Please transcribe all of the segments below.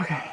Okay.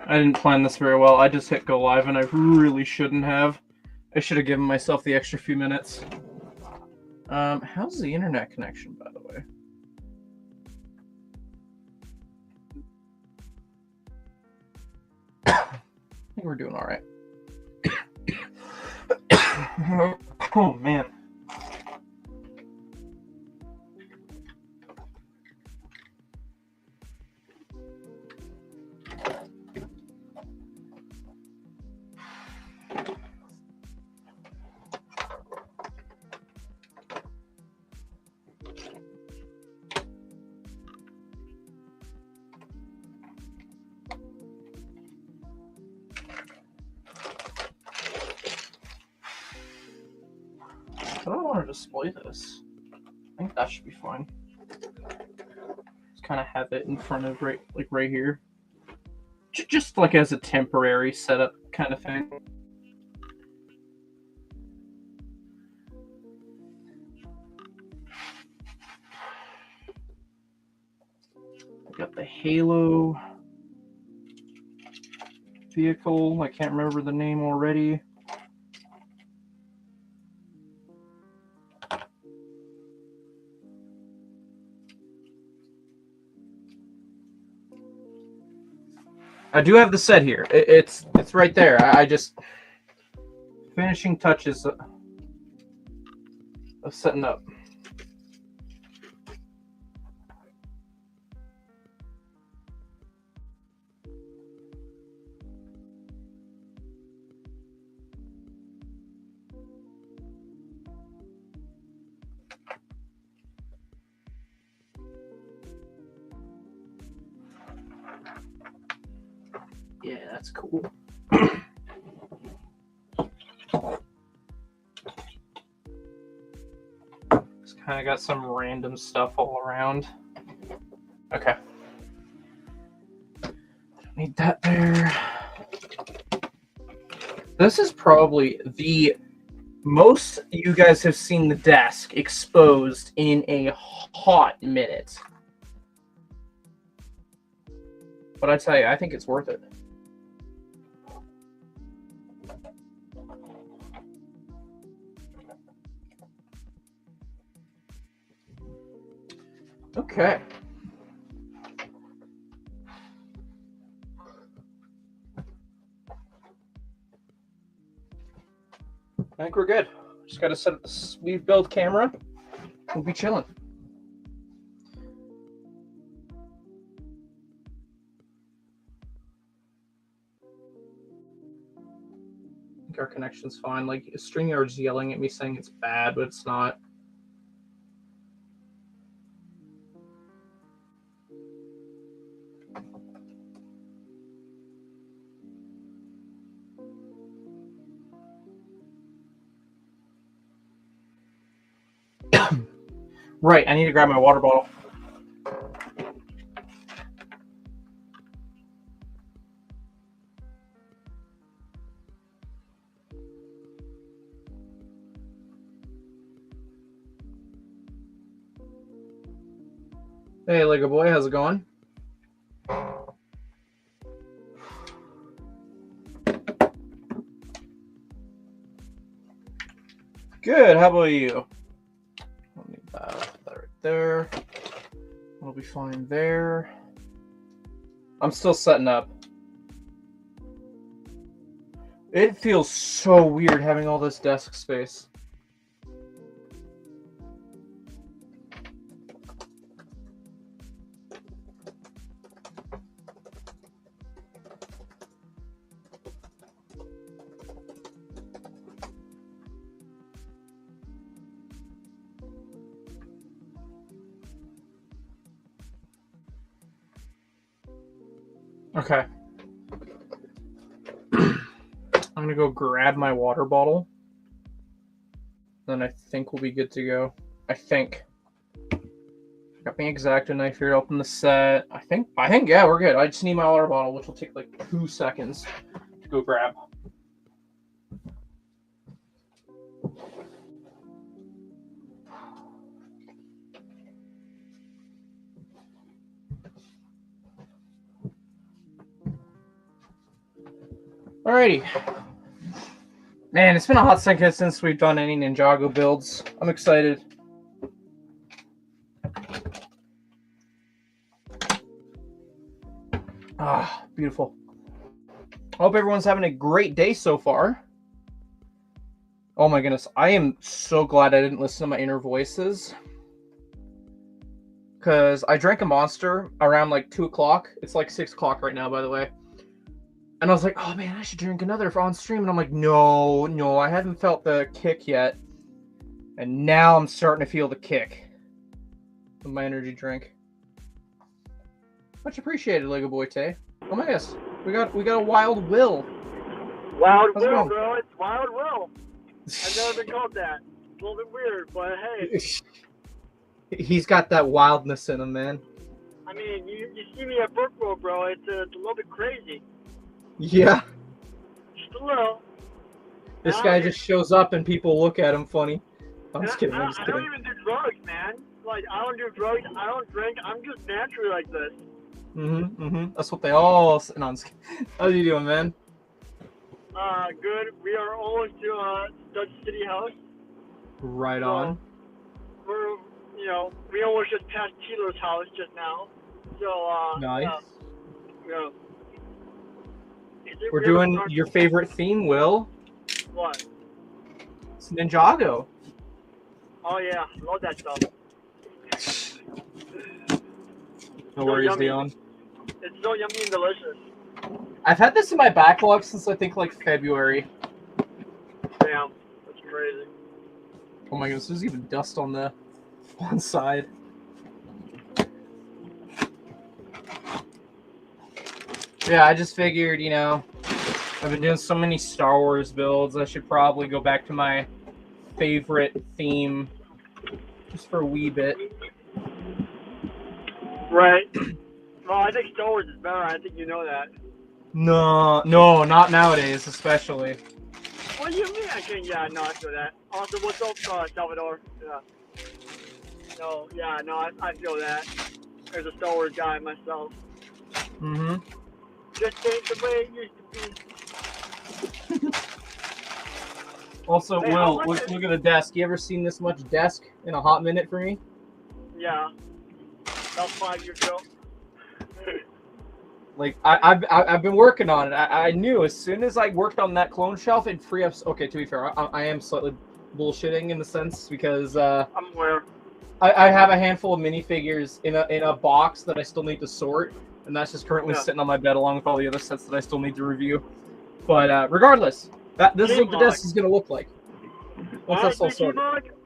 I didn't plan this very well. I just hit go live and I really shouldn't have. I should have given myself the extra few minutes. How's the internet connection, by the way? I think we're doing all right. Oh, man. I don't want to display this. I think that should be fine. Just kind of have it in front of right here. Just like as a temporary setup kind of thing. I got the Halo vehicle. I can't remember the name already. I do have the set here. It's right there. I just finishing touches of setting up. Yeah, that's cool. Just kind of got some random stuff all around. Okay. Don't need that there. This is probably the most you guys have seen the desk exposed in a hot minute. But I tell you, I think it's worth it. Okay. I think we're good. Just got to set up the sleeve build camera. We'll be chilling. I think our connection's fine. Like, StreamYard's yelling at me saying it's bad, but it's not. Right, I need to grab my water bottle. Hey, Lego boy, how's it going? Good, how about you? I'll need that right there. I'll be fine there. I'm still setting up. It feels so weird having all this desk space. Okay. I'm gonna go grab my water bottle. Then I think we'll be good to go. I think. Got my X-Acto knife here to open the set. I think yeah, we're good. I just need my water bottle, which will take like 2 seconds to go grab. Alrighty. Man, it's been a hot second since we've done any Ninjago builds. I'm excited. Ah, beautiful. I hope everyone's having a great day so far. Oh my goodness, I am so glad I didn't listen to my inner voices. Because I drank a Monster around like 2 o'clock. It's like 6 o'clock right now, by the way. And I was like, oh man, I should drink another for on stream. And I'm like, no, I haven't felt the kick yet. And now I'm starting to feel the kick of my energy drink. Much appreciated, Lego Boy Tay. Oh my goodness, we got a Wild Will. Wild Will, bro. It's Wild Will. I've never been called that. It's a little bit weird, but hey. He's got that wildness in him, man. I mean, you see me at Brookville, bro. It's a little bit crazy. Yeah. Just a little. This guy just shows up and people look at him funny. I'm just kidding. I'm just kidding. I don't even do drugs, man. Like, I don't do drugs. I don't drink. I'm just naturally like this. That's what they all say. No, I'm just kidding. How you doing, man? Good. We are almost to Dutch City House. Right on. We're, we almost just passed Tilo's house just now. So, nice. Yeah. We're doing your favorite theme, Will. What? It's Ninjago. Oh yeah, love that stuff. No worries, Leon. It's so yummy and delicious. I've had this in my backlog since I think like February. Damn, that's crazy. Oh my goodness, there's even dust on the one side. Yeah, I just figured, I've been doing so many Star Wars builds, I should probably go back to my favorite theme just for a wee bit. Right. Well, I think Star Wars is better. I think you know that. No, not nowadays, especially. What do you mean? I feel that. Also, what's up, Salvador? Yeah. No, I feel that. As a Star Wars guy myself. Just ain't the way it used to be. Also, hey, Will, look at the desk. You ever seen this much desk in a hot minute for me? Yeah. About 5 years ago. Like, I've been working on it. I knew as soon as I worked on that clone shelf, it'd free up... Okay, to be fair, I am slightly bullshitting in the sense because... I'm aware. I have a handful of minifigures in a box that I still need to sort, and that's just currently sitting on my bed along with all the other sets that I still need to review. But regardless, this is what the desk is going to look like. Once that's all sorted.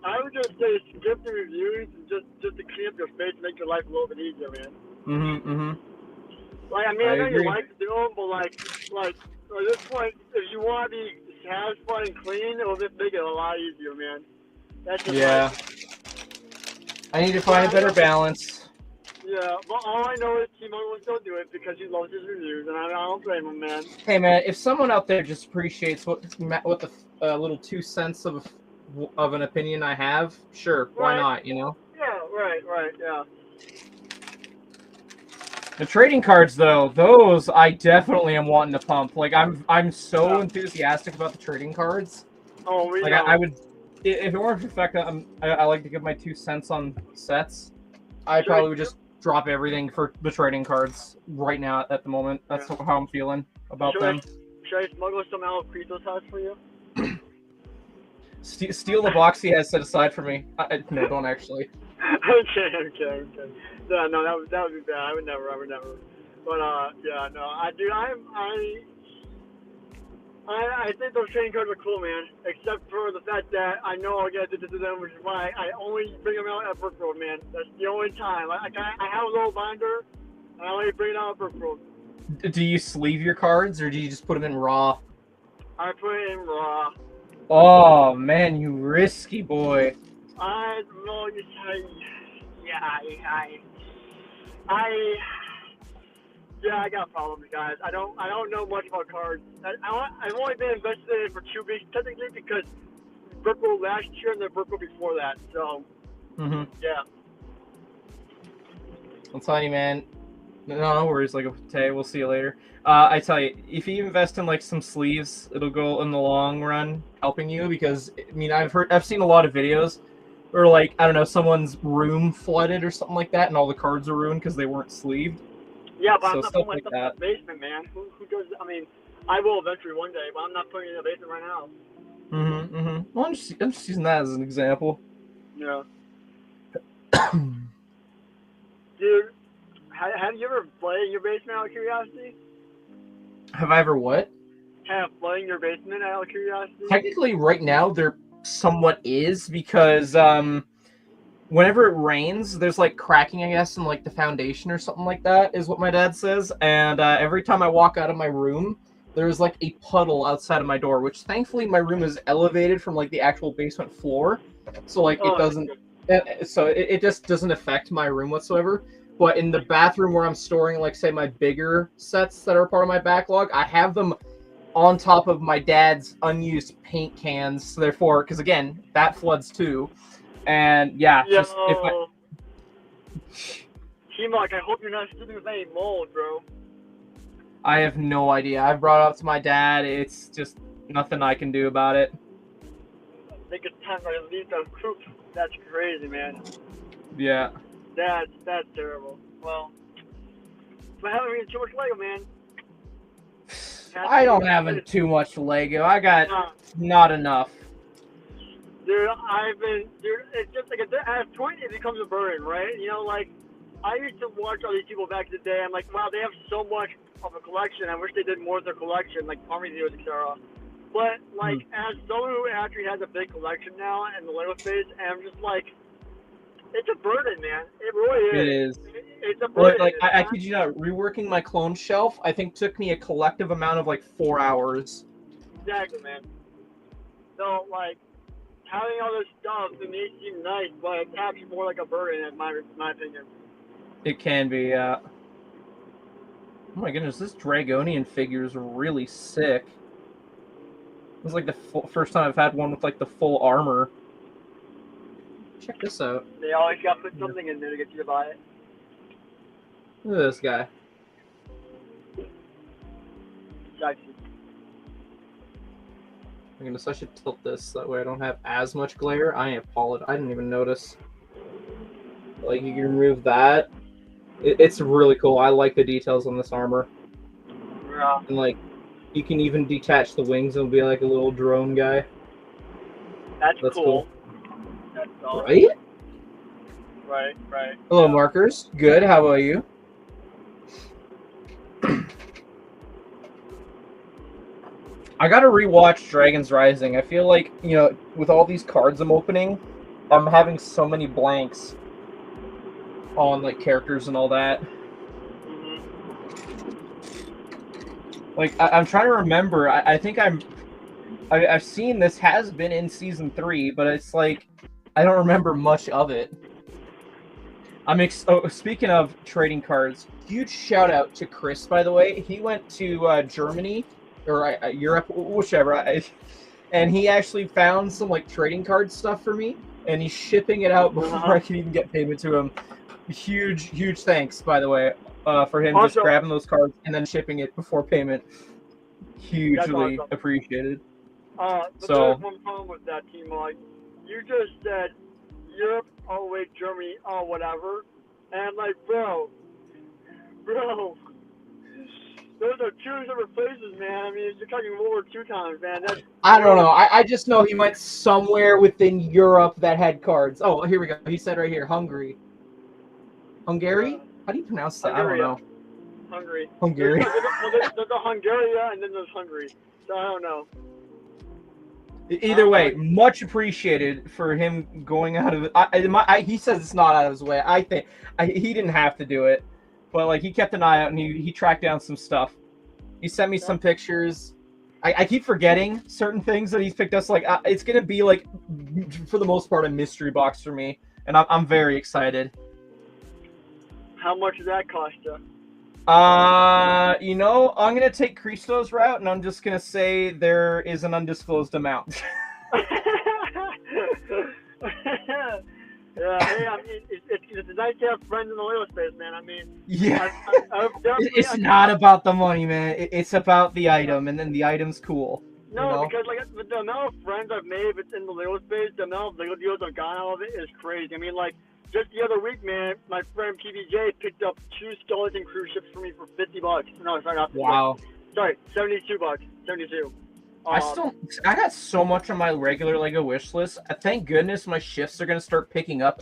I would just say skip the reviews and just to clean up your space and make your life a little bit easier, man. Like, I mean, I know you like to do them, but like at this point, if you want to be satisfied and clean, it'll just make it a lot easier, man. That's just I need to find a better balance. Yeah, but all I know is TMOG will still do it because he loves his reviews, and I don't blame him, man. Hey, man, if someone out there just appreciates what the little 2 cents of an opinion I have, sure, why not, Yeah, right, yeah. The trading cards, though, those I definitely am wanting to pump. Like, I'm so enthusiastic about the trading cards. Oh, really? Like, I would, if it weren't for the fact that I like to give my 2 cents on sets, I probably would just drop everything for the trading cards right now at the moment. That's how I'm feeling about them. Should I smuggle some out of Creeto's house for you? Steal the box he has set aside for me. No, don't actually. Okay. No, that would be bad. I would never. But no, I do. I think those trading cards are cool, man. Except for the fact that I know I'll get addicted to them, which is why I only bring them out at Brookfield, man. That's the only time. I have a little binder, and I only bring it out at Brookfield. Do you sleeve your cards, or do you just put them in raw? I put it in raw. Oh man, you risky boy. I got problems, guys. I don't know much about cards. I've only been invested in it for 2 weeks technically because Burkle last year and the Burkle before that. So yeah. I'm telling you, man. No worries. Like today, we'll see you later. I tell you, if you invest in like some sleeves, it'll go in the long run helping you because I mean I've seen a lot of videos where like I don't know someone's room flooded or something like that, and all the cards are ruined because they weren't sleeved. Yeah, but so I'm not putting my stuff in the basement, man. Who does? I mean, I will eventually one day, but I'm not putting it in the basement right now. Well, I'm just using that as an example. Yeah. Dude, have you ever played in your basement out of curiosity? Have I ever what? Have played in your basement out of curiosity? Technically, right now there somewhat is because whenever it rains, there's like cracking, I guess, in like the foundation or something like that, is what my dad says. And every time I walk out of my room, there's like a puddle outside of my door, which thankfully my room is elevated from like the actual basement floor, so like it doesn't. So it just doesn't affect my room whatsoever. But in the bathroom where I'm storing, like, say, my bigger sets that are part of my backlog, I have them on top of my dad's unused paint cans. So therefore, because again, that floods too. And yeah, just if TMOG, I hope you're not sitting with any mold, bro. I have no idea. I've brought it up to my dad. It's just nothing I can do about it. I think it's time to leave the coop. That's crazy, man. Yeah. That's terrible. Well, but having too much Lego, man. I don't have too much Lego. I got not enough. Dude, it's just like at a point it becomes a burden, right? You know, like I used to watch all these people back in the day. I'm like, wow, they have so much of a collection. I wish they did more of their collection, like army videos, etc. But like, as someone who actually has a big collection now in the Lego space, and I'm just like, it's a burden, man. It really is. It is. It's a burden. Like I kid you not, reworking my clone shelf, I think took me a collective amount of like 4 hours. Exactly, man. So like, having all this stuff, it may seem nice, but it's actually more like a burden, in my opinion. It can be, yeah. Oh my goodness, this Dragonian figure is really sick. It's like the first time I've had one with like the full armor. Check this out. They always got to put something in there to get you to buy it. Look at this guy. I'm gonna. I should tilt this that way I don't have as much glare. I apologize. I didn't even notice. Like you can remove that. It's really cool. I like the details on this armor. Yeah. And like, you can even detach the wings and be like a little drone guy. That's cool. That's awesome. Right? Right. Hello, Markers. Good. How about you? I gotta rewatch Dragon's Rising. I feel like, you know, with all these cards I'm opening, I'm having so many blanks on like characters and all that. Like I'm trying to remember. I think I've seen this has been in season 3, but it's like I don't remember much of it. Speaking of trading cards, huge shout out to Chris, by the way. He went to Germany or Europe, whichever, and he actually found some like trading card stuff for me, and he's shipping it out before I can even get payment to him. Huge thanks, by the way, for him just grabbing those cards and then shipping it before payment. Hugely appreciated. But there's one problem with that, TMOG. You just said Europe, oh wait, Germany, oh whatever, and I'm like, bro, those are 2 different places, man. I mean, you're talking World War II times, man. I don't know. I just know he went somewhere within Europe that had cards. Oh, here we go. He said right here, Hungary. Hungary? How do you pronounce that? Hungary, I don't know. Hungary. There's a Hungary, and then there's Hungary. So I don't know. Either way, much appreciated for him going out of it. He says it's not out of his way. I think he didn't have to do it. But like he kept an eye out and he tracked down some stuff. He sent me some pictures. I keep forgetting certain things that he's picked us. Like it's gonna be like, for the most part, a mystery box for me, and I'm very excited. How much does that cost you? You know, I'm gonna take Christo's route, and I'm just gonna say there is an undisclosed amount. Yeah, hey, I mean, it's nice to have friends in the little space, man. I mean, yeah, it's not about the money, man. It's about the item, and then the item's cool. No, you know? Because like the amount of friends I've made in the Lego space, the amount of Lego deals I've gotten out of it is crazy. I mean, like just the other week, man, my friend PBJ picked up 2 skeleton cruise ships for me for $50. No, sorry, not $50. Wow. Sorry, $72. 72. I got so much on my regular Lego wish list. Thank goodness my shifts are gonna start picking up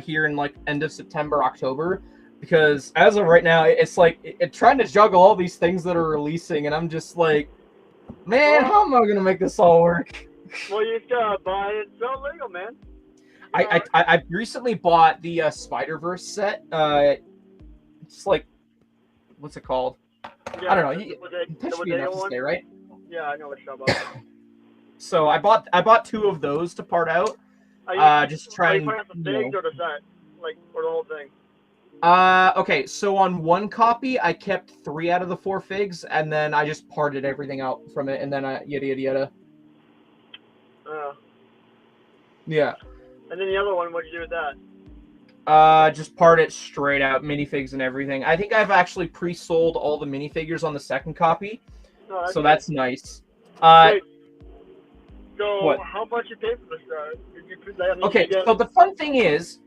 here in like end of September, October, because as of right now, it's like trying to juggle all these things that are releasing, and I'm just like, man, how am I gonna make this all work? Well, you gotta buy and sell Lego, man. I recently bought the Spider-Verse set. It's like, what's it called? Yeah, I don't know. That should be enough to say, right? Yeah, I know what you're talking about. So I bought 2 of those to part out. Just trying. Are you putting out the figs or the set, like, or the whole thing? Okay. So on one copy, I kept 3 out of the 4 figs, and then I just parted everything out from it, and then yada yada yada. Yeah. And then the other one, what'd you do with that? Just part it straight out, minifigs and everything. I think I've actually pre-sold all the minifigures on the second copy. Oh, so that's nice. Wait, so what? How much you pay for this? Okay, so the fun thing is,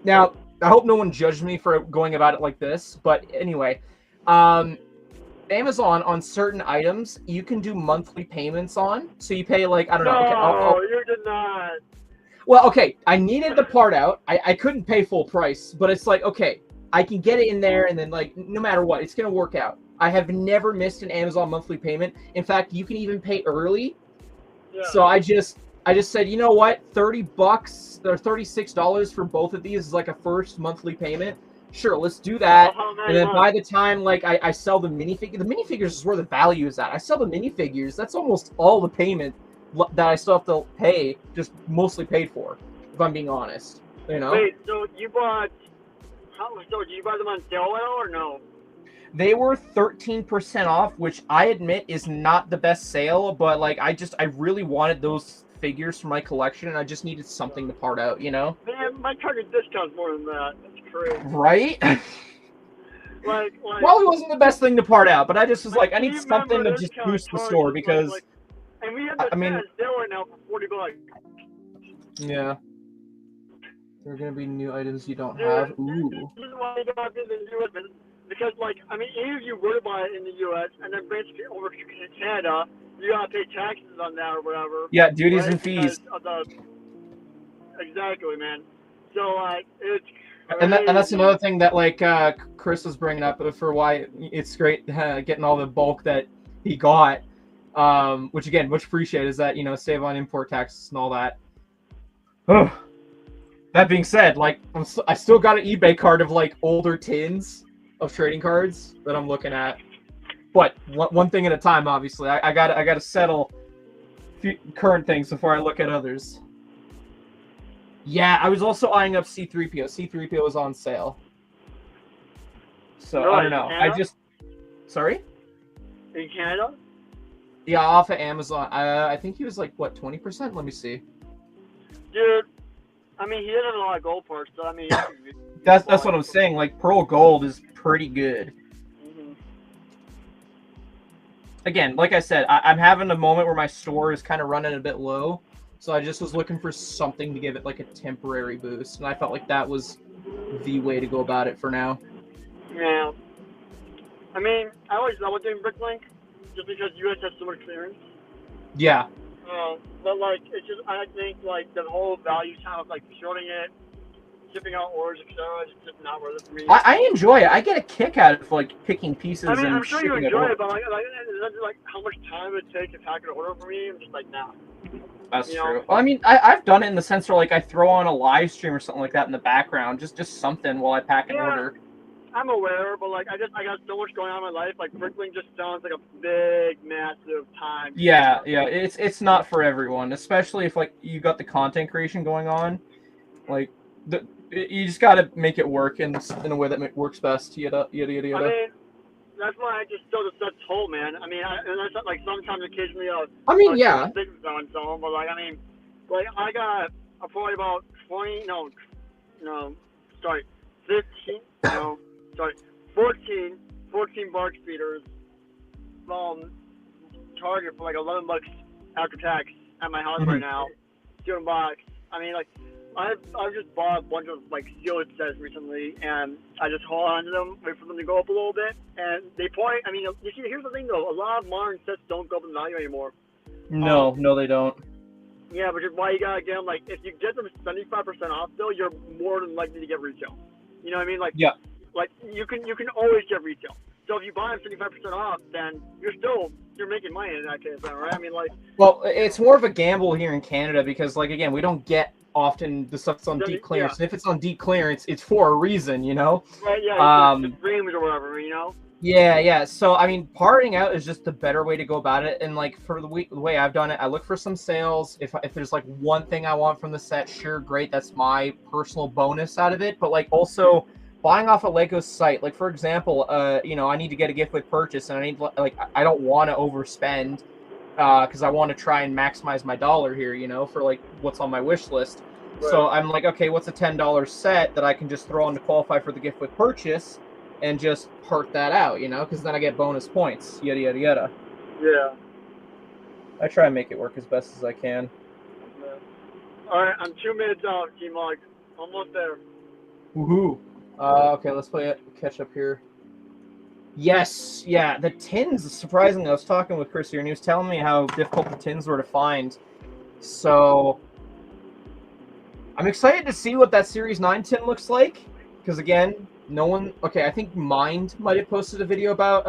now I hope no one judged me for going about it like this, but anyway, Amazon on certain items you can do monthly payments on. So you pay like, I don't know. No, you did not. Well, okay, I needed the part out. I couldn't pay full price, but it's like, okay, I can get it in there, and then like no matter what, it's gonna work out. I have never missed an Amazon monthly payment. In fact, you can even pay early. Yeah. So I just said, you know what, $30 or $36 for both of these is like a first monthly payment. Sure, let's do that. And then by the time like I sell the minifigures is where the value is at. I sell the minifigures, that's almost all the payment that I still have to pay, just mostly paid for, if I'm being honest. You know? Wait, so you bought, did you buy them on sale or no? They were 13% off, which I admit is not the best sale, but like I really wanted those figures for my collection, and I just needed something to part out, you know? Man, my target discount's more than that. That's crazy. Right? like probably wasn't the best thing to part out, but I just was like, I need something to just boost the store because. And we have the sale right now for $40. Yeah. There are gonna be new items you don't have. Ooh. This is why you don't have to do it, because, like, I mean, even if you were to buy it in the U.S. and then bring it over to Canada, you gotta pay taxes on that or whatever. Yeah, duties and fees. Exactly, man. So, like, it's. And that's another thing that like Chris was bringing up for why it's great getting all the bulk that he got. Which again, much appreciated, is that, you know, save on import taxes and all that. Oh. That being said, like I still got an eBay card of like older tins of trading cards that I'm looking at, but one thing at a time. Obviously, I gotta settle current things before I look at others. Yeah, I was also eyeing up C3PO. C3PO was on sale, so I don't know. Sorry. In Canada? Yeah, off of Amazon. I think he was like, what, 20%? Let me see. Dude, I mean, he doesn't have a lot of gold parts, so I mean... that's what I'm saying. Like, Pearl Gold is pretty good. Mm-hmm. Again, like I said, I'm having a moment where my store is kind of running a bit low, so I just was looking for something to give it like a temporary boost, and I felt like that was the way to go about it for now. Yeah. I mean, I always love doing Bricklink, just because you guys have so much clearance. Yeah. But like, it's just, I think like the whole value time of like shorting it, shipping out orders, etc., it's just not worth it for me. I enjoy it. I get a kick out of like picking pieces. I mean, and I'm sure you enjoy it, but like how much time it takes to pack an order for me. I'm just like, nah. That's true. Well, I mean, I've done it in the sense where like I throw on a live stream or something like that in the background, just something while I pack an order. I'm aware, but like I got so much going on in my life. Like bricklaying just sounds like a big, massive time. Yeah, it's not for everyone, especially if like you got the content creation going on. Like you just got to make it work in a way that works best. Yada yada yada yada. I mean, that's why I just still that's whole, man. I mean, and that's like sometimes occasionally yeah. things on someone, but like I mean, like I got probably about 20 15 14 bark speeders from Target for like $11 after tax at my house right now. Student box. I mean, like I've just bought a bunch of like sealed sets recently, and I just hold on to them, wait for them to go up a little bit, and they point. I mean, you see, here's the thing though: a lot of modern sets don't go up in value anymore. No, they don't. Yeah, which is why you gotta get them. Like, if you get them 75% off, though, you're more than likely to get retail. You know what I mean? Like, yeah. Like you can always get retail. So if you buy them 75% off, then you're making money in that case, then, right? I mean, like. Well, it's more of a gamble here in Canada because, like, again, we don't get often the stuff's on deep clearance. And if it's on deep clearance, it's for a reason, you know. Right. Yeah. It's dreams or whatever, you know. Yeah. So I mean, parting out is just the better way to go about it. And like for the way I've done it, I look for some sales. If there's like one thing I want from the set, sure, great, that's my personal bonus out of it. But like also buying off a Lego site, like for example, I need to get a gift with purchase, and I don't want to overspend because I want to try and maximize my dollar here, for like what's on my wish list. Right. So I'm like, okay, what's a $10 set that I can just throw on to qualify for the gift with purchase? And just part that out, because then I get bonus points, yada, yada, yada. Yeah. I try and make it work as best as I can. Yeah. All right, I'm 2 minutes out, TMOG. Almost there. Woohoo. Okay, let's play it. Catch up here. Yes, yeah, the tins, surprisingly, I was talking with Chris here, and he was telling me how difficult the tins were to find. So, I'm excited to see what that Series 9 tin looks like, because again, I think Mind might have posted a video about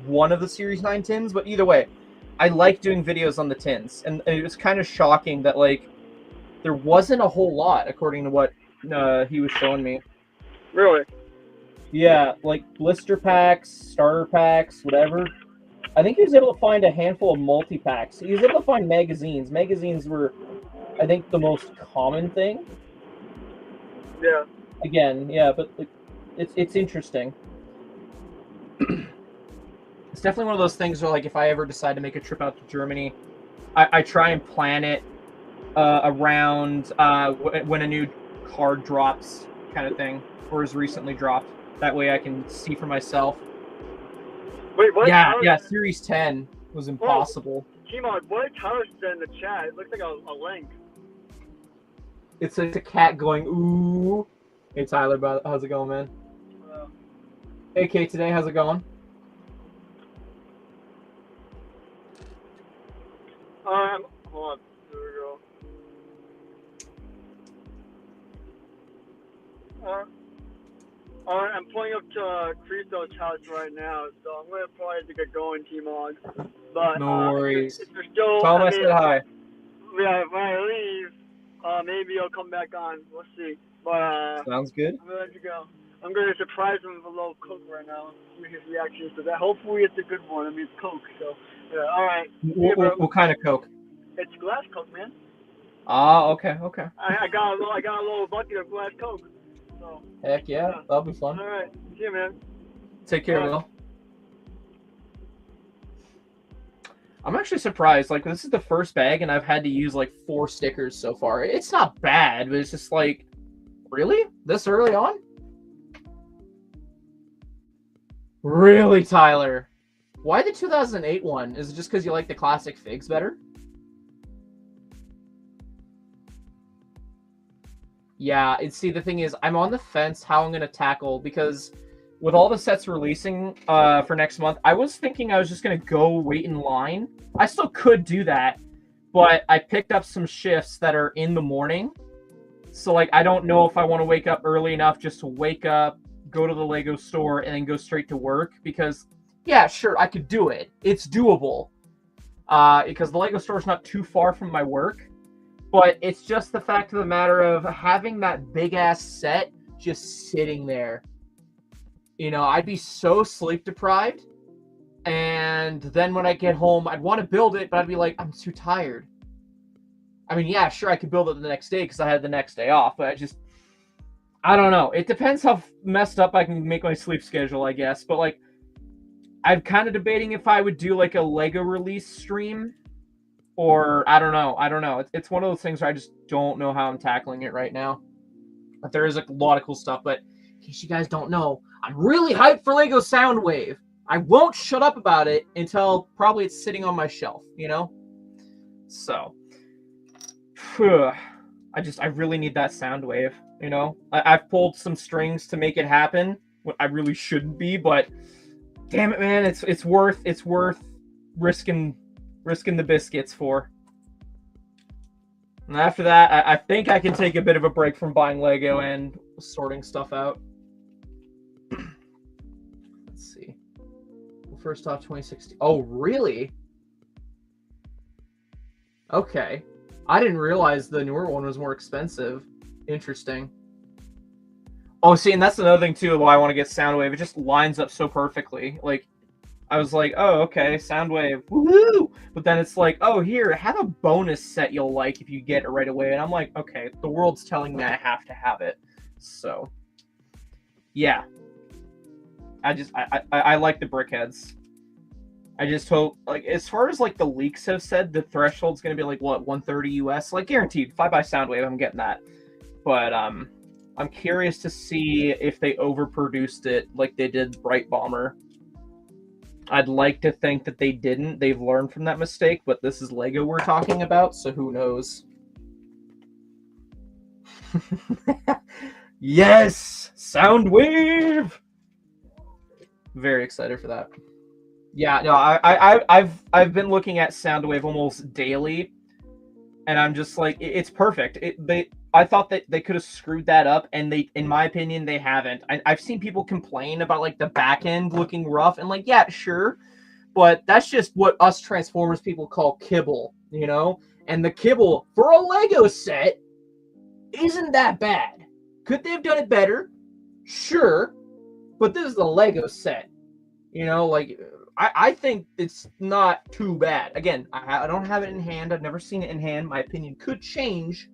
one of the Series 9 tins, but either way, I like doing videos on the tins, and it was kind of shocking that, like, there wasn't a whole lot, according to what he was showing me. Really? Yeah, like blister packs, starter packs, whatever. I think he was able to find a handful of multi-packs. He was able to find magazines. Magazines were, I think, the most common thing. Yeah. Again, yeah, but like, it's interesting. It's definitely one of those things where, like, if I ever decide to make a trip out to Germany, I try and plan it around when a new card drops, kind of thing, or is recently dropped. That way I can see for myself. Wait, what? Yeah, Series 10 was impossible. TMOG, what color is in the chat? It looks like a link. It's a cat going, ooh. Hey, Tyler, how's it going, man? Hey, Kate, today, how's it going? Hold on. There we go. Alright, I'm pulling up to Christo's house right now, so I'm going to probably have to get going, TMOG. But, no worries. If you're still, tell him I said hi. Yeah, when I leave, maybe I'll come back on. We'll see. But, sounds good. I'm going to let you go. I'm going to surprise him with a little Coke right now. See his reaction to that. Hopefully it's a good one. I mean, it's Coke, so, yeah, alright. What kind of Coke? It's glass Coke, man. Ah, okay. I got a little bucket of glass Coke. So, heck yeah, that'll be fun. Alright, see you, man. Take care, Will. I'm actually surprised. Like, this is the first bag, and I've had to use, like, 4 stickers so far. It's not bad, but it's just like, really? This early on? Really, Tyler? Why the 2008 one? Is it just because you like the classic figs better? Yeah, see, the thing is, I'm on the fence how I'm going to tackle, because with all the sets releasing for next month, I was thinking I was just going to go wait in line. I still could do that, but I picked up some shifts that are in the morning. So, like, I don't know if I want to wake up early enough just to wake up, go to the Lego store, and then go straight to work, because, yeah, sure, I could do it. It's doable, because the Lego store is not too far from my work. But it's just the fact of the matter of having that big-ass set just sitting there. You know, I'd be so sleep deprived. And then when I get home, I'd want to build it, but I'd be like, I'm too tired. I mean, yeah, sure, I could build it the next day because I had the next day off, but I don't know. It depends how messed up I can make my sleep schedule, I guess. But, like, I'm kind of debating if I would do, like, a Lego release stream. Or, I don't know. It's one of those things where I just don't know how I'm tackling it right now. But there is, like, a lot of cool stuff. But in case you guys don't know, I'm really hyped for Lego Soundwave. I won't shut up about it until probably it's sitting on my shelf, you know? So, I really need that Soundwave, you know? I've pulled some strings to make it happen. I really shouldn't be, but damn it, man, it's worth risking the biscuits for. And after that, I think I can take a bit of a break from buying Lego and sorting stuff out. Let's see. First off, 2016. Oh, really? Okay. I didn't realize the newer one was more expensive. Interesting. Oh, see, and that's another thing, too, why I want to get Soundwave. It just lines up so perfectly. Like, I was like, oh, okay, Soundwave, woohoo! But then it's like, oh, here, have a bonus set you'll like if you get it right away. And I'm like, okay, the world's telling me I have to have it. So, yeah. I like the brickheads. I just hope, like, as far as, like, the leaks have said, the threshold's going to be, like, what, 130 US? Like, guaranteed. If I buy Soundwave, I'm getting that. But, I'm curious to see if they overproduced it like they did Bright Bomber. I'd like to think that they didn't. They've learned from that mistake, but this is Lego we're talking about, so who knows? Yes! Soundwave! Very excited for that. Yeah, no, I've been looking at Soundwave almost daily, and I'm just like, it's perfect. I thought that they could have screwed that up, and in my opinion, they haven't. I've seen people complain about, like, the back end looking rough, and, like, yeah, sure, but that's just what us Transformers people call kibble, you know? And the kibble for a Lego set isn't that bad. Could they have done it better? Sure, but this is a Lego set, you know? Like, I think it's not too bad. Again, I don't have it in hand. I've never seen it in hand. My opinion could change.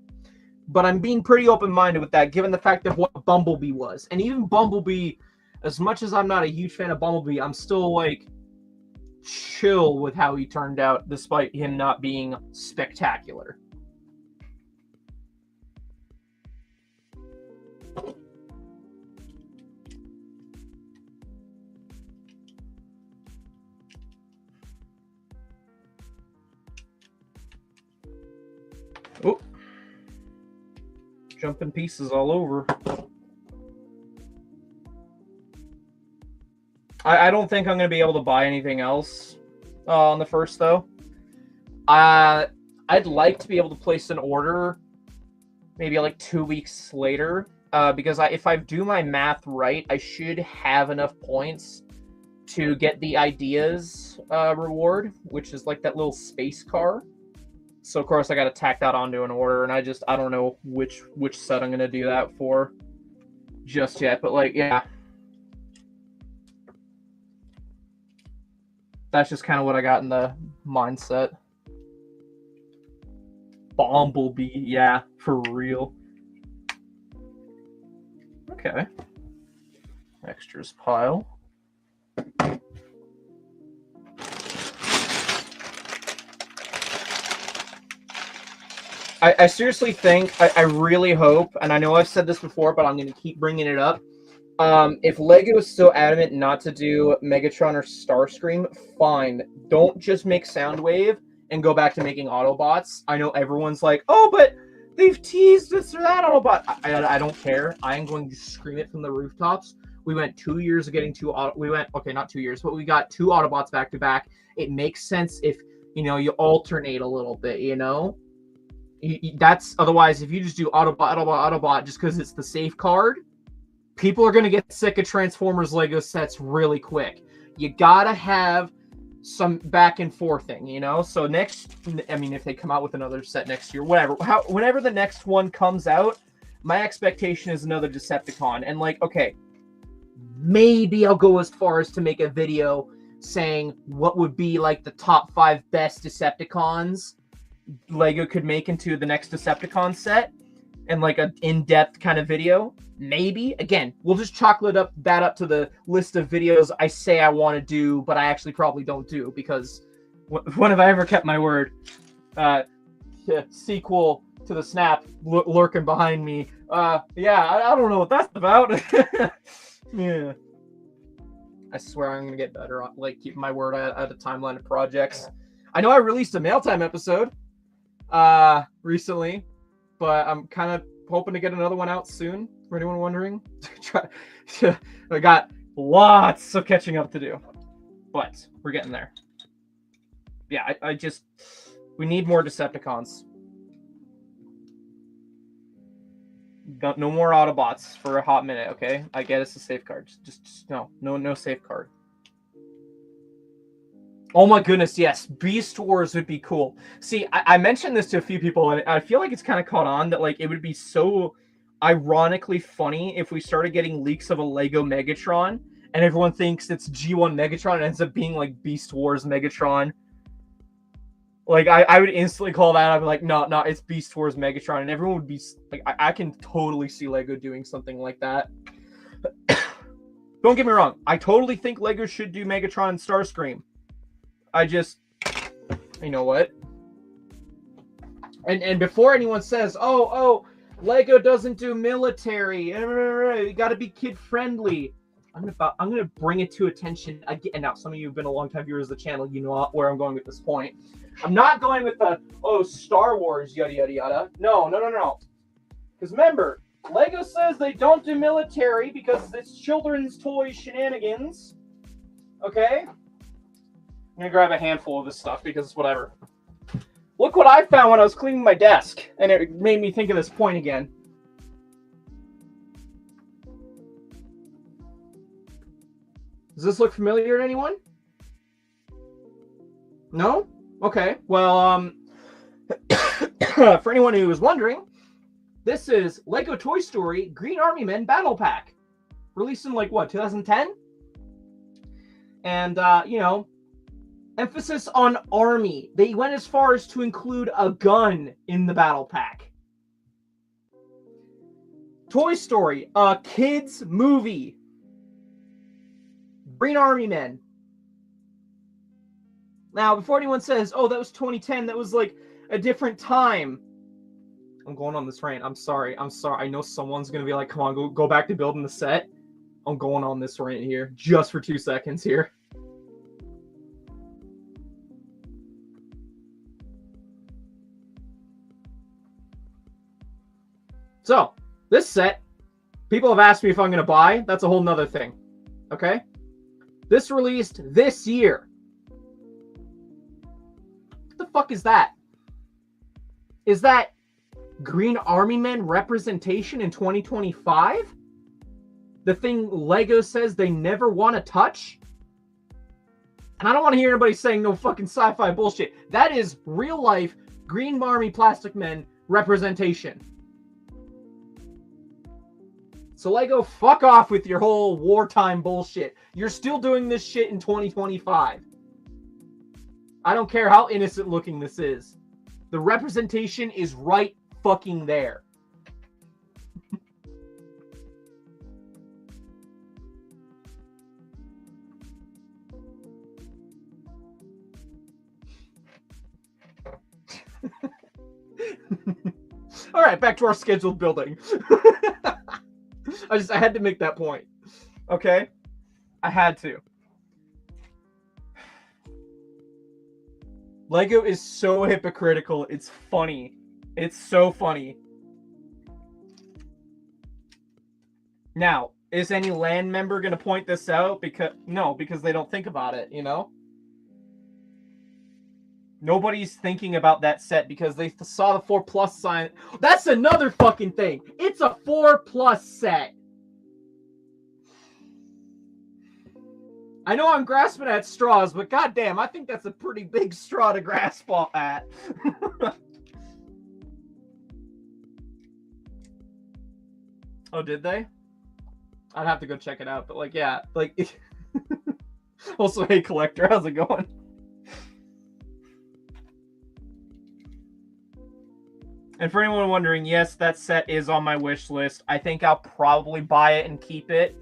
But I'm being pretty open-minded with that, given the fact of what Bumblebee was. And even Bumblebee, as much as I'm not a huge fan of Bumblebee, I'm still, like, chill with how he turned out, despite him not being spectacular. Oh. Jumping pieces all over. I don't think I'm going to be able to buy anything else on the first, though. I'd like to be able to place an order maybe like 2 weeks later, because if I do my math right, I should have enough points to get the Ideas reward, which is like that little space car. So, of course, I got to tack that onto an order, and I don't know which set I'm going to do that for just yet. But, like, yeah. That's just kind of what I got in the mindset. Bumblebee, yeah, for real. Okay. Extras pile. I seriously think, I really hope, and I know I've said this before, but I'm going to keep bringing it up. If Lego is so adamant not to do Megatron or Starscream, fine. Don't just make Soundwave and go back to making Autobots. I know everyone's like, oh, but they've teased this or that Autobot. I don't care. I am going to scream it from the rooftops. We went 2 years of getting okay, not 2 years, but we got 2 Autobots back to back. It makes sense if, you know, you alternate a little bit, you know? That's, otherwise, if you just do Autobot just because it's the safe card, people are going to get sick of Transformers Lego sets really quick. You gotta have some back and forthing, you know? So if they come out with another set next year, whenever the next one comes out, my expectation is another Decepticon. And, like, okay, maybe I'll go as far as to make a video saying what would be like the top 5 best Decepticons Lego could make into the next Decepticon set, and like an in-depth kind of video. Maybe. Again, we'll just chocolate up to the list of videos I say I want to do, but I actually probably don't do, because when have I ever kept my word? Sequel to the Snap lurking behind me. Yeah, I don't know what that's about. Yeah. I swear I'm gonna get better at like keeping my word at a timeline of projects. I know I released a Mail Time episode recently, but I'm kind of hoping to get another one out soon. For anyone wondering, I got lots of catching up to do, but we're getting there. Yeah, we need more Decepticons. No more Autobots for a hot minute, okay? I get it's a safeguard. Just no safeguard. Oh my goodness, yes. Beast Wars would be cool. See, I mentioned this to a few people, and I feel like it's kind of caught on that like it would be so ironically funny if we started getting leaks of a Lego Megatron, and everyone thinks it's G1 Megatron and ends up being like Beast Wars Megatron. Like, I would instantly call that. I'd be like, no, it's Beast Wars Megatron. And everyone would be like, I can totally see Lego doing something like that. Don't get me wrong. I totally think Lego should do Megatron and Starscream. You know what? And before anyone says, oh, Lego doesn't do military. You got to be kid friendly. I'm gonna bring it to attention again. Now, some of you have been a long time viewers of the channel. You know where I'm going with this point. I'm not going with the Star Wars yada yada yada. No. Because remember, Lego says they don't do military because it's children's toy shenanigans. Okay? I'm gonna grab a handful of this stuff because it's whatever. Look what I found when I was cleaning my desk, and it made me think of this point again. Does this look familiar to anyone? No? Okay. Well, for anyone who was wondering, this is Lego Toy Story Green Army Men Battle Pack. Released in, like, what, 2010? And, emphasis on army. They went as far as to include a gun in the battle pack. Toy Story, a kid's movie. Green Army Men. Now, before anyone says, oh, that was 2010, that was like a different time. I'm going on this rant. I'm sorry. I know someone's going to be like, come on, go back to building the set. I'm going on this rant here just for 2 seconds here. So, this set, people have asked me if I'm going to buy. That's a whole nother thing. Okay? This released this year. What the fuck is that? Is that Green Army Men representation in 2025? The thing Lego says they never want to touch? And I don't want to hear anybody saying no fucking sci-fi bullshit. That is real life Green Army Plastic Men representation. So Lego, fuck off with your whole wartime bullshit. You're still doing this shit in 2025. I don't care how innocent looking this is. The representation is right fucking there. All right, back to our scheduled building. I had to make that point. Okay? I had to. Lego is so hypocritical. It's funny. It's so funny. Now, is any LAN member going to point this out? Because they don't think about it, you know? Nobody's thinking about that set because they saw the 4+ sign. That's another fucking thing. It's a 4+ set. I know I'm grasping at straws, but goddamn, I think that's a pretty big straw to grasp at. Oh, did they? I'd have to go check it out, but like, yeah, like. Also, hey collector, how's it going? And for anyone wondering, yes, that set is on my wish list. I think I'll probably buy it and keep it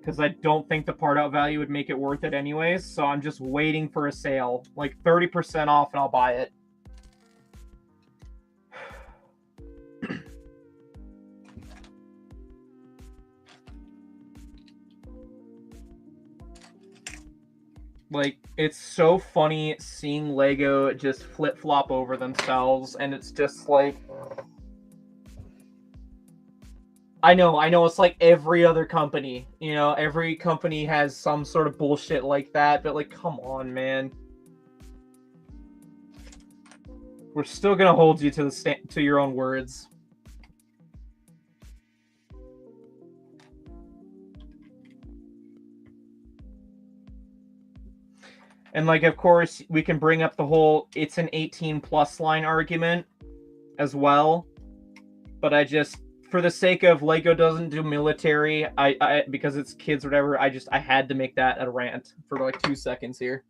because I don't think the part out value would make it worth it anyways. So I'm just waiting for a sale, like 30% off, and I'll buy it. Like, it's so funny seeing Lego just flip-flop over themselves, and it's just like... I know, it's like every other company. You know, every company has some sort of bullshit like that, but like, come on, man. We're still gonna hold you to your own words. And, like, of course, we can bring up the whole it's an 18+ line argument as well. But I just, for the sake of Lego doesn't do military, I because it's kids or whatever, I had to make that a rant for, like, 2 seconds here.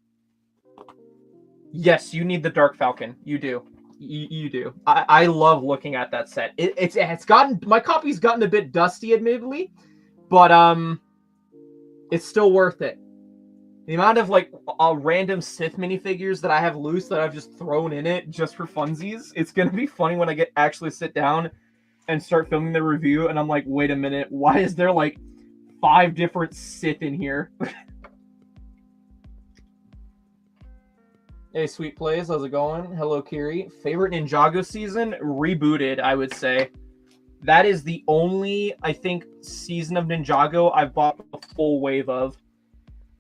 Yes, you need the Dark Falcon. You do. You do. I love looking at that set. It's gotten, my copy's gotten a bit dusty, admittedly. But, it's still worth it. The amount of, like, random Sith minifigures that I have loose that I've just thrown in it just for funsies, it's going to be funny when I actually sit down and start filming the review, and I'm like, wait a minute, why is there, like, 5 different Sith in here? Hey, Sweet Plays, how's it going? Hello, Kiri. Favorite Ninjago season? Rebooted, I would say. That is the only, I think, season of Ninjago I've bought a full wave of.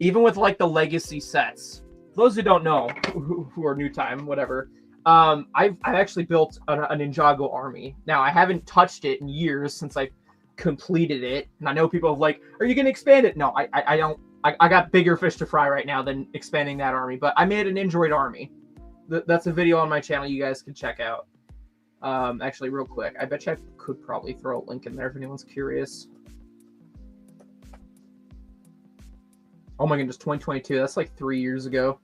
Even with, like, the legacy sets. For those who don't know, who are new time, whatever, I've actually built a Ninjago army. Now, I haven't touched it in years since I completed it. And I know people have like, are you going to expand it? No, I don't. I got bigger fish to fry right now than expanding that army. But I made an Android army. That's a video on my channel you guys can check out. Actually, real quick, I bet you I could probably throw a link in there if anyone's curious. Oh my goodness, 2022. That's like 3 years ago.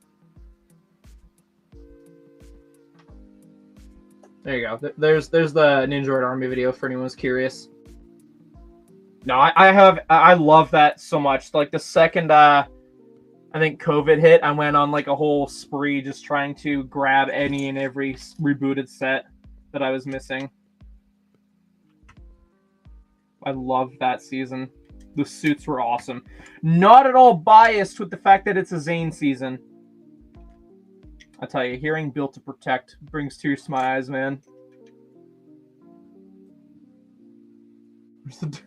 There you go. There's the Ninja Army video for anyone who's curious. No, I love that so much. Like the second I think COVID hit, I went on like a whole spree just trying to grab any and every rebooted set that I was missing. I loved that season. The suits were awesome. Not at all biased with the fact that it's a Zane season. I tell you, hearing Built to Protect brings tears to my eyes, man.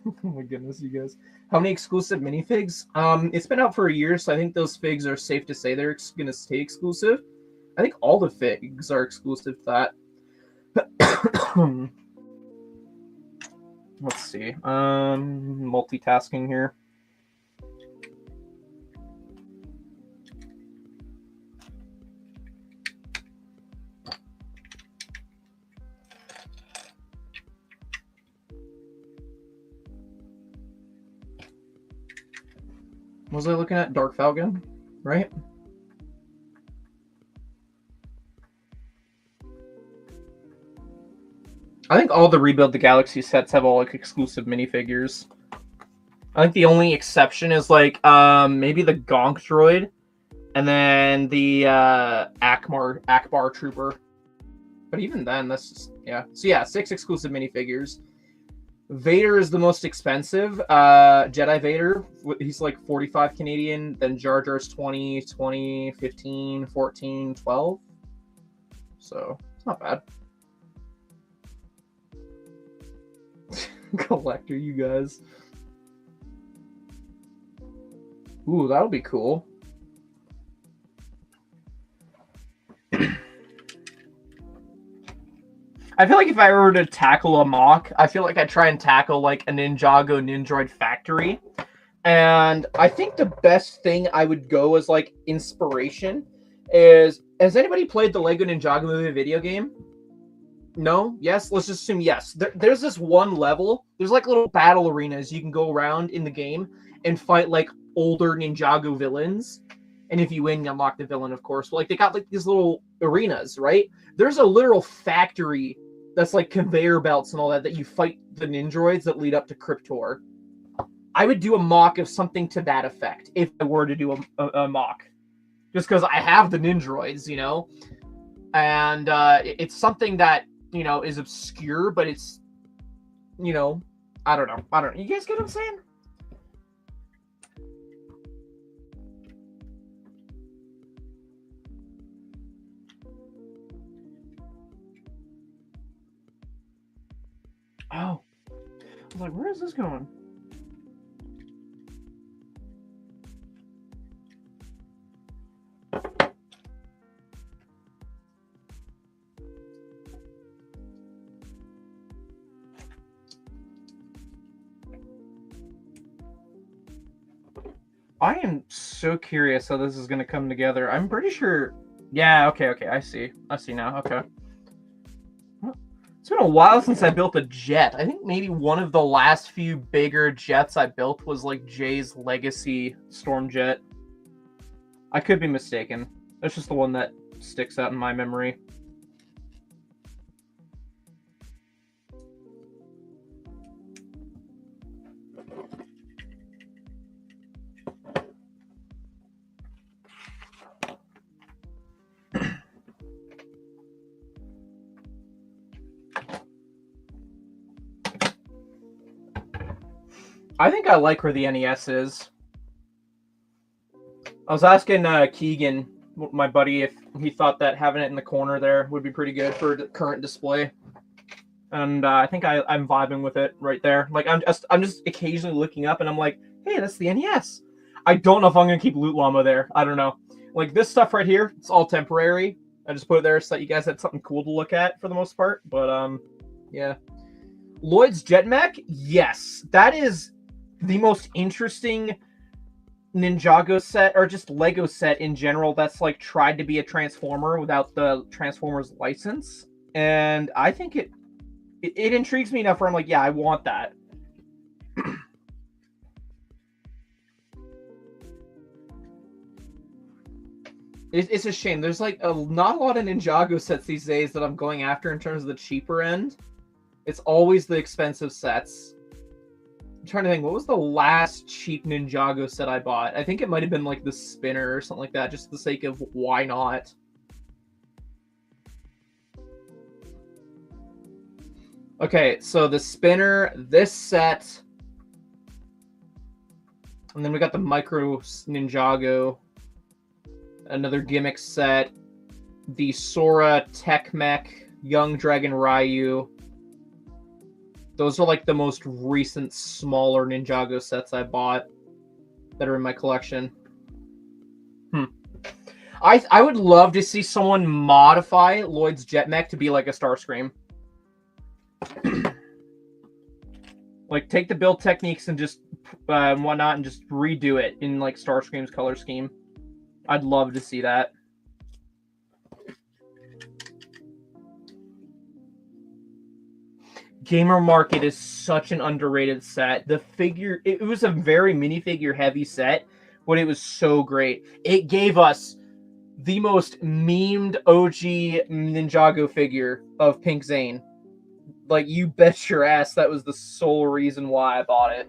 Oh my goodness, you guys. How many exclusive minifigs? It's been out for a year, so I think those figs are safe to say they're going to stay exclusive. I think all the figs are exclusive to that. Let's see. Multitasking here. What was I looking at? Dark Falcon, right? I think all the Rebuild the Galaxy sets have all like exclusive minifigures. I think the only exception is like maybe the Gonk droid, and then the Akbar Trooper. But even then, that's just, yeah. So yeah, 6 exclusive minifigures. Vader is the most expensive. Jedi Vader, he's like 45 Canadian. Then Jar Jar's 20, 20, 15, 14, 12. So it's not bad. Collector, you guys. Ooh, that'll be cool. I feel like if I were to tackle a mock, I feel like I'd try and tackle like a Ninjago Nindroid factory. And I think the best thing I would go as like inspiration is, has anybody played the Lego Ninjago movie video game? No? Yes? Let's just assume yes. There's this one level. There's like little battle arenas you can go around in the game and fight like older Ninjago villains. And if you win, you unlock the villain, of course. But, like, they got like these little arenas, right? There's a literal factory that's like conveyor belts and all that you fight the ninjroids that lead up to Cryptor. I would do a mock of something to that effect if I were to do a mock. Just because I have the ninjroids, you know? And it's something that, you know, is obscure, but it's, you know, I don't know. You guys get what I'm saying? Oh. I was like, where is this going? I am so curious how this is going to come together. I'm pretty sure... Yeah, okay. I see now. Okay. It's been a while since I built a jet. I think maybe one of the last few bigger jets I built was like Jay's Legacy Stormjet. I could be mistaken. That's just the one that sticks out in my memory. I think I like where the NES is. I was asking Keegan, my buddy, if he thought that having it in the corner there would be pretty good for the current display. And I think I'm vibing with it right there. Like, I'm just occasionally looking up and I'm like, hey, that's the NES. I don't know if I'm going to keep Loot Llama there. I don't know. Like, this stuff right here, it's all temporary. I just put it there so that you guys had something cool to look at for the most part. But, yeah. Lloyd's Jet Mech? Yes. That is the most interesting Ninjago set, or just Lego set in general, that's like tried to be a Transformer without the Transformers license. And I think it intrigues me enough where I'm like, yeah, I want that. It's a shame. There's like not a lot of Ninjago sets these days that I'm going after in terms of the cheaper end. It's always the expensive sets. I'm trying to think, what was the last cheap Ninjago set I bought? I think it might have been like the spinner or something like that, just for the sake of why not. Okay, so the spinner, this set, and then we got the Micro Ninjago, another gimmick set, the Sora Tech Mech, Young Dragon Ryu. Those are like the most recent smaller Ninjago sets I bought that are in my collection. I would love to see someone modify Lloyd's Jet Mech to be like a Starscream. Like, take the build techniques and just whatnot and just redo it in like Starscream's color scheme. I'd love to see that. Gamer Market is such an underrated set. The figure, it was a very minifigure heavy set, but it was so great. It gave us the most memed OG Ninjago figure of Pink Zane. Like, you bet your ass that was the sole reason why I bought it.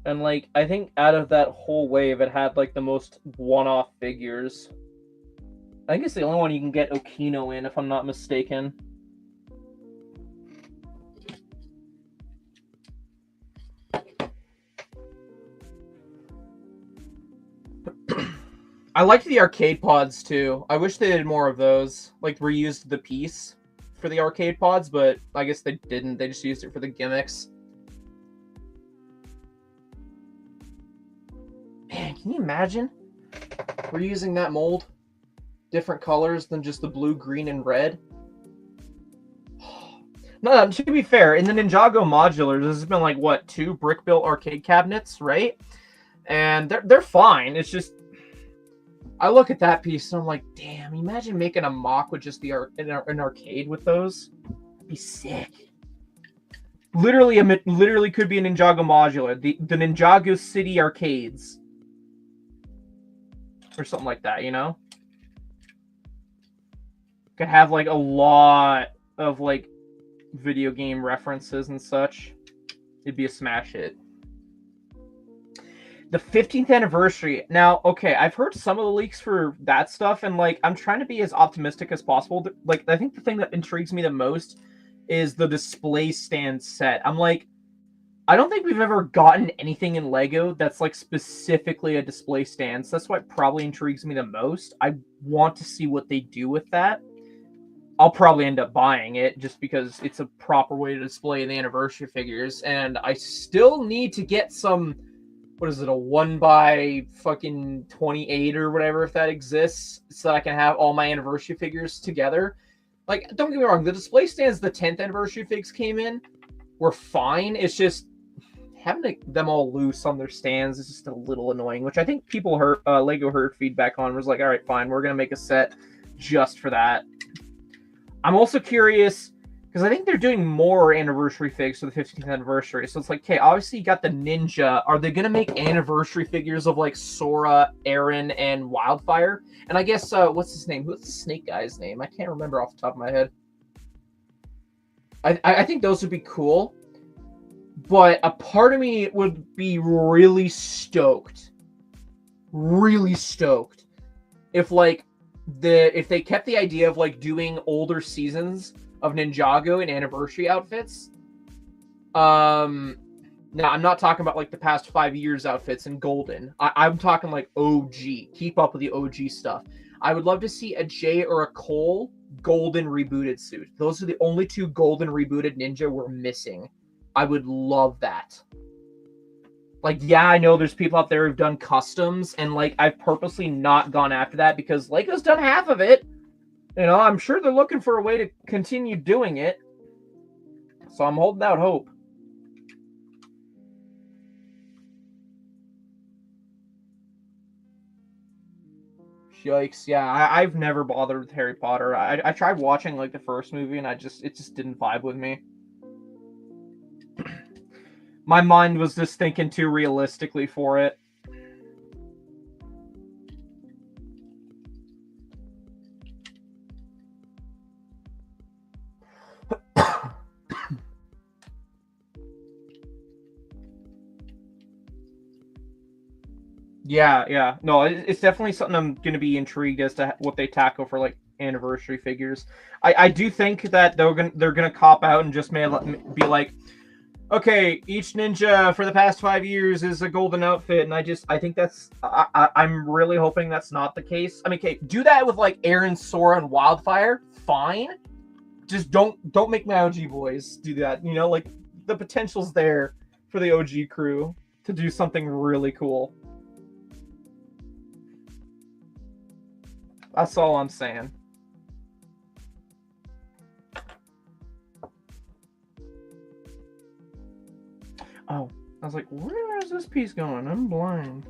And, like, I think out of that whole wave, it had, like, the most one-off figures. I think it's the only one you can get Okino in, if I'm not mistaken. I liked the arcade pods, too. I wish they did more of those. Like, reused the piece for the arcade pods, but I guess they didn't. They just used it for the gimmicks. Man, can you imagine? We're using that mold. Different colors than just the blue, green, and red. No, to be fair, in the Ninjago modulars, this has been like, what, 2 brick-built arcade cabinets, right? And they're fine. It's just... I look at that piece and I'm like, damn, imagine making a mock with just an arcade with those. That'd be sick. Literally could be a Ninjago modular. The Ninjago City arcades. Or something like that, you know? Could have like a lot of like video game references and such. It'd be a smash hit. The 15th anniversary. Now, okay, I've heard some of the leaks for that stuff, and like I'm trying to be as optimistic as possible. Like, I think the thing that intrigues me the most is the display stand set. I'm like, I don't think we've ever gotten anything in Lego that's like specifically a display stand. So that's what probably intrigues me the most. I want to see what they do with that. I'll probably end up buying it just because it's a proper way to display the anniversary figures. And I still need to get some, what is it, a 1x28 or whatever, if that exists, so I can have all my anniversary figures together. Like, don't get me wrong, the display stands the 10th anniversary figs came in were fine. It's just having them all loose on their stands is just a little annoying, which I think people heard, Lego heard feedback on, was like, all right, fine, we're going to make a set just for that. I'm also curious, because I think they're doing more anniversary figs for the 15th anniversary. So it's like, okay, obviously you got the Ninja. Are they going to make anniversary figures of like Sora, Arin, and Wildfire? And I guess, what's his name? What's the snake guy's name? I can't remember off the top of my head. I think those would be cool. But a part of me would be really stoked if like if they kept the idea of like doing older seasons of Ninjago and anniversary outfits. Now I'm not talking about like the past 5 years outfits in Golden. I'm talking like OG. Keep up with the OG stuff. I would love to see a Jay or a Cole Golden rebooted suit. Those are the only two Golden rebooted Ninja we're missing. I would love that. Like, yeah, I know there's people out there who've done customs, and like I've purposely not gone after that because Lego's done half of it. You know, I'm sure they're looking for a way to continue doing it. So I'm holding out hope. Yikes, yeah, I've never bothered with Harry Potter. I tried watching like the first movie and it just didn't vibe with me. My mind was just thinking too realistically for it. Yeah. No, it's definitely something I'm going to be intrigued as to what they tackle for like anniversary figures. I do think that they're gonna cop out and just be like, okay, each ninja for the past 5 years is a golden outfit, and I think that's I'm really hoping that's not the case. I mean, okay, do that with like Arin, Sora, and Wildfire, fine. Just don't make my OG boys do that. You know, like the potential's there for the OG crew to do something really cool. That's all I'm saying. Oh, I was like, where is this piece going? I'm blind.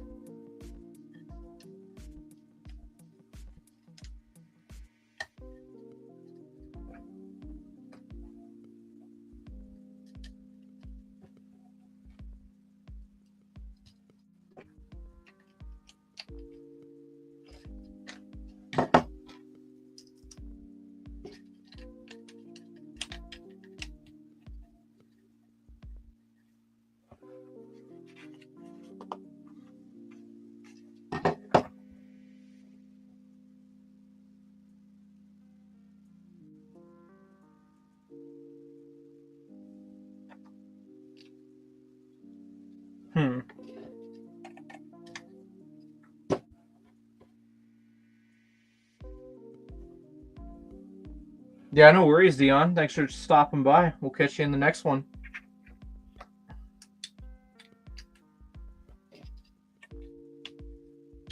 Yeah, no worries, Dion. Thanks for stopping by. We'll catch you in the next one.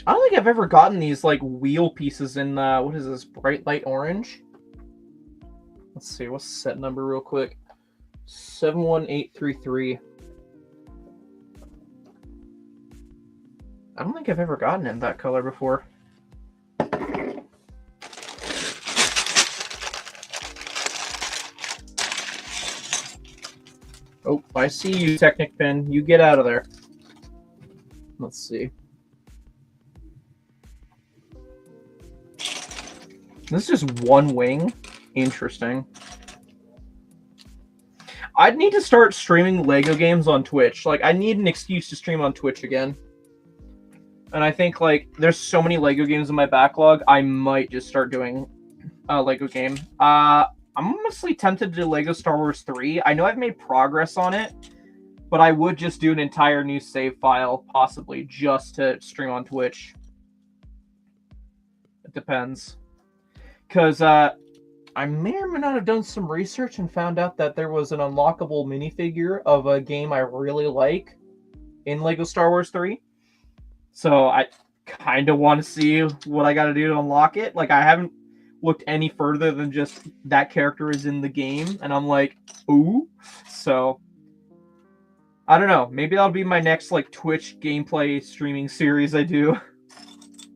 I don't think I've ever gotten these like wheel pieces in what is this, bright light orange? Let's see, what's the set number real quick? 71833. I don't think I've ever gotten in that color before. I see you, Technic Pin. You get out of there. Let's see. This is just one wing. Interesting. I'd need to start streaming Lego games on Twitch. Like, I need an excuse to stream on Twitch again. And I think, like, there's so many Lego games in my backlog, I might just start doing a Lego game. I'm honestly tempted to do Lego Star Wars 3. I know I've made progress on it, but I would just do an entire new save file, possibly, just to stream on Twitch. It depends. Because, I may or may not have done some research and found out that there was an unlockable minifigure of a game I really like in Lego Star Wars 3. So I kind of want to see what I got to do to unlock it. Like, I haven't looked any further than just that character is in the game, and I'm like, ooh. So, I don't know. Maybe that'll be my next, like, Twitch gameplay streaming series I do.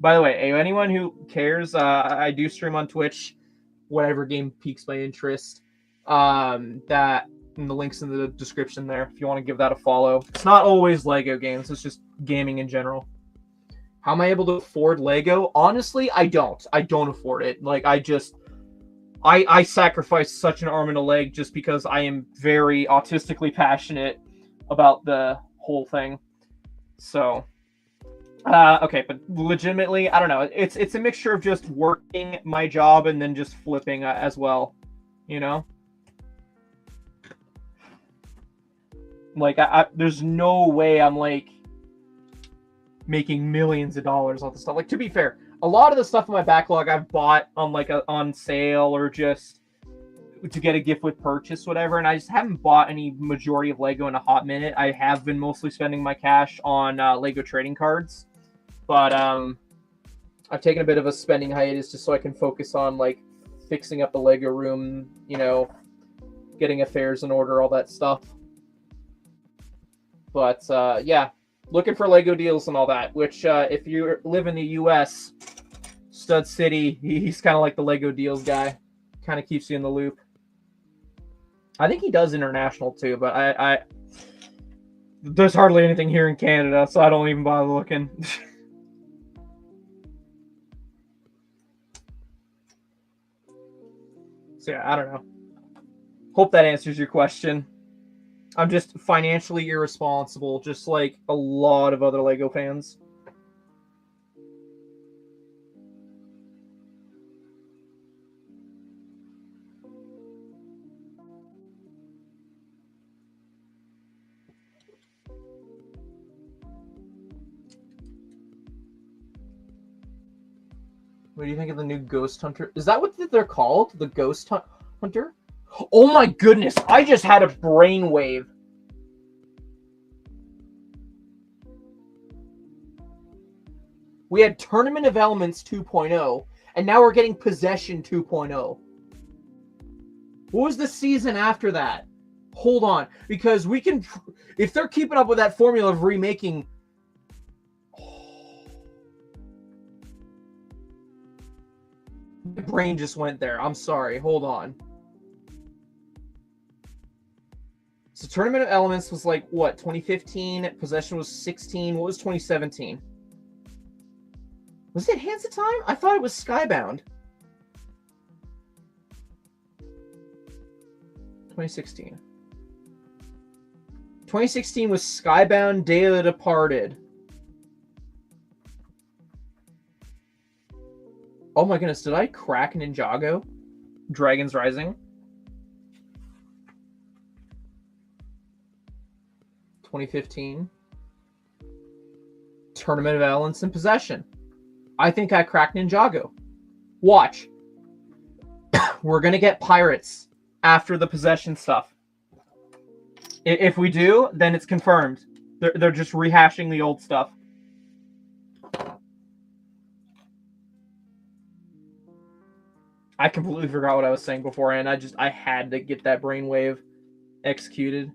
By the way, anyone who cares, I do stream on Twitch. Whatever game piques my interest. That and the link's in the description there if you want to give that a follow. It's not always Lego games, it's just gaming in general. How am I able to afford Lego? Honestly, I don't. I don't afford it. Like, I sacrifice such an arm and a leg just because I am very autistically passionate about the whole thing. So, okay, but legitimately, I don't know. It's a mixture of just working my job and then just flipping as well, you know? Like, there's no way I'm, like, making millions of dollars off the stuff. Like, to be fair, a lot of the stuff in my backlog I've bought on, like, on sale or just to get a gift with purchase, whatever, and I just haven't bought any majority of Lego in a hot minute. I have been mostly spending my cash on Lego trading cards. But I've taken a bit of a spending hiatus just so I can focus on, like, fixing up the Lego room, you know, getting affairs in order, all that stuff. But, yeah, looking for Lego deals and all that, which, if you live in the U.S., Stud City, he's kind of like the Lego deals guy. Kind of keeps you in the loop. I think he does international, too, but there's hardly anything here in Canada, so I don't even bother looking. So yeah, I don't know. Hope that answers your question. I'm just financially irresponsible, just like a lot of other Lego fans. What do you think of the new Ghost Hunter? Is that what they're called? The Ghost Hunter? Oh my goodness, I just had a brainwave. We had Tournament of Elements 2.0, and now we're getting Possession 2.0. What was the season after that? Hold on, because we can... If they're keeping up with that formula of remaking... My brain just went there. I'm sorry. Hold on. So Tournament of Elements was like, what, 2015? Possession was 16. What was 2017? Was it Hands of Time? I thought it was Skybound. 2016. 2016 was Skybound, Day of the Departed. Oh my goodness, did I crack Ninjago? Dragon's Rising? 2015. Tournament of Elements and Possession. I think I cracked Ninjago. Watch. We're gonna get pirates after the Possession stuff. If we do, then it's confirmed. They're just rehashing the old stuff. I completely forgot what I was saying beforehand. I had to get that brainwave executed.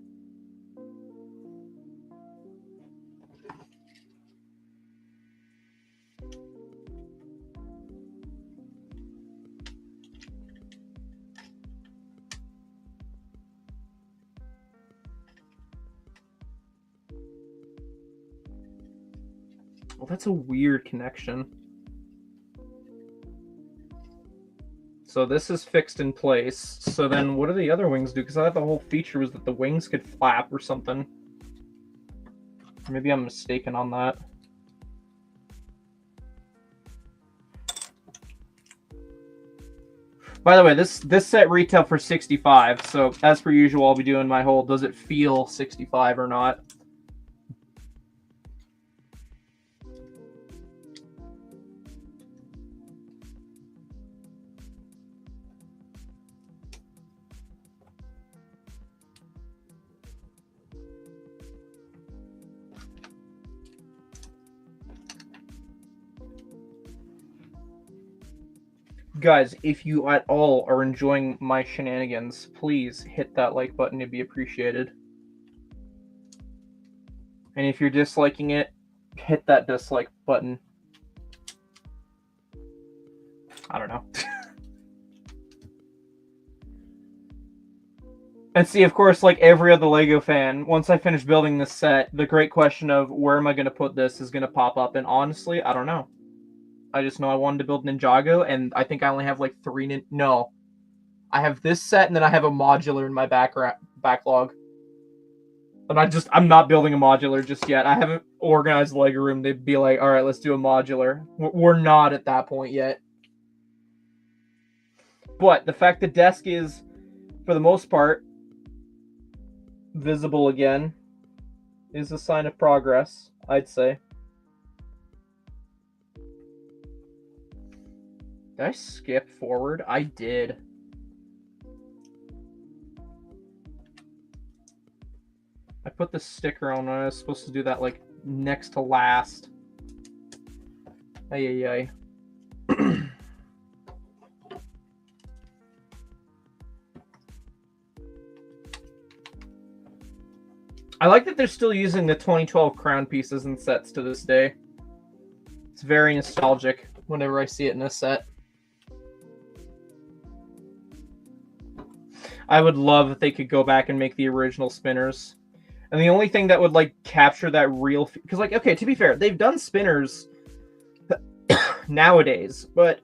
Well, that's a weird connection. So this is fixed in place. So then what do the other wings do? Because I thought the whole feature was that the wings could flap or something. Maybe I'm mistaken on that. By the way, this set retail for $65. So as per usual, I'll be doing my whole does it feel $65 or not. Guys, if you at all are enjoying my shenanigans, please hit that like button. It'd be appreciated. And if you're disliking it, hit that dislike button. I don't know. And see, of course, like every other LEGO fan, once I finish building this set, the great question of where am I going to put this is going to pop up. And honestly, I don't know. I just know I wanted to build Ninjago, and I think I only have like 3. No, I have this set, and then I have a modular in my backlog. And I'm not building a modular just yet. I haven't organized the LEGO room. They'd be like, all right, let's do a modular. We're not at that point yet. But the fact the desk is, for the most part, visible again is a sign of progress, I'd say. Did I skip forward? I did. I put the sticker on when I was supposed to do that, like, next to last. Ay, ay, ay. I like that they're still using the 2012 crown pieces and sets to this day. It's very nostalgic whenever I see it in a set. I would love if they could go back and make the original spinners. And the only thing that would, like, capture that real... Because, like, okay, to be fair, they've done spinners nowadays, but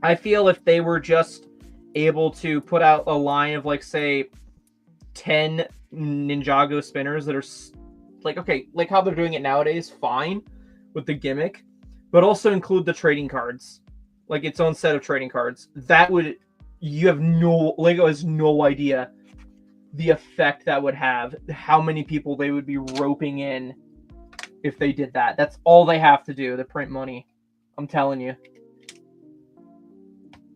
I feel if they were just able to put out a line of, like, say, 10 Ninjago spinners that are, like, okay, like how they're doing it nowadays, fine, with the gimmick, but also include the trading cards. Like, its own set of trading cards. That would... LEGO has no idea the effect that would have, how many people they would be roping in if they did that. That's all they have to do to print money. I'm telling you.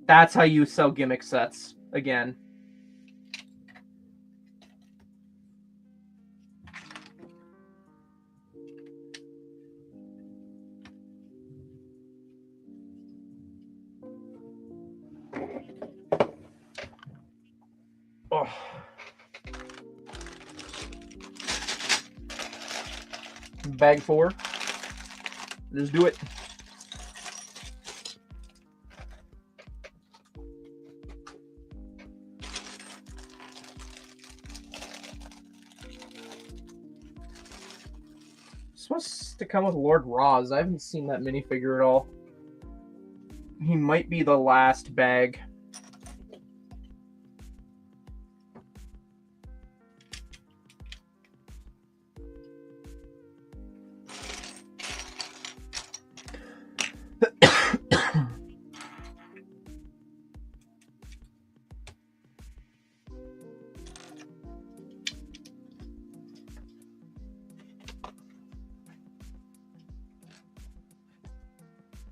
That's how you sell gimmick sets again. Oh. Bag 4. Let's do it. It's supposed to come with Lord Roz. I haven't seen that minifigure at all. He might be the last bag.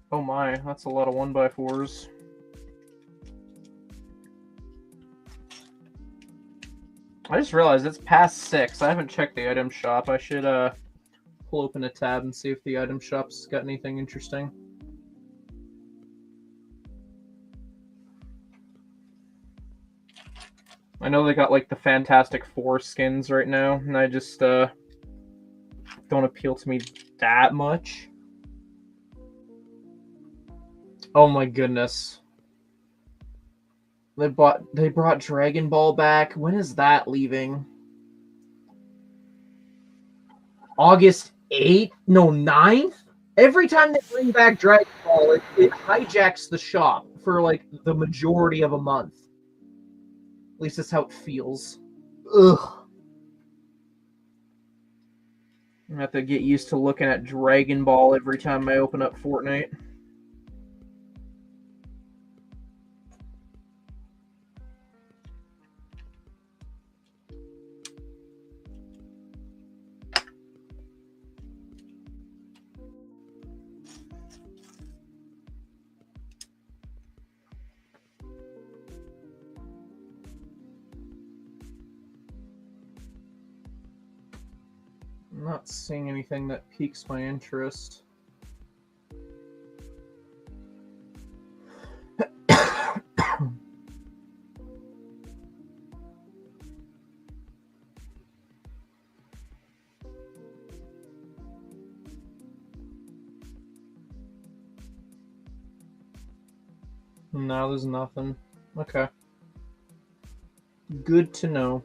Oh my, that's a lot of 1x4s. I just realized it's past 6. I haven't checked the item shop. I should pull open a tab and see if the item shop's got anything interesting. I know they got like the Fantastic Four skins right now, and I just don't appeal to me that much. Oh my goodness. They brought Dragon Ball back. When is that leaving? August 8th, no, 9th. Every time they bring back Dragon Ball, it hijacks the shop for like the majority of a month. At least that's how it feels. Ugh. I'm gonna have to get used to looking at Dragon Ball every time I open up Fortnite. I'm not seeing anything that piques my interest. No, there's nothing. Okay. Good to know.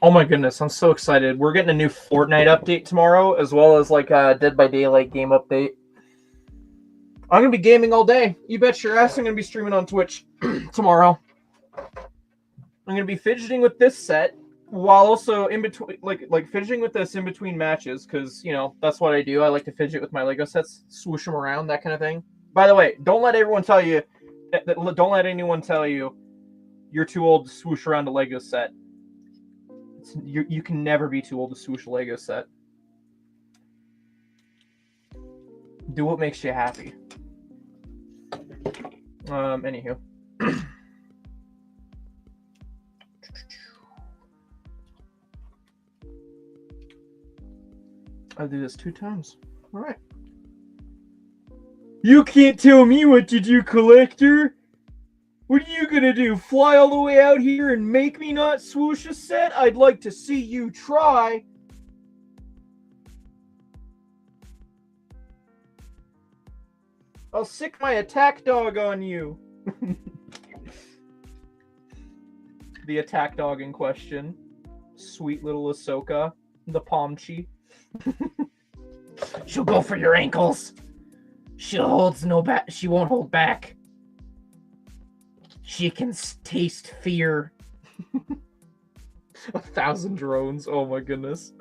Oh my goodness, I'm so excited. We're getting a new Fortnite update tomorrow, as well as like a Dead by Daylight game update. I'm going to be gaming all day. You bet your ass I'm going to be streaming on Twitch tomorrow. I'm going to be fidgeting with this set, while also in between, like fidgeting with this in between matches, because, you know, that's what I do. I like to fidget with my Lego sets, swoosh them around, that kind of thing. By the way, don't let anyone tell you you're too old to swoosh around a Lego set. You can never be too old to swoosh a Lego set. Do what makes you happy. Anywho. I'll do this 2 times. Alright. You can't tell me what to do, collector! What are you gonna do? Fly all the way out here and make me not swoosh a set? I'd like to see you try. I'll sick my attack dog on you. The attack dog in question. Sweet little Ahsoka. The Pomchi. She'll go for your ankles. She holds no back. She won't hold back. She can taste fear. 1,000 drones. Oh my goodness.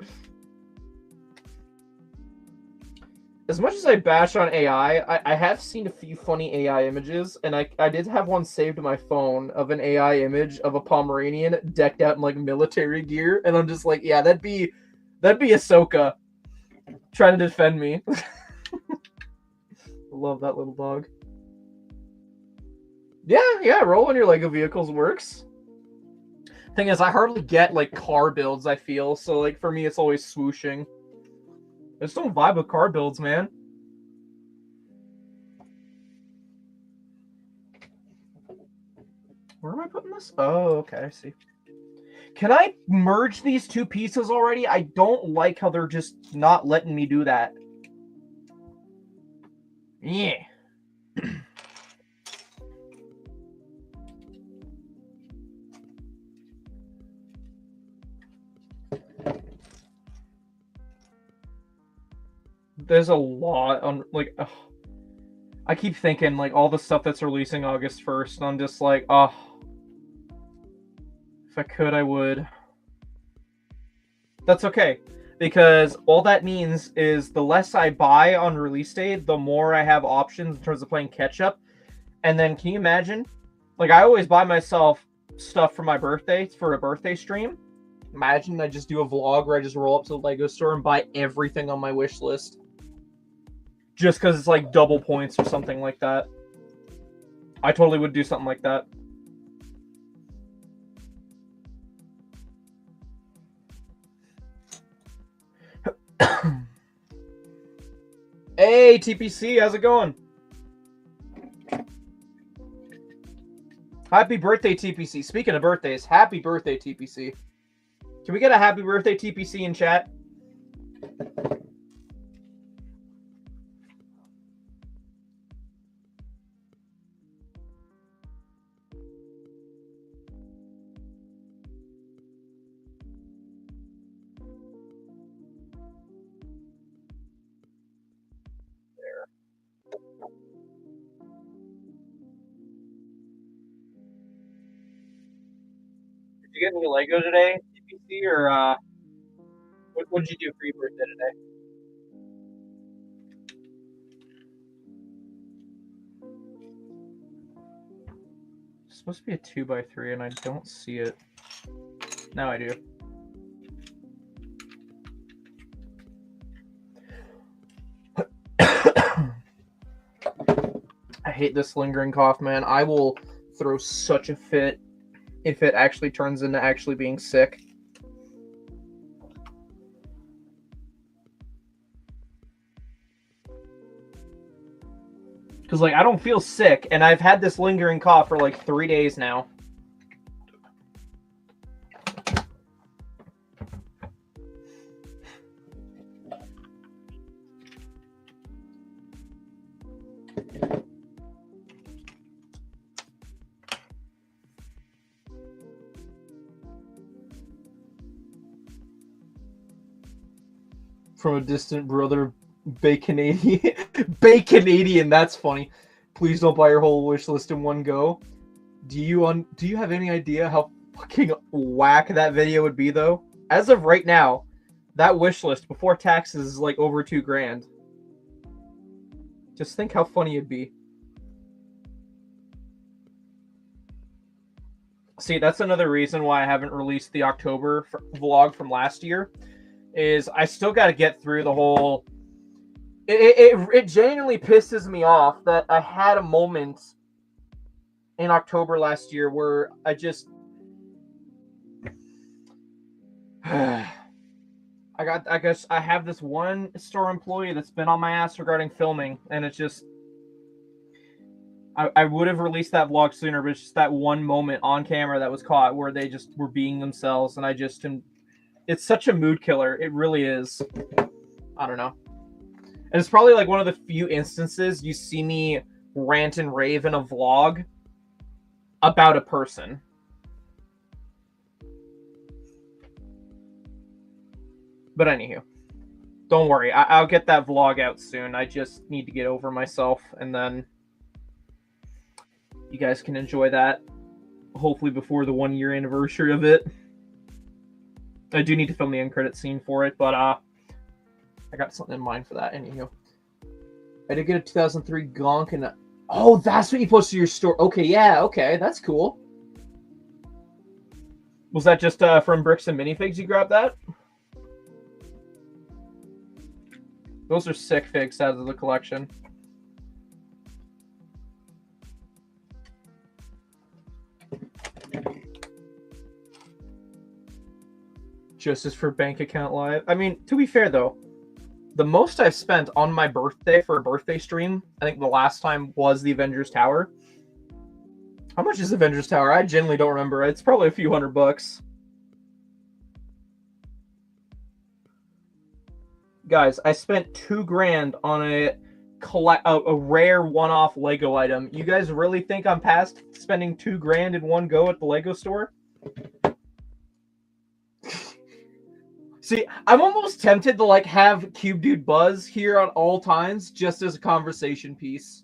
As much as I bash on AI, I have seen a few funny AI images, and I did have one saved to my phone of an AI image of a Pomeranian decked out in like military gear, and I'm just like, yeah, that'd be Ahsoka trying to defend me. I love that little dog. Yeah, rolling your Lego vehicles works. Thing is, I hardly get like car builds, I feel, so like for me it's always swooshing. I just don't vibe with car builds, man. Where am I putting this? Oh, okay, I see. Can I merge these 2 pieces already? I don't like how they're just not letting me do that. Yeah. There's a lot on, like, ugh. I keep thinking, like, all the stuff that's releasing August 1st, and I'm just like, oh. If I could, I would. That's okay, because all that means is the less I buy on release day, the more I have options in terms of playing catch-up. And then, can you imagine? Like, I always buy myself stuff for my birthday, for a birthday stream. Imagine I just do a vlog where I just roll up to the Lego store and buy everything on my wish list. Just because it's like double points or something like that. I totally would do something like that. Hey, TPC, how's it going? Happy birthday, TPC. Speaking of birthdays, happy birthday, TPC. Can we get a happy birthday TPC in chat? Did you get any Lego today, TPC, or what did you do for your birthday today? It's supposed to be a 2x3, and I don't see it. Now I do. I hate this lingering cough, man. I will throw such a fit if it actually turns into actually being sick. Because, like, I don't feel sick, and I've had this lingering cough for, like, 3 days now. From a distant brother, Baconadian. Baconadian, that's funny. Please don't buy your whole wish list in one go. Do you have any idea how fucking whack that video would be, though? As of right now, that wish list before taxes is like over $2,000. Just think how funny it'd be. See, that's another reason why I haven't released the October vlog from last year. Is I still got to get through the whole... It genuinely pisses me off that I had a moment in October last year where I just... I guess I have this one store employee that's been on my ass regarding filming, and it's just... I would have released that vlog sooner, but it's just that one moment on camera that was caught where they just were being themselves, and I just... It's such a mood killer. It really is. I don't know. And it's probably like one of the few instances you see me rant and rave in a vlog about a person. But anywho, don't worry. I'll get that vlog out soon. I just need to get over myself, and then you guys can enjoy that. Hopefully before the 1 year anniversary of it. I do need to film the end credit scene for it, but I got something in mind for that. Anywho, I did get a 2003 Gonk, and oh, that's what you posted to your store. Okay, yeah, okay, that's cool. Was that just from Bricks and Minifigs you grabbed that? Those are sick figs out of the collection. Justice for Bank Account Live. I mean, to be fair, though, the most I've spent on my birthday for a birthday stream, I think the last time was the Avengers Tower. How much is Avengers Tower? I genuinely don't remember. It's probably a few $100. Guys, I spent $2,000 on a rare one-off Lego item. You guys really think I'm past spending $2,000 in one go at the Lego store? See, I'm almost tempted to like have Cube Dude Buzz here at all times just as a conversation piece.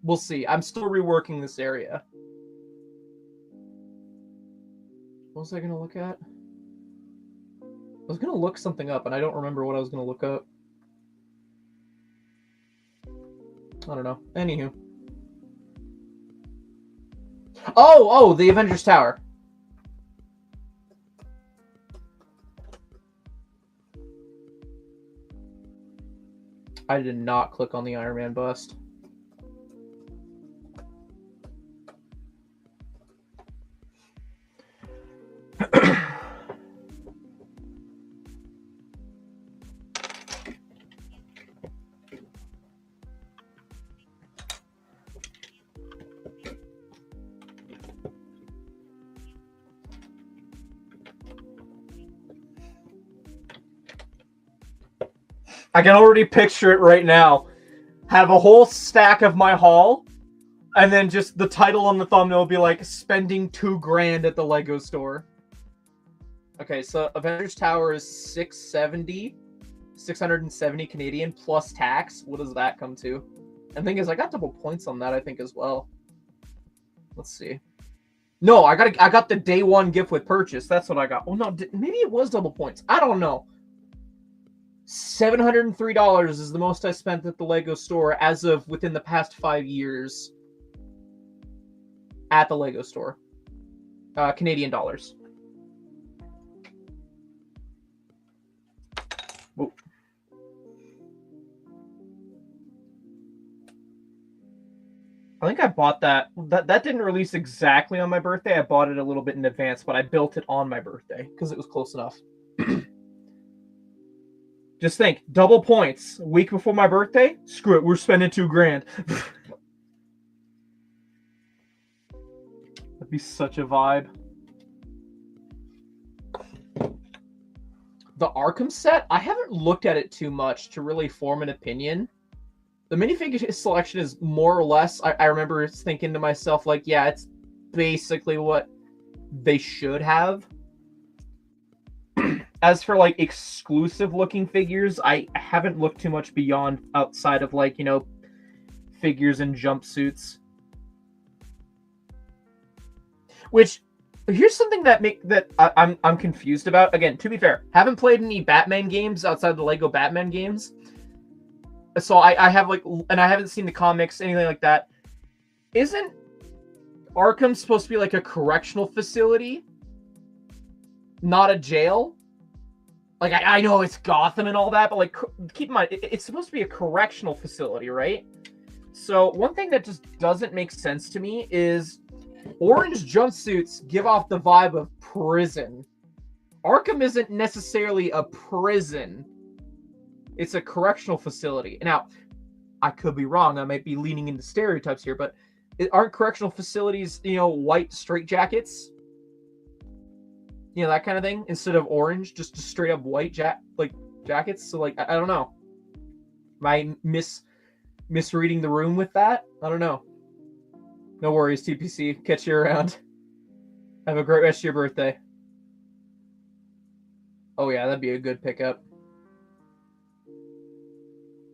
We'll see. I'm still reworking this area. What was I going to look at? I was going to look something up, and I don't remember what I was going to look up. I don't know. Anywho. Oh, the Avengers Tower. I did not click on the Iron Man bust. I can already picture it right now. Have a whole stack of my haul, and then just the title on the thumbnail will be like, spending $2,000 at the Lego store. Okay, so Avengers Tower is 670 Canadian plus tax. What does that come to? And the thing is, I got double points on that, I think, as well. Let's see. No, I got the day one gift with purchase. That's what I got. Oh no, maybe it was double points. I don't know. $703 is the most I spent at the Lego store as of within the past 5 years at the Lego store. Canadian dollars. Whoa. I think I bought that. That didn't release exactly on my birthday. I bought it a little bit in advance, but I built it on my birthday because it was close enough. Just think, double points. A week before my birthday? Screw it, we're spending $2,000. That'd be such a vibe. The Arkham set, I haven't looked at it too much to really form an opinion. The minifigure selection is more or less, I remember thinking to myself, like, yeah, it's basically what they should have. As for, like, exclusive-looking figures, I haven't looked too much beyond outside of, like, you know, figures and jumpsuits. Which, here's something that I'm confused about. Again, to be fair, haven't played any Batman games outside the Lego Batman games. So I have, like, and I haven't seen the comics, anything like that. Isn't Arkham supposed to be, like, a correctional facility? Not a jail? Like, I know it's Gotham and all that, but, like, keep in mind, it's supposed to be a correctional facility, right? So, one thing that just doesn't make sense to me is orange jumpsuits give off the vibe of prison. Arkham isn't necessarily a prison. It's a correctional facility. Now, I could be wrong. I might be leaning into stereotypes here, but aren't correctional facilities, you know, white straitjackets? You know, that kind of thing, instead of orange, just straight up white jackets. So, like, I don't know. Am I misreading the room with that? I don't know. No worries, TPC. Catch you around. Have a great rest of your birthday. Oh yeah, that'd be a good pickup.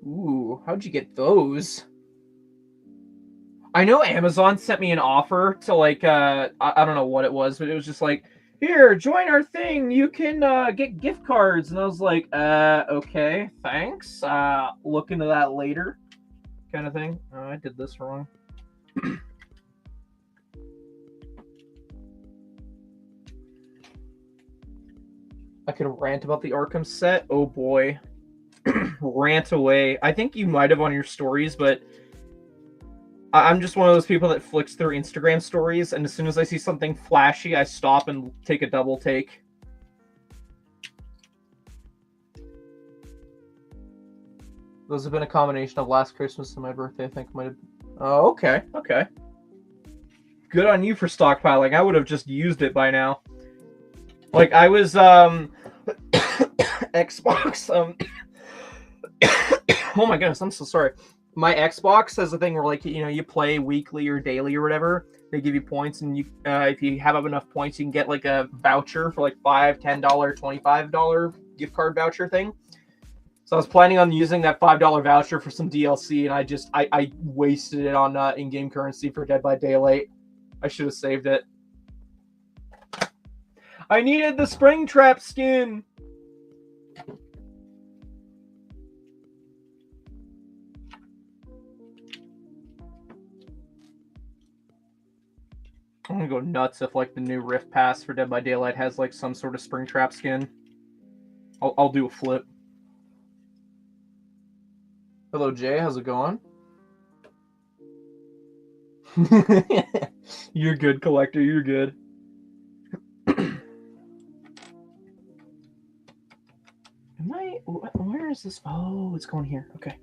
Ooh, how'd you get those? I know Amazon sent me an offer to, like, I don't know what it was, but it was just like, here, join our thing. You can get gift cards. And I was like, okay, thanks. Look into that later, kind of thing. Oh, I did this wrong. I could rant about the Arkham set. Oh boy. Rant away. I think you might have on your stories, but I'm just one of those people that flicks through Instagram stories, and as soon as I see something flashy, I stop and take a double take. Those have been a combination of last Christmas and my birthday, I think might have... Oh, okay, okay. Good on you for stockpiling. I would have just used it by now. Like, I was, Xbox, oh my goodness, I'm so sorry. My Xbox has a thing where, like, you know, you play weekly or daily or whatever. They give you points, and you, if you have up enough points, you can get, like, a voucher for, like, $5, $10, $25 gift card voucher thing. So I was planning on using that $5 voucher for some DLC, and I wasted it on in-game currency for Dead by Daylight. I should have saved it. I needed the Springtrap skin! I'm gonna go nuts if, like, the new Rift Pass for Dead by Daylight has, like, some sort of Springtrap skin. I'll do a flip. Hello, Jay. How's it going? You're good, Collector. You're good. Where is this? Oh, it's going here. Okay.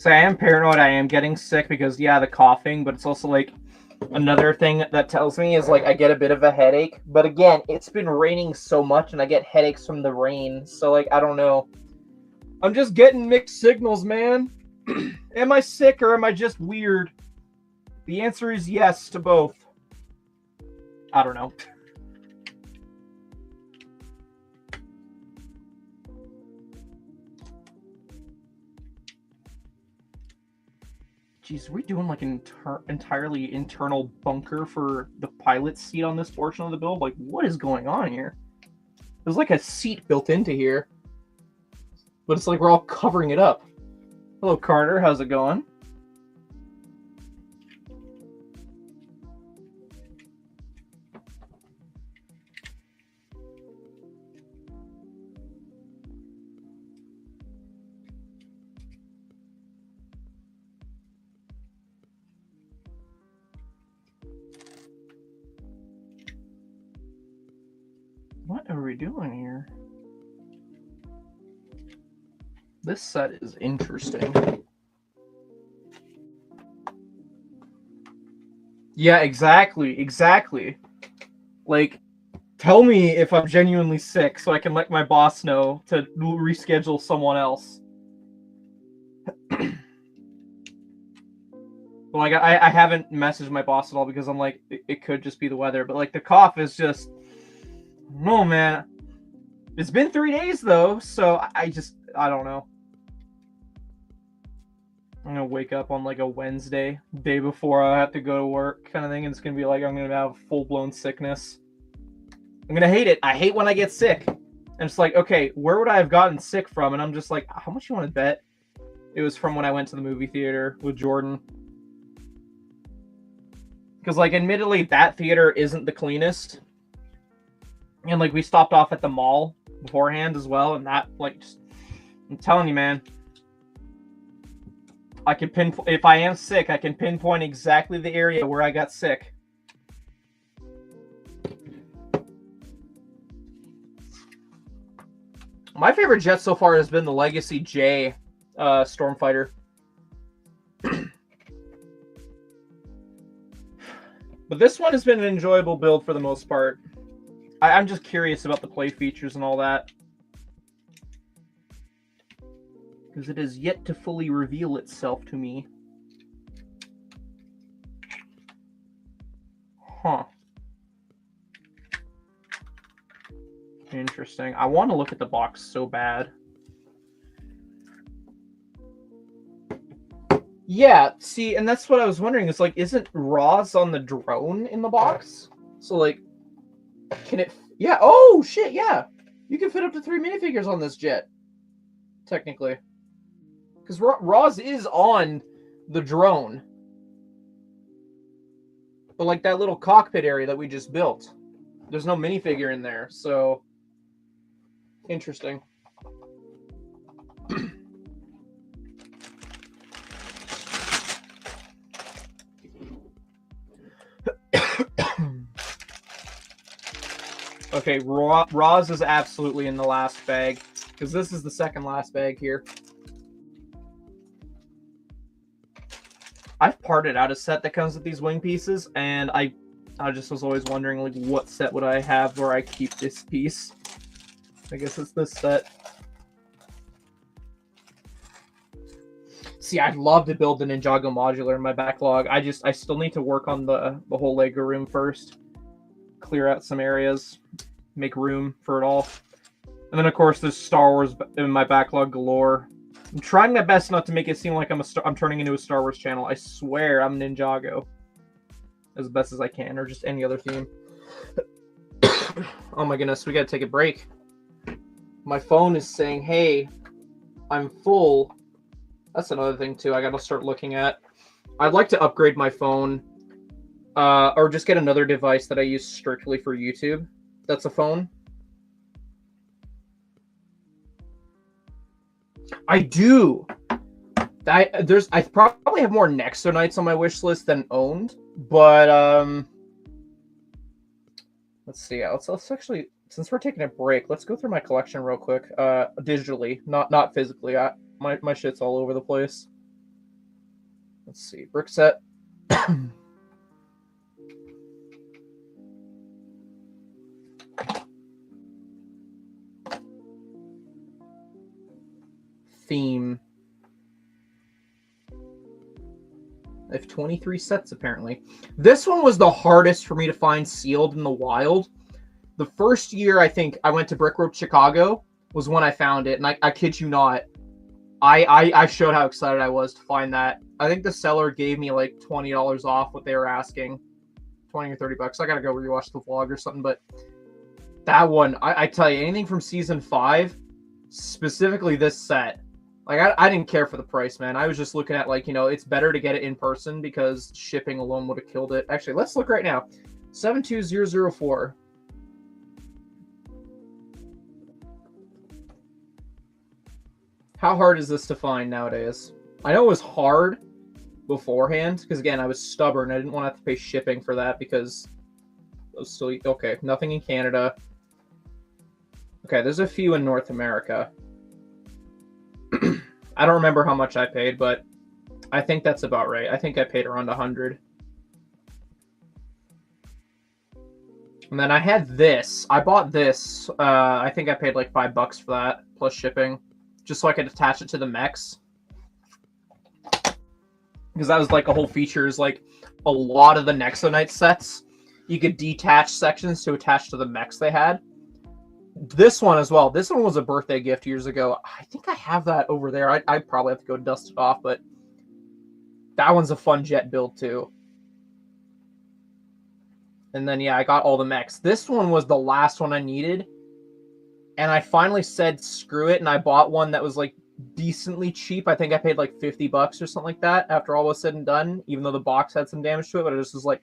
So I am paranoid I am getting sick because, yeah, the coughing, but it's also like another thing that tells me is like I get a bit of a headache. But again, it's been raining so much and I get headaches from the rain. So like, I don't know. I'm just getting mixed signals, man. Am I sick or am I just weird? The answer is yes to both. I don't know. Jeez, are we doing like an entirely internal bunker for the pilot's seat on this portion of the build? Like, what is going on here? There's like a seat built into here. But it's like we're all covering it up. Hello, Carter. How's it going? What are we doing here? This set is interesting. Yeah, exactly. Like, tell me if I'm genuinely sick so I can let my boss know to reschedule someone else. Like, I haven't messaged my boss at all because I'm like, it could just be the weather. But, like, the cough is just... No, man. It's been 3 days, though, so I don't know. I'm gonna wake up on like a Wednesday, day before I have to go to work kind of thing, and it's gonna be like I'm gonna have full-blown sickness. I'm gonna hate it. I hate when I get sick. And it's like, okay, where would I have gotten sick from? And I'm just like, how much you want to bet? It was from when I went to the movie theater with Jordan. Because, like, admittedly, that theater isn't the cleanest. And, like, we stopped off at the mall beforehand as well, and that, like, just, I'm telling you, man. I can pinpoint, if I am sick, I can pinpoint exactly the area where I got sick. My favorite jet so far has been the Legacy J Stormfighter. But this one has been an enjoyable build for the most part. I'm just curious about the play features and all that. Because it has yet to fully reveal itself to me. Huh. Interesting. I want to look at the box so bad. Yeah, see, and that's what I was wondering. It's like, isn't Roz on the drone in the box? So, like, can it... Yeah, oh, shit, yeah. You can fit up to 3 minifigures on this jet. Technically. Because Roz is on the drone. But, like, that little cockpit area that we just built, there's no minifigure in there, so... Interesting. Okay, Roz is absolutely in the last bag, because this is the second last bag here. I've parted out a set that comes with these wing pieces, and I just was always wondering, like, what set would I have where I keep this piece? I guess it's this set. See, I'd love to build the Ninjago modular in my backlog. I still need to work on the whole Lego room first. Clear out some areas, make room for it all. And then, of course, there's Star Wars in my backlog galore. I'm trying my best not to make it seem like I'm turning into a Star Wars channel. I swear I'm Ninjago. As best as I can, or just any other theme. Oh my goodness, we gotta take a break. My phone is saying, hey, I'm full. That's another thing, too, I gotta start looking at. I'd like to upgrade my phone. Or just get another device that I use strictly for YouTube. That's a phone. I do. I probably have more Nexonites on my wish list than owned, but let's see. Let's actually, since we're taking a break, let's go through my collection real quick. Digitally, not physically. My shit's all over the place. Let's see. Brick set. Theme. I have 23 sets, apparently. This one was the hardest for me to find sealed in the wild. The first year, I think, I went to Brick Road Chicago was when I found it. And I kid you not, I showed how excited I was to find that. I think the seller gave me like $20 off what they were asking. 20 or 30 bucks. I gotta go rewatch the vlog or something. But that one, I tell you, anything from season 5, specifically this set, like, I didn't care for the price, man. I was just looking at, like, you know, it's better to get it in person because shipping alone would have killed it. Actually, let's look right now. 72004. How hard is this to find nowadays? I know it was hard beforehand because, again, I was stubborn. I didn't want to have to pay shipping for that because I was still... Okay, nothing in Canada. Okay, there's a few in North America. I don't remember how much I paid, but I think that's about right. I think I paid around 100. And then I had this. I bought this. I think I paid like $5 for that, plus shipping, just so I could attach it to the mechs. Because that was like a whole feature, is like a lot of the Nexonite sets, you could detach sections to attach to the mechs they had. This one as well. This one was a birthday gift years ago. I think I have that over there. I probably have to go dust it off, but that one's a fun jet build too. And then, yeah, I got all the mechs. This one was the last one I needed. And I finally said, screw it. And I bought one that was like decently cheap. I think I paid like $50 or something like that after all was said and done, even though the box had some damage to it. But I just was like,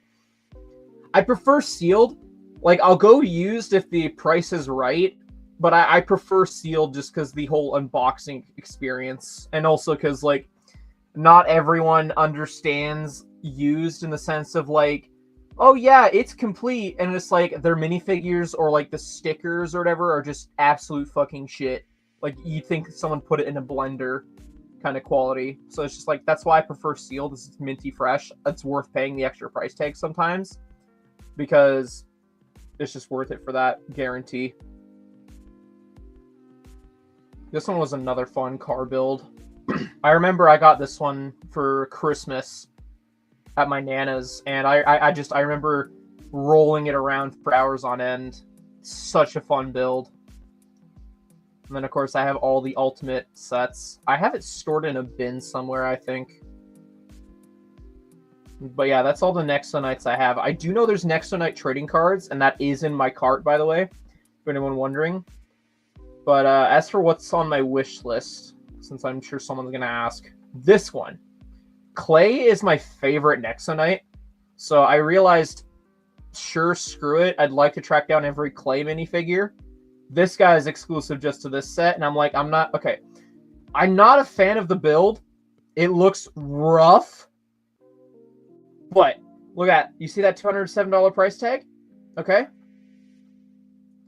I prefer sealed. Like, I'll go used if the price is right, but I prefer sealed just because the whole unboxing experience. And also because, like, not everyone understands used in the sense of, like, oh, yeah, it's complete. And it's like their minifigures or, like, the stickers or whatever are just absolute fucking shit. Like, you'd think someone put it in a blender kind of quality. So it's just like, that's why I prefer sealed. This is minty fresh. It's worth paying the extra price tag sometimes because it's just worth it for that guarantee. This one was another fun car build. I remember I got this one for Christmas at my Nana's, and I remember rolling it around for hours on end. Such a fun build. And then, of course, I have all the ultimate sets. I have it stored in a bin somewhere, I think. But yeah, that's all the Nexonites I have. I do know there's Nexonite trading cards, and that is in my cart, by the way, if anyone wondering. But as for what's on my wish list, since I'm sure someone's going to ask, this one. Clay is my favorite Nexonite. So I realized, sure, screw it. I'd like to track down every Clay minifigure. This guy is exclusive just to this set, and I'm like, I'm not a fan of the build. It looks rough. But look at, you see that $207 price tag? Okay.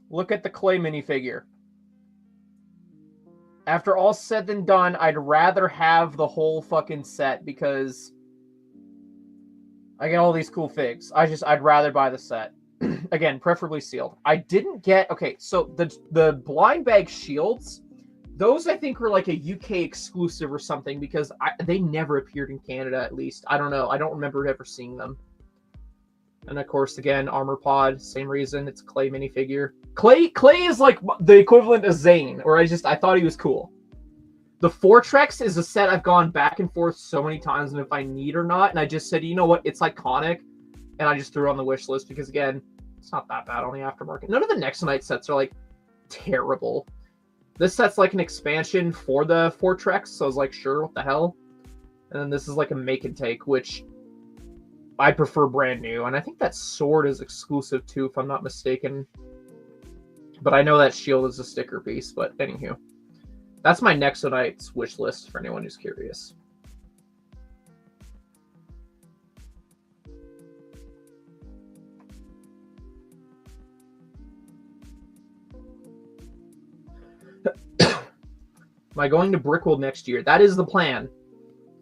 Look at the Clay minifigure. After all said and done, I'd rather have the whole fucking set because I get all these cool figs. I'd rather buy the set. Again, preferably sealed. I didn't get, okay, so the blind bag shields, those I think were like a UK exclusive or something because they never appeared in Canada, at least. I don't know. I don't remember ever seeing them. And of course, again, Armor Pod, same reason. It's a Clay minifigure. Clay is like the equivalent of Zane, or I thought he was cool. The Fortrex is a set I've gone back and forth so many times and if I need or not. And I just said, you know what? It's iconic. And I just threw it on the wish list because, again, it's not that bad on the aftermarket. None of the Nexonite sets are, like, terrible. This set's like an expansion for the Fortrex, so I was like, sure, what the hell? And then this is like a make and take, which I prefer brand new. And I think that sword is exclusive too, if I'm not mistaken. But I know that shield is a sticker piece, but anywho. That's my Nexonite's wish list for anyone who's curious. Am I going to Brickworld next year? That is the plan.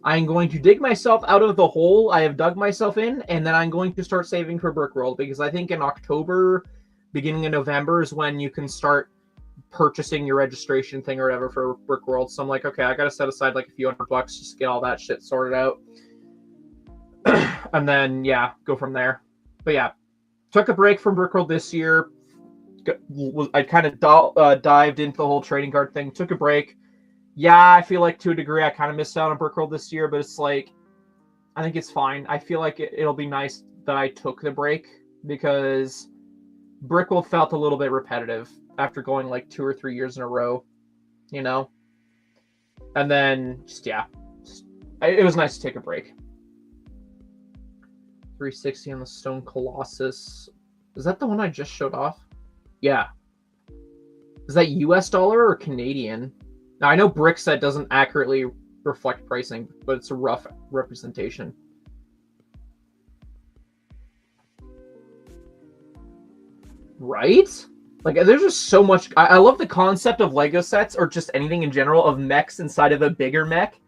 I'm going to dig myself out of the hole I have dug myself in, and then I'm going to start saving for Brickworld, because I think in October, beginning of November is when you can start purchasing your registration thing or whatever for Brickworld. So I'm like, okay, I got to set aside like a few $100 just to get all that shit sorted out. And then, yeah, go from there. But yeah, took a break from Brickworld this year. I kind of dived into the whole trading card thing, took a break. Yeah, I feel like to a degree I kind of missed out on Brickworld this year, but it's like, I think it's fine. I feel like it'll be nice that I took the break, because Brickworld felt a little bit repetitive after going like 2 or 3 years in a row, you know? And then, it was nice to take a break. 360 on the Stone Colossus. Is that the one I just showed off? Yeah. Is that US dollar or Canadian? Now, I know Brickset doesn't accurately reflect pricing, but it's a rough representation. Right? Like, there's just so much. I love the concept of Lego sets, or just anything in general, of mechs inside of a bigger mech.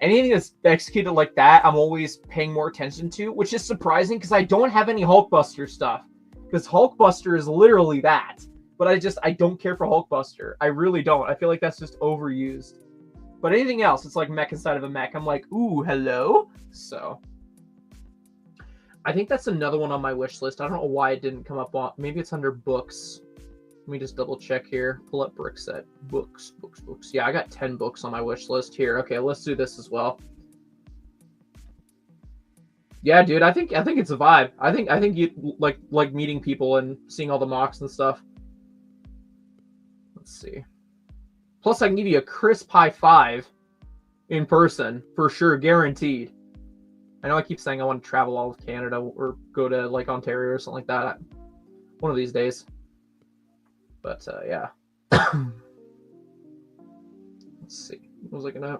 Anything that's executed like that, I'm always paying more attention to, which is surprising because I don't have any Hulkbuster stuff. Because Hulkbuster is literally that. But I don't care for Hulkbuster. I really don't. I feel like that's just overused. But anything else, it's like mech inside of a mech. I'm like, ooh, hello? So, I think that's another one on my wish list. I don't know why it didn't come up on... Maybe it's under books. Let me just double check here. Pull up Brickset. Books. Yeah, I got 10 books on my wish list here. Okay, let's do this as well. Yeah, dude, I think it's a vibe. I think you like meeting people and seeing all the mocks and stuff. Let's see. Plus, I can give you a crisp high five in person for sure, guaranteed. I know I keep saying I want to travel all of Canada or go to like Ontario or something like that one of these days. But yeah. Let's see. What was I gonna?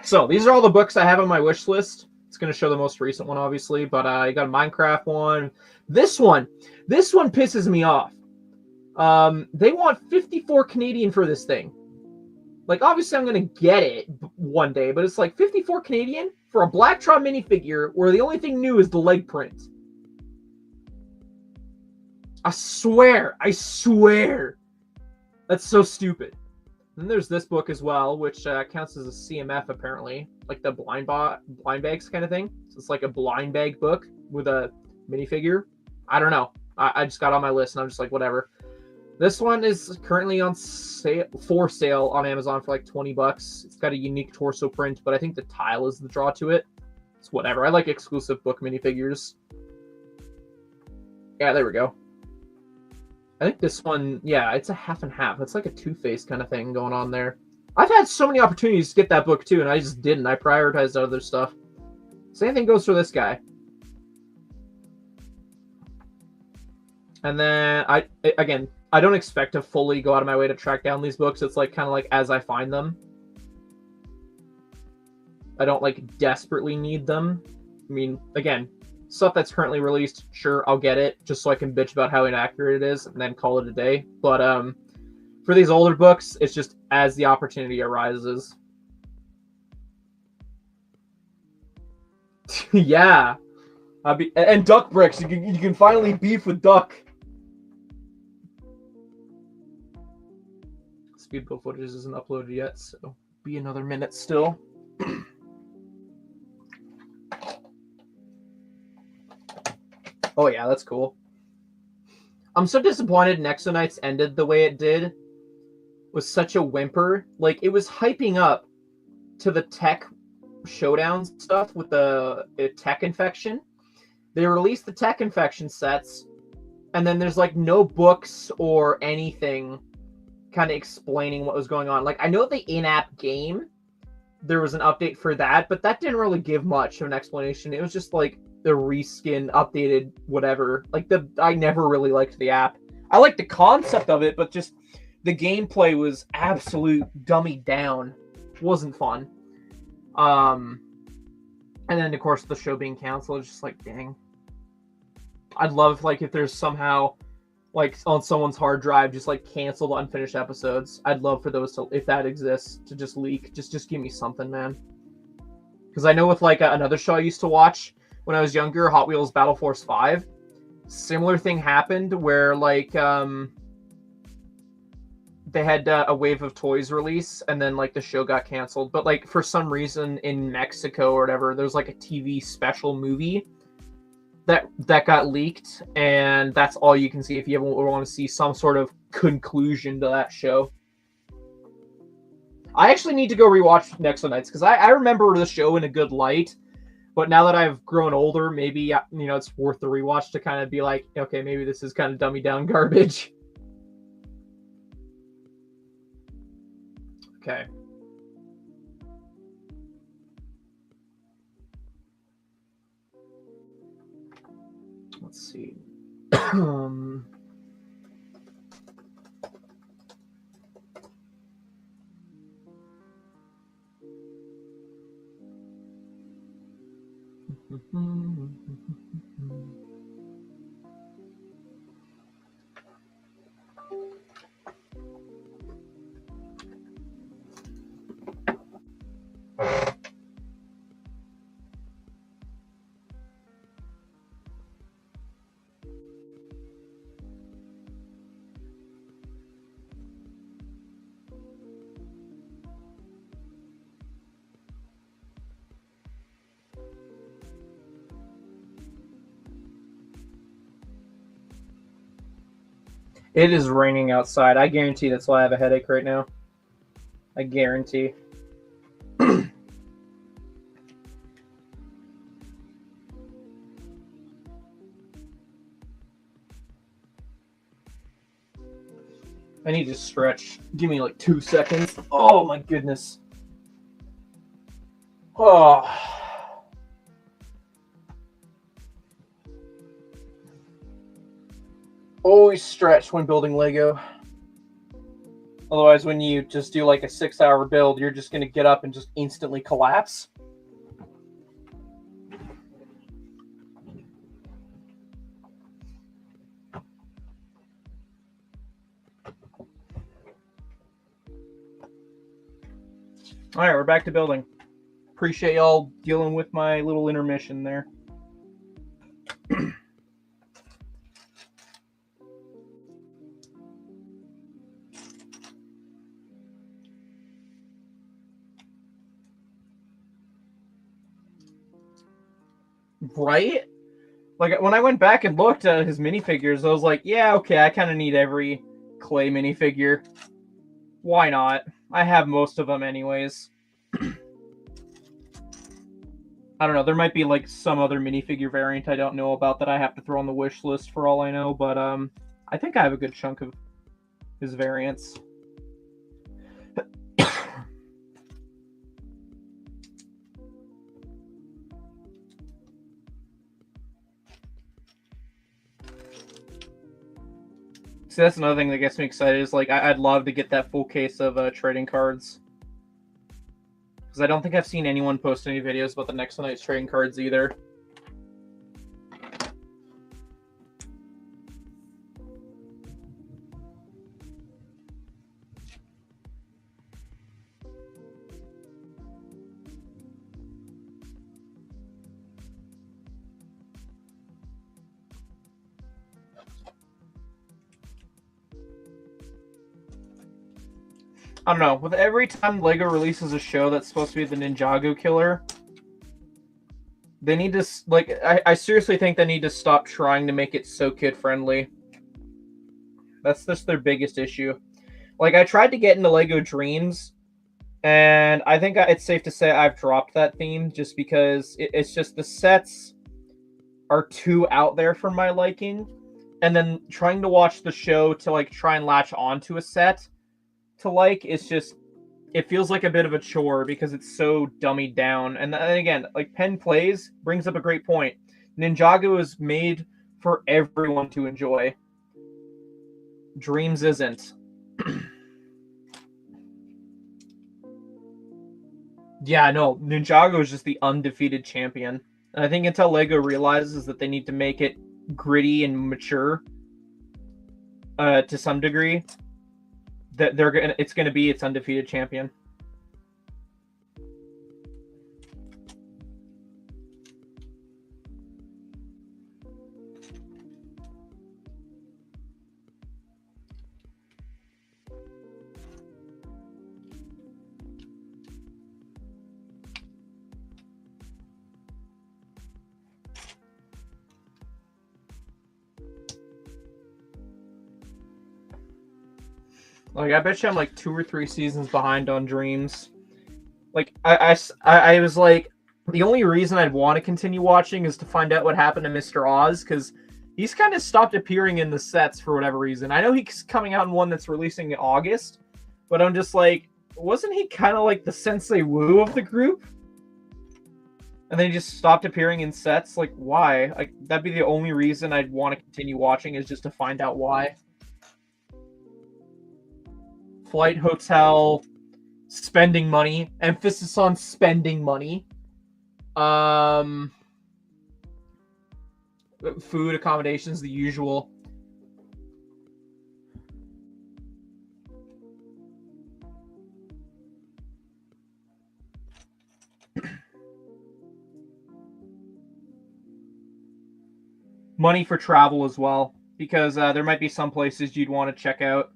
So these are all the books I have on my wish list. It's gonna show the most recent one, obviously, but I got a Minecraft one. This one pisses me off. They want 54 Canadian for this thing. Like, obviously, I'm gonna get it one day, but it's like 54 Canadian for a Blacktron minifigure where the only thing new is the leg print. I swear, that's so stupid. Then there's this book as well, which counts as a CMF apparently, like the blind bags kind of thing. So it's like a blind bag book with a minifigure. I don't know. I just got on my list and I'm just like, whatever. This one is currently on for sale on Amazon for like $20. It's got a unique torso print, but I think the tile is the draw to it. It's whatever. I like exclusive book minifigures. Yeah, there we go. I think this one, yeah, it's a half and half. It's like a Two-Face kind of thing going on there. I've had so many opportunities to get that book too, and I just didn't. I prioritized other stuff. Same thing goes for this guy. And then I don't expect to fully go out of my way to track down these books. It's like kind of like as I find them. I don't like desperately need them. I mean, again, stuff that's currently released, sure, I'll get it just so I can bitch about how inaccurate it is and then call it a day. But for these older books, it's just as the opportunity arises. Yeah. And Duck Bricks, you can finally beef with Duck. Speedboat footage isn't uploaded yet, so be another minute still. Oh yeah, that's cool. I'm so disappointed Nexonites ended the way it did. It was such a whimper. Like, it was hyping up to the tech showdown stuff with the tech infection. They released the tech infection sets, and then there's like no books or anything kind of explaining what was going on. Like, I know the in-app game, there was an update for that, but that didn't really give much of an explanation. It was just like the reskin, updated, whatever. Like, I never really liked the app. I liked the concept of it, but just the gameplay was absolute dummied down. It wasn't fun. And then, of course, the show being canceled is just like, dang. I'd love, like, if there's somehow like on someone's hard drive, just like canceled unfinished episodes. I'd love for those to, if that exists, to just leak. Just give me something, man. Because I know with like another show I used to watch when I was younger, Hot Wheels Battle Force 5, similar thing happened where like they had a wave of toys release and then like the show got canceled. But like for some reason in Mexico or whatever, there's like a TV special movie that got leaked, and that's all you can see if you ever want to see some sort of conclusion to that show. I actually need to go rewatch Nexo Knights because I remember the show in a good light, but now that I've grown older, maybe it's worth the rewatch to kind of be like, okay, maybe this is kind of dummy down garbage. Okay. Let's see. It is raining outside. I guarantee that's why I have a headache right now. I guarantee. I need to stretch. Give me like 2 seconds. Oh my goodness. Oh. Always stretch when building Lego. Otherwise, when you just do like a 6-hour build, you're just going to get up and just instantly collapse. All right, we're back to building. Appreciate y'all dealing with my little intermission there. Right? Like, when I went back and looked at his minifigures, I was like, yeah, okay, I kind of need every clay minifigure. Why not? I have most of them anyways. I don't know, there might be, like, some other minifigure variant I don't know about that I have to throw on the wish list for all I know, but, I think I have a good chunk of his variants. See, that's another thing that gets me excited is, like, I'd love to get that full case of trading cards. Because I don't think I've seen anyone post any videos about the Nexo Knights trading cards either. I don't know, with every time LEGO releases a show that's supposed to be the Ninjago killer, they need to, like, I seriously think they need to stop trying to make it so kid-friendly. That's just their biggest issue. Like, I tried to get into LEGO Dreams, and I think it's safe to say I've dropped that theme just because it's just the sets are too out there for my liking, and then trying to watch the show to, like, try and latch onto a set to like, it's just, it feels like a bit of a chore because it's so dummied down. And then again, like Penn Plays brings up a great point. Ninjago is made for everyone to enjoy. Dreams isn't. Yeah, no, Ninjago is just the undefeated champion. And I think until LEGO realizes that they need to make it gritty and mature, to some degree. That it's gonna be its undefeated champion. Like, I bet you I'm like 2 or 3 seasons behind on Dreams. Like, I was like, the only reason I'd want to continue watching is to find out what happened to Mr. Oz, because he's kind of stopped appearing in the sets for whatever reason. I know he's coming out in one that's releasing in August, but I'm just like, wasn't he kind of like the Sensei Wu of the group? And then he just stopped appearing in sets? Like, why? Like, that'd be the only reason I'd want to continue watching, is just to find out why. Flight, hotel, spending money. Emphasis on spending money. Food, accommodations, the usual. Money for travel as well, because there might be some places you'd want to check out.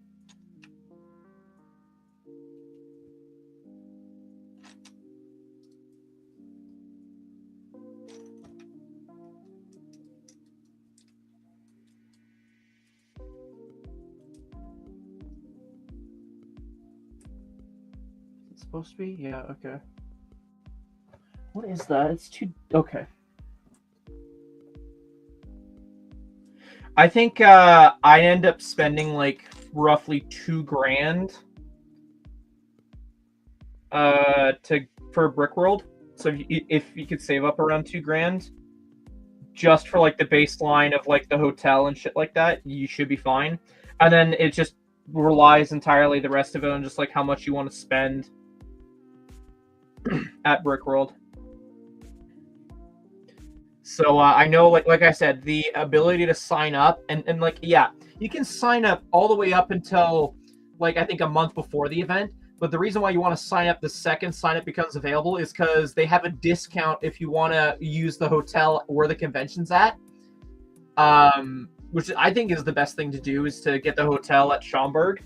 Supposed to be? Yeah, okay. What is that? It's too... Okay. I think I end up spending like roughly $2,000 for Brickworld. So if you could save up around $2,000 just for like the baseline of like the hotel and shit like that, you should be fine. And then it just relies entirely, the rest of it, on just like how much you want to spend at Brickworld. So I know, like I said, the ability to sign up and like, yeah, you can sign up all the way up until like, I think a month before the event. But the reason why you want to sign up the second sign up becomes available is because they have a discount if you want to use the hotel where the convention's at. Which I think is the best thing to do, is to get the hotel at Schaumburg.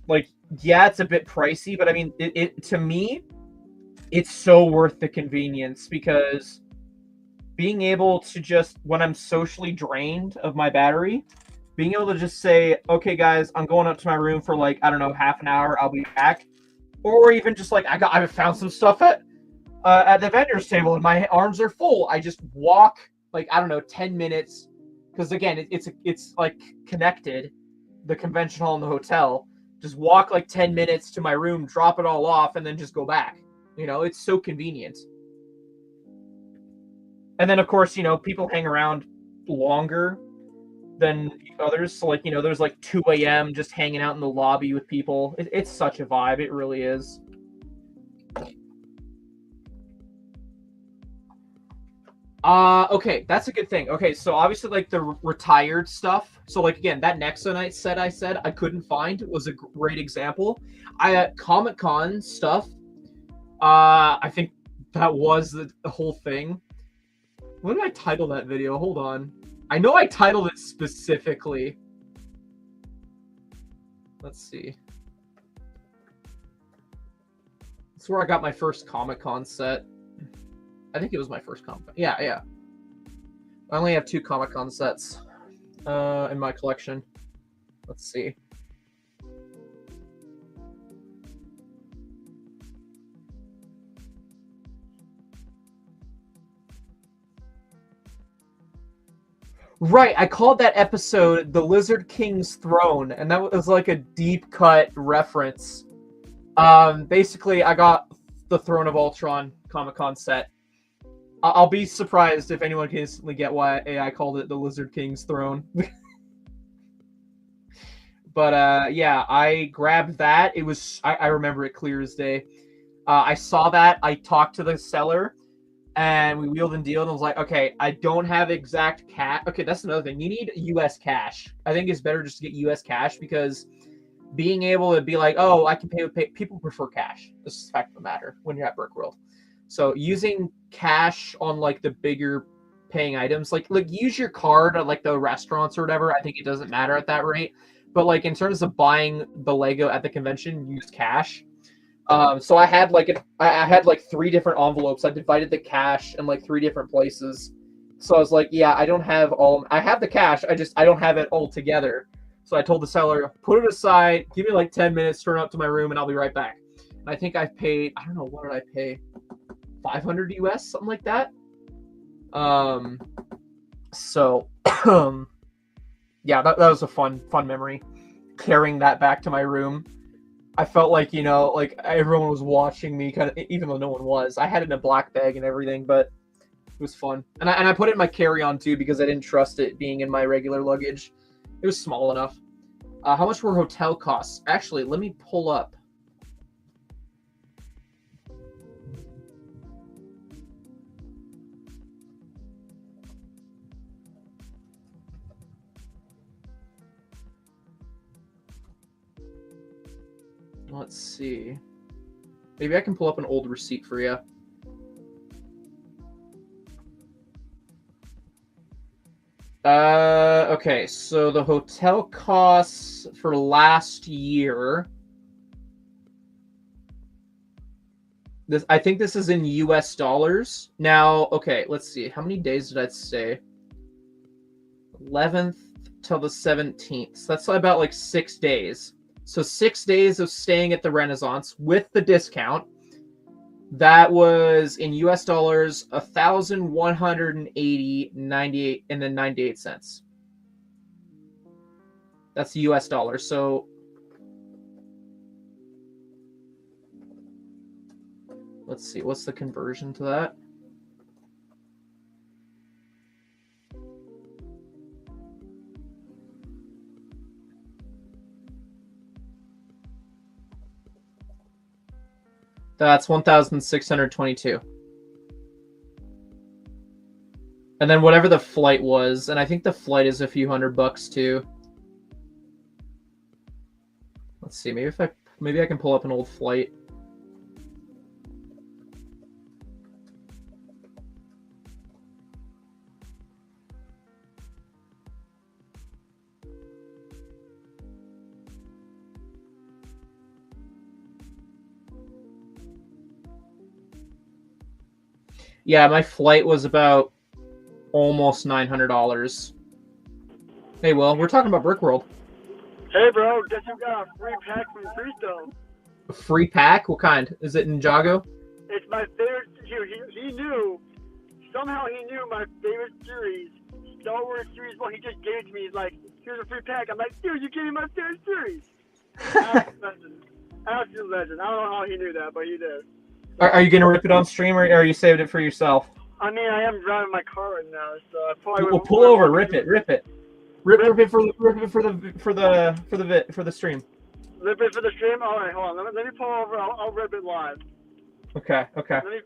Like, yeah, it's a bit pricey, but I mean, it to me, it's so worth the convenience, because being able to just, when I'm socially drained of my battery, being able to just say, okay, guys, I'm going up to my room for like, I don't know, half an hour, I'll be back. Or even just like, I found some stuff at the vendor's table and my arms are full. I just walk like, I don't know, 10 minutes. Because again, it's like connected, the convention hall and the hotel. Just walk like 10 minutes to my room, drop it all off, and then just go back. You know, it's so convenient. And then, of course, you know, people hang around longer than others. So, like, you know, there's like 2 a.m. just hanging out in the lobby with people. It's such a vibe. It really is. Okay, that's a good thing. Okay, so obviously, like, the retired stuff. So, like, again, that Nexonite set I said I couldn't find was a great example. Comic-Con stuff, I think that was the whole thing. What did I title that video? Hold on. I know I titled it specifically. Let's see. That's where I got my first Comic-Con set. I think it was my first Comic-Con. Yeah. I only have 2 Comic-Con sets in my collection. Let's see. Right, I called that episode The Lizard King's Throne, and that was like a deep cut reference. Basically, I got the Throne of Ultron Comic-Con set. I'll be surprised if anyone can instantly get why I called it The Lizard King's Throne. But yeah, I grabbed that. It was, I remember it clear as day. I saw that. I talked to the seller. And we wheeled and dealed, and I was like, okay, I don't have exact cash. Okay, that's another thing. You need U.S. cash. I think it's better just to get U.S. cash because being able to be like, oh, I can pay with people prefer cash. This is the fact of the matter when you're at Brickworld. So using cash on like the bigger paying items, like use your card at like the restaurants or whatever. I think it doesn't matter at that rate. But like in terms of buying the Lego at the convention, use cash. So I had like I had like 3 different envelopes. I divided the cash in like 3 different places. So I was like, yeah, I don't have all. I have the cash. I don't have it all together. So I told the seller, put it aside. Give me like 10 minutes. Turn up to my room, and I'll be right back. And I think I paid. I don't know, what did I pay? 500 US, something like that. So yeah, that was a fun memory. Carrying that back to my room. I felt like, like everyone was watching me, kind of, even though no one was. I had it in a black bag and everything, but it was fun. And I put it in my carry-on too because I didn't trust it being in my regular luggage. It was small enough. How much were hotel costs? Actually, let me pull up. Let's see. Maybe I can pull up an old receipt for you. Okay, so the hotel costs for last year. I think this is in US dollars. Now, okay, let's see. How many days did I stay? 11th till the 17th. So that's about like 6 days. So 6 days of staying at the Renaissance with the discount. That was in US dollars, $1,180.98 and then 98 cents. That's US dollars. So let's see, what's the conversion to that? That's 1,622. And then whatever the flight was, and I think the flight is a few $100 too. Let's see, maybe I can pull up an old flight. Yeah, my flight was about almost $900. Hey, Will, we're talking about Brickworld. Hey, bro, guess you got a free pack from Freestone. A free pack? What kind? Is it Ninjago? It's my favorite. He knew. Somehow he knew my favorite series, Star Wars Series 1. He just gave it to me. He's like, here's a free pack. I'm like, dude, you gave me my favorite series. Absolute legend. Absolute legend. I don't know how he knew that, but he did. Are you going to rip it on stream, or are you saving it for yourself? I mean, I am driving my car right now, so I probably will pull over, rip it. Rip it for the stream. Rip it for the stream. All right, hold on. Let me pull over. I'll rip it live. Okay. Let me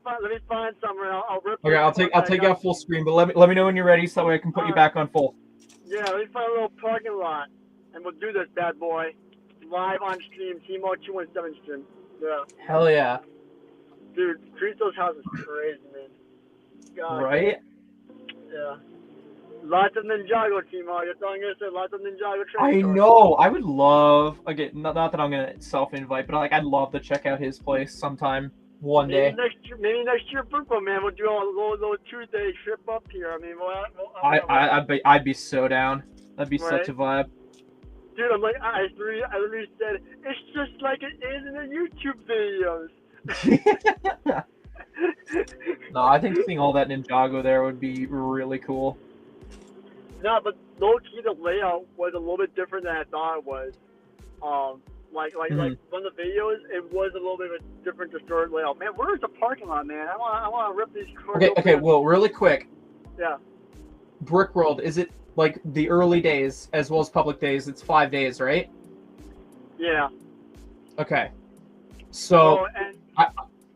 find somewhere. I'll rip. Okay, I'll take you off full screen, but let me know when you're ready, so that way I can put you back on full. Yeah, let me find a little parking lot, and we'll do this bad boy live on stream. TMOG 217 stream. Yeah. Hell yeah. Dude, Cristo's house is crazy, man. God. Right? Yeah. Lots of Ninjago, TMOG. That's all I'm going to say. Lots of Ninjago training. I know. I would love, again, not that I'm going to self-invite, but I'd love to check out his place sometime, one day. Maybe next year, Brooklyn, man. We'll do a little Tuesday trip up here. I mean, I'd be so down. That'd be such a vibe. Dude, I'm like, I literally said, it's just like it is in the YouTube videos. No, I think seeing all that Ninjago there would be really cool. No, but low-key the layout was a little bit different than I thought it was. Like from the videos, it was a little bit of a different, distorted layout. Man, where's the parking lot, man? I want to rip these cars. Okay. Well, really quick. Yeah. Brickworld, is it like the early days as well as public days? It's 5 days, right? Yeah. Okay. So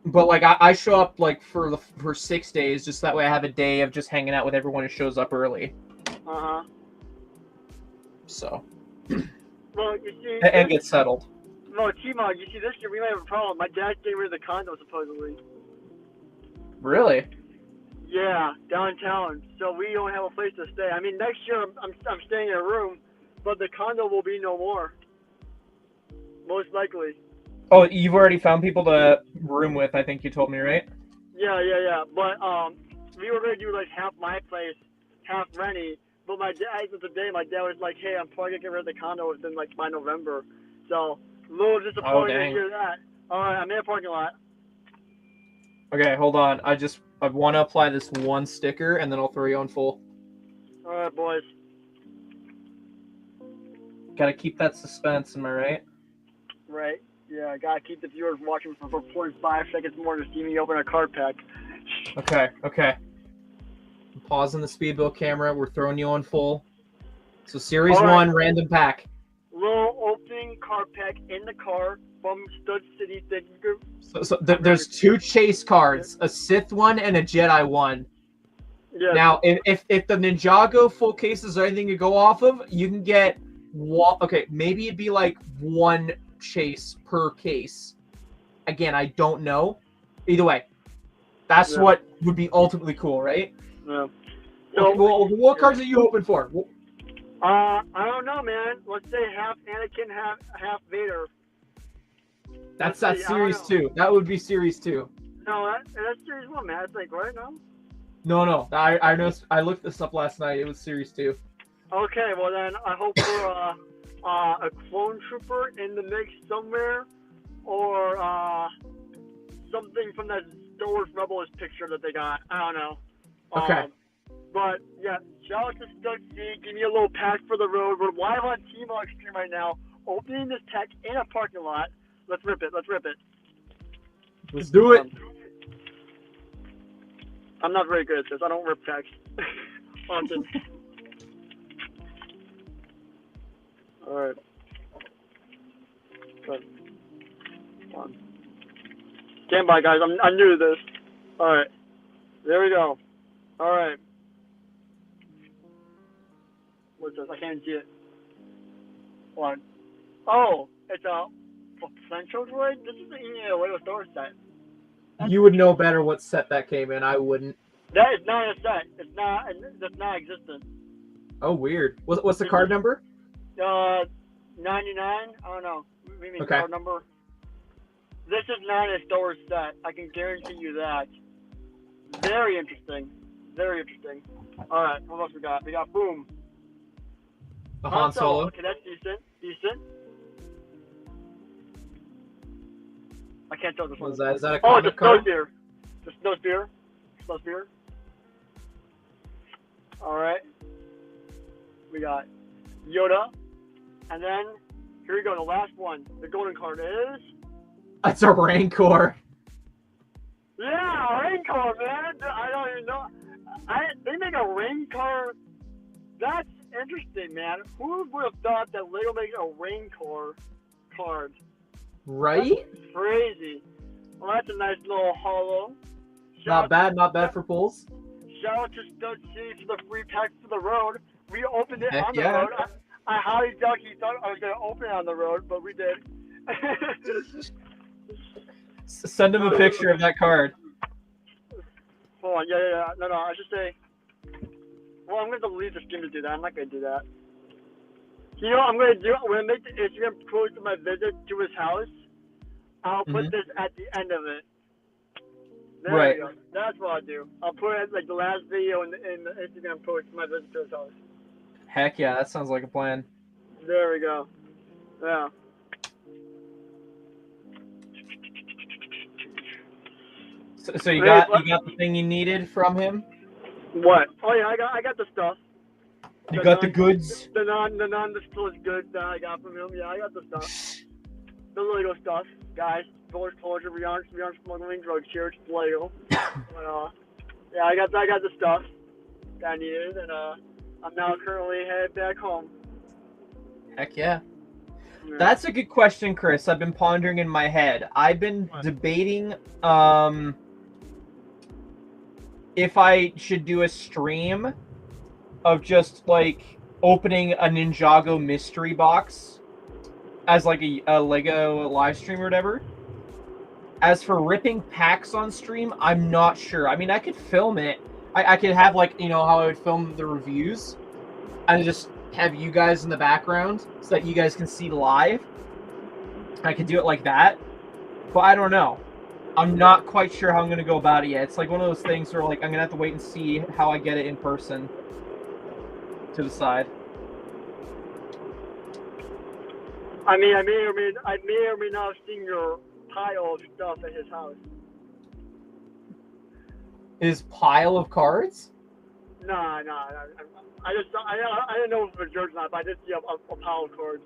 But like I show up like for 6 days, just that way I have a day of just hanging out with everyone who shows up early. So. Well, you see. And get settled. No, TMOG, you see, this year we might have a problem. My dad's getting rid of the condo, supposedly. Really? Yeah, downtown. So we don't have a place to stay. I mean, next year I'm staying in a room, but the condo will be no more. Most likely. Oh, you've already found people to room with, I think you told me, right? Yeah. But we were gonna do like half my place, half Rennie. But my dad, today, my dad was like, "Hey, I'm probably gonna get rid of the condo within like by November." So a little disappointed to hear that. All right, I'm in a parking lot. Okay, hold on. I want to apply this one sticker, and then I'll throw you on full. All right, boys. Gotta keep that suspense, am I right? Right. Yeah, I gotta keep the viewers watching for 45 seconds more to see me open a card pack. Okay. I'm pausing the speedboat camera. We're throwing you on full. So series 1, random pack. Little opening card pack in the car from Stud City. So there's 2 chase cards, a Sith one and a Jedi one. Yeah. Now, if the Ninjago full cases are anything to go off of, you can get maybe it'd be like 1 chase per case. Again, I don't know. Either way, that's what would be ultimately cool, right? Yeah. So, what cards are you hoping for? I don't know, man. Let's say half Anakin, half Vader. That's series 2. That would be series 2. No, that's series 1, man. It's like right now. No. I know. I looked this up last night. It was series 2. Okay, well then I hope for a clone trooper in the mix somewhere, or something from that Star Wars Rebels picture that they got. I don't know. Okay. But yeah, shout out to Stuck C. Give me a little pack for the road. We're live on TMOG stream right now, opening this tech in a parking lot. Let's rip it. Let's do it. I'm not very good at this. I don't rip packs. Often. All right. Good. Come on. Stand by, guys. I'm new to this. All right. There we go. All right. What's this? I can't see it. One. Oh, it's a potential droid? This is a Lego Star set. You would know better what set that came in. I wouldn't. That is not a set. That's not existent. Oh, weird. What's the card number? 99. I don't know. What do you mean card number? This is not a Star Wars set. I can guarantee you that. Very interesting. All right. What else we got? We got boom. The Han Solo. Okay, that's decent. I can't tell this one. Is that a oh, comic card? The snow spear. All right. We got Yoda. And then, here we go, the last one. The golden card is... It's a Rancor. Yeah, Rancor, man. I don't even know. They make a Rancor. That's interesting, man. Who would have thought that Lego makes a Rancor card? Right? That's crazy. Well, that's a nice little holo. Not bad for pulls. Shout out to Stud C for the free pack for the road. We opened it on the road. I highly doubt he thought I was going to open it on the road, but we did. Send him a picture of that card. Hold on, yeah. No, I should say... Well, I'm going to leave the stream to do that. I'm not going to do that. You know what I'm going to do? I'm going to make the Instagram post of my visit to his house. I'll put this at the end of it. There you go. That's what I'll do. I'll put it like the last video in the Instagram post of my visit to his house. Heck yeah, that sounds like a plan. There we go. Yeah. So you got the thing you needed from him? What? Oh yeah, I got the stuff. You got the goods? The non-disclosed goods that I got from him. Yeah, I got the stuff. The Lego stuff, guys. Full disclosure, we aren't smuggling drugs here. It's Lego. But, yeah, I got the stuff that I needed, and I'm now currently headed back home. Heck yeah. Yeah. That's a good question, Chris. I've been pondering in my head. I've been debating if I should do a stream of just like opening a Ninjago mystery box as like a Lego live stream or whatever. As for ripping packs on stream, I'm not sure. I mean, I could film it. I could have like, you know, how I would film the reviews and just have you guys in the background so that you guys can see live. I could do it like that, but I don't know. I'm not quite sure how I'm going to go about it yet. It's like one of those things where like I'm going to have to wait and see how I get it in person to decide. I mean, I may or may not have seen your pile of stuff at his house. His pile of cards? No. I don't know if it's yours or not, but I did see a pile of cards.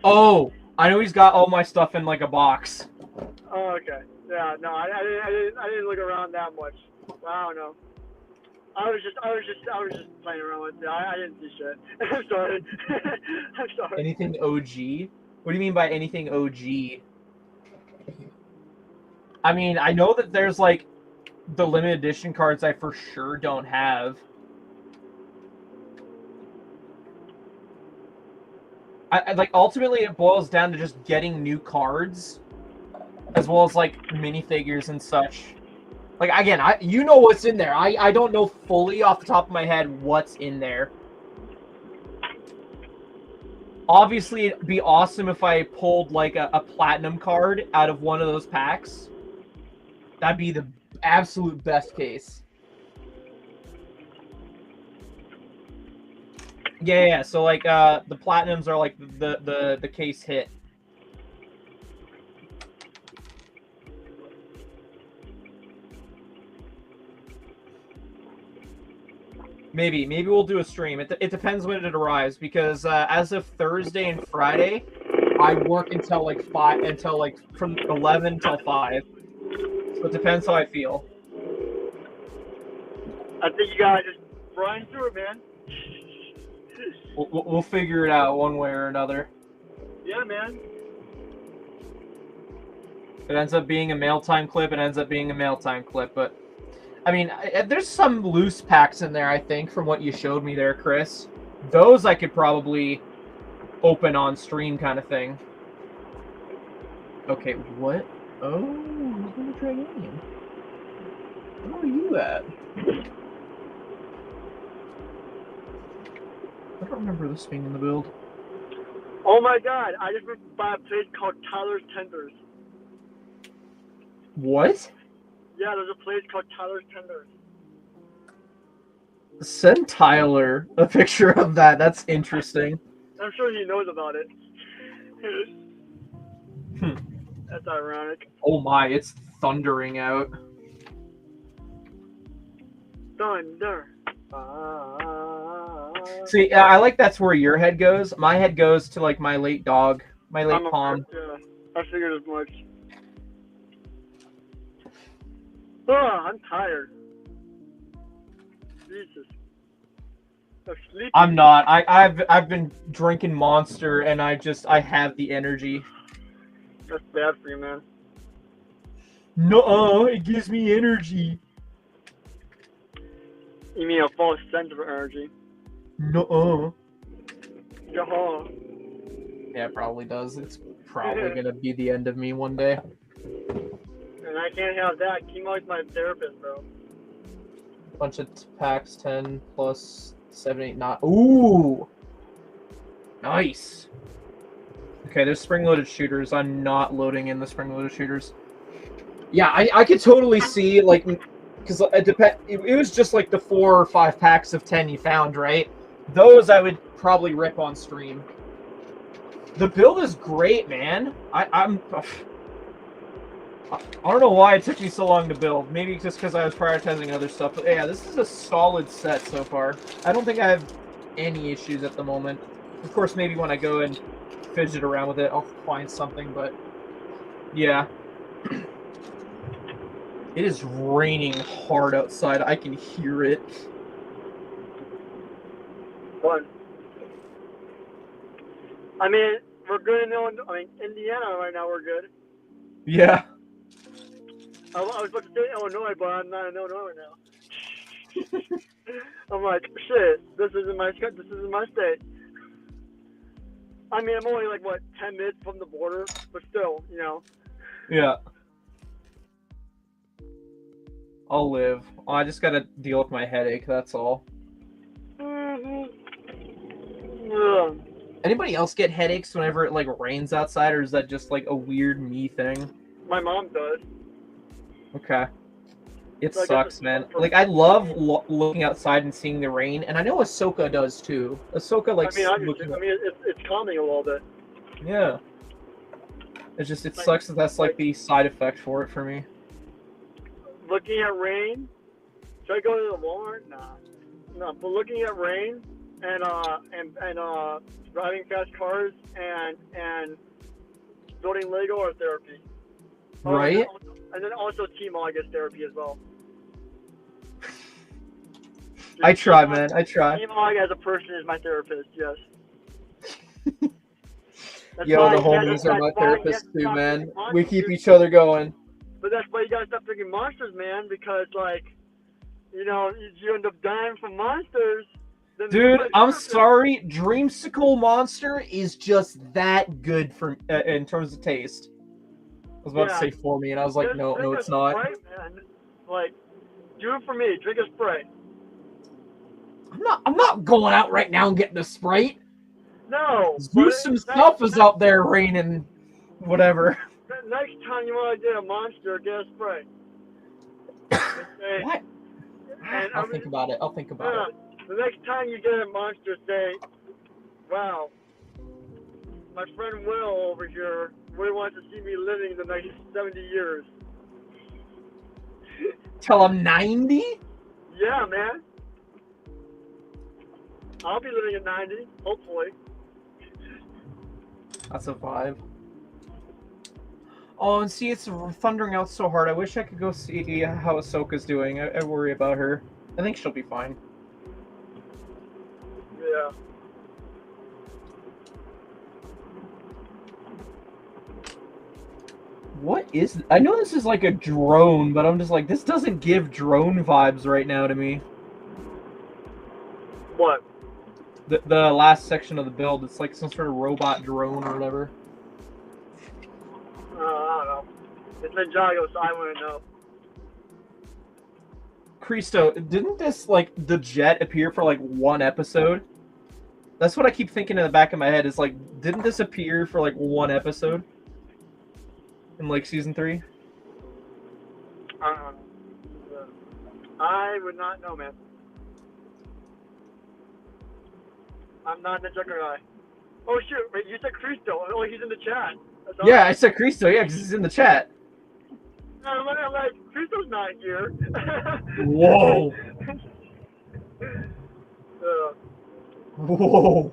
Oh, I know he's got all my stuff in like a box. Oh, okay. Yeah, no, I didn't look around that much. I don't know. I was just playing around with it. I didn't see shit. I'm sorry. I'm sorry. Anything OG? What do you mean by anything OG? I mean, I know that there's like the limited edition cards I for sure don't have. I like ultimately it boils down to just getting new cards, as well as like minifigures and such. Like again, you know what's in there. I don't know fully off the top of my head what's in there. Obviously, it'd be awesome if I pulled like a platinum card out of one of those packs. That'd be the absolute best case. Yeah. So like the platinums are like the case hit. Maybe we'll do a stream. It depends when it arrives because as of Thursday and Friday, I work until like 5, until like from 11 till 5. So it depends how I feel. I think you gotta just grind through it, man. We'll figure it out one way or another. Yeah, man. If it ends up being a mail time clip, it ends up being a mail time clip. But I mean, there's some loose packs in there, I think, from what you showed me there, Chris. Those I could probably open on stream kind of thing. Okay, what? Oh, he's gonna try in. Where are you at? I don't remember this being in the build. Oh my god, I just went by a place called Tyler's Tenders. What? Yeah, there's a place called Tyler's Tenders. Send Tyler a picture of that. That's interesting. I'm sure he knows about it. That's ironic. Oh my, it's thundering out. Thunder. See, I like that's where your head goes. My head goes to like my late dog, my late Palm. Yeah, I figured as much. Oh, I'm tired. Jesus. I'm sleepy. I'm not. I've been drinking Monster and I have the energy. That's bad for you, man. No, it gives me energy. You mean a false sense of energy? No. Yaha. Yeah, it probably does. It's probably gonna be the end of me one day. And I can't have that. TMOG's my therapist, bro. Bunch of packs, 10 plus 7, 8, 9. Ooh! Nice! Okay, there's spring-loaded shooters. I'm not loading in the spring-loaded shooters. Yeah, I could totally see, like, because it was just like the 4 or 5 packs of 10 you found, right? Those I would probably rip on stream. The build is great, man. I don't know why it took me so long to build. Maybe just because I was prioritizing other stuff. But yeah, this is a solid set so far. I don't think I have any issues at the moment. Of course, maybe when I go and fidget around with it, I'll find something. But yeah. It is raining hard outside. I can hear it. Fun. I mean, we're good in Indiana right now. We're good. Yeah. I was about to say Illinois, but I'm not in Illinois right now. I'm like, shit. This isn't my state. I mean, I'm only like what 10 minutes from the border, but still, you know. Yeah. I'll live. I just gotta deal with my headache. That's all. Yeah. Anybody else get headaches whenever it like rains outside, or is that just like a weird me thing? My mom does. Okay. It So sucks, man. Like I love looking outside and seeing the rain, and I know Ahsoka does too. Ahsoka like. It's calming a little bit. Yeah. It sucks that that's like the side effect for it for me. Looking at rain. Should I go to the Walmart? No. But looking at rain and driving fast cars and building Lego are therapy. Right. And then also TMOG is therapy as well. I try, man. I try. TMOG as a person is my therapist. Yes. Yo, the homies are my therapists too, man. We keep each other going. But that's why you gotta stop drinking monsters, man, because like, you know, you end up dying from monsters. Dude, I'm sorry, Dreamsicle Monster is just that good for in terms of taste. I was about to say for me, and I was like, no, it's not. Sprite, man. Like, do it for me. Drink a Sprite. I'm not going out right now and getting a Sprite. No. Zeus himself is out there raining, whatever. Next time you want to get a monster, get a Sprite. What? I'll think about it. The next time you get a monster, say, wow, my friend Will over here really wants to see me living the next 70 years. Till I'm 90? Yeah, man. I'll be living at 90, hopefully. That's a vibe. Oh, and see, it's thundering out so hard. I wish I could go see how Ahsoka's doing. I worry about her. I think she'll be fine. Yeah. What is... I know this is like a drone, but I'm just like, this doesn't give drone vibes right now to me. What? The last section of the build, it's like some sort of robot drone or whatever. I don't know. It's ninjago, so I wouldn't know. Christo, didn't this, like, the jet appear for, like, one episode? That's what I keep thinking in the back of my head, is, like, didn't this appear for, like, one episode? In, like, season 3? I would not know, man. I'm not a ninjago guy. Oh, shoot. Wait, you said Christo. Oh, he's in the chat. Yeah, I said Christo, yeah, because he's in the chat. No, I'm like, Christo's not here. Whoa. Whoa.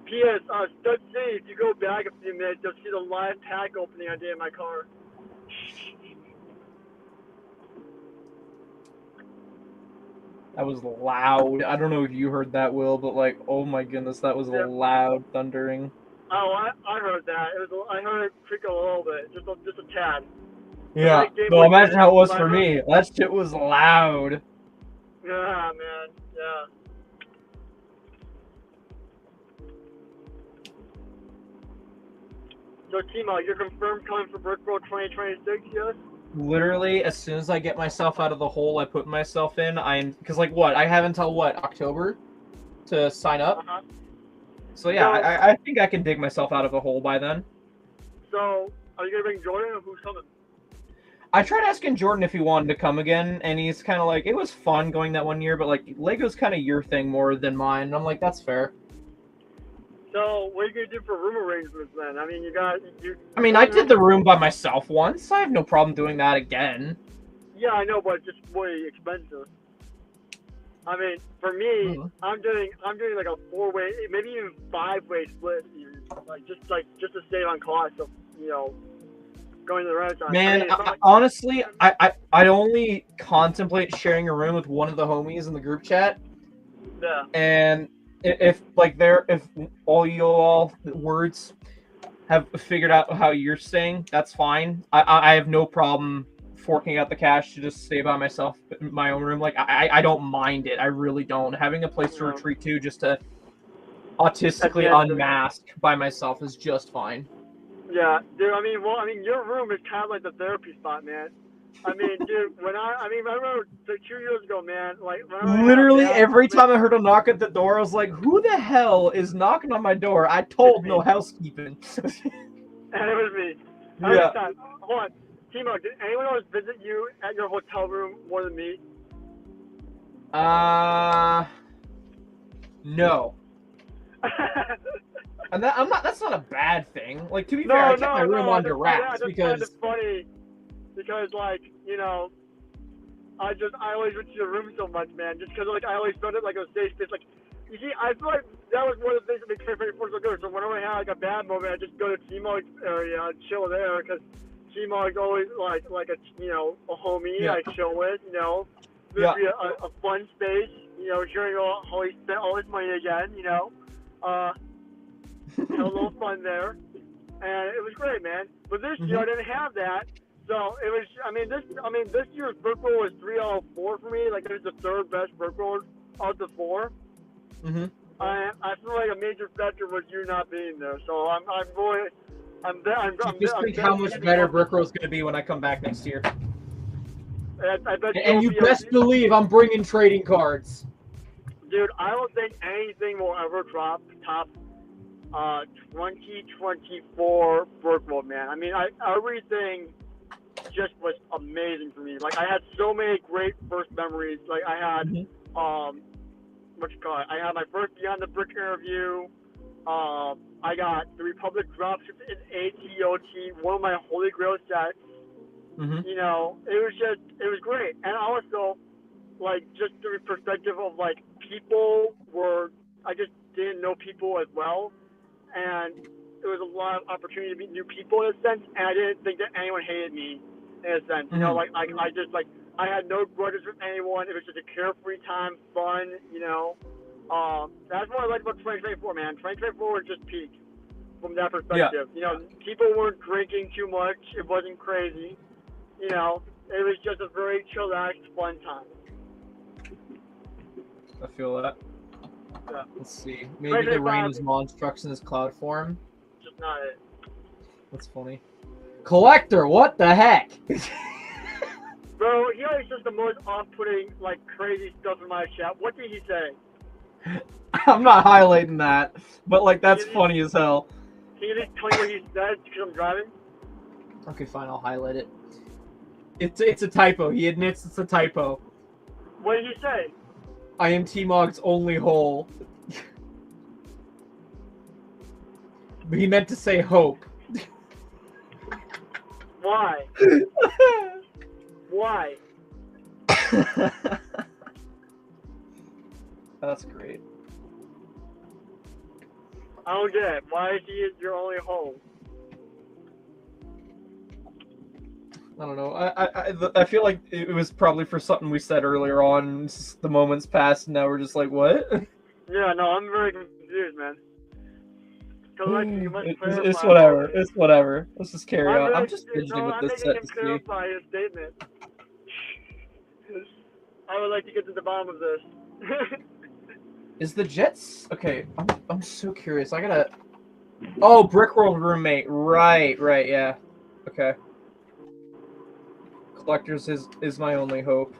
P.S. Stud City, if you go back a few minutes, you'll see the live pack opening I did in my car. That was loud. I don't know if you heard that, Will, but like, oh my goodness, that was loud thundering. Oh, I heard that. I heard it creak a little bit, just a tad. Yeah. No, imagine how it was for me. That shit was loud. Yeah, man. Yeah. So, Timo, you're confirmed coming for Brickworld 2026, yes? Literally, as soon as I get myself out of the hole I put myself in, because like what? I have until what, October to sign up? Uh-huh. So yeah, I think I can dig myself out of the hole by then. So, are you going to bring Jordan or who's coming? I tried asking Jordan if he wanted to come again, and he's kind of like, it was fun going that one year, but like, Lego's kind of your thing more than mine. And I'm like, that's fair. So, what are you going to do for room arrangements then? I mean, I did the room by myself once. I have no problem doing that again. Yeah, I know, but it's just way expensive. I mean, for me, I'm doing like a 4-way, maybe even 5-way split, even. just to save on cost of, you know, going to the restaurant. Man, honestly, I only contemplate sharing a room with one of the homies in the group chat. Yeah. And if all you all words have figured out how you're staying, that's fine. I have no problem forking out the cash to just stay by myself in my own room. Like I don't mind it. I really don't. Having a place to retreat to just to autistically unmask by myself is just fine. Yeah, dude. I mean, your room is kind of like the therapy spot, man. I mean, dude, I remember 2 years ago, man. Like, literally every time I heard a knock at the door, I was like, "Who the hell is knocking on my door?" I told no housekeeping. And it was me. Yeah. Hold on, TMOG, did anyone else visit you at your hotel room more than me? No. And that's not a bad thing. Like, to be fair, I kept my room under wraps because it's funny. Because, like, you know, I always went to your room so much, man. Just because, like, I always felt it like a safe space. Like, you see, I feel like that was one of the things that makes 2024 so good. So whenever I had, like, a bad moment, I just go to TMOG's area and chill there. Because TMOG's always, like a, you know, a homie I chill with, you know. This would be a fun space, you know, hearing how he spent all his money again, you know. Had a little fun there. And it was great, man. But this year, I didn't have that. So it was. This year's book roll was 3 out of 4 for me. Like, it was the third best book roll out of the 4. I feel like a major factor was you not being there. So I'm just think how much better book roll is going to be when I come back next year. I bet and you best believe I'm bringing trading cards. Dude, I don't think anything will ever top 2024 book roll, man. I mean, everything just was amazing for me. Like, I had so many great first memories. Like, I had I had my first Beyond the Brick interview. I got the Republic dropship in ATOT, one of my Holy Grail sets. You know, it was great. And also, like, just the perspective of, like, I just didn't know people as well. And there was a lot of opportunity to meet new people in a sense, and I didn't think that anyone hated me in a sense. You know, like, I had no grudges with anyone. It was just a carefree time, fun, you know. That's what I liked about 2024, man. 2024 was just peak from that perspective. You know, people weren't drinking too much. It wasn't crazy. You know, it was just a very chillaxed, fun time. I feel that. Yeah. Let's see. Maybe the rain is Monstrux in his cloud form. Just not it. That's funny. Collector, what the heck? Bro, he always says the most off-putting, like, crazy stuff in my chat. What did he say? I'm not highlighting that, but, like, that's funny as hell. Can you just tell me what he said because I'm driving? Okay, fine, I'll highlight it. It's a typo. He admits it's a typo. What did he say? I am TMOG's only hole. But he meant to say hope. Why? Why? That's great. I don't get it. Why is he your only home? I don't know. I feel like it was probably for something we said earlier on. The moments passed, and now we're just like, what? Yeah, no, I'm very confused, man. It's whatever. It's whatever. Let's just carry on. I'm just fidgeting with this set to see. Clarify his statement. I would like to get to the bottom of this. Is the Jets okay? I'm so curious. I gotta. Oh, Brickworld roommate. Right. Yeah. Okay. Collectors is my only hope.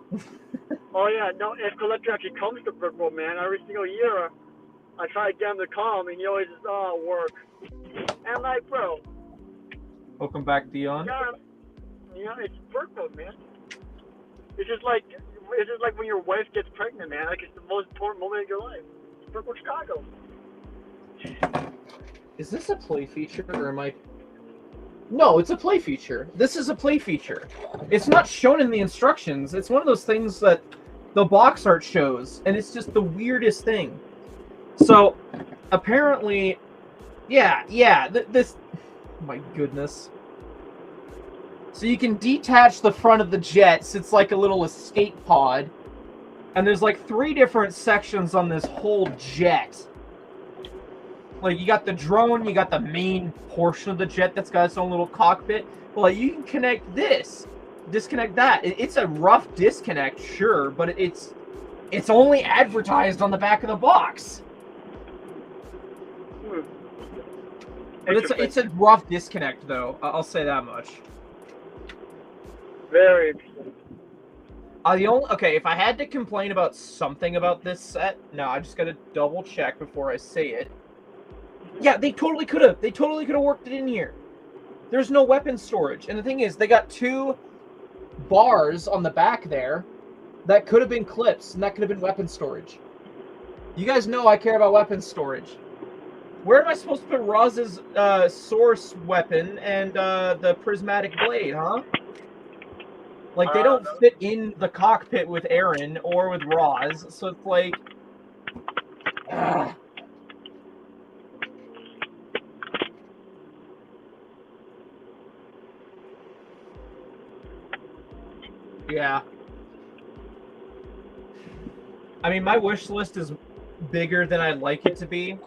Oh yeah, no. If Collector actually comes to Brickworld, man, every single year I try to get him to come, and he always says, "Oh, work." And I'm like, bro. Welcome back, Dion. Yeah, it's Brickworld, man. It's just like when your wife gets pregnant, man. Like, it's the most important moment of your life. It's Brickworld, Chicago. Is this a play feature, or am I? No, it's a play feature. This is a play feature. It's not shown in the instructions. It's one of those things that the box art shows, and it's just the weirdest thing. So, apparently, this... My goodness. So you can detach the front of the jets. It's like a little escape pod. And there's like 3 different sections on this whole jet. Like, you got the drone, you got the main portion of the jet that's got its own little cockpit. But, like, you can connect this, disconnect that. It's a rough disconnect, sure, but it's only advertised on the back of the box. But it's a rough disconnect, though. I'll say that much. Very interesting. Okay, if I had to complain about something about this set, no, I just gotta double check before I say it. Yeah, they totally could have. They totally could have worked it in here. There's no weapon storage, and the thing is, they got 2 bars on the back there that could have been clips, and that could have been weapon storage. You guys know I care about weapon storage. Where am I supposed to put Roz's source weapon and the prismatic blade, huh? Like, they don't fit in the cockpit with Arin or with Roz, so it's like... Yeah. I mean, my wish list is bigger than I'd like it to be.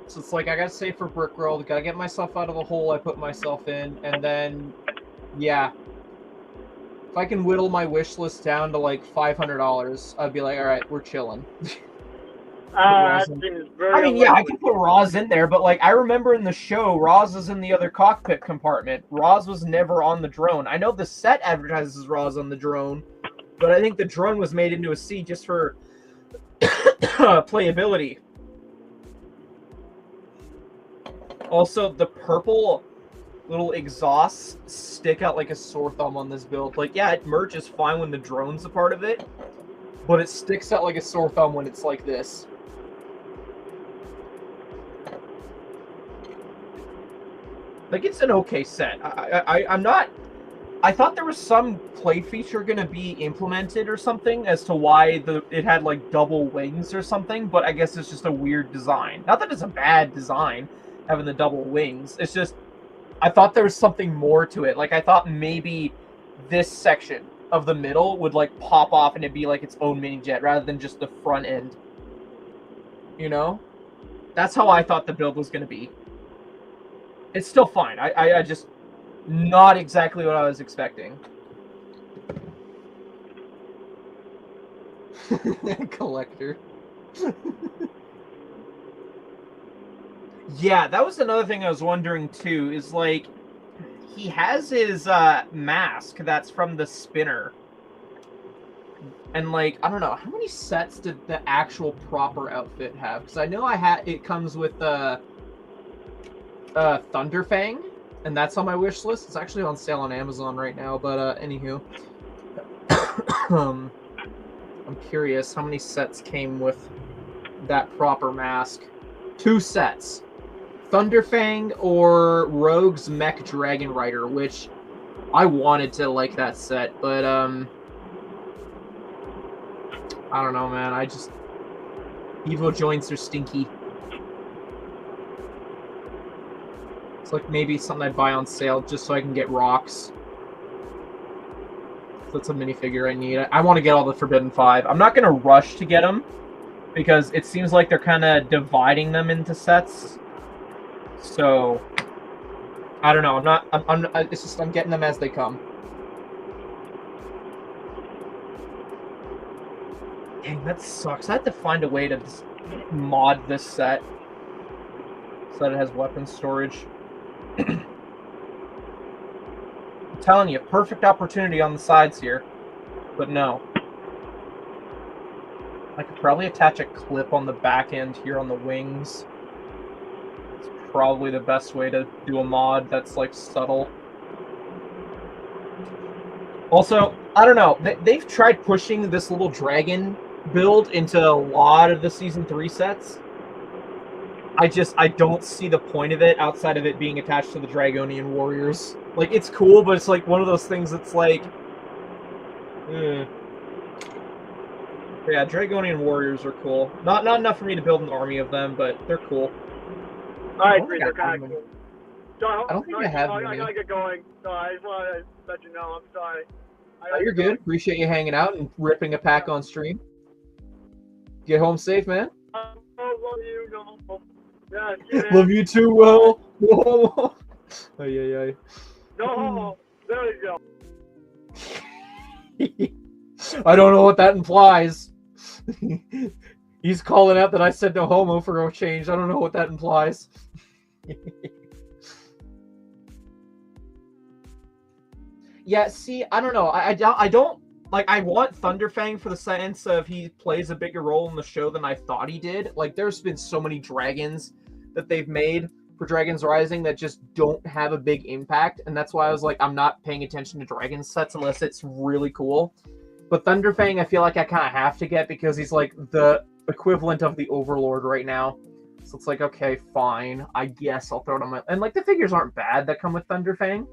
So it's like, I gotta save for Brickworld, gotta get myself out of the hole I put myself in, and then, yeah. If I can whittle my wish list down to like $500, I'd be like, alright, we're chilling. That seems very I mean, yeah, I can put Roz in there, but like, I remember in the show, Roz is in the other cockpit compartment. Roz was never on the drone. I know the set advertises Roz on the drone, but I think the drone was made into a C just for playability. Also, the purple little exhausts stick out like a sore thumb on this build. Like, yeah, it merges fine when the drone's a part of it, but it sticks out like a sore thumb when it's like this. Like, it's an okay set. I'm not... I thought there was some play feature going to be implemented or something as to why it had, like, double wings or something, but I guess it's just a weird design. Not that it's a bad design, having the double wings. It's just, I thought there was something more to it. Like, I thought maybe this section of the middle would, like, pop off and it'd be, like, its own mini-jet rather than just the front end. You know? That's how I thought the build was going to be. It's still fine. I just... Not exactly what I was expecting. Collector. Yeah, that was another thing I was wondering too, is like, he has his mask that's from the spinner. And like, I don't know, how many sets did the actual proper outfit have? Because I know it comes with Thunderfang. And that's on my wish list. It's actually on sale on Amazon right now, but anywho. I'm curious how many sets came with that proper mask. 2 sets. Thunderfang or Rogue's Mech Dragon Rider, which I wanted to like that set, but I don't know, man. Evo joints are stinky. It's like maybe something I'd buy on sale just so I can get rocks. So that's a minifigure I need. I want to get all the Forbidden 5. I'm not going to rush to get them because it seems like they're kind of dividing them into sets. So I don't know. It's just I'm getting them as they come. Dang, that sucks. I have to find a way to mod this set so that it has weapon storage. I'm telling you, perfect opportunity on the sides here, but no. I could probably attach a clip on the back end here on the wings. It's probably the best way to do a mod that's like subtle. Also, I don't know, they've tried pushing this little dragon build into a lot of the Season 3 sets. I don't see the point of it outside of it being attached to the Dragonian Warriors. Like, it's cool, but it's like one of those things that's like... Yeah, Dragonian Warriors are cool. Not enough for me to build an army of them, but they're cool. I agree, they're kind of cool. I don't think I have any. I gotta get going. So I just want to let you know, I'm sorry. You're good. Appreciate you hanging out and ripping a pack on stream. Get home safe, man. I love you. No. Yeah, see, Love you too, Will. Oh, yeah. No, there you go. I don't know what that implies. He's calling out that I said no homo for a change. I don't know what that implies. Yeah, see, I don't know. I don't like. I want Thunderfang for the sense of he plays a bigger role in the show than I thought he did. Like, there's been so many dragons that they've made for Dragons Rising that just don't have a big impact, and that's why I was like, I'm not paying attention to dragon sets unless it's really cool. But Thunderfang, I feel like I kind of have to get because he's like the equivalent of the Overlord right now. So it's like, okay, fine. I guess I'll throw it on my... And like, the figures aren't bad that come with Thunderfang.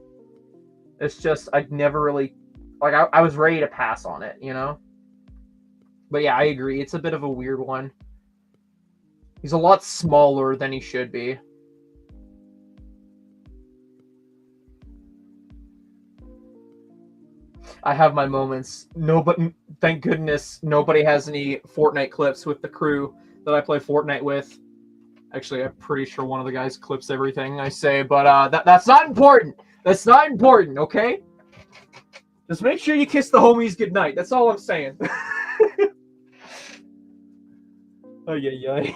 It's just, I'd never really... Like, I was ready to pass on it, you know? But yeah, I agree. It's a bit of a weird one. He's a lot smaller than he should be. I have my moments. Nobody, thank goodness, nobody has any Fortnite clips with the crew that I play Fortnite with. Actually, I'm pretty sure one of the guys clips everything I say, but that's not important. That's not important, okay? Just make sure you kiss the homies goodnight. That's all I'm saying. Oh, yeah.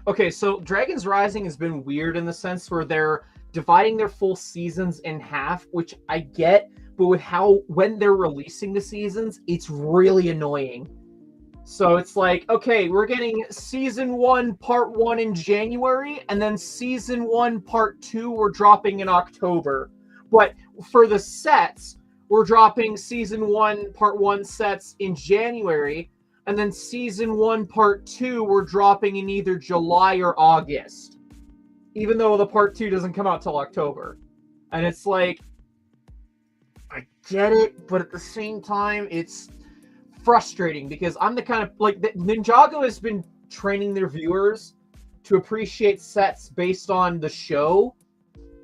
Okay, so Dragons Rising has been weird in the sense where they're dividing their full seasons in half, which I get, but with when they're releasing the seasons, it's really annoying. So it's like, okay, we're getting Season 1, Part 1 in January, and then Season 1, Part 2, we're dropping in October. But for the sets, we're dropping Season 1, Part 1 sets in January, and then Season 1, Part 2, we're dropping in either July or August. Even though the Part 2 doesn't come out till October. And it's like, I get it, but at the same time, it's frustrating because I'm the kind of, like, Ninjago has been training their viewers to appreciate sets based on the show.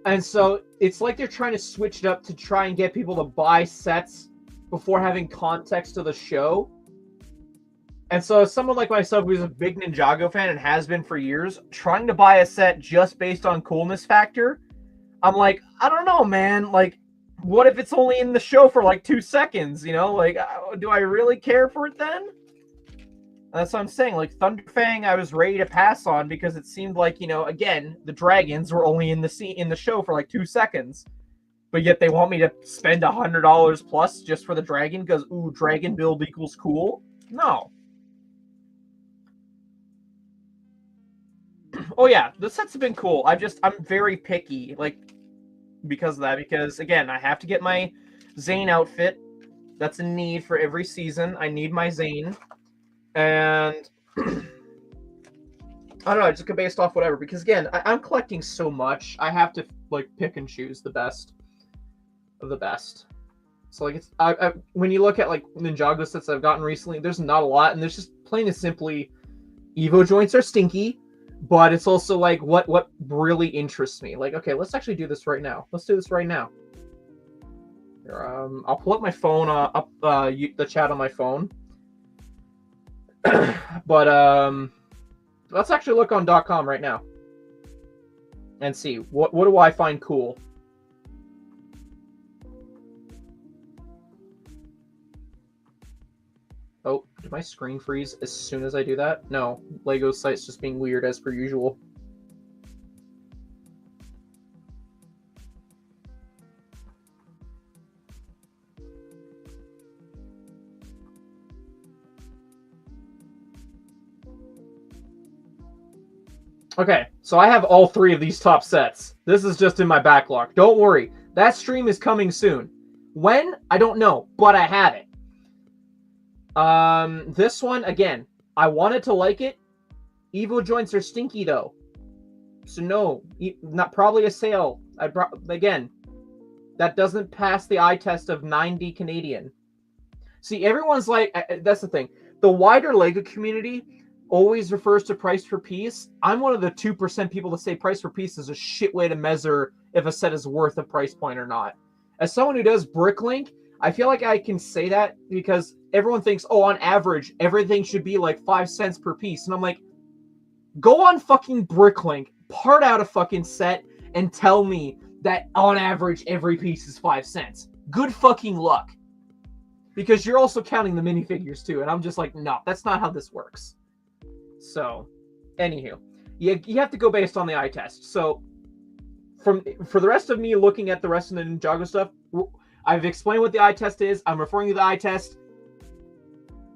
And so it's like they're trying to switch it up to try and get people to buy sets before having context of the show. And so someone like myself who's a big Ninjago fan and has been for years, trying to buy a set just based on coolness factor, I'm like, I don't know, man. Like, what if it's only in the show for like 2 seconds, you know? Like, do I really care for it then? That's what I'm saying. Like, Thunderfang, I was ready to pass on because it seemed like, you know, again, the dragons were only in the show for like 2 seconds. But yet they want me to spend $100 plus just for the dragon because, ooh, dragon build equals cool? No. Oh yeah, the sets have been cool. I'm very picky, like, because of that. Because again, I have to get my Zane outfit. That's a need for every season. I need my Zane, and I don't know. I just go based off whatever. Because again, I'm collecting so much. I have to like pick and choose the best of the best. So like, it's when you look at like Ninjago sets I've gotten recently, there's not a lot, and there's just plain and simply, Evo joints are stinky. But it's also like what really interests me. Like, okay, let's actually do this right now. Let's do this right now. Here, I'll pull up my phone, the chat on my phone. But let's actually look on .com right now and see what do I find cool. Oh, did my screen freeze as soon as I do that? No, Lego's site's just being weird as per usual. Okay, so I have all 3 of these top sets. This is just in my backlog. Don't worry, that stream is coming soon. When? I don't know, but I have it. This one, again, I wanted to like it. Evo joints are stinky, though. So no, not probably a sale. Again, that doesn't pass the eye test of 90 Canadian. See, everyone's like, that's the thing. The wider LEGO community always refers to price per piece. I'm one of the 2% people that say price per piece is a shit way to measure if a set is worth a price point or not. as someone who does Bricklink, I feel like I can say that because everyone thinks, oh, on average, everything should be like 5 cents per piece. And I'm like, go on fucking Bricklink, part out a fucking set, and tell me that on average, every piece is 5 cents. Good fucking luck. Because you're also counting the minifigures too. And I'm just like, no, that's not how this works. So, anywho, you have to go based on the eye test. So, for the rest of me looking at the rest of the Ninjago stuff, I've explained what the eye test is. I'm referring to the eye test.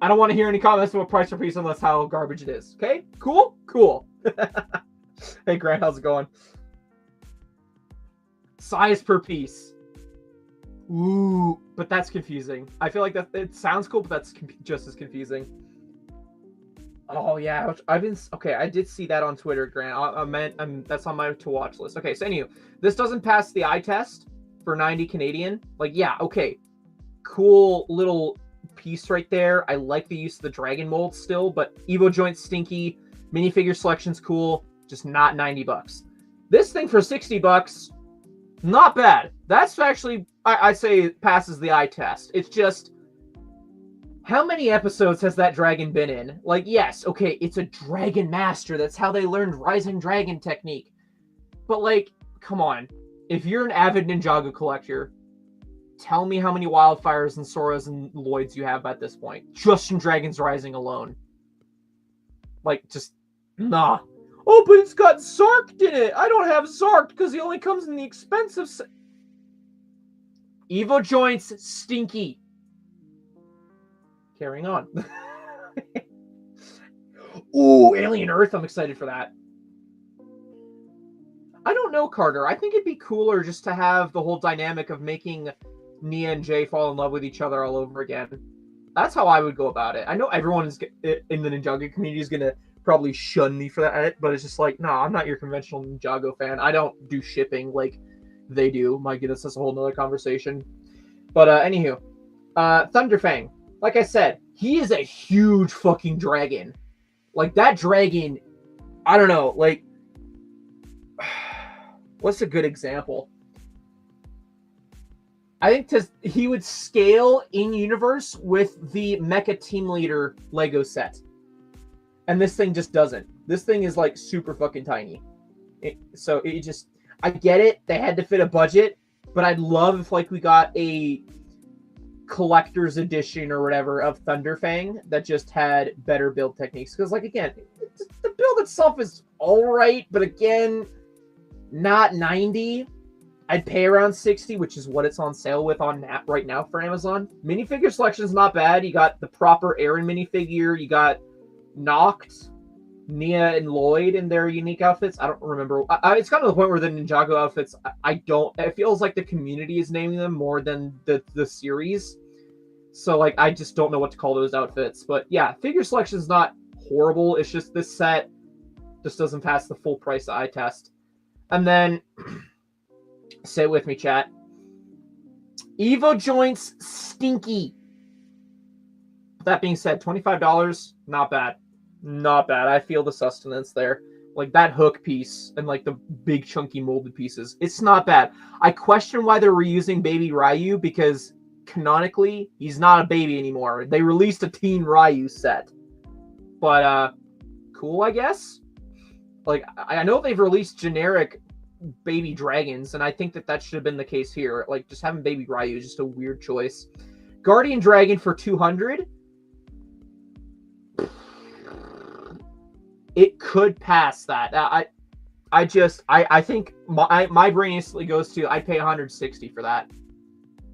I don't want to hear any comments about price per piece unless how garbage it is. Okay? Cool? Cool. Hey, Grant, how's it going? Size per piece. Ooh, but that's confusing. I feel like that it sounds cool, but that's just as confusing. Oh, yeah. Okay, I did see that on Twitter, Grant. That's on my to-watch list. Okay, so anyway, this doesn't pass the eye test for 90 Canadian. Like, yeah, okay. Cool little piece right there. I like the use of the dragon mold still, but Evo joint stinky. Minifigure selection's cool, just not $90. This thing for $60, not bad. That's actually, I'd say it passes the eye test. It's just, how many episodes has that dragon been in? Like, yes, okay, it's a dragon master. That's how they learned Rising Dragon technique. But, like, come on. If you're an avid Ninjago collector, tell me how many Wildfires and Soras and Lloyds you have at this point. Just from Dragon's Rising alone. Like, just, nah. Oh, but it's got Zarked in it. I don't have Zarked because he only comes in the expensive Evo joints, stinky. Carrying on. Ooh, Alien Earth. I'm excited for that. I don't know, Carter. I think it'd be cooler just to have the whole dynamic of making Nia and Jay fall in love with each other all over again. That's how I would go about it. I know everyone is in the Ninjago community is going to probably shun me for that, but it's just like, no, I'm not your conventional Ninjago fan. I don't do shipping like they do. My goodness, that's a whole nother conversation. But anywho, Thunderfang. Like I said, he is a huge fucking dragon. Like, that dragon, I don't know, like, what's a good example? I think he would scale in universe with the Mecha Team Leader Lego set. And this thing just doesn't. This thing is, like, super fucking tiny. So it just, I get it. They had to fit a budget. But I'd love if, like, we got a collector's edition or whatever of Thunderfang that just had better build techniques. Because, like, again, the build itself is alright. But again, not 90. I'd pay around 60, which is what it's on sale with on right now for Amazon. Minifigure selection is not bad. You got the proper Arin minifigure. You got Noct, Nia, and Lloyd in their unique outfits. I don't remember. It's gotten to the point where the Ninjago outfits, it feels like the community is naming them more than the series. So, like, I just don't know what to call those outfits. But, yeah, figure selection is not horrible. It's just this set just doesn't pass the full price eye test. And then, say it with me, chat. Evo joints, stinky. That being said, $25, not bad. Not bad. I feel the sustenance there. Like, that hook piece and, like, the big chunky molded pieces. It's not bad. I question why they're reusing Baby Ryu because, canonically, he's not a baby anymore. They released a Teen Ryu set. But, cool, I guess? Like, I know they've released generic baby dragons, and I think that should have been the case here. Like, just having Baby Ryu is just a weird choice. Guardian Dragon for $200. It could pass that. I think my brain instantly goes to, I'd pay $160 for that.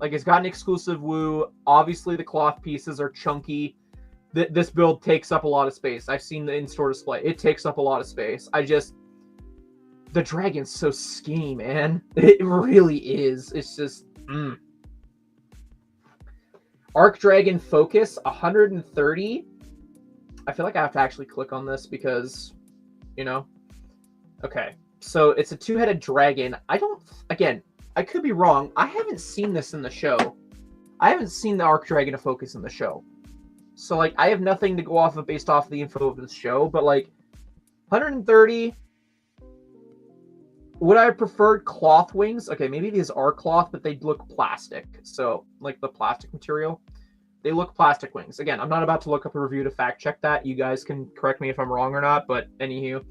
Like, it's got an exclusive woo. Obviously, the cloth pieces are chunky. This build takes up a lot of space. I've seen the in-store display. It takes up a lot of space. The dragon's so skinny, man. It really is. It's just, Arc Dragon Focus, $130. I feel like I have to actually click on this because, you know. Okay, so it's a two-headed dragon. I could be wrong. I haven't seen this in the show. I haven't seen the Arc Dragon Focus in the show. So, like, I have nothing to go off of based off of the info of this show. But, like, $130. would I prefer cloth wings? Okay, maybe these are cloth, but they look plastic. So, like the plastic material. They look plastic wings. Again, I'm not about to look up a review to fact check that. You guys can correct me if I'm wrong or not, but anywho.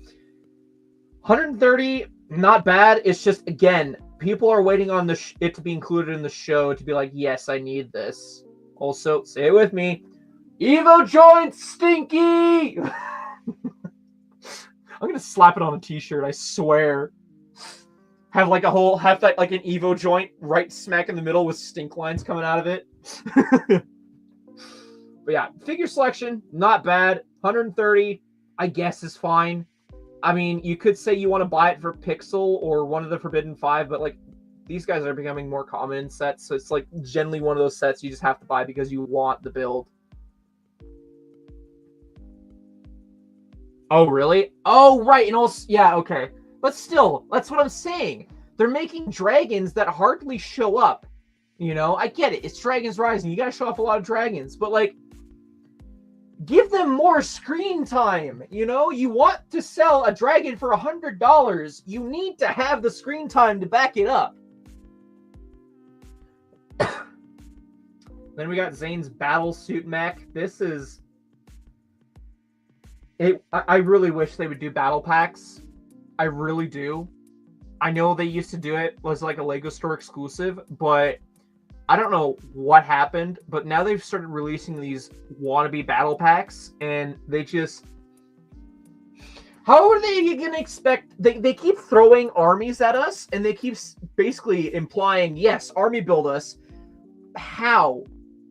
130, not bad. It's just, again, people are waiting on it to be included in the show to be like, yes, I need this. Also, say it with me. Evo joints stinky! I'm going to slap it on a t-shirt, I swear. Have like an Evo joint right smack in the middle with stink lines coming out of it. But yeah, figure selection, not bad. 130, I guess, is fine. I mean, you could say you want to buy it for Pixel or one of the Forbidden 5, but like these guys are becoming more common in sets, so it's like generally one of those sets you just have to buy because you want the build. Oh, really? Oh, right. And also, yeah, okay. But still, that's what I'm saying. They're making dragons that hardly show up. You know, I get it. It's Dragons Rising. You gotta show off a lot of dragons. But, like, give them more screen time. You know, you want to sell a dragon for $100. You need to have the screen time to back it up. Then we got Zane's Battle Suit Mech. This is... I really wish they would do battle packs. I really do. I know they used to do it. It was like a LEGO store exclusive, but I don't know what happened. But now they've started releasing these wannabe battle packs, and they just... How are they going to expect... They keep throwing armies at us, and they keep basically implying, yes, army build us. How?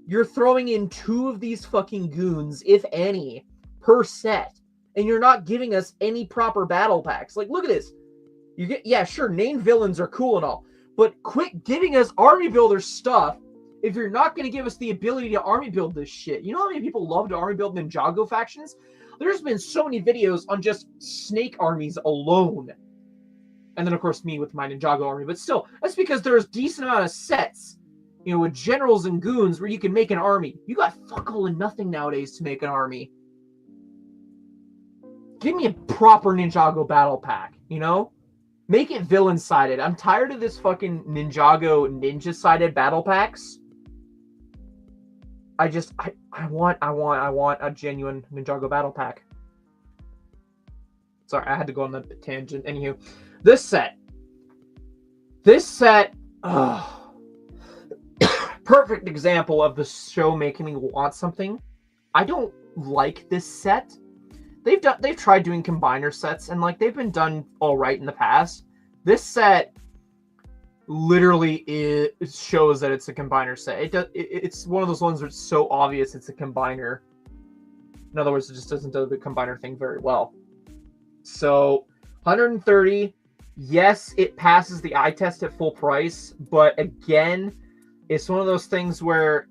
You're throwing in 2 of these fucking goons, if any, per set. And you're not giving us any proper battle packs. Like, look at this. You get, yeah, sure, named villains are cool and all, but quit giving us army builder stuff if you're not going to give us the ability to army build this shit. You know how many people love to army build Ninjago factions? There's been so many videos on just snake armies alone. And then, of course, me with my Ninjago army. But still, that's because there's a decent amount of sets, you know, with generals and goons where you can make an army. You got fuck all and nothing nowadays to make an army. Give me a proper Ninjago battle pack, you know? Make it villain-sided. I'm tired of this fucking Ninjago ninja-sided battle packs. I want a genuine Ninjago battle pack. Sorry, I had to go on the tangent. Anywho, this set, perfect example of the show making me want something. I don't like this set. They've tried doing combiner sets, and like they've been done all right in the past. This set literally shows that it's a combiner set. It's one of those ones where it's so obvious it's a combiner. In other words, it just doesn't do the combiner thing very well. So 130, yes, it passes the eye test at full price, but again, it's one of those things where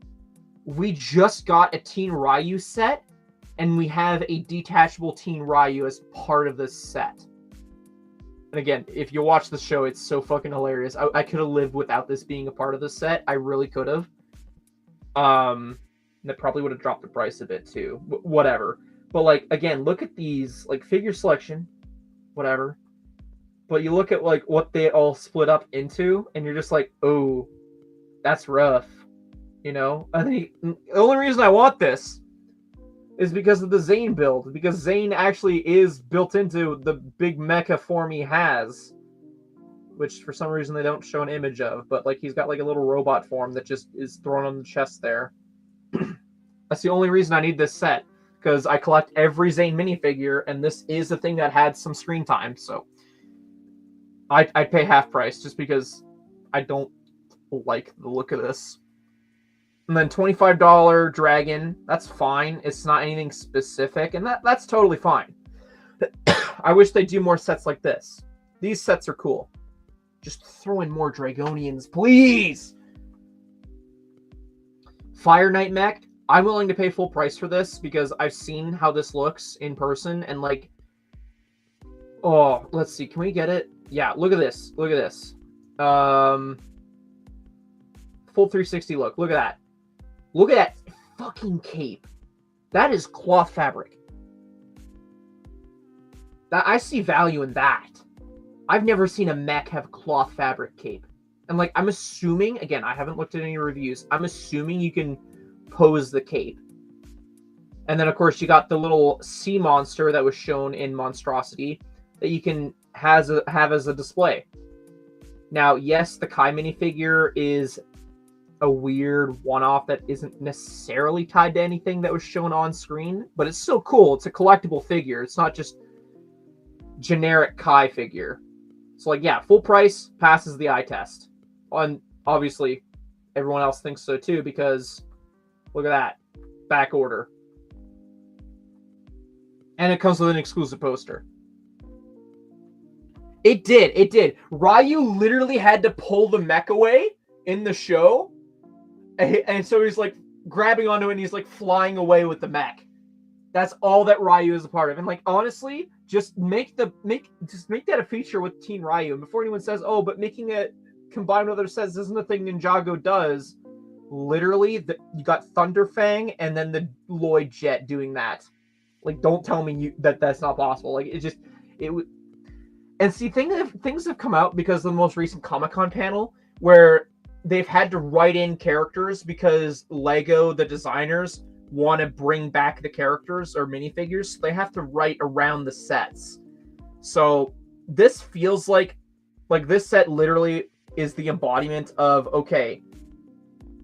we just got a Teen Ryu set. And we have a detachable Teen Ryu as part of this set. And again, if you watch the show, it's so fucking hilarious. I could have lived without this being a part of the set. I really could have. That probably would have dropped the price a bit too. Whatever. But like, again, look at these, like figure selection, whatever. But you look at like what they all split up into, and you're just like, oh, that's rough. You know? I think the only reason I want this is because of the Zane build. Because Zane actually is built into the big mecha form he has. Which for some reason they don't show an image of. But like he's got like a little robot form that just is thrown on the chest there. That's the only reason I need this set. Because I collect every Zane minifigure. And this is the thing that had some screen time. So I'd pay half price just because I don't like the look of this. And then $25 dragon, that's fine. It's not anything specific, and that's totally fine. I wish they'd do more sets like this. These sets are cool. Just throw in more Dragonians, please! Fire Knight mech, I'm willing to pay full price for this because I've seen how this looks in person, and like... Oh, let's see, can we get it? Yeah, look at this. Look at this. Full 360 look. Look at that. Look at that fucking cape. That is cloth fabric. I see value in that. I've never seen a mech have cloth fabric cape. And like, I'm assuming, again, I haven't looked at any reviews. I'm assuming you can pose the cape. And then, of course, you got the little sea monster that was shown in Monstrosity that you can have as a display. Now, yes, the Kai minifigure is a weird one-off that isn't necessarily tied to anything that was shown on screen, but it's still cool. It's a collectible figure. It's not just generic Kai figure. So, like, yeah, full price, passes the eye test. And obviously, everyone else thinks so too, because look at that. Back order. And it comes with an exclusive poster. It did. Ryu literally had to pull the mech away in the show. And so he's like grabbing onto it and he's like flying away with the mech. That's all that Ryu is a part of. And like, honestly, just make that a feature with Teen Ryu. And before anyone says, oh, but making it combined with others says, this isn't the thing Ninjago does. Literally, you got Thunderfang and then the Lloyd Jet doing that. Like, don't tell me that's not possible. Like, it would. And see, things have come out because of the most recent Comic-Con panel where they've had to write in characters because Lego, the designers, want to bring back the characters or minifigures. So they have to write around the sets. So this feels like this set literally is the embodiment of, okay,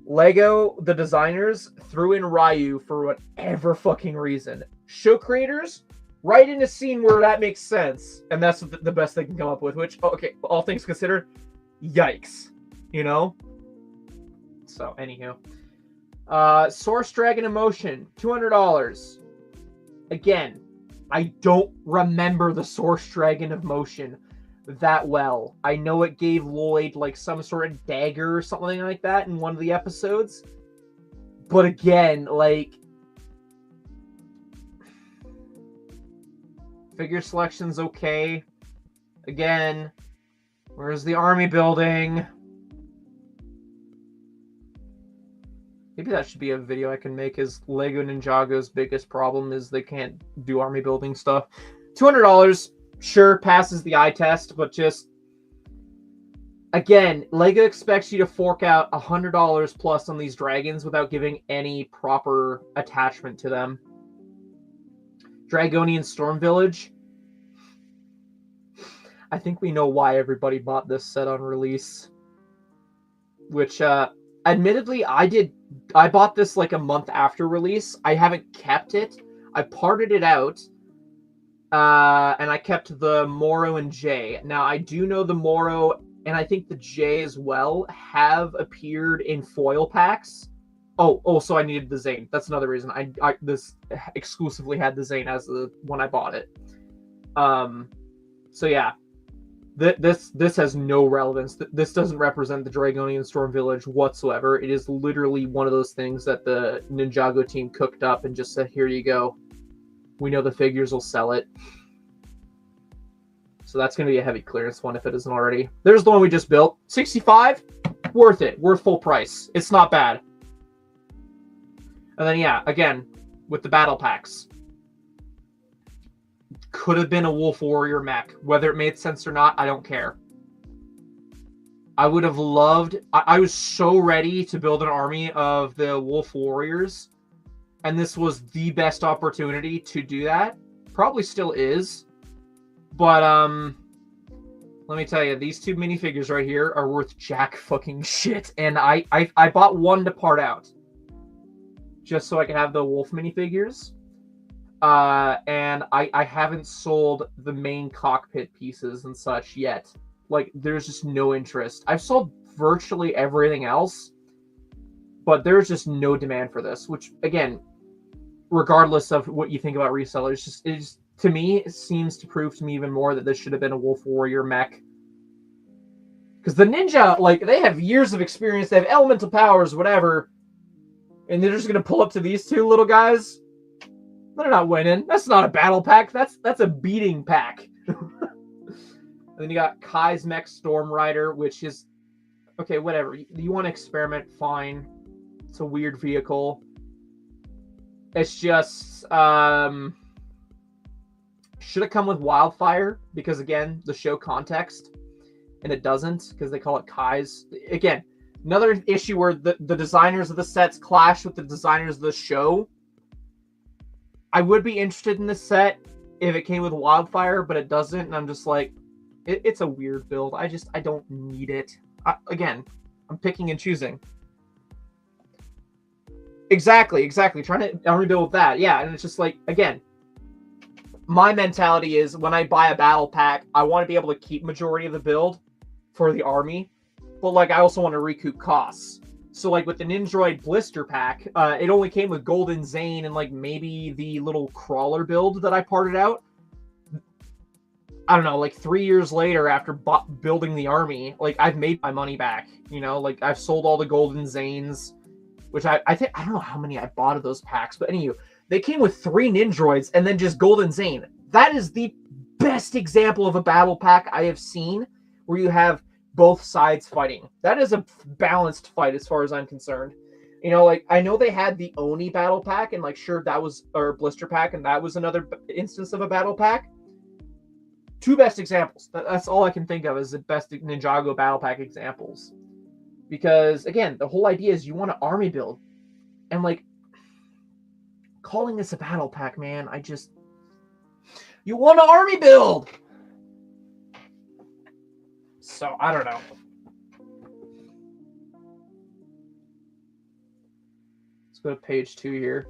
Lego, the designers, threw in Ryu for whatever fucking reason. Show creators, write in a scene where that makes sense. And that's the best they can come up with, which, okay, all things considered, yikes. You know? So, anywho. Source Dragon Emotion, $200. Again, I don't remember the Source Dragon Emotion that well. I know it gave Lloyd like some sort of dagger or something like that in one of the episodes. But again, like, figure selection's okay. Again, where's the army building? Maybe that should be a video I can make, is Lego Ninjago's biggest problem is they can't do army building stuff. $200, sure, passes the eye test, but just, again, Lego expects you to fork out $100 plus on these dragons without giving any proper attachment to them. Dragonian Storm Village. I think we know why everybody bought this set on release. Which, admittedly, I bought this like a month after release. I haven't kept it. I parted it out. And I kept the Moro and J. Now, I do know the Moro, and I think the J as well, have appeared in foil packs. Oh, so I needed the Zane. That's another reason. This exclusively had the Zane as the when I bought it. So yeah. This has no relevance. This doesn't represent the Dragonian Storm Village whatsoever. It is literally one of those things that the Ninjago team cooked up and just said, here you go. We know the figures will sell it. So that's going to be a heavy clearance one if it isn't already. There's the one we just built. $65? Worth it. Worth full price. It's not bad. And then, yeah, again, with the battle packs. Could have been a Wolf Warrior mech. Whether it made sense or not, I don't care. I would have loved... I was so ready to build an army of the Wolf Warriors. And this was the best opportunity to do that. Probably still is. But, let me tell you, these two minifigures right here are worth jack fucking shit. And I bought one to part out. Just so I can have the Wolf minifigures. And I haven't sold the main cockpit pieces and such yet. Like, there's just no interest. I've sold virtually everything else. But there's just no demand for this. Which, again, regardless of what you think about resellers, it just to me, it seems to prove to me even more that this should have been a Wolf Warrior mech. Because the Ninja, like, they have years of experience. They have elemental powers, whatever. And they're just going to pull up to these two little guys. They're not winning. That's not a battle pack. That's a beating pack. And then you got Kai's Mech Storm Rider, which is... Okay, whatever. You want to experiment, fine. It's a weird vehicle. It's just... should have come with Wildfire because, again, the show context, and it doesn't because they call it Kai's. Again, another issue where the designers of the sets clash with the designers of the show. I would be interested in this set if it came with Wildfire, but it doesn't, and I'm just like, it's a weird build. I don't need it. Again, I'm picking and choosing. Exactly. Trying to army build with that. Yeah, and it's just like, again, my mentality is when I buy a battle pack, I want to be able to keep majority of the build for the army, but like I also want to recoup costs. So like with the Ninjroid blister pack, it only came with Golden Zane and like maybe the little crawler build that I parted out. I don't know, like 3 years later after building the army, like I've made my money back, you know, like I've sold all the Golden Zanes, which I think, I don't know how many I bought of those packs, but anyway, they came with 3 Ninjroids and then just Golden Zane. That is the best example of a battle pack I have seen where you have both sides fighting. That is a balanced fight as far as I'm concerned. You know, like I know they had the Oni battle pack and like sure that was, or blister pack, and that was another instance of a battle pack. 2 best examples. That's all I can think of as the best Ninjago battle pack examples. Because again, the whole idea is you want an army build. And like calling this a battle pack, man, you want an army build. So I don't know. Let's go to page 2 here.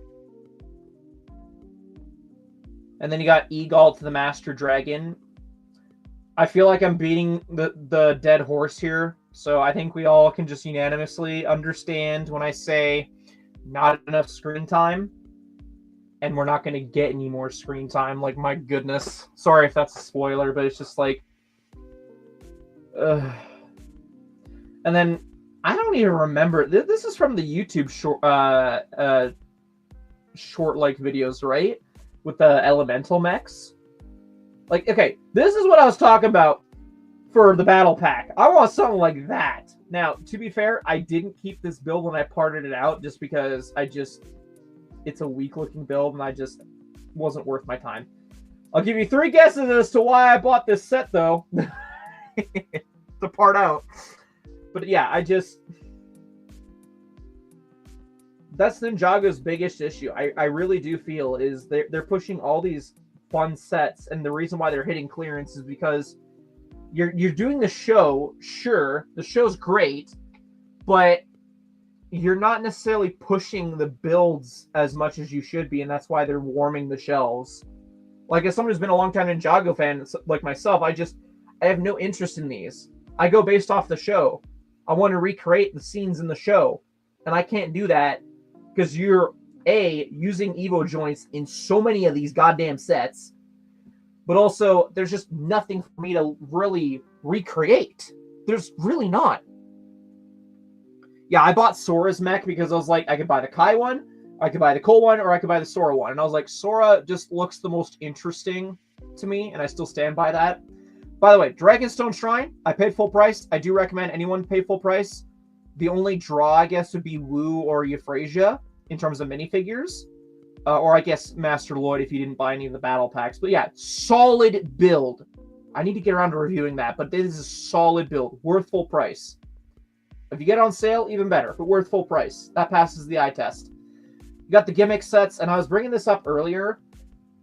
And then you got Eagle to the Master Dragon. I feel like I'm beating the dead horse here. So I think we all can just unanimously understand when I say not enough screen time. And we're not going to get any more screen time. Like, my goodness. Sorry if that's a spoiler, but it's just like... And then, I don't even remember... This is from the YouTube short like videos, right? With the elemental mechs. Like, okay, this is what I was talking about for the battle pack. I want something like that. Now, to be fair, I didn't keep this build when I parted it out just because it's a weak looking build and I just wasn't worth my time. I'll give you 3 guesses as to why I bought this set though. To part out. But yeah, that's Ninjago's biggest issue. I really do feel is they're pushing all these fun sets, and the reason why they're hitting clearance is because you're doing the show. Sure, the show's great, but you're not necessarily pushing the builds as much as you should be, and that's why they're warming the shelves. Like, as someone who's been a long time Ninjago fan, like myself, I have no interest in these. I go based off the show. I want to recreate the scenes in the show, and I can't do that because you're using Evo joints in so many of these goddamn sets, but also there's just nothing for me to really recreate. There's really not. Yeah, I bought Sora's mech because I was like, I could buy the Kai one, I could buy the Cole one, or I could buy the Sora one. And I was like, Sora just looks the most interesting to me, and I still stand by that. By the way, Dragonstone Shrine, I paid full price. I do recommend anyone pay full price. The only draw, I guess, would be Wu or Euphrasia in terms of minifigures. Or I guess Master Lloyd if you didn't buy any of the battle packs. But yeah, solid build. I need to get around to reviewing that, but this is a solid build. Worth full price. If you get it on sale, even better, but worth full price. That passes the eye test. You got the gimmick sets, and I was bringing this up earlier.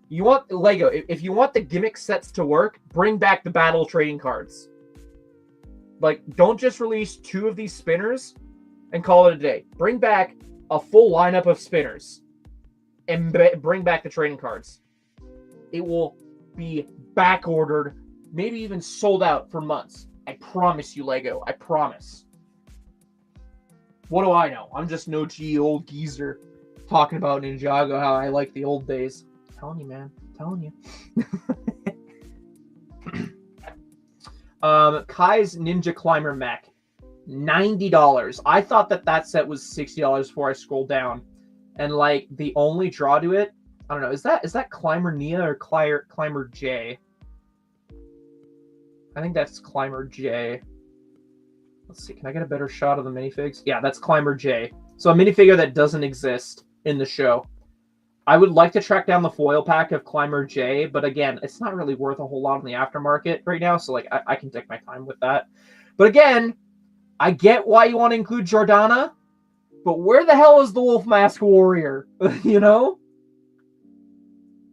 You want Lego, if you want the gimmick sets to work, bring back the battle trading cards. Like, don't just release 2 of these spinners and call it a day. Bring back a full lineup of spinners and bring back the trading cards. It will be back ordered, maybe even sold out for months. I promise you, Lego. I promise. What do I know? I'm just no old geezer talking about Ninjago, how I like the old days. I'm telling you, man. I'm telling you. Kai's Ninja Climber mech. $90. I thought that set was $60 before I scrolled down. And like the only draw to it, I don't know, is that Climber Nia or Climber J? I think that's Climber J. Let's see, can I get a better shot of the minifigs? Yeah, that's Climber J. So a minifigure that doesn't exist in the show. I would like to track down the foil pack of Climber J, but again, it's not really worth a whole lot in the aftermarket right now, so like I can take my time with that. But again, I get why you want to include Jordana, but where the hell is the Wolf Mask Warrior? You know?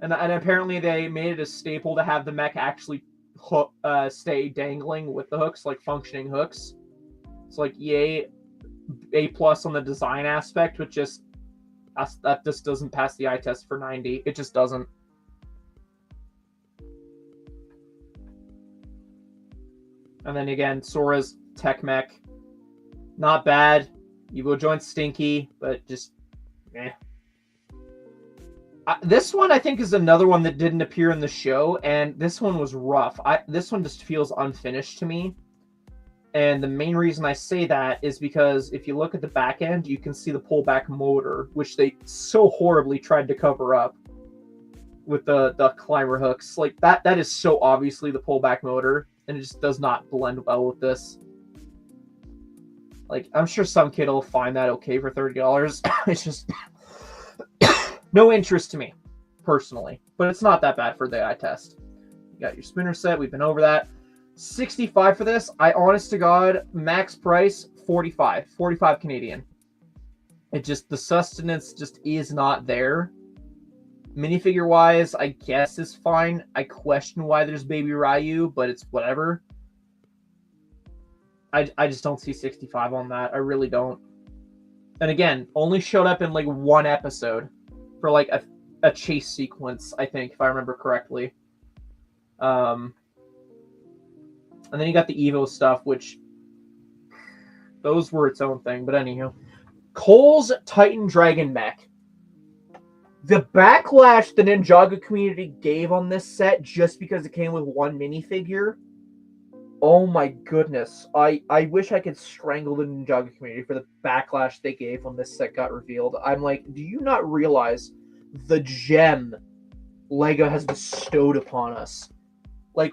And apparently they made it a staple to have the mech actually stay dangling with the hooks, like functioning hooks. It's like, yay, A+ on the design aspect, which just that just doesn't pass the eye test for 90. It just doesn't. And then again, Sora's tech mech, not bad. Evo joint stinky, but just eh. This one I think is another one that didn't appear in the show, and this one was rough. This one just feels unfinished to me. And the main reason I say that is because if you look at the back end, you can see the pullback motor, which they so horribly tried to cover up with the climber hooks. Like that is so obviously the pullback motor, and it just does not blend well with this. Like, I'm sure some kid will find that okay for $30. It's just no interest to me, personally. But it's not that bad for the eye test. You got your spinner set. We've been over that. 65 for this. I honest to God, max price 45 Canadian. It just, the sustenance just is not there. Minifigure wise, I guess is fine. I question why there's Baby Ryu, but it's whatever. I just don't see 65 on that. I really don't. And again, only showed up in like one episode for like a chase sequence, I think, if I remember correctly. And then you got the Evo stuff, which those were its own thing. But anywho, Cole's Titan Dragon Mech. The backlash the Ninjago community gave on this set just because it came with one minifigure. Oh my goodness. I wish I could strangle the Ninjago community for the backlash they gave when this set got revealed. I'm like, do you not realize the gem LEGO has bestowed upon us? Like,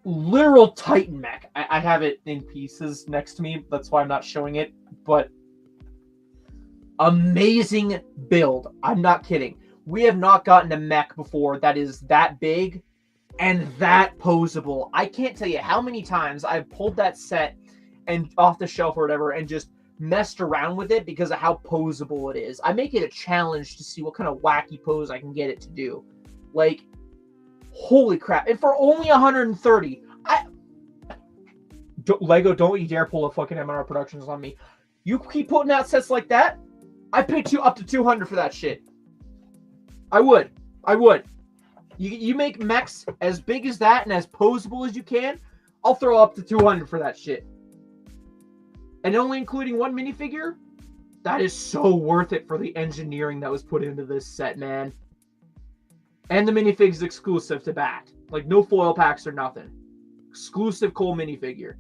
literal Titan mech. I have it in pieces next to me. That's why I'm not showing it. But amazing build. I'm not kidding. We have not gotten a mech before that is that big and that posable. I can't tell you how many times I've pulled that set and off the shelf or whatever and just messed around with it because of how posable it is. I make it a challenge to see what kind of wacky pose I can get it to do. Like, holy crap. And for only 130, LEGO, don't you dare pull a fucking M&R Productions on me. You keep putting out sets like that, I pitch you up to 200 for that shit. I would. You make mechs as big as that and as posable as you can, I'll throw up to 200 for that shit. And only including one minifigure? That is so worth it for the engineering that was put into this set, man. And the minifig's exclusive to Bat. Like, no foil packs or nothing. Exclusive Cole minifigure.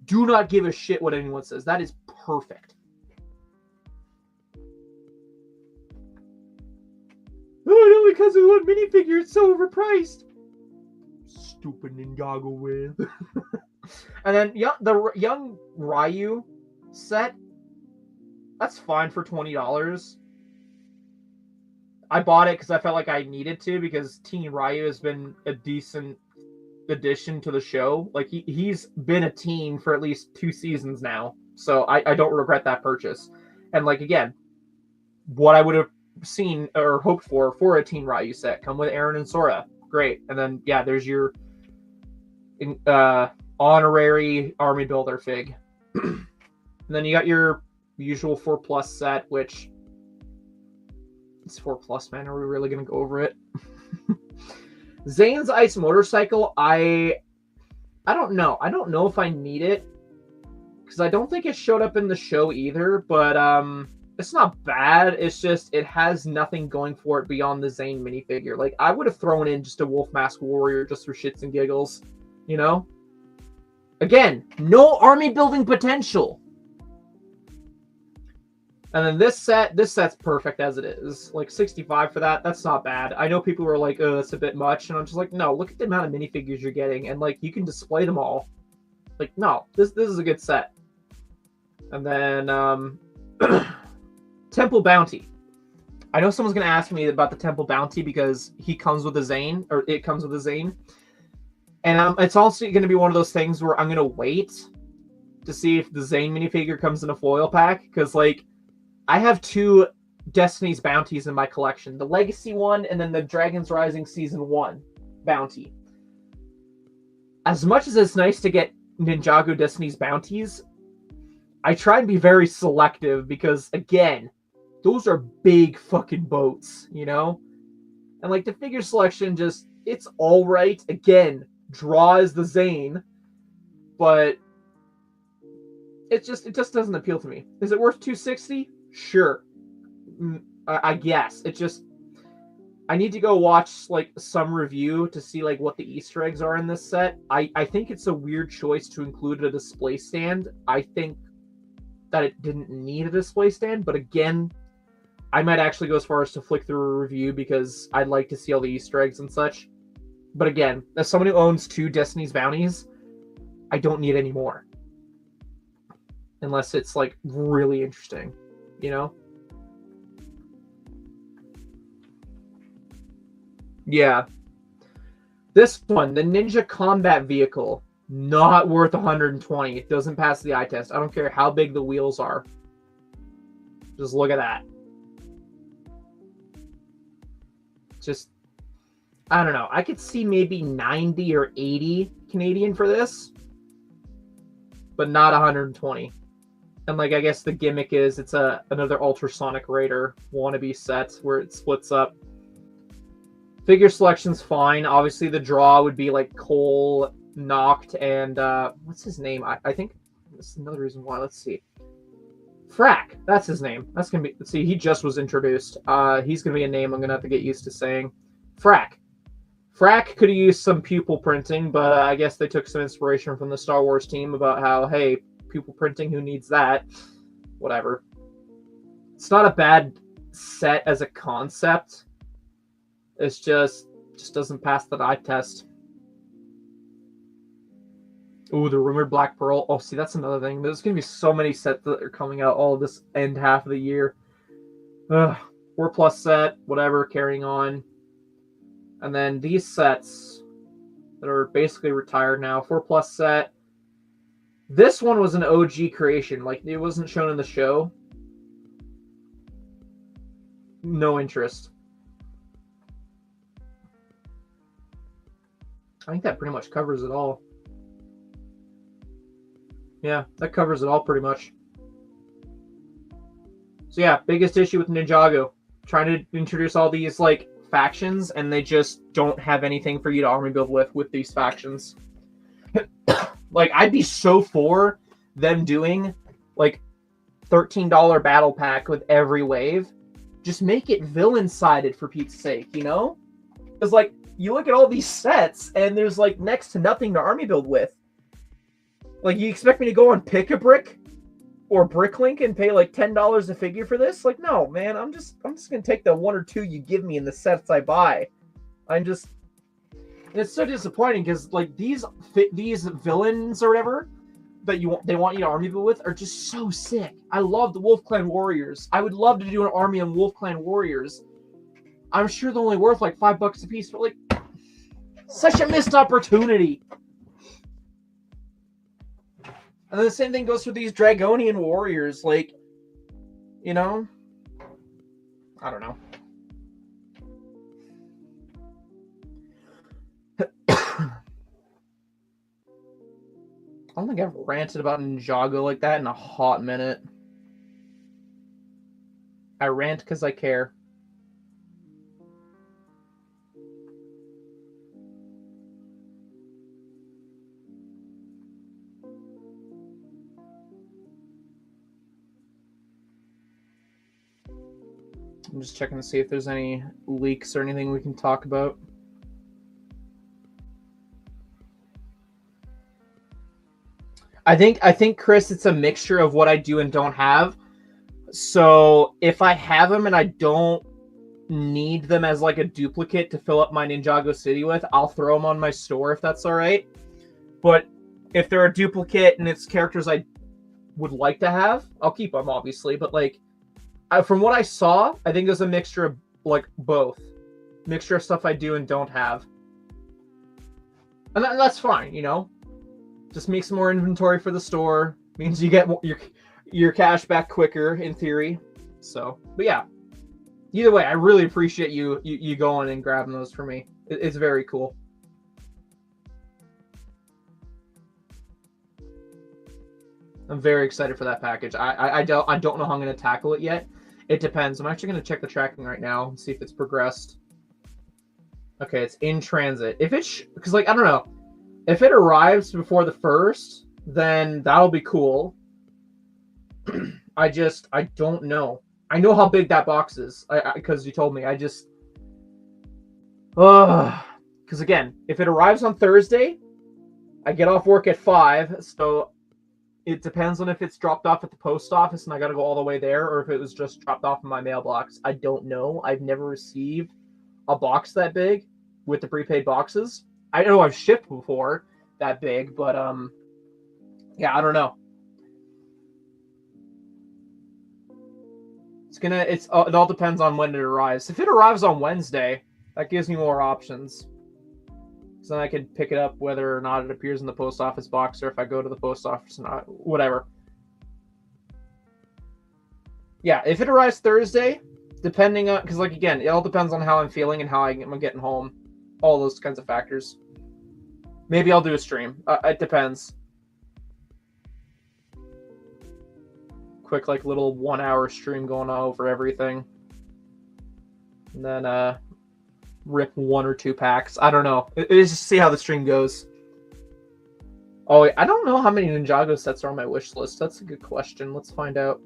Do not give a shit what anyone says. That is perfect. Oh, no, because of one minifigure, it's so overpriced. Stupid Ninjago with. And then the young Ryu set, that's fine for $20. I bought it because I felt like I needed to, because Teen Ryu has been a decent addition to the show. Like, he's been a teen for at least 2 seasons now, so I don't regret that purchase. And like, again, what I would have seen or hoped for a Teen Ryu set, come with Arin and Sora, great. And then yeah, there's your honorary army builder fig. And then you got your usual 4+ set, which it's 4+, man. Are we really gonna go over it? Zane's Ice Motorcycle, I don't know. I don't know if I need it, because I don't think it showed up in the show either, but it's not bad. It's just, it has nothing going for it beyond the Zane minifigure. Like, I would have thrown in just a Wolf Mask Warrior just for shits and giggles, you know? Again, no army building potential. And then this set's perfect as it is. Like, 65 for that, that's not bad. I know people were like, oh, that's a bit much. And I'm just like, no, look at the amount of minifigures you're getting. And, like, you can display them all. Like, no, this is a good set. And then, Temple Bounty. I know someone's gonna ask me about the Temple Bounty because he comes with a Zane, or it comes with a Zane, and it's also gonna be one of those things where I'm gonna wait to see if the Zane minifigure comes in a foil pack, because like I have 2 Destiny's bounties in my collection, the Legacy one and then the Dragon's Rising Season 1 bounty. As much as it's nice to get Ninjago Destiny's bounties, I try and be very selective because, again, those are big fucking boats, you know? And, like, the figure selection just, it's all right. Again, draw is the Zane, but it just doesn't appeal to me. Is it worth $260? Sure. I guess. It just, I need to go watch, like, some review to see, like, what the Easter eggs are in this set. I think it's a weird choice to include a display stand. I think that it didn't need a display stand, but again, I might actually go as far as to flick through a review because I'd like to see all the Easter eggs and such. But again, as someone who owns 2 Destiny's Bounties, I don't need any more. Unless it's, like, really interesting, you know? Yeah. This one, the Ninja Combat Vehicle, not worth $120. It doesn't pass the eye test. I don't care how big the wheels are. Just look at that. Just, I don't know. I could see maybe 90 or 80 Canadian for this, but not 120. And like, I guess the gimmick is it's another Ultrasonic Raider wannabe set where it splits up. Figure selection's fine. Obviously, the draw would be like Cole, Noct, and what's his name? I think that's another reason why. Let's see. Frack. That's his name. That's gonna be. Let's see. He just was introduced. He's gonna be a name I'm gonna have to get used to saying. Frack. Frack could have used some pupil printing, but I guess they took some inspiration from the Star Wars team about how, hey, pupil printing, who needs that? Whatever. It's not a bad set as a concept. It's just doesn't pass the eye test. Ooh, the rumored Black Pearl. Oh, see, that's another thing. There's going to be so many sets that are coming out all this end half of the year. Ugh. 4+ set, whatever, carrying on. And then these sets that are basically retired now. 4+ set. This one was an OG creation. Like, it wasn't shown in the show. No interest. I think that pretty much covers it all. Yeah, that covers it all pretty much. So yeah, biggest issue with Ninjago. Trying to introduce all these, like, factions, and they just don't have anything for you to army build with these factions. Like, I'd be so for them doing, like, $13 battle pack with every wave. Just make it villain-sided, for Pete's sake, you know? Because, like, you look at all these sets, and there's, like, next to nothing to army build with. Like, you expect me to go on Pick-a-Brick or Bricklink and pay, like, $10 a figure for this? Like, no, man, I'm just going to take the 1 or 2 you give me in the sets I buy. And it's so disappointing because, like, these villains or whatever that they want you to army build with are just so sick. I love the Wolf Clan Warriors. I would love to do an army on Wolf Clan Warriors. I'm sure they're only worth like $5 a piece, but like, such a missed opportunity. And then the same thing goes for these Dragonian Warriors. Like, you know, I don't know. I don't think I've ranted about Ninjago like that in a hot minute. I rant because I care. I'm just checking to see if there's any leaks or anything we can talk about. I think, Chris, it's a mixture of what I do and don't have. So if I have them and I don't need them as like a duplicate to fill up my Ninjago City with, I'll throw them on my store if that's all right. But if they're a duplicate and it's characters I would like to have, I'll keep them, obviously. But like, from what I saw, I think there's a mixture of like both. Mixture of stuff I do and don't have. And that's fine, you know? Just make some more inventory for the store. Means you get your cash back quicker, in theory. So, but yeah. Either way, I really appreciate you going and grabbing those for me. It's very cool. I'm very excited for that package. I don't know how I'm going to tackle it yet. It depends. I'm actually going to check the tracking right now and see if it's progressed. Okay, it's in transit. If it's because like I don't know, if it arrives before the 1st, then that'll be cool. I don't know. I know how big that box is because you told me. Because again, if it arrives on Thursday, I get off work at 5, so it depends on if it's dropped off at the post office and I got to go all the way there, or if it was just dropped off in my mailbox. I don't know. I've never received a box that big with the prepaid boxes. I know I've shipped before that big, but yeah, I don't know. It all depends on when it arrives. If it arrives on Wednesday, that gives me more options. So then I can pick it up whether or not it appears in the post office box, or if I go to the post office or not, whatever. Yeah, if it arrives Thursday, depending on, because like again, it all depends on how I'm feeling and how I'm getting home. All those kinds of factors. Maybe I'll do a stream. It depends. Quick, like little 1-hour stream going on over everything. And then rip 1 or 2 packs. I don't know. It's just see how the stream goes. Oh, wait, I don't know how many Ninjago sets are on my wish list. That's a good question. Let's find out.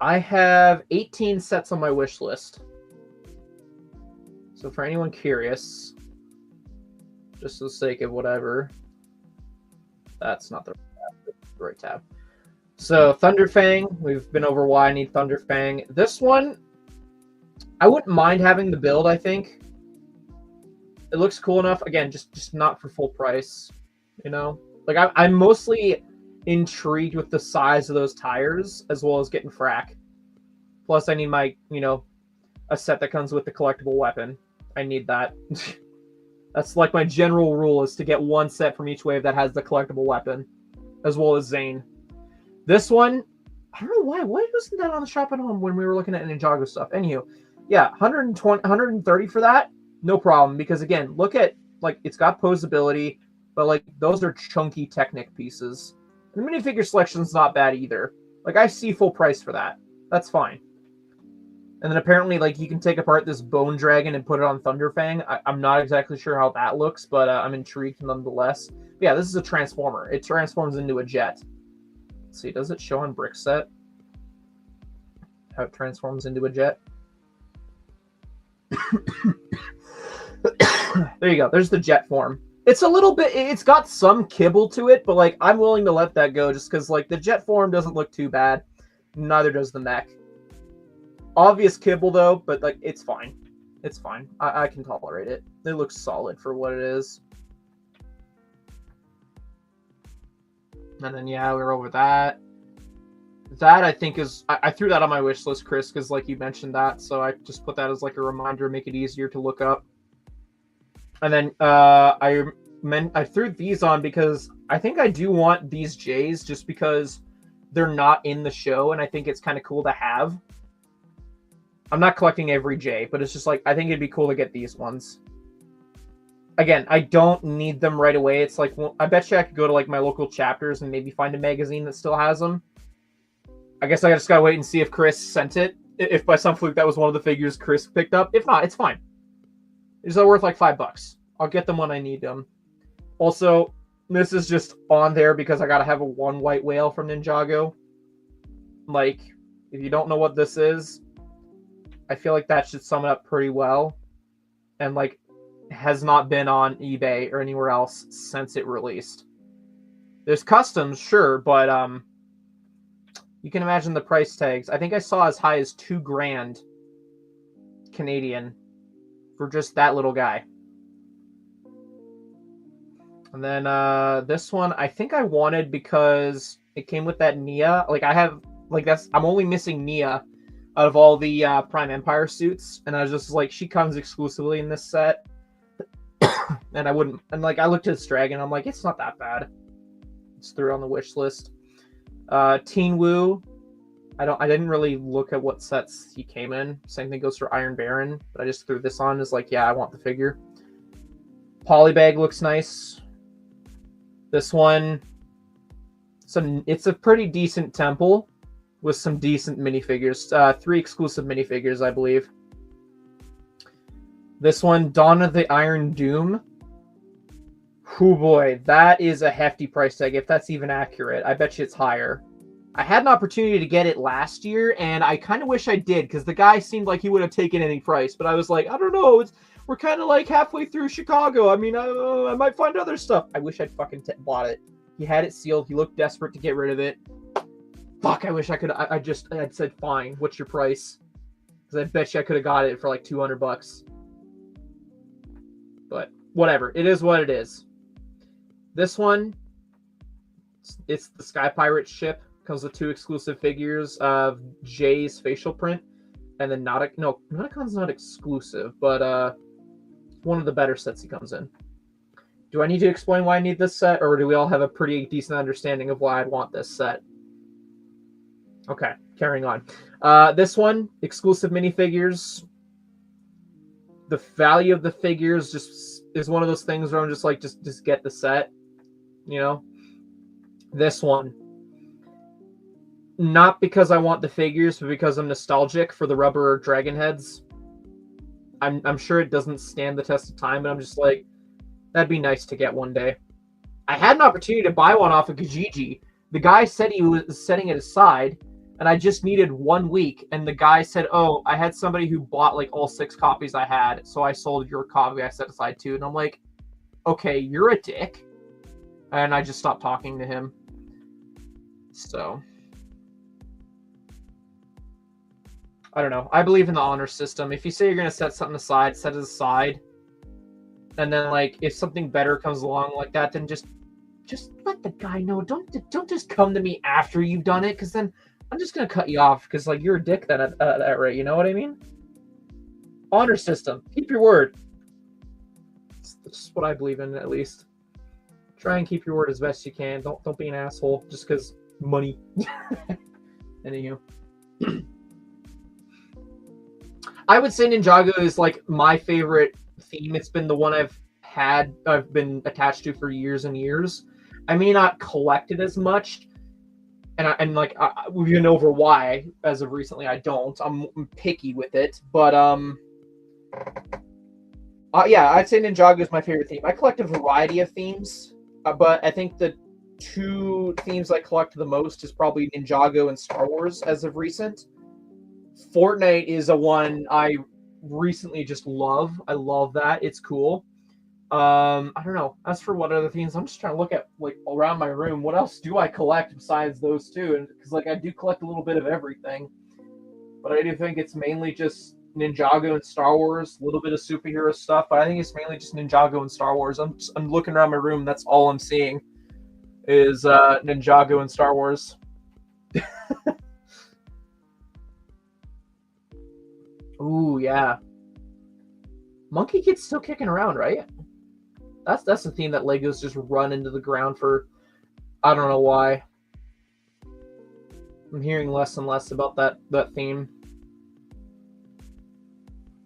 I have 18 sets on my wish list. So for anyone curious, just for the sake of whatever, that's not the right tab. So Thunderfang, we've been over why I need Thunderfang. This one, I wouldn't mind having the build, I think. It looks cool enough. Again, just not for full price, you know? Like, I'm mostly intrigued with the size of those tires, as well as getting frack. Plus, I need my, you know, a set that comes with the collectible weapon. I need that. That's like my general rule, is to get one set from each wave that has the collectible weapon, as well as Zane. This one, I don't know why wasn't that on the shop at home when we were looking at Ninjago stuff? Anywho, yeah, 120, 130 for that, no problem. Because again, look at, like, it's got posability, but like those are chunky Technic pieces. And the minifigure selection's not bad either. Like, I see full price for that. That's fine. And then apparently, like, you can take apart this Bone Dragon and put it on Thunderfang. I'm not exactly sure how that looks, but I'm intrigued nonetheless. But yeah, this is a Transformer. It transforms into a jet. Let's see, does it show on Brickset how it transforms into a jet? There you go. There's the jet form. It's a little bit, it's got some kibble to it, but like, I'm willing to let that go just because like the jet form doesn't look too bad. Neither does the mech. Obvious kibble though, but like, it's fine. It's fine. I can tolerate it. It looks solid for what it is. And then yeah, we're over that. That I think is, I threw that on my wish list, Chris, because like you mentioned that, so I just put that as like a reminder, make it easier to look up. And then I threw these on because I think I do want these J's, just because they're not in the show, and I think it's kind of cool to have. I'm not collecting every J, but it's just like, I think it'd be cool to get these ones. Again, I don't need them right away. It's like, well, I bet you I could go to like my local chapters and maybe find a magazine that still has them. I guess I just gotta wait and see if Chris sent it. If by some fluke that was one of the figures Chris picked up. If not, it's fine. These are worth like $5. I'll get them when I need them. Also, this is just on there because I gotta have a 1 white whale from Ninjago. Like, if you don't know what this is, I feel like that should sum it up pretty well. And like, has not been on eBay or anywhere else since it released. There's customs, sure, but you can imagine the price tags. I think I saw as high as $2,000 Canadian for just that little guy. And then this one, I think I wanted because it came with that Nia. Like, I have Like I'm only missing Nia out of all the Prime Empire suits, and I was just like, she comes exclusively in this set. And I wouldn't, and like I looked at this dragon, I'm like, it's not that bad. It's through on the wish list. Teen Wu, I didn't really look at what sets he came in. Same thing goes for Iron Baron, but I just threw this on as like, yeah, I want the figure. Polybag looks nice. This one, it's a pretty decent temple with some decent minifigures. 3 exclusive minifigures, I believe. This one, Dawn of the Iron Doom. Oh boy, that is a hefty price tag, if that's even accurate. I bet you it's higher. I had an opportunity to get it last year, and I kind of wish I did, because the guy seemed like he would have taken any price, but I was like, I don't know, we're kind of like halfway through Chicago. I mean, I might find other stuff. I wish I'd fucking bought it. He had it sealed. He looked desperate to get rid of it. Fuck, I wish I could. I had said, fine, what's your price? Because I bet you I could have got it for like $200. But whatever, it is what it is. This one, it's the Sky Pirate ship. Comes with 2 exclusive figures of Jay's facial print, and then Nauticon's not exclusive, but one of the better sets he comes in. Do I need to explain why I need this set, or do we all have a pretty decent understanding of why I'd want this set? Okay, carrying on. This one, exclusive minifigures. The value of the figures just is one of those things where I'm just like, just get the set, you know? This one, not because I want the figures, but because I'm nostalgic for the rubber dragon heads. I'm sure it doesn't stand the test of time, but I'm just like, that'd be nice to get one day. I had an opportunity to buy one off of Kijiji. The guy said he was setting it aside, and I just needed 1 week. And the guy said, oh, I had somebody who bought like all 6 copies I had, so I sold your copy I set aside too. And I'm like, okay, you're a dick. And I just stopped talking to him. So I don't know. I believe in the honor system. If you say you're going to set something aside, set it aside. And then, like, if something better comes along like that, then just let the guy know. Don't just come to me after you've done it, because then I'm just going to cut you off, because, like, you're a dick then at that rate. You know what I mean? Honor system. Keep your word. That's what I believe in, at least. Try and keep your word as best you can. Don't be an asshole just because money. Anywho. I would say Ninjago is like my favorite theme. It's been the one I've been attached to for years and years. I may not collect it as much, and we've been over why as of recently. I don't. I'm picky with it, but yeah, I'd say Ninjago is my favorite theme. I collect a variety of themes, but I think the 2 themes I collect the most is probably Ninjago and Star Wars as of recent. Fortnite is a one I recently just love. I love that. It's cool. I don't know. As for what other themes, I'm just trying to look at like around my room. What else do I collect besides those 2? And because like I do collect a little bit of everything, but I do think it's mainly just Ninjago and Star Wars. A little bit of superhero stuff, but I think it's mainly just Ninjago and Star Wars. I'm looking around my room. That's all I'm seeing is Ninjago and Star Wars. Ooh, yeah. Monkey Kid's still kicking around, right? That's the theme that Legos just run into the ground for. I don't know why. I'm hearing less and less about that theme.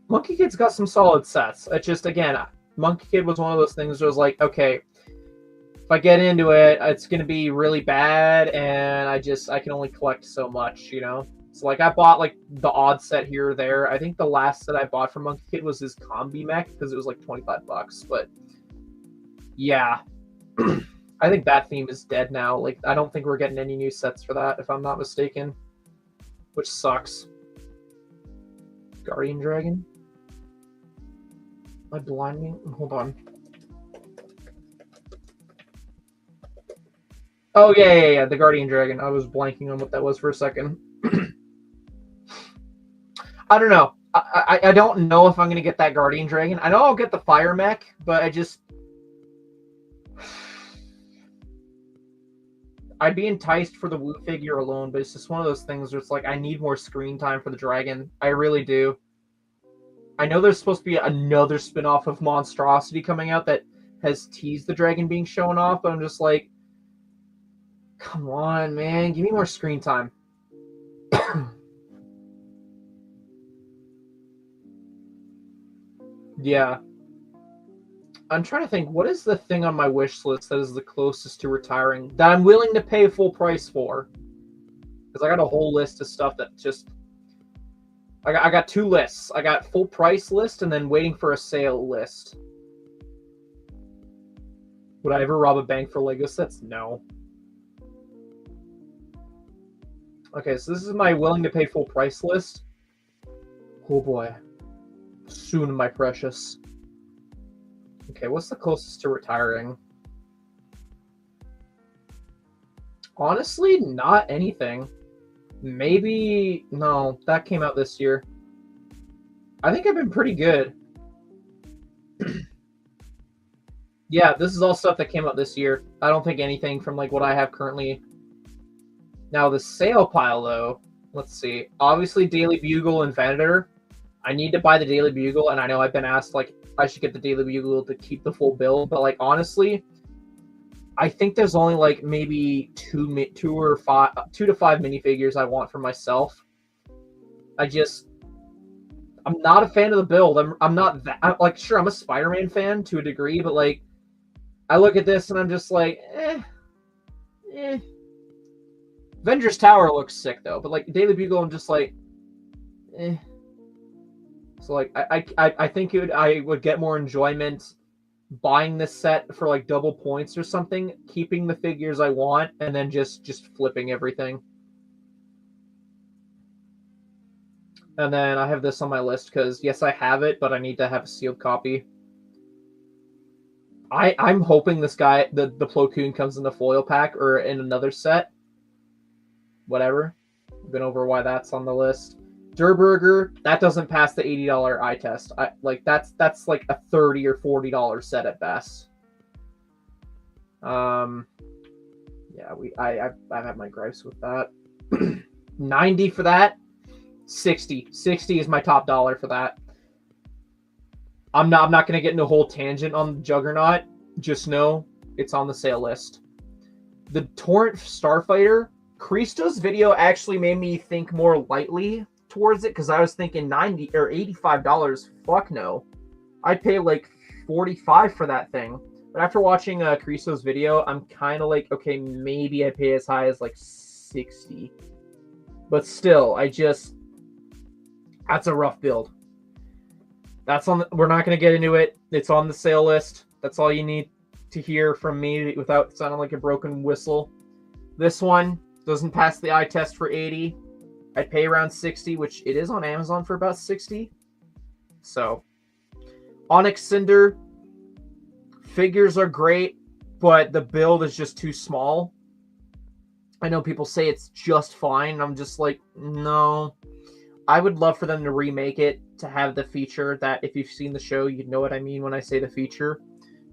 Monkey Kid's got some solid sets. It's just, again, Monkey Kid was one of those things where I was like, okay, if I get into it, it's going to be really bad, and I can only collect so much, you know? So, like, I bought, like, the odd set here or there. I think the last set I bought from Monkey Kid was his combi mech, because it was, like, $25. But, yeah. I think that theme is dead now. Like, I don't think we're getting any new sets for that, if I'm not mistaken. Which sucks. Guardian Dragon? Am I blinding? Hold on. Oh, yeah, the Guardian Dragon. I was blanking on what that was for a second. I don't know. I don't know if I'm going to get that Guardian Dragon. I know I'll get the Fire Mech, but I'd be enticed for the Wu figure alone, but it's just one of those things where it's like I need more screen time for the dragon. I really do. I know there's supposed to be another spin-off of Monstrosity coming out that has teased the dragon being shown off, but I'm just like, come on, man, give me more screen time. Yeah. I'm trying to think, what is the thing on my wish list that is the closest to retiring that I'm willing to pay full price for? Because I got a whole list of stuff that just... I got two lists. I got full price list and then waiting for a sale list. Would I ever rob a bank for Lego sets? No. Okay, so this is my willing to pay full price list. Oh boy. Soon, my precious. Okay, what's the closest to retiring? Honestly, not anything. Maybe... No, that came out this year. I think I've been pretty good. Yeah, this is all stuff that came out this year. I don't think anything from like what I have currently. Now, the sale pile, though. Let's see. Obviously, Daily Bugle and Venator. I need to buy the Daily Bugle, and I know I've been asked, like, I should get the Daily Bugle to keep the full bill, but, like, honestly, I think there's only, like, maybe two to five minifigures I want for myself. I'm not a fan of the build. I'm not that, like, sure, I'm a Spider-Man fan to a degree, but, like, I look at this and I'm just like, Avengers Tower looks sick, though, but, like, Daily Bugle, I'm just like, So, like, I think I would get more enjoyment buying this set for, like, double points or something, keeping the figures I want, and then just flipping everything. And then I have this on my list because, yes, I have it, but I need to have a sealed copy. I'm hoping this guy, the Plo Koon, comes in the foil pack or in another set. Whatever. I've been over why that's on the list. Durburger, that doesn't pass the $80 eye test. That's like a $30 or $40 set at best. Yeah, I've had my gripes with that. 90 for that. 60 is my top dollar for that. I'm not going to get into a whole tangent on the Juggernaut. Just know it's on the sale list. The Torrent Starfighter, Christo's video actually made me think more lightly towards it, because I was thinking $90 or $85. Fuck no. I'd pay like $45 for that thing. But after watching Christo's video, I'm kind of like, okay, maybe I pay as high as like $60. But still, that's a rough build. We're not going to get into it. It's on the sale list. That's all you need to hear from me without sounding like a broken whistle. This one doesn't pass the eye test for 80. I'd pay around 60, which it is on Amazon for about 60. So, Onyx Cinder, figures are great, but the build is just too small. I know people say it's just fine. I'm just like, no. I would love for them to remake it to have the feature that, if you've seen the show, you'd know what I mean when I say the feature.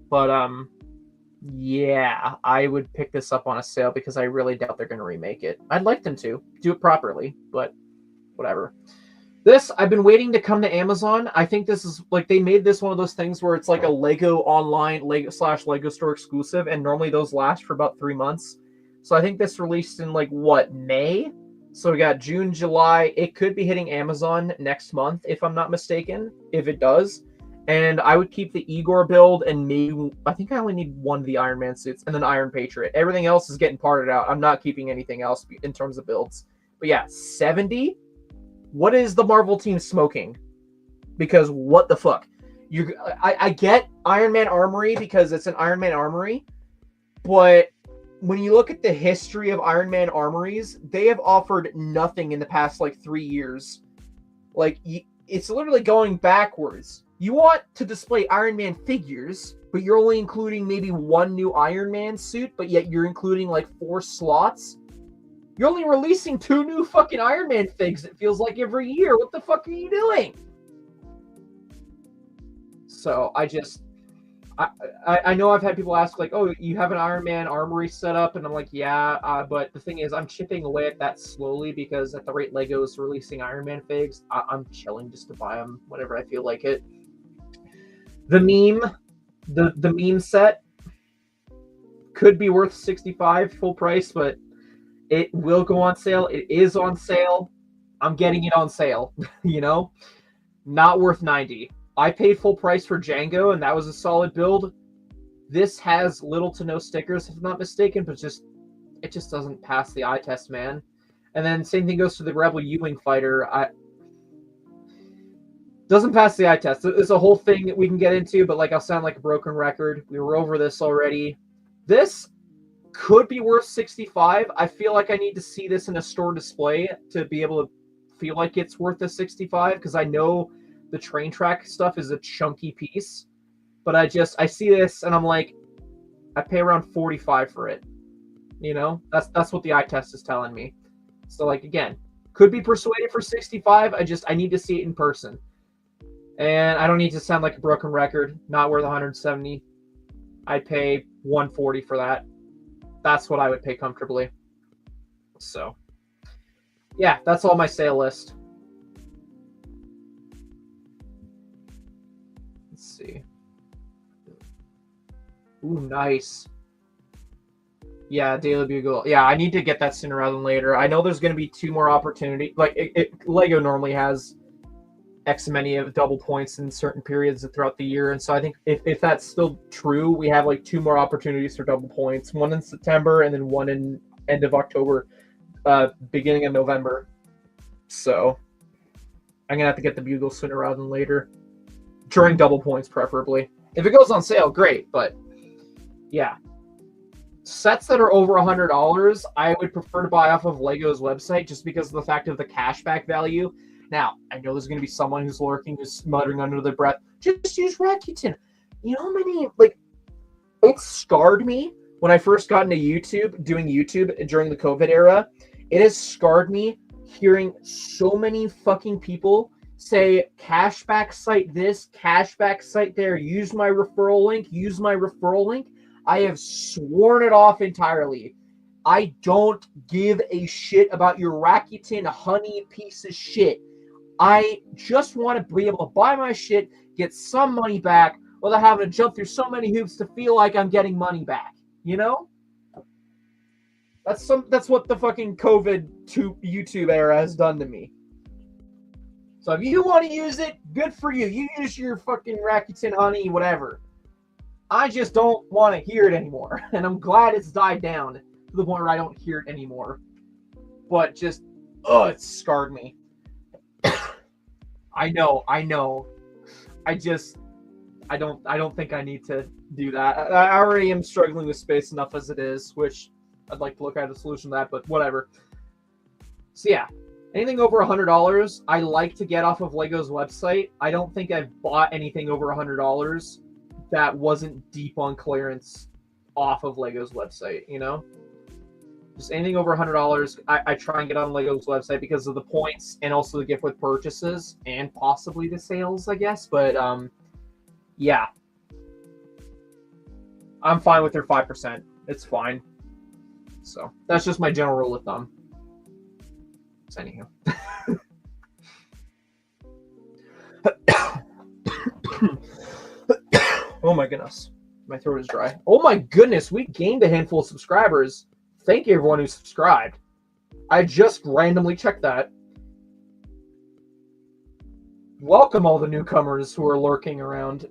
But, yeah, I would pick this up on a sale because I really doubt they're going to remake it. I'd like them to do it properly, but whatever. This, I've been waiting to come to Amazon. I think this is, like, they made this one of those things where it's like a Lego online, Lego store exclusive, and normally those last for about 3 months. So I think this released in, like, what, May? So we got June, July. It could be hitting Amazon next month, if I'm not mistaken, if it does. And I would keep the Igor build, and maybe, I think I only need one of the Iron Man suits, and then Iron Patriot. Everything else is getting parted out. I'm not keeping anything else in terms of builds. But yeah, 70? What is the Marvel team smoking? Because what the fuck? I get Iron Man Armory because it's an Iron Man Armory, but when you look at the history of Iron Man Armories, they have offered nothing in the past, like, 3 years. Like, it's literally going backwards. You want to display Iron Man figures, but you're only including maybe one new Iron Man suit, but yet you're including like 4 slots. You're only releasing 2 new fucking Iron Man figs, it feels like, every year. What the fuck are you doing? So I know I've had people ask like, oh, you have an Iron Man armory set up, and I'm like, yeah, but the thing is, I'm chipping away at that slowly because at the rate Lego's releasing Iron Man figs, I'm chilling just to buy them whenever I feel like it. The meme set could be worth $65 full price, but it will go on sale. It is on sale. I'm getting it on sale, you know? Not worth $90. I paid full price for Django, and that was a solid build. This has little to no stickers, if I'm not mistaken, but it just doesn't pass the eye test, man. And then same thing goes to the Rebel U-Wing fighter. Doesn't pass the eye test. It's a whole thing that we can get into, but like I'll sound like a broken record. We were over this already. This could be worth $65. I feel like I need to see this in a store display to be able to feel like it's worth the $65, because I know the train track stuff is a chunky piece, but I see this and I'm like, I pay around $45 for it. You know, that's what the eye test is telling me. So like, again, could be persuaded for $65. I need to see it in person, and I don't need to sound like a broken record. Not worth $170. I'd pay $140 for that. That's what I would pay comfortably. So yeah, that's all my sale list. Let's see. Ooh, nice. Yeah, Daily Bugle. Yeah, I need to get that sooner rather than later. I know there's going to be 2 more opportunities. Like, Lego normally has X many of double points in certain periods throughout the year. And so I think if that's still true, we have like 2 more opportunities for double points. One in September and then one in end of October, beginning of November. So I'm going to have to get the Bugle sooner rather than later. During double points, preferably. If it goes on sale, great. But yeah. Sets that are over $100, I would prefer to buy off of Lego's website just because of the fact of the cashback value. Now, I know there's going to be someone who's lurking, who's muttering under their breath, just use Rakuten. You know how many, like, it scarred me when I first got into YouTube, doing YouTube during the COVID era. It has scarred me hearing so many fucking people say, cashback site this, cashback site there, use my referral link, use my referral link. I have sworn it off entirely. I don't give a shit about your Rakuten honey piece of shit. I just want to be able to buy my shit, get some money back, without having to jump through so many hoops to feel like I'm getting money back. You know? That's what the fucking COVID YouTube era has done to me. So if you want to use it, good for you. You use your fucking Rakuten honey, whatever. I just don't want to hear it anymore. And I'm glad it's died down to the point where I don't hear it anymore. But just, it scarred me. I know. I don't think I need to do that. I already am struggling with space enough as it is, which I'd like to look at a solution to that, but whatever. So yeah, anything over $100, I like to get off of Lego's website. I don't think I've bought anything over $100 that wasn't deep on clearance off of Lego's website, you know? Just anything over $100, I try and get on Lego's website because of the points and also the gift with purchases and possibly the sales, I guess. But, yeah. I'm fine with their 5%. It's fine. So, that's just my general rule of thumb. So, anywho. Oh my goodness. My throat is dry. Oh my goodness, we gained a handful of subscribers. Thank you everyone who subscribed. I just randomly checked that. Welcome all the newcomers who are lurking around.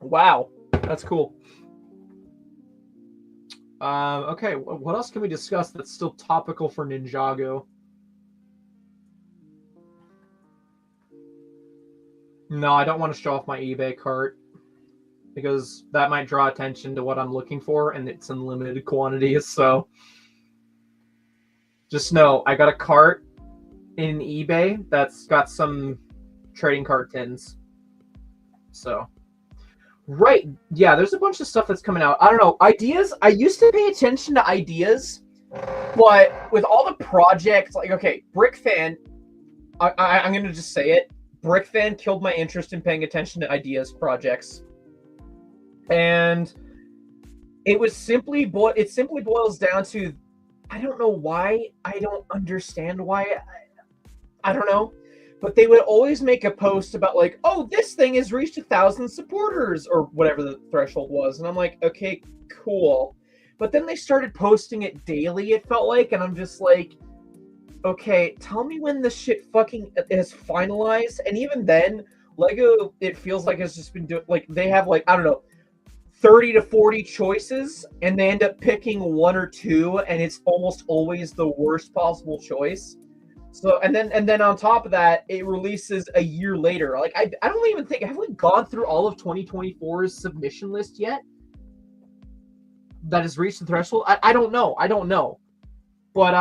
Wow, that's cool. Okay, what else can we discuss that's still topical for Ninjago? No, I don't want to show off my eBay cart because that might draw attention to what I'm looking for, and it's in limited quantities. So just know I got a cart in eBay that's got some trading card tins. So, right. Yeah, there's a bunch of stuff that's coming out. I don't know. Ideas. I used to pay attention to ideas, but with all the projects, like, okay, Brick Fan, I'm going to just say it. Brick Fan killed my interest in paying attention to ideas projects. And it simply boils down to, I don't know why, I don't understand why, I don't know, but they would always make a post about like, oh, this thing has reached 1,000 supporters or whatever the threshold was, and I'm like, okay, cool. But then they started posting it daily, it felt like, and I'm just like, okay, tell me when this shit fucking is finalized. And even then, Lego, it feels like it's just been doing, like, they have like, I don't know, 30 to 40 choices, and they end up picking one or two, and it's almost always the worst possible choice. So, and then on top of that, it releases a year later. Like, I don't even think, have we gone through all of 2024's submission list yet? That has reached the threshold? I don't know. But,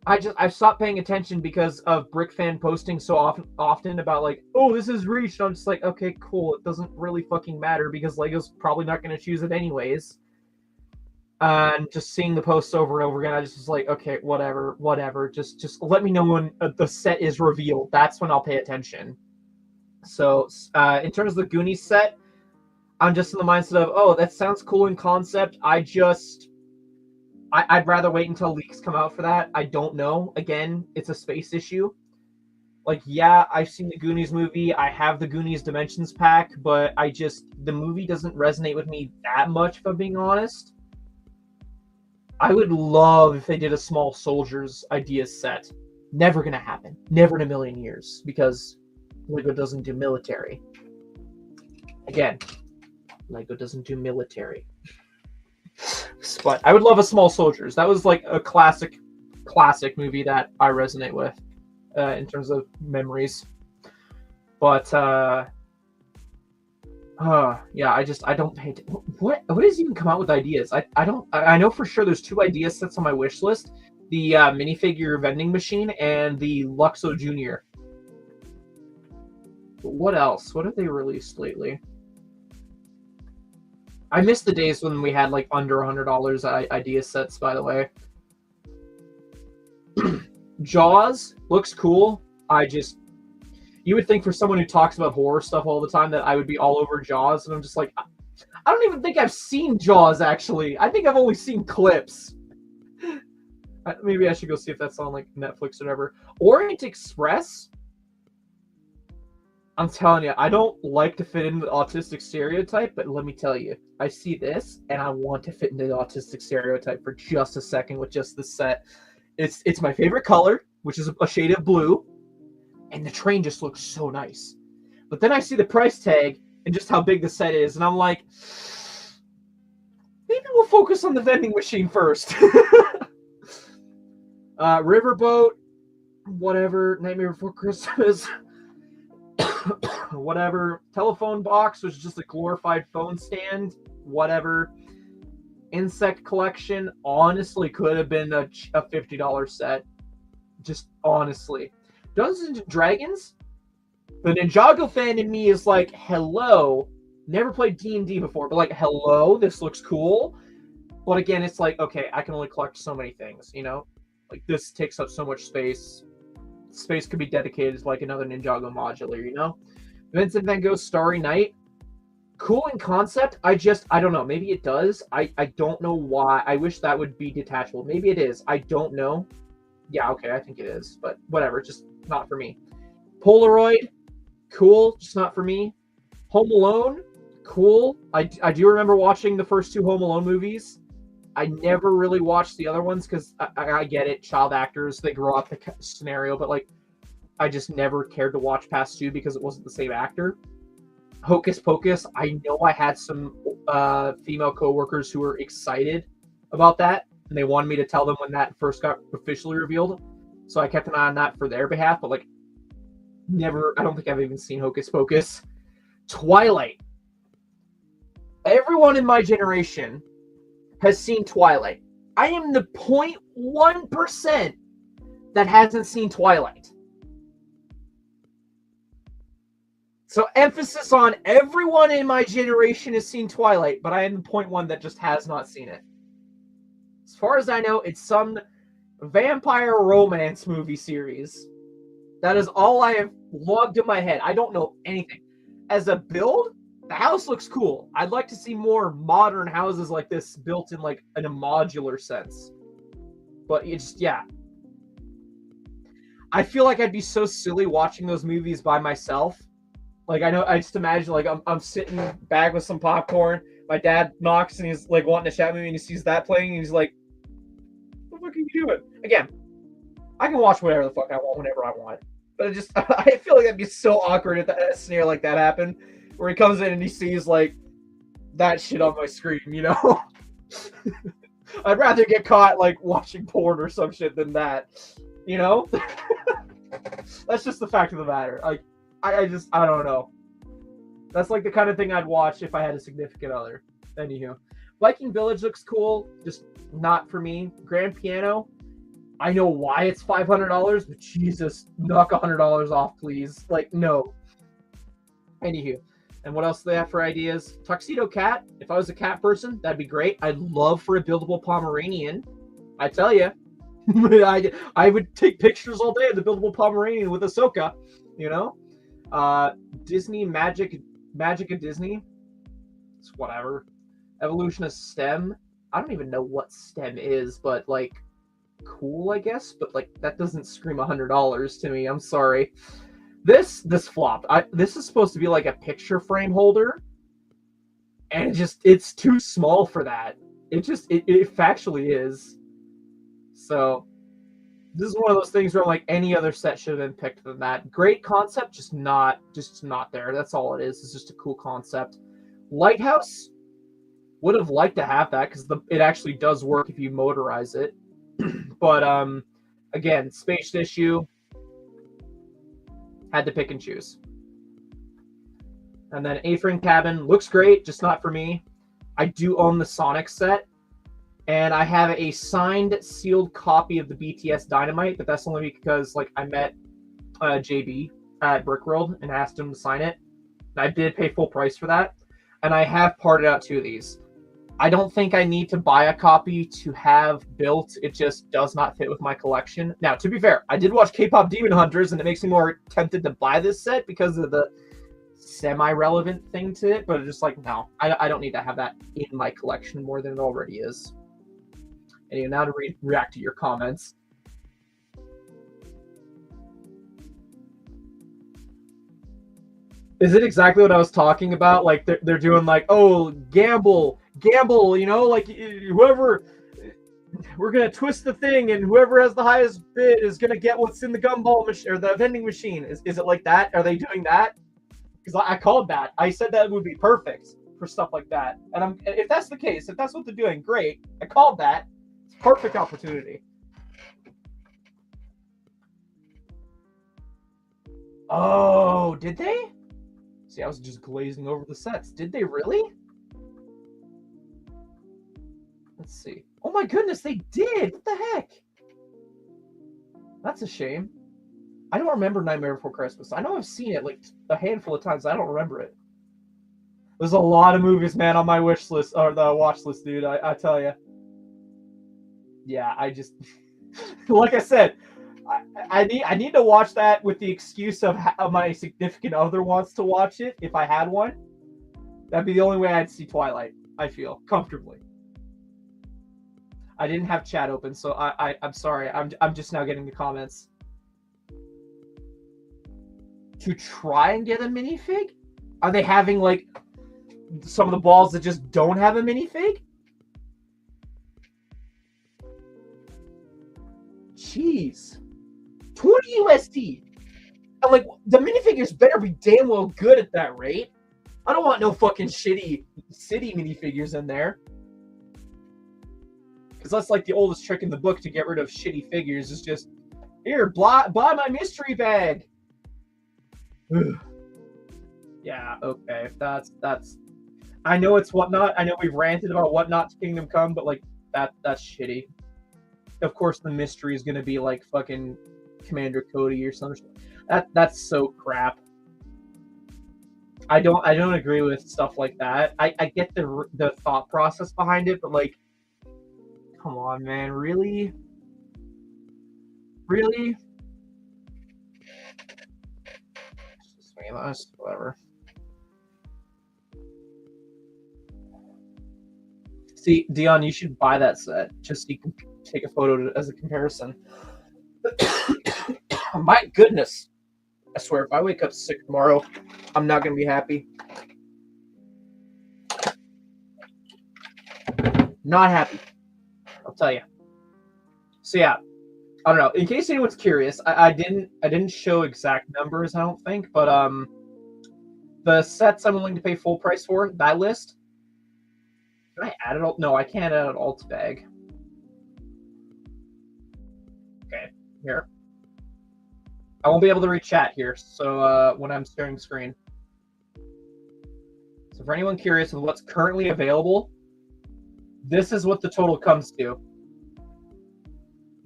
I've stopped paying attention because of Brick Fan posting so often about like, oh, this is reached. I'm just like, okay, cool. It doesn't really fucking matter because Lego's probably not going to choose it anyways. And just seeing the posts over and over again, I just was like, okay, whatever. Just let me know when the set is revealed. That's when I'll pay attention. So, in terms of the Goonies set, I'm just in the mindset of, oh, that sounds cool in concept. I'd rather wait until leaks come out for that. I don't know. Again, it's a space issue. Like, yeah, I've seen the Goonies movie. I have the Goonies Dimensions pack, but the movie doesn't resonate with me that much, if I'm being honest. I would love if they did a Small Soldiers ideas set. Never gonna happen. Never in a million years, because Lego doesn't do military. Again, Lego doesn't do military. But I would love a Small Soldiers. That was like a classic movie that I resonate with in terms of memories. But yeah, I don't pay what has even come out with ideas? I know for sure there's 2 idea sets on my wish list: the minifigure vending machine and the Luxo Junior. But what else? What have they released lately? I miss the days when we had like under $100 idea sets, by the way. Jaws looks cool. You would think for someone who talks about horror stuff all the time that I would be all over Jaws, and I'm just like, I don't even think I've seen Jaws, actually. I think I've only seen clips. Maybe I should go see if that's on like Netflix or whatever. Orient Express? I'm telling you, I don't like to fit into the autistic stereotype, but let me tell you, I see this, and I want to fit into the autistic stereotype for just a second with just this set. It's my favorite color, which is a shade of blue, and the train just looks so nice. But then I see the price tag and just how big the set is, and I'm like, maybe we'll focus on the vending machine first. Riverboat, whatever, Nightmare Before Christmas. Whatever. Telephone box was just a glorified phone stand. Whatever. Insect collection honestly could have been a $50 set. Just honestly. Dungeons and Dragons? The Ninjago fan in me is like, hello. Never played D&D before, but like, hello, this looks cool. But again, it's like, okay, I can only collect so many things, you know? Like, this takes up so much space. Space could be dedicated to like another Ninjago modular, you know? Vincent Van Gogh's Starry Night, cool in concept. I don't know. Maybe it does. I don't know why. I wish that would be detachable. Maybe it is. I don't know. Yeah, okay, I think it is. But whatever, just not for me. Polaroid, cool, just not for me. Home Alone, cool. I do remember watching the first 2 Home Alone movies. I never really watched the other ones because I get it, child actors, they grow up the scenario, but like, I just never cared to watch past 2 because it wasn't the same actor. Hocus Pocus, I know I had some female coworkers who were excited about that, and they wanted me to tell them when that first got officially revealed. So I kept an eye on that for their behalf, but like, never, I don't think I've even seen Hocus Pocus. Twilight. Everyone in my generation has seen Twilight. I am the 0.1% that hasn't seen Twilight. So emphasis on everyone in my generation has seen Twilight, but I am the 0.1 that just has not seen it. As far as I know, it's some vampire romance movie series. That is all I have logged in my head. I don't know anything. As a build, the house looks cool. I'd like to see more modern houses like this built in like in a modular sense. But it's yeah. I feel like I'd be so silly watching those movies by myself. Like I just imagine like I'm sitting back with some popcorn. My dad knocks and he's like wanting to chat with me and he sees that playing and he's like, "What the fuck are you doing?" Again, I can watch whatever the fuck I want whenever I want. But I feel like that'd be so awkward if a scenario like that happened, where he comes in and he sees like that shit on my screen, you know? I'd rather get caught like watching porn or some shit than that, you know? That's just the fact of the matter. Like, I don't know. That's like the kind of thing I'd watch if I had a significant other. Anywho, Viking Village looks cool, just not for me. Grand Piano, I know why it's $500, but Jesus, knock $100 off, please. Like, no. Anywho, and what else do they have for ideas? Tuxedo Cat. If I was a cat person, that'd be great. I'd love for a buildable Pomeranian. I tell you, I would take pictures all day of the buildable Pomeranian with Ahsoka. You know, Disney Magic of Disney. It's whatever. Evolution of STEM. I don't even know what STEM is, but like, cool, I guess. But like, that doesn't scream $100 to me. I'm sorry. This flopped. This is supposed to be like a picture frame holder, and it's too small for that. It factually is. So this is one of those things where like any other set should have been picked than that. Great concept, just not there. That's all it is. It's just a cool concept. Lighthouse, would have liked to have that because it actually does work if you motorize it. But again, spaced issue. Had to pick and choose. And then A-Frame Cabin looks great, just not for me. I do own the Sonic set, and I have a signed, sealed copy of the BTS Dynamite, but that's only because like I met JB at Brickworld and asked him to sign it. And I did pay full price for that, and I have parted out 2 of these. I don't think I need to buy a copy to have built. It just does not fit with my collection. Now, to be fair, I did watch K-Pop Demon Hunters, and it makes me more tempted to buy this set because of the semi-relevant thing to it. But it's just like, no, I don't need to have that in my collection more than it already is. Anyway, now to react to your comments. Is it exactly what I was talking about? Like, they're doing like, oh, gamble, you know, like whoever, we're gonna twist the thing, and whoever has the highest bid is gonna get what's in the gumball machine or the vending machine. Is it like that? Are they doing that? Because I called that. I said that would be perfect for stuff like that. And if that's the case, if that's what they're doing, great. I called that. It's a perfect opportunity. Oh, did they? See, I was just glazing over the sets. Did they really? Let's see. Oh my goodness, they did! What the heck? That's a shame. I don't remember Nightmare Before Christmas. I know I've seen it like a handful of times. I don't remember it. There's a lot of movies, man, on my wish list or the watch list, dude. I tell you. Yeah, I just like I said, I need to watch that with the excuse of how my significant other wants to watch it. If I had one, that'd be the only way I'd see Twilight. I feel comfortably. I didn't have chat open, so I'm sorry. I'm just now getting the comments. To try and get a minifig? Are they having like some of the balls that just don't have a minifig? Jeez. 20 USD. I'm like, the minifigures better be damn well good at that rate. I don't want no fucking shitty city minifigures in there. Because that's like the oldest trick in the book to get rid of shitty figures is just, here, buy my mystery bag. Yeah, okay. That's I know it's Whatnot. I know we've ranted about Whatnot to Kingdom Come, but like that's shitty. Of course the mystery is gonna be like fucking Commander Cody or something. That's so crap. I don't agree with stuff like that. I get the thought process behind it, but like, come on, man, really? any of those. Whatever. See, Dion, you should buy that set just so you can take a photo as a comparison. My goodness. I swear, if I wake up sick tomorrow, I'm not going to be happy. Not happy. I'll tell you. So yeah, I don't know. In case anyone's curious, I didn't show exact numbers, I don't think, but the sets I'm willing to pay full price for, that list. Can I add it all? No, I can't add it all to bag. Okay, here. I won't be able to read chat here, so when I'm sharing screen. So for anyone curious of what's currently available, this is what the total comes to.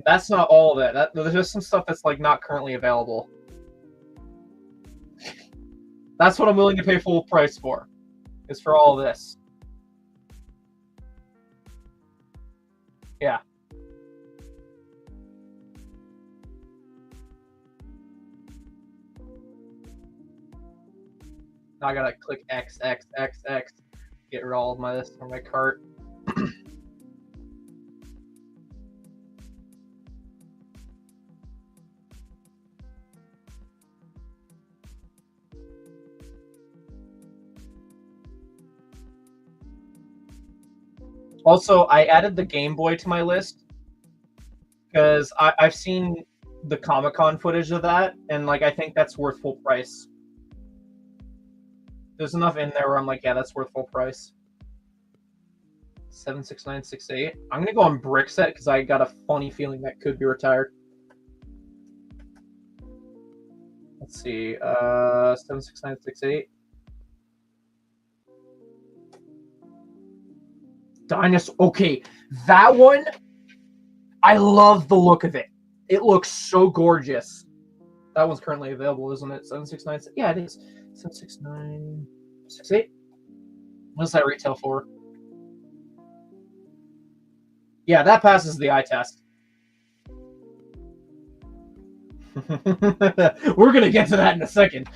That's not all of it. There's just some stuff that's like not currently available. That's what I'm willing to pay full price for. Is for all of this. Yeah. Now I gotta click X, X, X, X. Get rid of all of my list from my cart. Also, I added the Game Boy to my list because I've seen the Comic-Con footage of that, and like I think that's worth full price. There's enough in there where I'm like, yeah, that's worth full price. 76968. I'm gonna go on brick set because I got a funny feeling that could be retired. Let's see, 76968. Dinosaur. Okay, that one, I love the look of it. It looks so gorgeous. That one's currently available, isn't it? 769. Yeah, it is. 76968. What does that retail for? Yeah, that passes the eye test. We're gonna get to that in a second.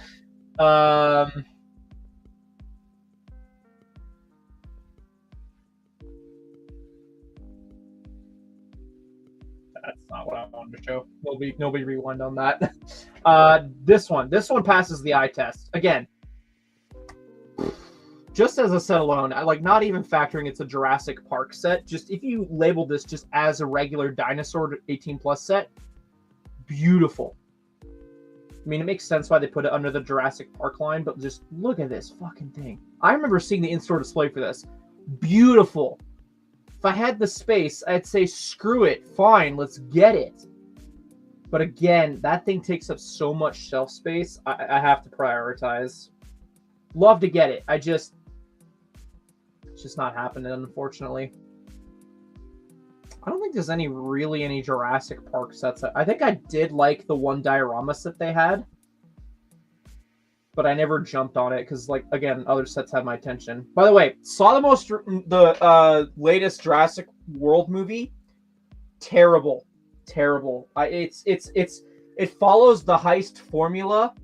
That's not what I wanted to show. Nobody rewind on that. This one passes the eye test. Again, just as a set alone, I like not even factoring it's a Jurassic Park set. Just if you label this just as a regular dinosaur 18+ set, beautiful. I mean, it makes sense why they put it under the Jurassic Park line, but just look at this fucking thing. I remember seeing the in-store display for this. Beautiful. If I had the space, I'd say, screw it. Fine, let's get it. But again, that thing takes up so much shelf space. I have to prioritize. Love to get it. It's just not happening, unfortunately. I don't think there's really any Jurassic Park sets. I think I did like the one diorama set they had. But I never jumped on it because, like, again, other sets had my attention. By the way, saw the latest Jurassic World movie. Terrible. It follows the heist formula,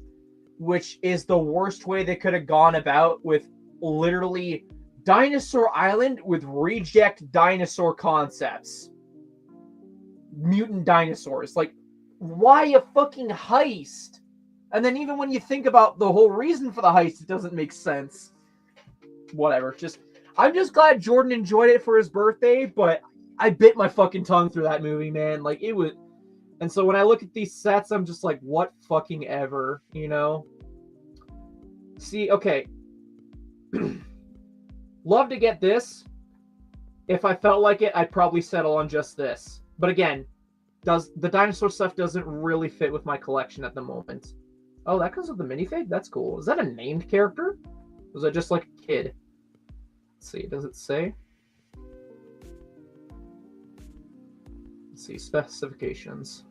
which is the worst way they could have gone about with literally Dinosaur Island with reject dinosaur concepts. Mutant dinosaurs. Like, why a fucking heist? And then even when you think about the whole reason for the heist, it doesn't make sense. Whatever. I'm just glad Jordan enjoyed it for his birthday, but I bit my fucking tongue through that movie, man. Like, it was... And so when I look at these sets, I'm just like, what fucking ever, you know? See, okay. Love to get this. If I felt like it, I'd probably settle on just this. But again, the dinosaur stuff doesn't really fit with my collection at the moment. Oh, that comes with the minifig? That's cool. Is that a named character? Or is that just like a kid? Let's see. Does it say? Let's see. Specifications.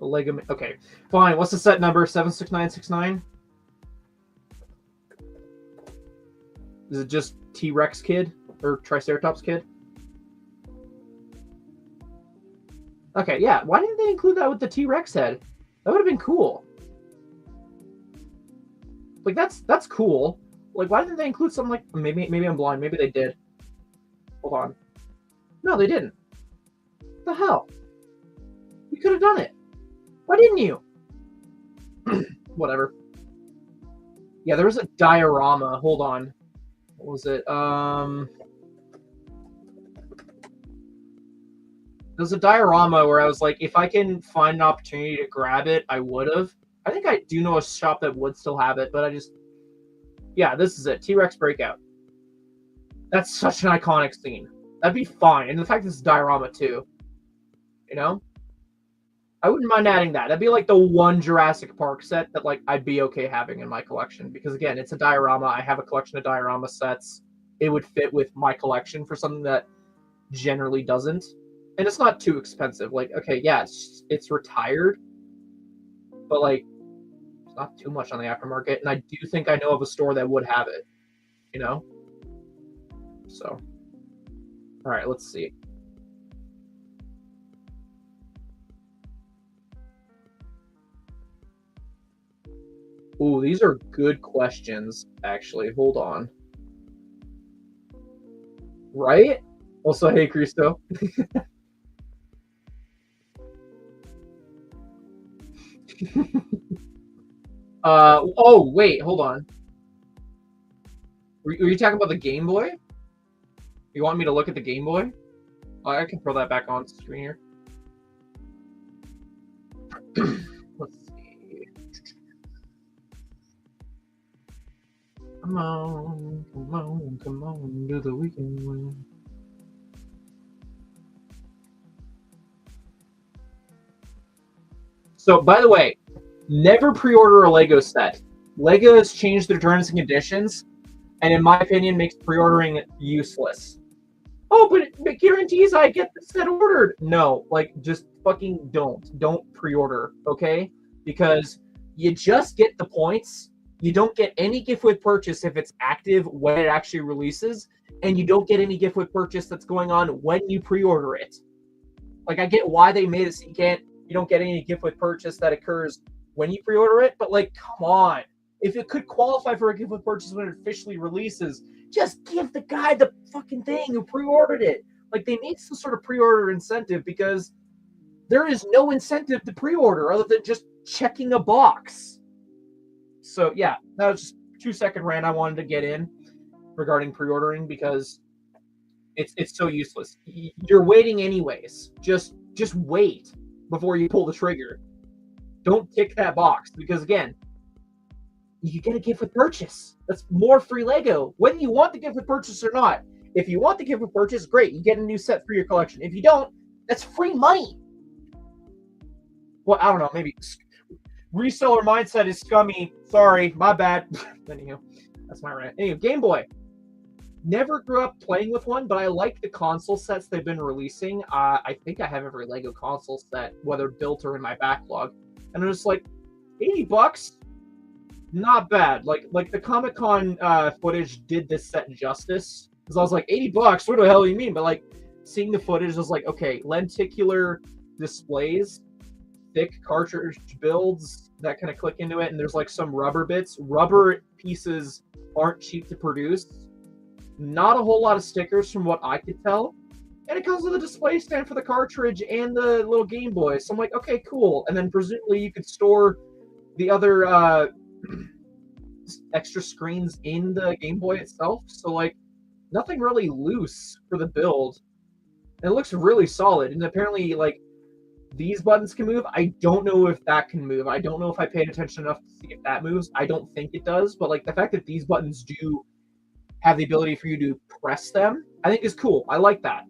The Lego... Okay. Fine. What's the set number? 76969? Is it just T-Rex kid? Or Triceratops kid? Okay, yeah. Why didn't they include that with the T-Rex head? That would have been cool. Like that's cool. Like, why didn't they include something like maybe I'm blind, maybe they did. Hold on. No, they didn't. What the hell? You could have done it. Why didn't you? Whatever. Yeah, there was a diorama. Hold on. What was it? There's a diorama where I was like, if I can find an opportunity to grab it, I would have. I think I do know a shop that would still have it, but I just... Yeah, this is it. T-Rex Breakout. That's such an iconic scene. That'd be fine. And the fact it's a diorama, too. You know? I wouldn't mind adding that. That'd be like the one Jurassic Park set that like I'd be okay having in my collection. Because again, it's a diorama. I have a collection of diorama sets. It would fit with my collection for something that generally doesn't. And it's not too expensive. Like, okay, yeah, it's retired. But like, it's not too much on the aftermarket. And I do think I know of a store that would have it. You know? So. Alright, let's see. Ooh, these are good questions, actually. Hold on. Right? Also, hey, Cristo. Oh, wait, hold on. Were you talking about the Game Boy? You want me to look at the Game Boy? Oh, I can throw that back on screen here. Let's see. Come on, come on, come on, do the weekend win. So, by the way, never pre-order a Lego set. Lego has changed their terms and conditions, and in my opinion, makes pre-ordering useless. Oh, but it guarantees I get the set ordered. No, like, just fucking don't. Don't pre-order, okay? Because you just get the points. You don't get any gift with purchase if it's active when it actually releases, and you don't get any gift with purchase that's going on when you pre-order it. Like, I get why they made it so you don't get any gift with purchase that occurs when you pre-order it, but like, come on. If it could qualify for a gift with purchase when it officially releases, just give the guy the fucking thing who pre-ordered it. Like, they need some sort of pre-order incentive because there is no incentive to pre-order other than just checking a box. So yeah, that was just a 2-second rant I wanted to get in regarding pre-ordering because it's so useless. You're waiting anyways. Just wait before you pull the trigger. Don't tick that box because again, you get a gift with purchase. That's more free Lego, whether you want the gift with purchase or not. If you want the gift with purchase, great, you get a new set for your collection. If you don't, that's free money. Well, I don't know, maybe reseller mindset is scummy. Sorry, my bad. Anywho, that's my rant. Anyway, Game Boy. Never grew up playing with one, but I like the console sets they've been releasing. I think I have every Lego console set, whether built or in my backlog. And I'm just like, $80? Not bad. Like the Comic-Con footage did this set justice. Because I was like, $80? What the hell do you mean? But like, seeing the footage, I was like, okay, lenticular displays, thick cartridge builds that kind of click into it, and there's like some rubber bits. Rubber pieces aren't cheap to produce. Not a whole lot of stickers from what I could tell. And it comes with a display stand for the cartridge and the little Game Boy. So I'm like, okay, cool. And then presumably you could store the other extra screens in the Game Boy itself. So like, nothing really loose for the build. And it looks really solid. And apparently, like, these buttons can move. I don't know if that can move. I don't know if I paid attention enough to see if that moves. I don't think it does. But like, the fact that these buttons do have the ability for you to press them, I think is cool. I like that.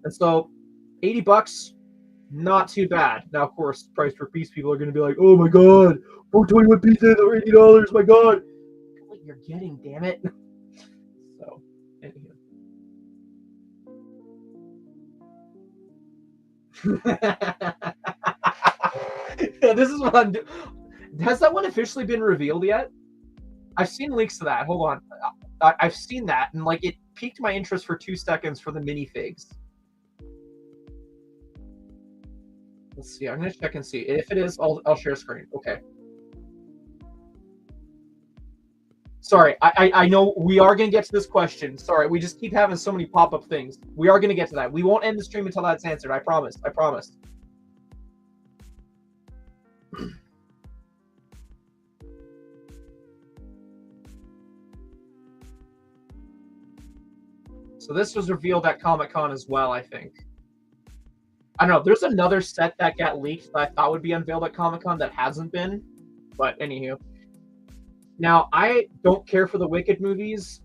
And so, $80, not too bad. Now, of course, price per piece, people are going to be like, oh my god, 421 pieces or $80, my god. Look at what you're getting, damn it. So, anywho. This is what I'm doing. Has that one officially been revealed yet? I've seen leaks to that. Hold on. I've seen that, and like, it piqued my interest for 2 seconds for the minifigs. Let's see. I'm gonna check and see. If it is, I'll share screen. Okay. Sorry, I know we are going to get to this question. Sorry, we just keep having so many pop-up things. We are going to get to that. We won't end the stream until that's answered. I promise. I promise. So this was revealed at Comic-Con as well, I think. I don't know. There's another set that got leaked that I thought would be unveiled at Comic-Con that hasn't been. But anywho. Now, I don't care for the Wicked movies.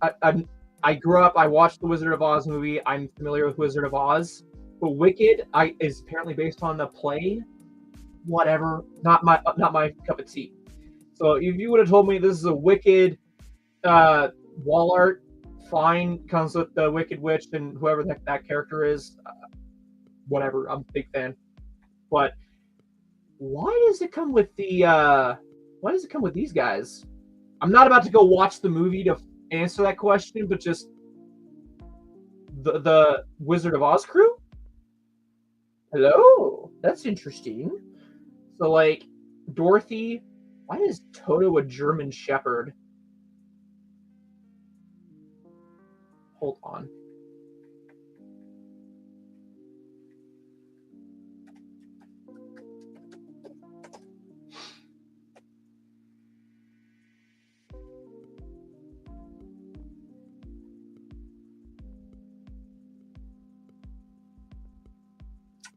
I grew up, I watched the Wizard of Oz movie. I'm familiar with Wizard of Oz. But Wicked is apparently based on the play. Whatever. Not my cup of tea. So if you would have told me this is a Wicked wall art, fine. Comes with the Wicked Witch and whoever the heck that character is. Whatever, I'm a big fan. But why does it come with these guys? I'm not about to go watch the movie to answer that question, but just the Wizard of Oz crew? Hello, that's interesting. So like Dorothy, why is Toto a German Shepherd? Hold on.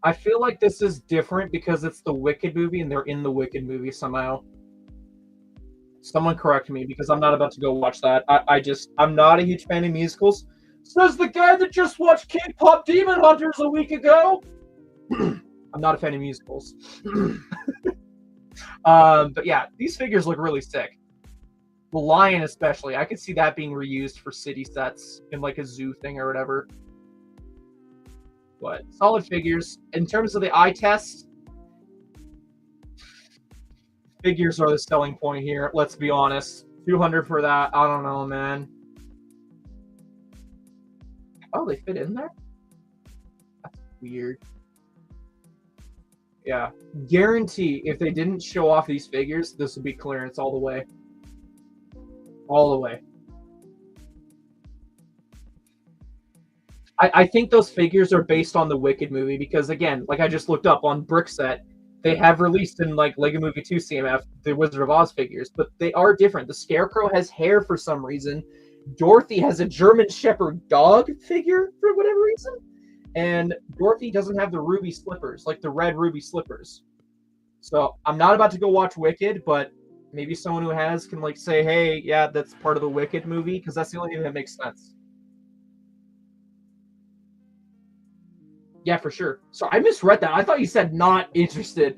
I feel like this is different because it's the Wicked movie and they're in the Wicked movie somehow. Someone correct me because I'm not about to go watch that. I'm not a huge fan of musicals. Says the guy that just watched K-pop Demon Hunters a week ago. I'm not a fan of musicals. But yeah, these figures look really sick. The lion especially. I could see that being reused for city sets in like a zoo thing or whatever. But solid figures. In terms of the eye test, figures are the selling point here. Let's be honest. 200 for that. I don't know, man. Oh, they fit in there? That's weird. Yeah. Guarantee if they didn't show off these figures, this would be clearance all the way. All the way. I think those figures are based on the Wicked movie because, again, like I just looked up on Brickset, they have released in like Lego Movie 2 CMF the Wizard of Oz figures, but they are different. The Scarecrow has hair for some reason. Dorothy has a German Shepherd dog figure for whatever reason. And Dorothy doesn't have the ruby slippers, like the red ruby slippers. So I'm not about to go watch Wicked, but maybe someone who has can like say, hey, yeah, that's part of the Wicked movie, because that's the only thing that makes sense. Yeah, for sure. So I misread that. I thought you said not interested.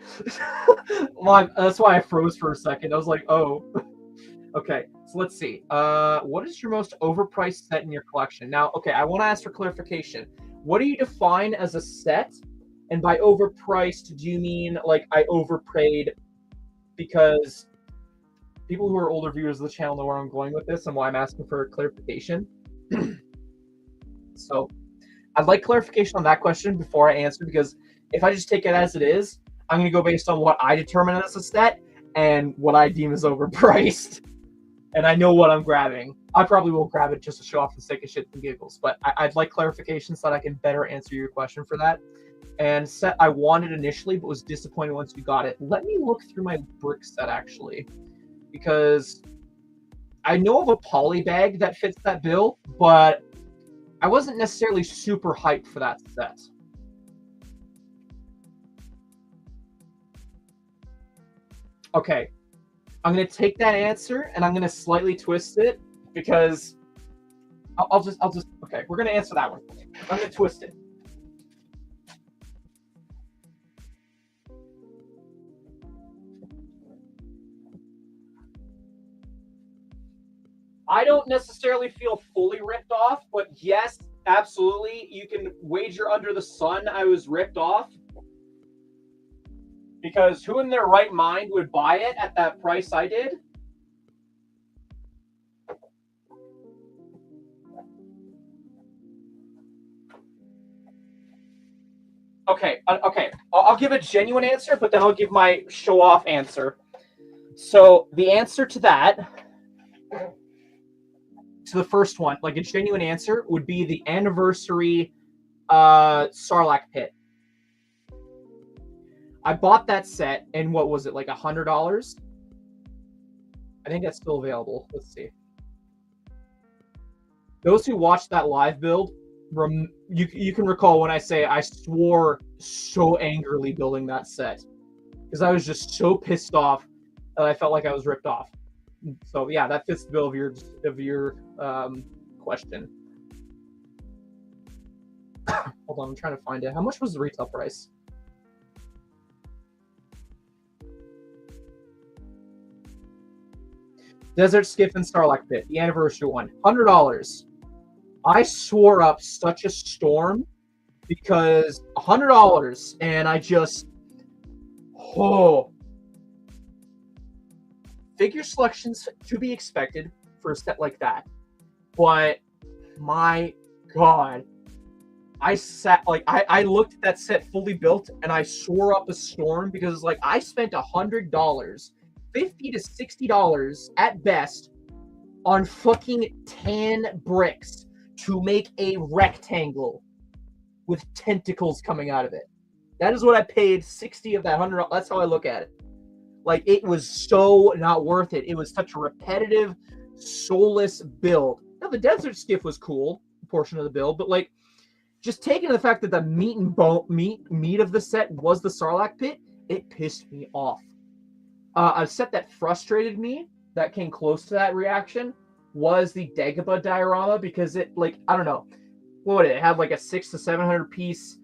Well, that's why I froze for a second. I was like, oh. Okay, so let's see. What is your most overpriced set in your collection? Now, okay, I want to ask for clarification. What do you define as a set? And by overpriced, do you mean like I overpaid? Because people who are older viewers of the channel know where I'm going with this and why I'm asking for clarification. So I'd like clarification on that question before I answer, because if I just take it as it is, I'm going to go based on what I determine as a set and what I deem as overpriced. And I know what I'm grabbing. I probably will grab it just to show off the sake of shit and giggles, but I'd like clarification so that I can better answer your question for that. And set I wanted initially, but was disappointed once we got it. Let me look through my brick set, actually, because I know of a poly bag that fits that bill, but I wasn't necessarily super hyped for that set. Okay, I'm going to take that answer and I'm going to slightly twist it because I'll just, okay, we're going to answer that one. I'm going to twist it. I don't necessarily feel fully ripped off, but yes, absolutely, you can wager under the sun I was ripped off. Because who in their right mind would buy it at that price I did? Okay, I'll give a genuine answer, but then I'll give my show-off answer. So the answer to that to the first one, like a genuine answer, would be the anniversary Sarlacc pit. I bought that set, and what was it, like $100? I think that's still available. Let's see. Those who watched that live build, you can recall when I say I swore so angrily building that set because I was just so pissed off that I felt like I was ripped off. So yeah, that fits the bill of your question. Hold on, I'm trying to find it. How much was the retail price? Desert Skiff and Sarlacc Pit, the anniversary one, $100. I swore up such a storm because $100, and I just, figure selections to be expected for a set like that, but my God, I looked at that set fully built and I swore up a storm because like I spent $100, $50 to $60 at best on fucking tan bricks to make a rectangle with tentacles coming out of it. That is what I paid 60 of that $100. That's how I look at it. Like, it was so not worth it. It was such a repetitive, soulless build. Now, the Desert Skiff was cool, portion of the build, but like, just taking the fact that the meat of the set was the Sarlacc pit, it pissed me off. A set that frustrated me, that came close to that reaction, was the Dagobah diorama, because it, like, I don't know, what would it have, like a 600 to 700 piece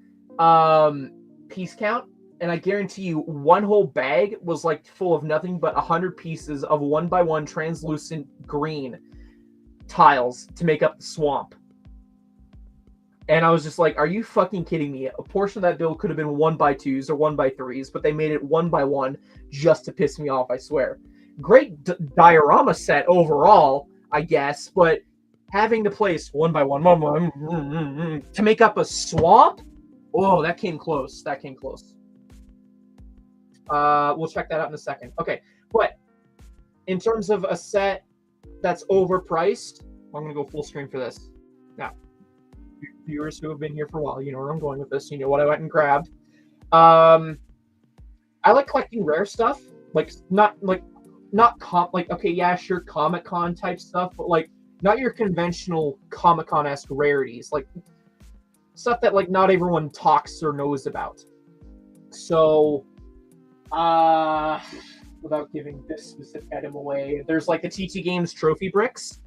piece count, and I guarantee you one whole bag was like full of nothing but 100 pieces of 1x1 translucent green tiles to make up the swamp. And I was just like, are you fucking kidding me? A portion of that build could have been 1x2s or 1x3s, but they made it 1x1 just to piss me off, I swear. Great diorama set overall, I guess, but having to place 1x1 to make up a swamp? Oh, that came close. That came close. We'll check that out in a second. Okay, but in terms of a set that's overpriced, I'm going to go full screen for this. Now, viewers who have been here for a while, you know where I'm going with this. You know what I went and grabbed. I like collecting rare stuff. Like, okay, yeah, sure, Comic-Con type stuff, but like, not your conventional Comic-Con-esque rarities. Like, stuff that like not everyone talks or knows about. So, without giving this specific item away, there's like the TT Games trophy bricks.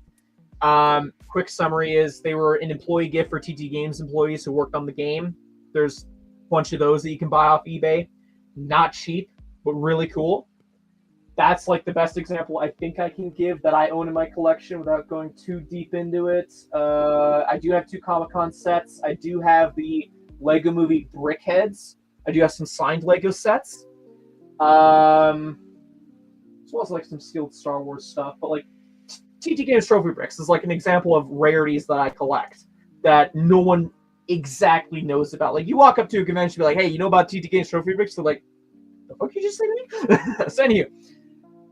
Quick summary is they were an employee gift for TT Games employees who worked on the game. There's a bunch of those that you can buy off eBay. Not cheap, but really cool. That's like the best example I think I can give that I own in my collection without going too deep into it. I do have 2 Comic-Con sets. I do have the Lego Movie Brickheads. I do have some signed Lego sets. As well as like some skilled Star Wars stuff. But like TT Games Trophy Bricks is like an example of rarities that I collect that no one exactly knows about. Like, you walk up to a convention and be like, hey, you know about TT Games Trophy Bricks? They're like, the fuck you just say to me? So anyway,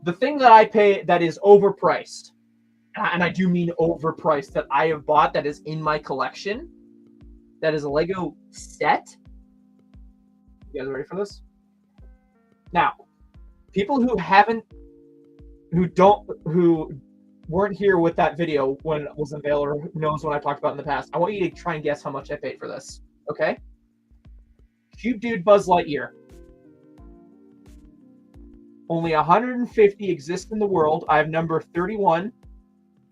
the thing that I pay that is overpriced, and I do mean overpriced, that I have bought that is in my collection, that is a Lego set. You guys ready for this? Now, people who weren't here with that video when it was unveiled or who knows what I talked about in the past, I want you to try and guess how much I paid for this. Okay? Cube Dude Buzz Lightyear. Only 150 exist in the world. I have number 31,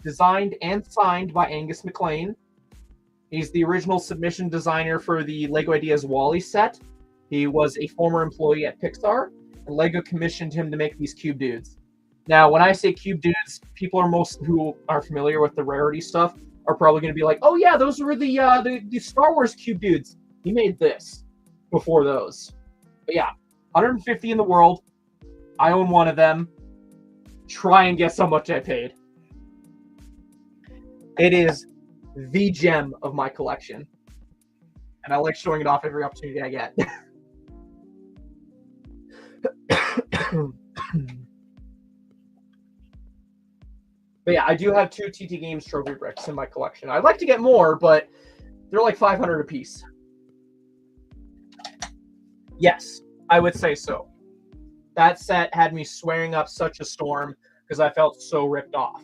designed and signed by Angus MacLean. He's the original submission designer for the Lego Ideas WALL-E set. He was a former employee at Pixar, and Lego commissioned him to make these Cube Dudes. Now, when I say Cube Dudes, people who are familiar with the rarity stuff are probably going to be like, oh yeah, those were the Star Wars Cube Dudes. He made this before those. But yeah, 150 in the world. I own one of them. Try and guess how much I paid. It is the gem of my collection. And I like showing it off every opportunity I get. But yeah, I do have 2 TT Games trophy bricks in my collection. I'd like to get more, but they're like 500 a piece. Yes, I would say so. That set had me swearing up such a storm because I felt so ripped off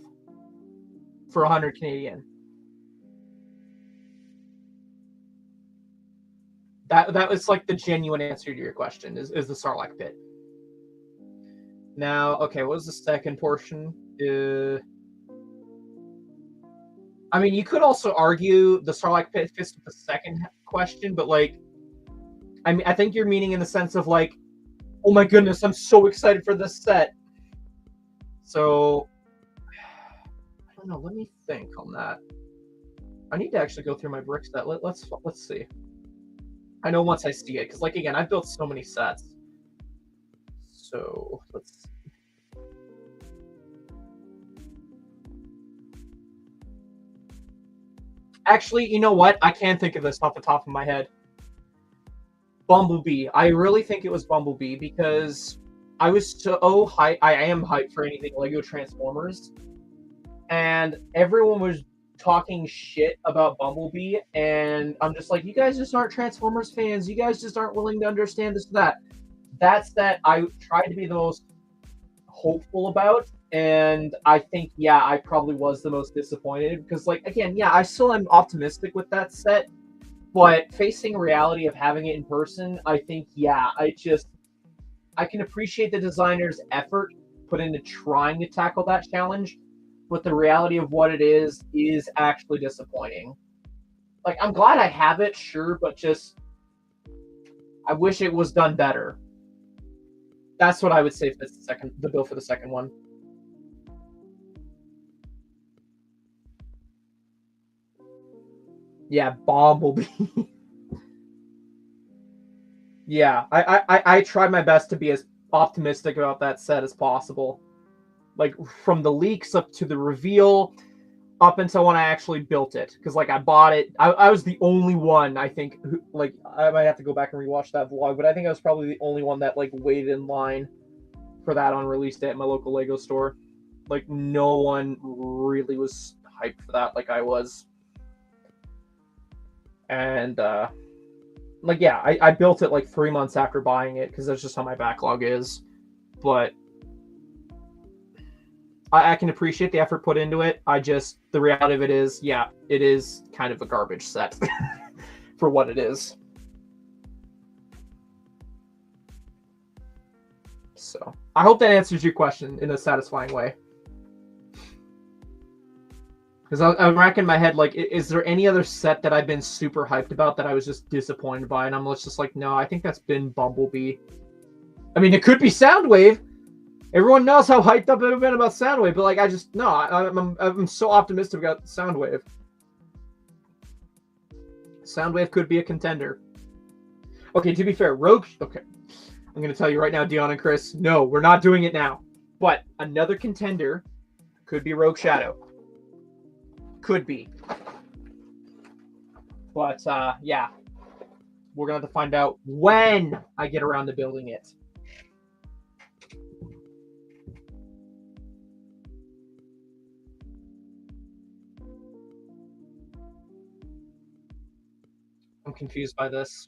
for 100 Canadian. That was like the genuine answer to your question is the Sarlacc pit. Now, okay, what was the second portion? I mean, you could also argue the Sarlacc pit fits with the second question, but like, I mean, I think you're meaning in the sense of like, oh my goodness, I'm so excited for this set. So, I don't know. Let me think on that. I need to actually go through my brick set. Let's see. I know once I see it, because like again, I've built so many sets. So let's see. Actually, you know what? I can't think of this off the top of my head. Bumblebee. I really think it was Bumblebee because I was so hyped. I am hyped for anything Lego Transformers. And everyone was talking shit about Bumblebee. And I'm just like, you guys just aren't Transformers fans. You guys just aren't willing to understand this, that. That's that I tried to be the most hopeful about. And I think, yeah, I probably was the most disappointed because, like, again, yeah, I still am optimistic with that set, but facing reality of having it in person, I think, yeah, I can appreciate the designer's effort put into trying to tackle that challenge, but the reality of what it is actually disappointing. Like, I'm glad I have it, sure, but just, I wish it was done better. That's what I would say for the bill for the second one. Yeah, Bumblebee. Yeah, I tried my best to be as optimistic about that set as possible. Like, from the leaks up to the reveal, up until when I actually built it. Because, like, I bought it. I was the only one, I think, who, like, I might have to go back and rewatch that vlog, but I think I was probably the only one that, like, waited in line for that on release day at my local Lego store. Like, no one really was hyped for that like I was. And, like, yeah, I built it, like, 3 months after buying it, because that's just how my backlog is. But I can appreciate the effort put into it. The reality of it is, yeah, it is kind of a garbage set for what it is. So, I hope that answers your question in a satisfying way. Because I'm racking my head, like, is there any other set that I've been super hyped about that I was just disappointed by? And I'm just like, no, I think that's been Bumblebee. I mean, it could be Soundwave. Everyone knows how hyped up I've been about Soundwave, but, like, I'm so optimistic about Soundwave. Soundwave could be a contender. Okay, to be fair, Rogue... Okay, I'm going to tell you right now, Dion and Chris, no, we're not doing it now. But another contender could be Rogue Shadow. Could be. But, yeah. We're going to have to find out when I get around to building it. I'm confused by this.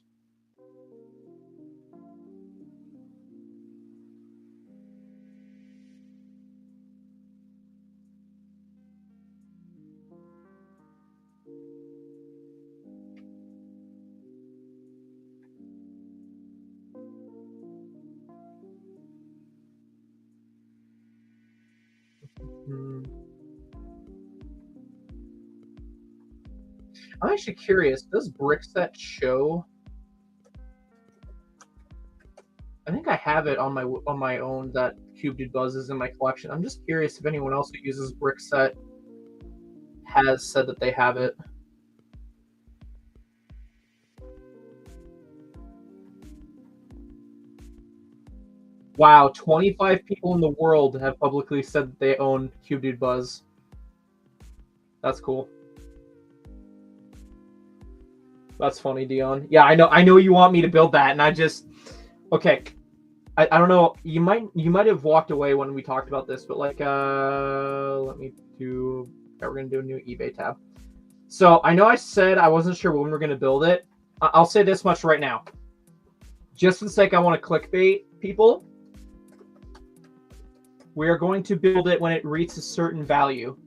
I'm actually curious, does Brickset show? I think I have it on my own that Cube Dude Buzz is in my collection. I'm just curious if anyone else who uses Brickset has said that they have it. Wow, 25 people in the world have publicly said that they own Cube Dude Buzz. That's cool. That's funny, Dion. Yeah, I know you want me to build that, and I just... Okay. I don't know. You might have walked away when we talked about this, but like let me do. Okay, we're gonna do a new eBay tab. So I know I said I wasn't sure when we were gonna build it. I'll say this much right now. Just for the sake I want to clickbait people, we are going to build it when it reaches a certain value.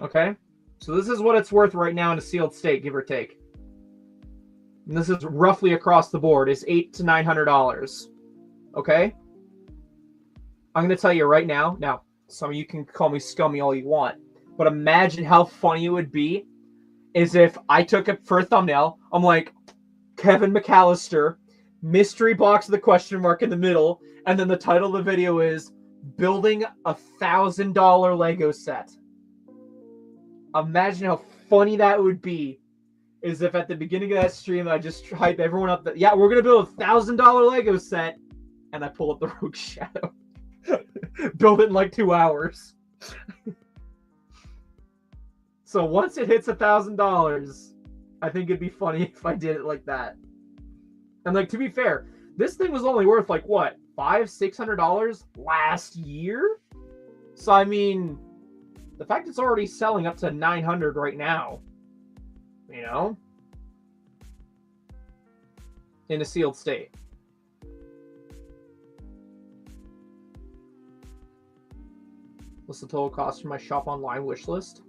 Okay, so this is what it's worth right now in a sealed state, give or take. And this is roughly across the board, is $800 to $900. Okay? I'm going to tell you right now. Now, some of you can call me scummy all you want, but imagine how funny it would be is if I took it for a thumbnail. I'm like, Kevin McAllister, mystery box with a question mark in the middle, and then the title of the video is Building a $1,000 Lego Set. Imagine how funny that would be is if at the beginning of that stream I just hype everyone up that, yeah, we're going to build a $1,000 Lego set, and I pull up the Rogue Shadow. Build it in like 2 hours. So once it hits $1,000, I think it'd be funny if I did it like that. And like, to be fair, this thing was only worth like what, $500-600 last year? So I mean, the fact it's already selling up to 900 right now, you know, in a sealed state. What's the total cost for my shop online wish list?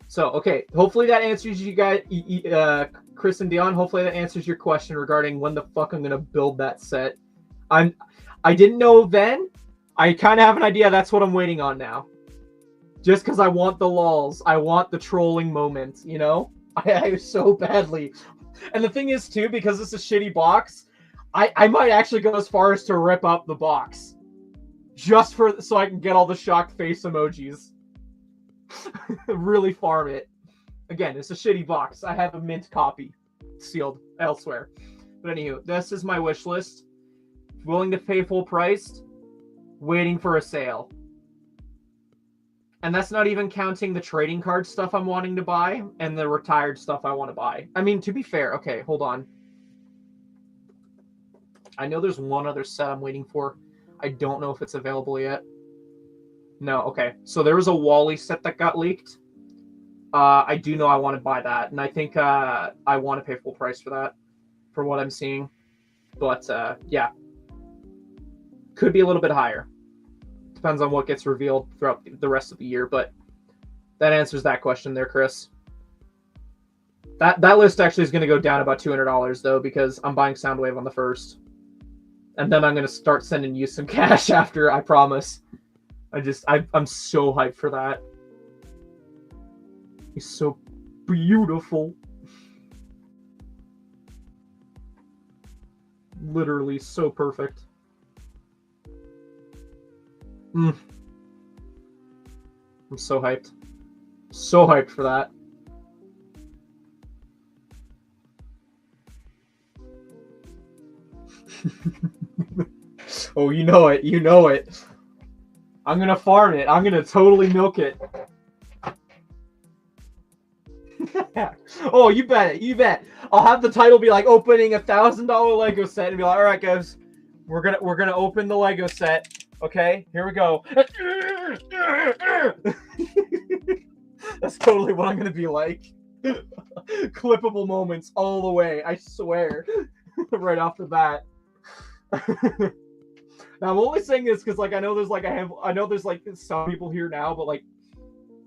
So, okay, hopefully that answers you guys, Chris and Dion, hopefully that answers your question regarding when the fuck I'm going to build that set. I didn't know then. I kind of have an idea. That's what I'm waiting on now. Just because I want the lulz. I want the trolling moment, you know? I so badly. And the thing is, too, because it's a shitty box, I might actually go as far as to rip up the box. Just so I can get all the shocked face emojis. Really farm it. Again, it's a shitty box. I have a mint copy. Sealed elsewhere. But anywho, this is my wish list. Willing to pay full price. Waiting for a sale. And that's not even counting the trading card stuff I'm wanting to buy and the retired stuff I want to buy. I mean, to be fair, okay, hold on. I know there's one other set I'm waiting for. I don't know if it's available yet. No, okay. So there was a Wally set that got leaked. I do know I want to buy that. And I think I want to pay full price for that, for what I'm seeing. But, yeah. Could be a little bit higher. Depends on what gets revealed throughout the rest of the year, but that answers that question there, Chris. That list actually is going to go down about $200 though, because I'm buying Soundwave on the 1st, and then I'm going to start sending you some cash after. I promise. I'm so hyped for that. He's so beautiful. Literally so perfect. I'm so hyped. So hyped for that. Oh, you know it. You know it. I'm going to farm it. I'm going to totally milk it. Oh, you bet it. You bet. I'll have the title be like opening a $1,000 Lego set and be like, all right, guys, we're gonna open the Lego set. Okay, here we go. That's totally what I'm gonna be like. Clippable moments all the way, I swear. Right off the bat. Now I'm only saying this because, like, I know there's like there's some people here now, but like,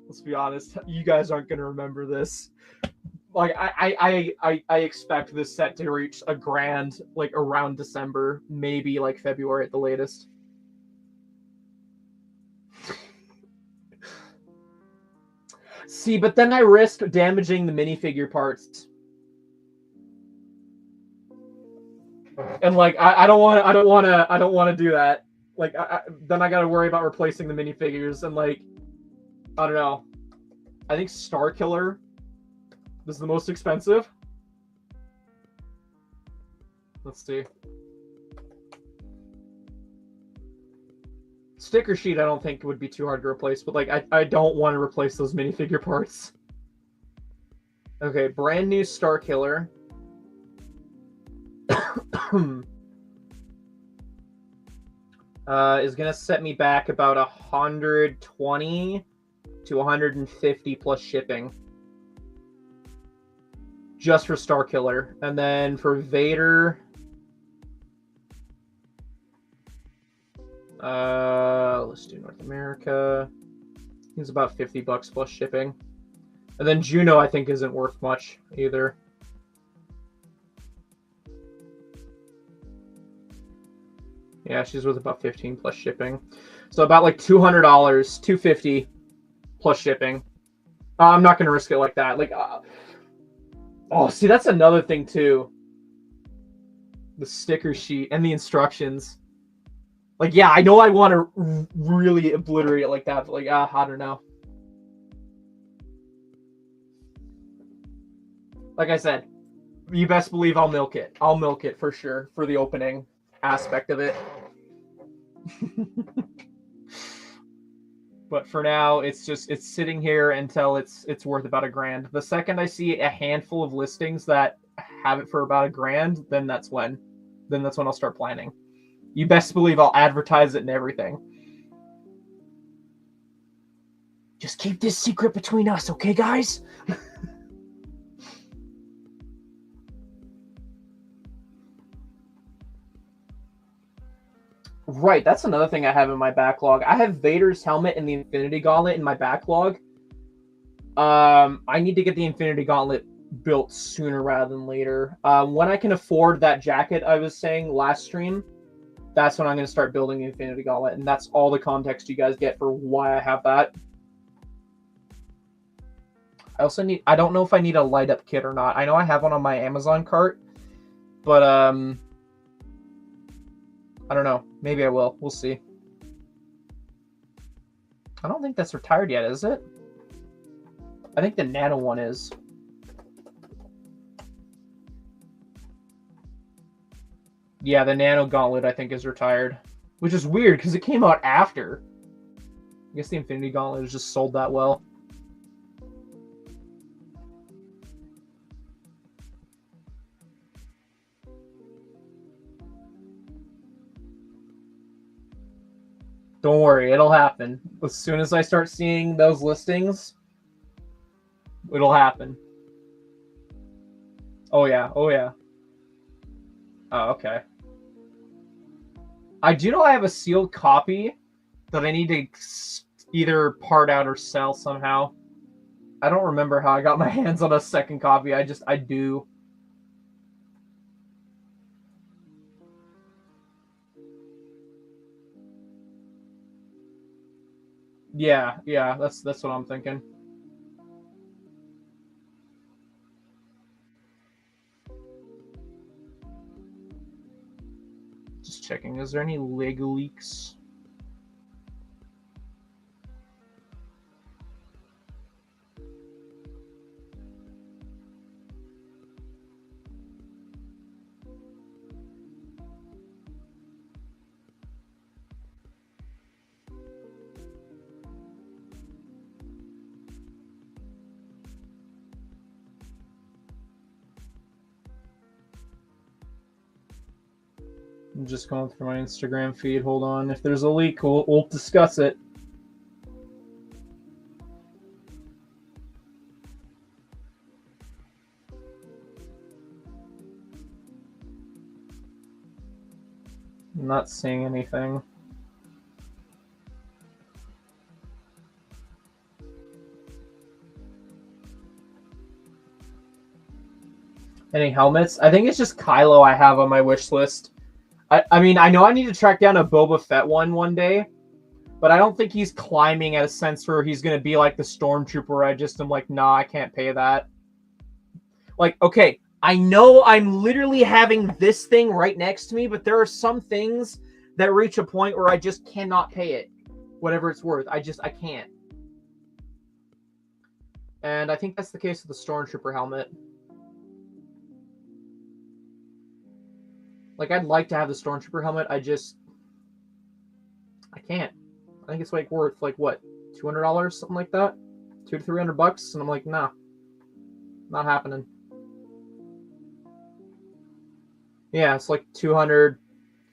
let's be honest, you guys aren't gonna remember this. Like, I expect this set to reach $1,000 like around December, maybe like February at the latest. See, but then I risk damaging the minifigure parts. And like, I don't want to do that. Like, then I got to worry about replacing the minifigures, and like, I don't know. I think Star Killer is the most expensive. Let's see. Sticker sheet I don't think would be too hard to replace, but like I don't want to replace those minifigure parts. Okay, brand new Star Killer. Is gonna set me back about 120 to 150 plus shipping. Just for Star Killer. And then for Vader, let's do North America. It's about $50 plus shipping. And then Juno, I think, isn't worth much either. Yeah, she's worth about 15 plus shipping. So about like $200, $250 plus shipping. I'm not gonna risk it like that. Like, oh, see, that's another thing too. The sticker sheet and the instructions. Like, yeah, I know I want to really obliterate it like that, but like, I don't know. Like I said, you best believe I'll milk it. I'll milk it for sure for the opening aspect of it. But for now, it's sitting here until it's worth about $1,000. The second I see a handful of listings that have it for about $1,000, then that's when I'll start planning. You best believe I'll advertise it and everything. Just keep this secret between us, okay, guys? Right, that's another thing I have in my backlog. I have Vader's helmet and the Infinity Gauntlet in my backlog. I need to get the Infinity Gauntlet built sooner rather than later. When I can afford that jacket I was saying last stream, that's when I'm going to start building the Infinity Gauntlet, and that's all the context you guys get for why I have that. I also need... I don't know if I need a light-up kit or not. I know I have one on my Amazon cart, but, I don't know. Maybe I will. We'll see. I don't think that's retired yet, is it? I think the Nano one is. Yeah, the Nano Gauntlet, I think, is retired. Which is weird, because it came out after. I guess the Infinity Gauntlet is just sold that well. Don't worry, it'll happen. As soon as I start seeing those listings, it'll happen. Oh yeah, oh yeah. Oh, okay. I do know I have a sealed copy that I need to either part out or sell somehow. I don't remember how I got my hands on a second copy. I do. Yeah, that's what I'm thinking. Just checking. Is there any Lego leaks? I'm just going through my Instagram feed. Hold on. If there's a leak, we'll discuss it. I'm not seeing anything. Any helmets? I think it's just Kylo I have on my wish list. I mean, I know I need to track down a Boba Fett one day, but I don't think he's climbing at a sense where he's going to be like the Stormtrooper. I just am like, nah, I can't pay that. Like, okay, I know I'm literally having this thing right next to me, but there are some things that reach a point where I just cannot pay it, whatever it's worth. I can't. And I think that's the case with the Stormtrooper helmet. Like, I'd like to have the Stormtrooper helmet. I can't. I think it's like worth like what, $200, something like that, $200 to $300, and I'm like, nah, not happening. Yeah, it's like 200,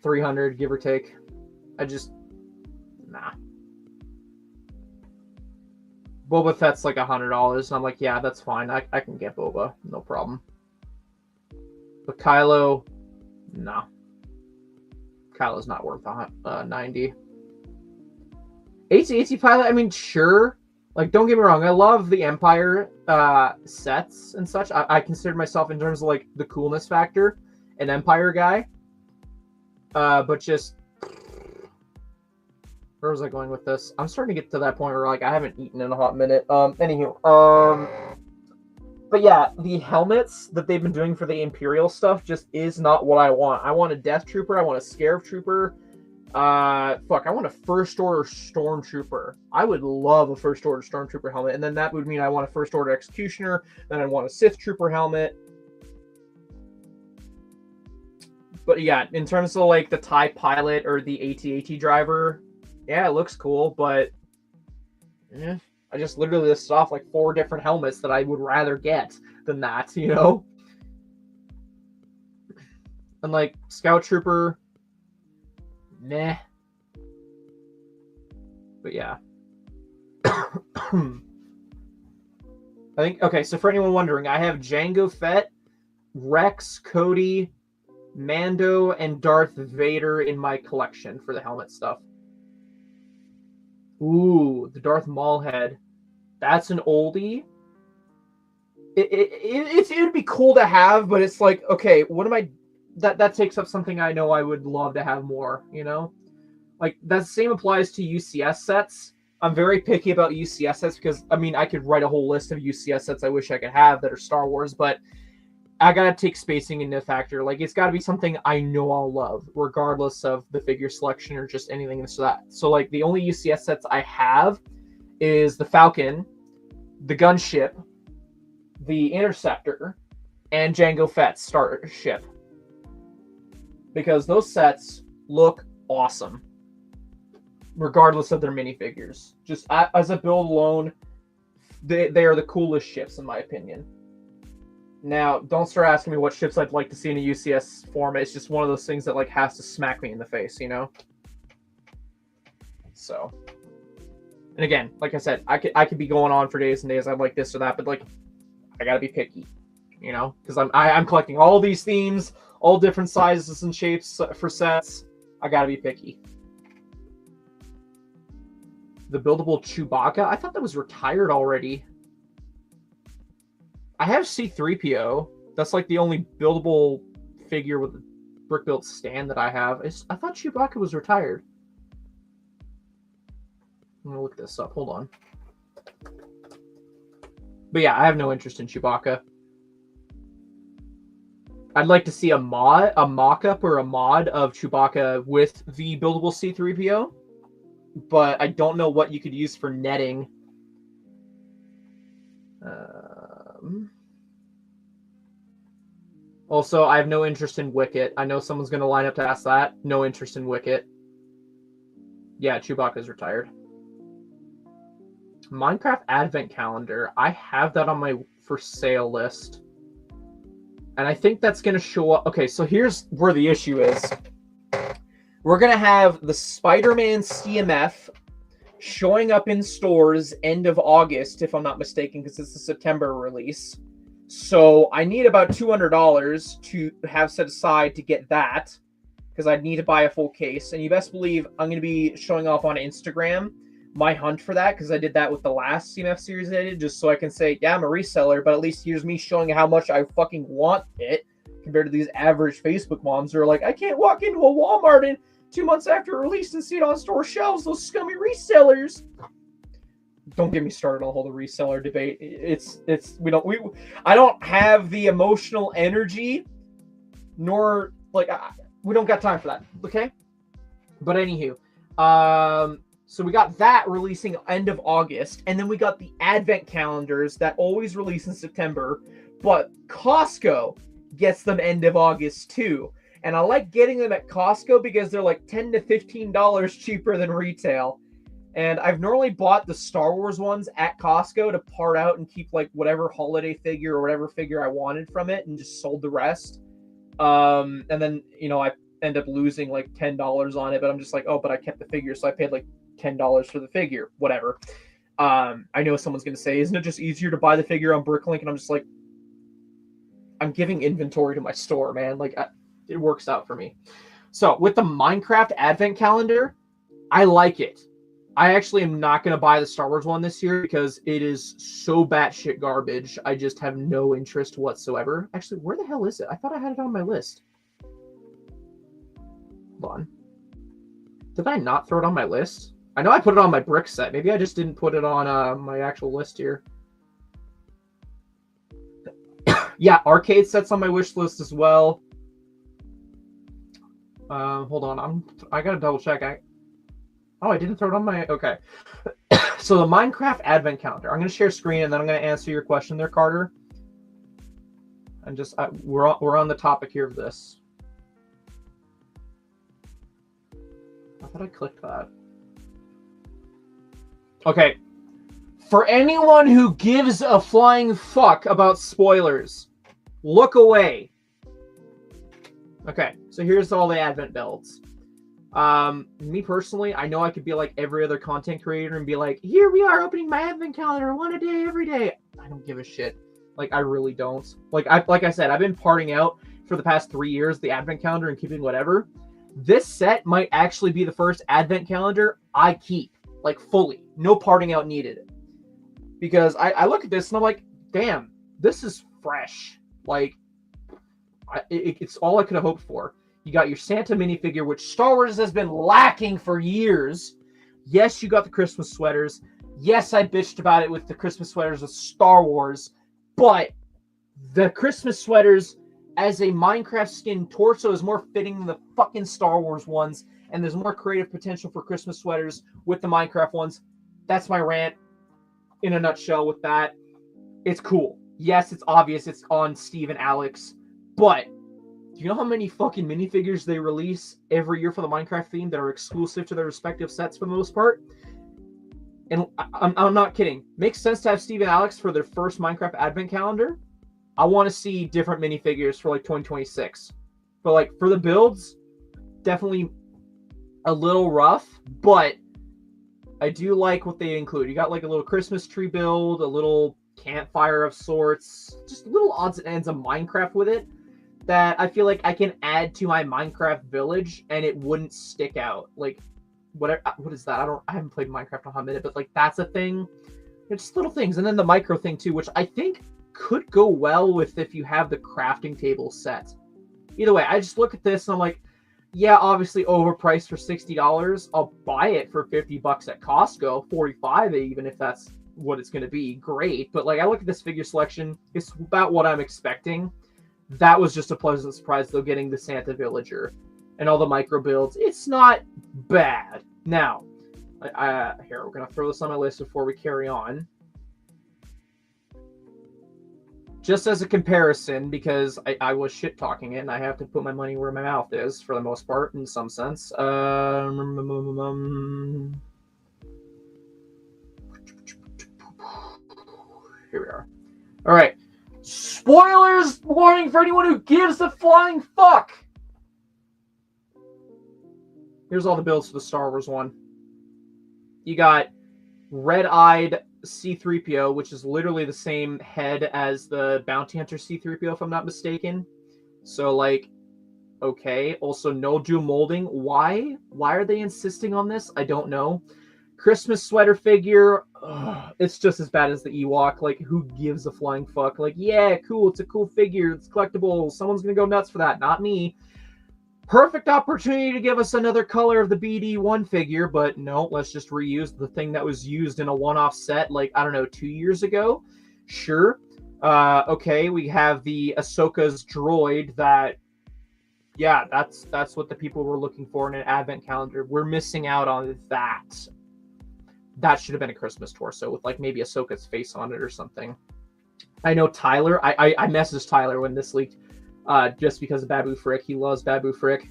300, give or take. Nah. Boba Fett's like $100, and I'm like, yeah, that's fine. I can get Boba, no problem. But Kylo, no. Kylo's not worth 90. AT-AT pilot, I mean, sure. Like, don't get me wrong, I love the Empire sets and such. I consider myself, in terms of like the coolness factor, an Empire guy. But just, where was I going with this? I'm starting to get to that point where like I haven't eaten in a hot minute. But yeah, the helmets that they've been doing for the Imperial stuff just is not what I want. I want a Death Trooper. I want a Scarab Trooper. I want a First Order Stormtrooper. I would love a First Order Stormtrooper helmet, and then that would mean I want a First Order Executioner. Then I want a Sith Trooper helmet. But yeah, in terms of like the TIE pilot or the AT-AT driver, yeah, it looks cool, but yeah, I just literally listed off like 4 different helmets that I would rather get than that, you know? And like Scout Trooper, meh. But yeah. I think, okay, so for anyone wondering, I have Jango Fett, Rex, Cody, Mando, and Darth Vader in my collection for the helmet stuff. Ooh, the Darth Maul head. That's an oldie. It would be cool to have, but it's like, okay, what am I... That takes up something I know I would love to have more, you know? Like, that same applies to UCS sets. I'm very picky about UCS sets because, I mean, I could write a whole list of UCS sets I wish I could have that are Star Wars, but I gotta take spacing into factor. Like, it's gotta be something I know I'll love, regardless of the figure selection or just anything like that. So, like, the only UCS sets I have is the Falcon, the Gunship, the Interceptor, and Jango Fett's Starship. Because those sets look awesome, regardless of their minifigures. Just as a build alone, they are the coolest ships, in my opinion. Now, don't start asking me what ships I'd like to see in a UCS format. It's just one of those things that like has to smack me in the face, you know? So, and again, like I said, I could be going on for days and days. I like this or that, but like, I gotta be picky, you know? Because I'm collecting all these themes, all different sizes and shapes for sets. I gotta be picky. The buildable Chewbacca? I thought that was retired already. I have C-3PO. That's like the only buildable figure with a brick-built stand that I have. I thought Chewbacca was retired. I'm gonna look this up. Hold on. But yeah, I have no interest in Chewbacca. I'd like to see a mock-up or a mod of Chewbacca with the buildable C-3PO. But I don't know what you could use for netting. Also, I have no interest in Wicket. I know someone's going to line up to ask that. No interest in Wicket. Yeah, Chewbacca's retired. Minecraft Advent Calendar. I have that on my for sale list. And I think that's going to show up. Okay, so here's where the issue is. We're going to have the Spider-Man CMF showing up in stores end of August, if I'm not mistaken, because it's a September release. So I need about $200 to have set aside to get that, because I'd need to buy a full case. And you best believe I'm going to be showing off on Instagram my hunt for that, because I did that with the last CMF series I did, just so I can say, yeah, I'm a reseller, but at least here's me showing how much I fucking want it, compared to these average Facebook moms who are like, I can't walk into a Walmart in 2 months after release and see it on store shelves, those scummy resellers. Don't get me started on the whole reseller debate. I don't have the emotional energy, nor like we don't got time for that. Okay, but anywho, so we got that releasing end of August, and then we got the advent calendars that always release in September, but Costco gets them end of August too. And I like getting them at Costco because they're like $10 to $15 cheaper than retail. And I've normally bought the Star Wars ones at Costco to part out and keep like whatever holiday figure or whatever figure I wanted from it, and just sold the rest. And then, you know, I end up losing like $10 on it, but I'm just like, oh, but I kept the figure, so I paid like $10 for the figure, whatever. I know someone's going to say, isn't it just easier to buy the figure on Bricklink? And I'm just like, I'm giving inventory to my store, man. Like, it works out for me. So with the Minecraft Advent Calendar, I like it. I actually am not going to buy the Star Wars one this year because it is so batshit garbage. I just have no interest whatsoever. Actually, where the hell is it? I thought I had it on my list. Hold on. Did I not throw it on my list? I know I put it on my brick set. Maybe I just didn't put it on my actual list here. Yeah, arcade sets on my wish list as well. Hold on. I gotta double check. Oh, I didn't throw it on my... Okay. So the Minecraft Advent Calendar. I'm going to share screen, and then I'm going to answer your question there, Carter. And just... we're on the topic here of this. I thought I clicked that. Okay. For anyone who gives a flying fuck about spoilers, look away. Okay. So here's all the Advent builds. Me personally, I know I could be like every other content creator and be like, here we are opening my Advent Calendar one a day, every day. I don't give a shit. Like, I really don't. Like I said, I've been parting out for the past 3 years, the Advent Calendar, and keeping whatever. This set might actually be the first Advent Calendar I keep, like, fully. No parting out needed. Because I look at this and I'm like, damn, this is fresh. Like, it's all I could have hoped for. You got your Santa minifigure, which Star Wars has been lacking for years. Yes, you got the Christmas sweaters. Yes, I bitched about it with the Christmas sweaters of Star Wars. But the Christmas sweaters as a Minecraft skin torso is more fitting than the fucking Star Wars ones. And there's more creative potential for Christmas sweaters with the Minecraft ones. That's my rant in a nutshell with that. It's cool. Yes, it's obvious it's on Steve and Alex. But... do you know how many fucking minifigures they release every year for the Minecraft theme that are exclusive to their respective sets for the most part? And I'm not kidding. Makes sense to have Steve and Alex for their first Minecraft Advent Calendar. I want to see different minifigures for like 2026. But like for the builds, definitely a little rough, but I do like what they include. You got like a little Christmas tree build, a little campfire of sorts, just little odds and ends of Minecraft with it that I feel like I can add to my Minecraft village and it wouldn't stick out. Like, what is that? I haven't played Minecraft in a hot minute, but like that's a thing. It's just little things. And then the micro thing too, which I think could go well with if you have the crafting table set. Either way, I just look at this and I'm like, yeah, obviously overpriced for $60. I'll buy it for $50 at Costco, 45 even if that's what it's going to be. Great. But like I look at this figure selection, it's about what I'm expecting. That was just a pleasant surprise, though, getting the Santa Villager and all the micro builds. It's not bad. Now, here, we're going to throw this on my list before we carry on. Just as a comparison, because I was shit-talking it, and I have to put my money where my mouth is, for the most part, in some sense. Here we are. All right. Spoilers warning for anyone who gives a flying fuck. Here's all the builds for the Star Wars one. You got red-eyed C-3PO, which is literally the same head as the Bounty Hunter C-3PO, if I'm not mistaken. So, like, okay. Also, no dual molding. Why? Why are they insisting on this? I don't know. Christmas sweater figure. Ugh, it's just as bad as the Ewok. Like, who gives a flying fuck? Like, yeah, cool. It's a cool figure. It's collectible. Someone's going to go nuts for that. Not me. Perfect opportunity to give us another color of the BD1 figure, but no, let's just reuse the thing that was used in a one-off set, like, I don't know, 2 years ago? Sure. Okay, we have the Ahsoka's droid that, yeah, that's what the people were looking for in an advent calendar. We're missing out on that. That should have been a Christmas torso with, like, maybe Ahsoka's face on it or something. I know Tyler, I messaged Tyler when this leaked, just because of Babu Frick. He loves Babu Frick.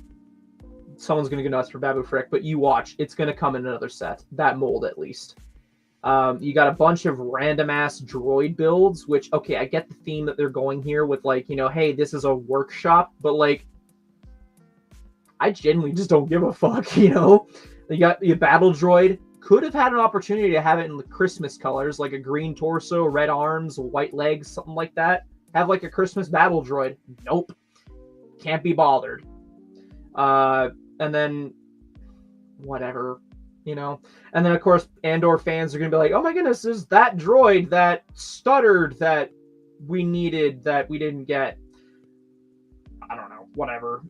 someone's going to go nuts for Babu Frick, but you watch. It's going to come in another set. That mold, at least. You got a bunch of random-ass droid builds, which, okay, I get the theme that they're going here with, like, you know, hey, this is a workshop, but, like, I genuinely just don't give a fuck, you know? You got the battle droid. Could have had an opportunity to have it in the Christmas colors, like a green torso, red arms, white legs, something like that. Have, like, a Christmas battle droid. Nope. Can't be bothered. And then, whatever, you know? And then, of course, Andor fans are going to be like, oh my goodness, is that droid that stuttered that we needed that we didn't get? I don't know, whatever.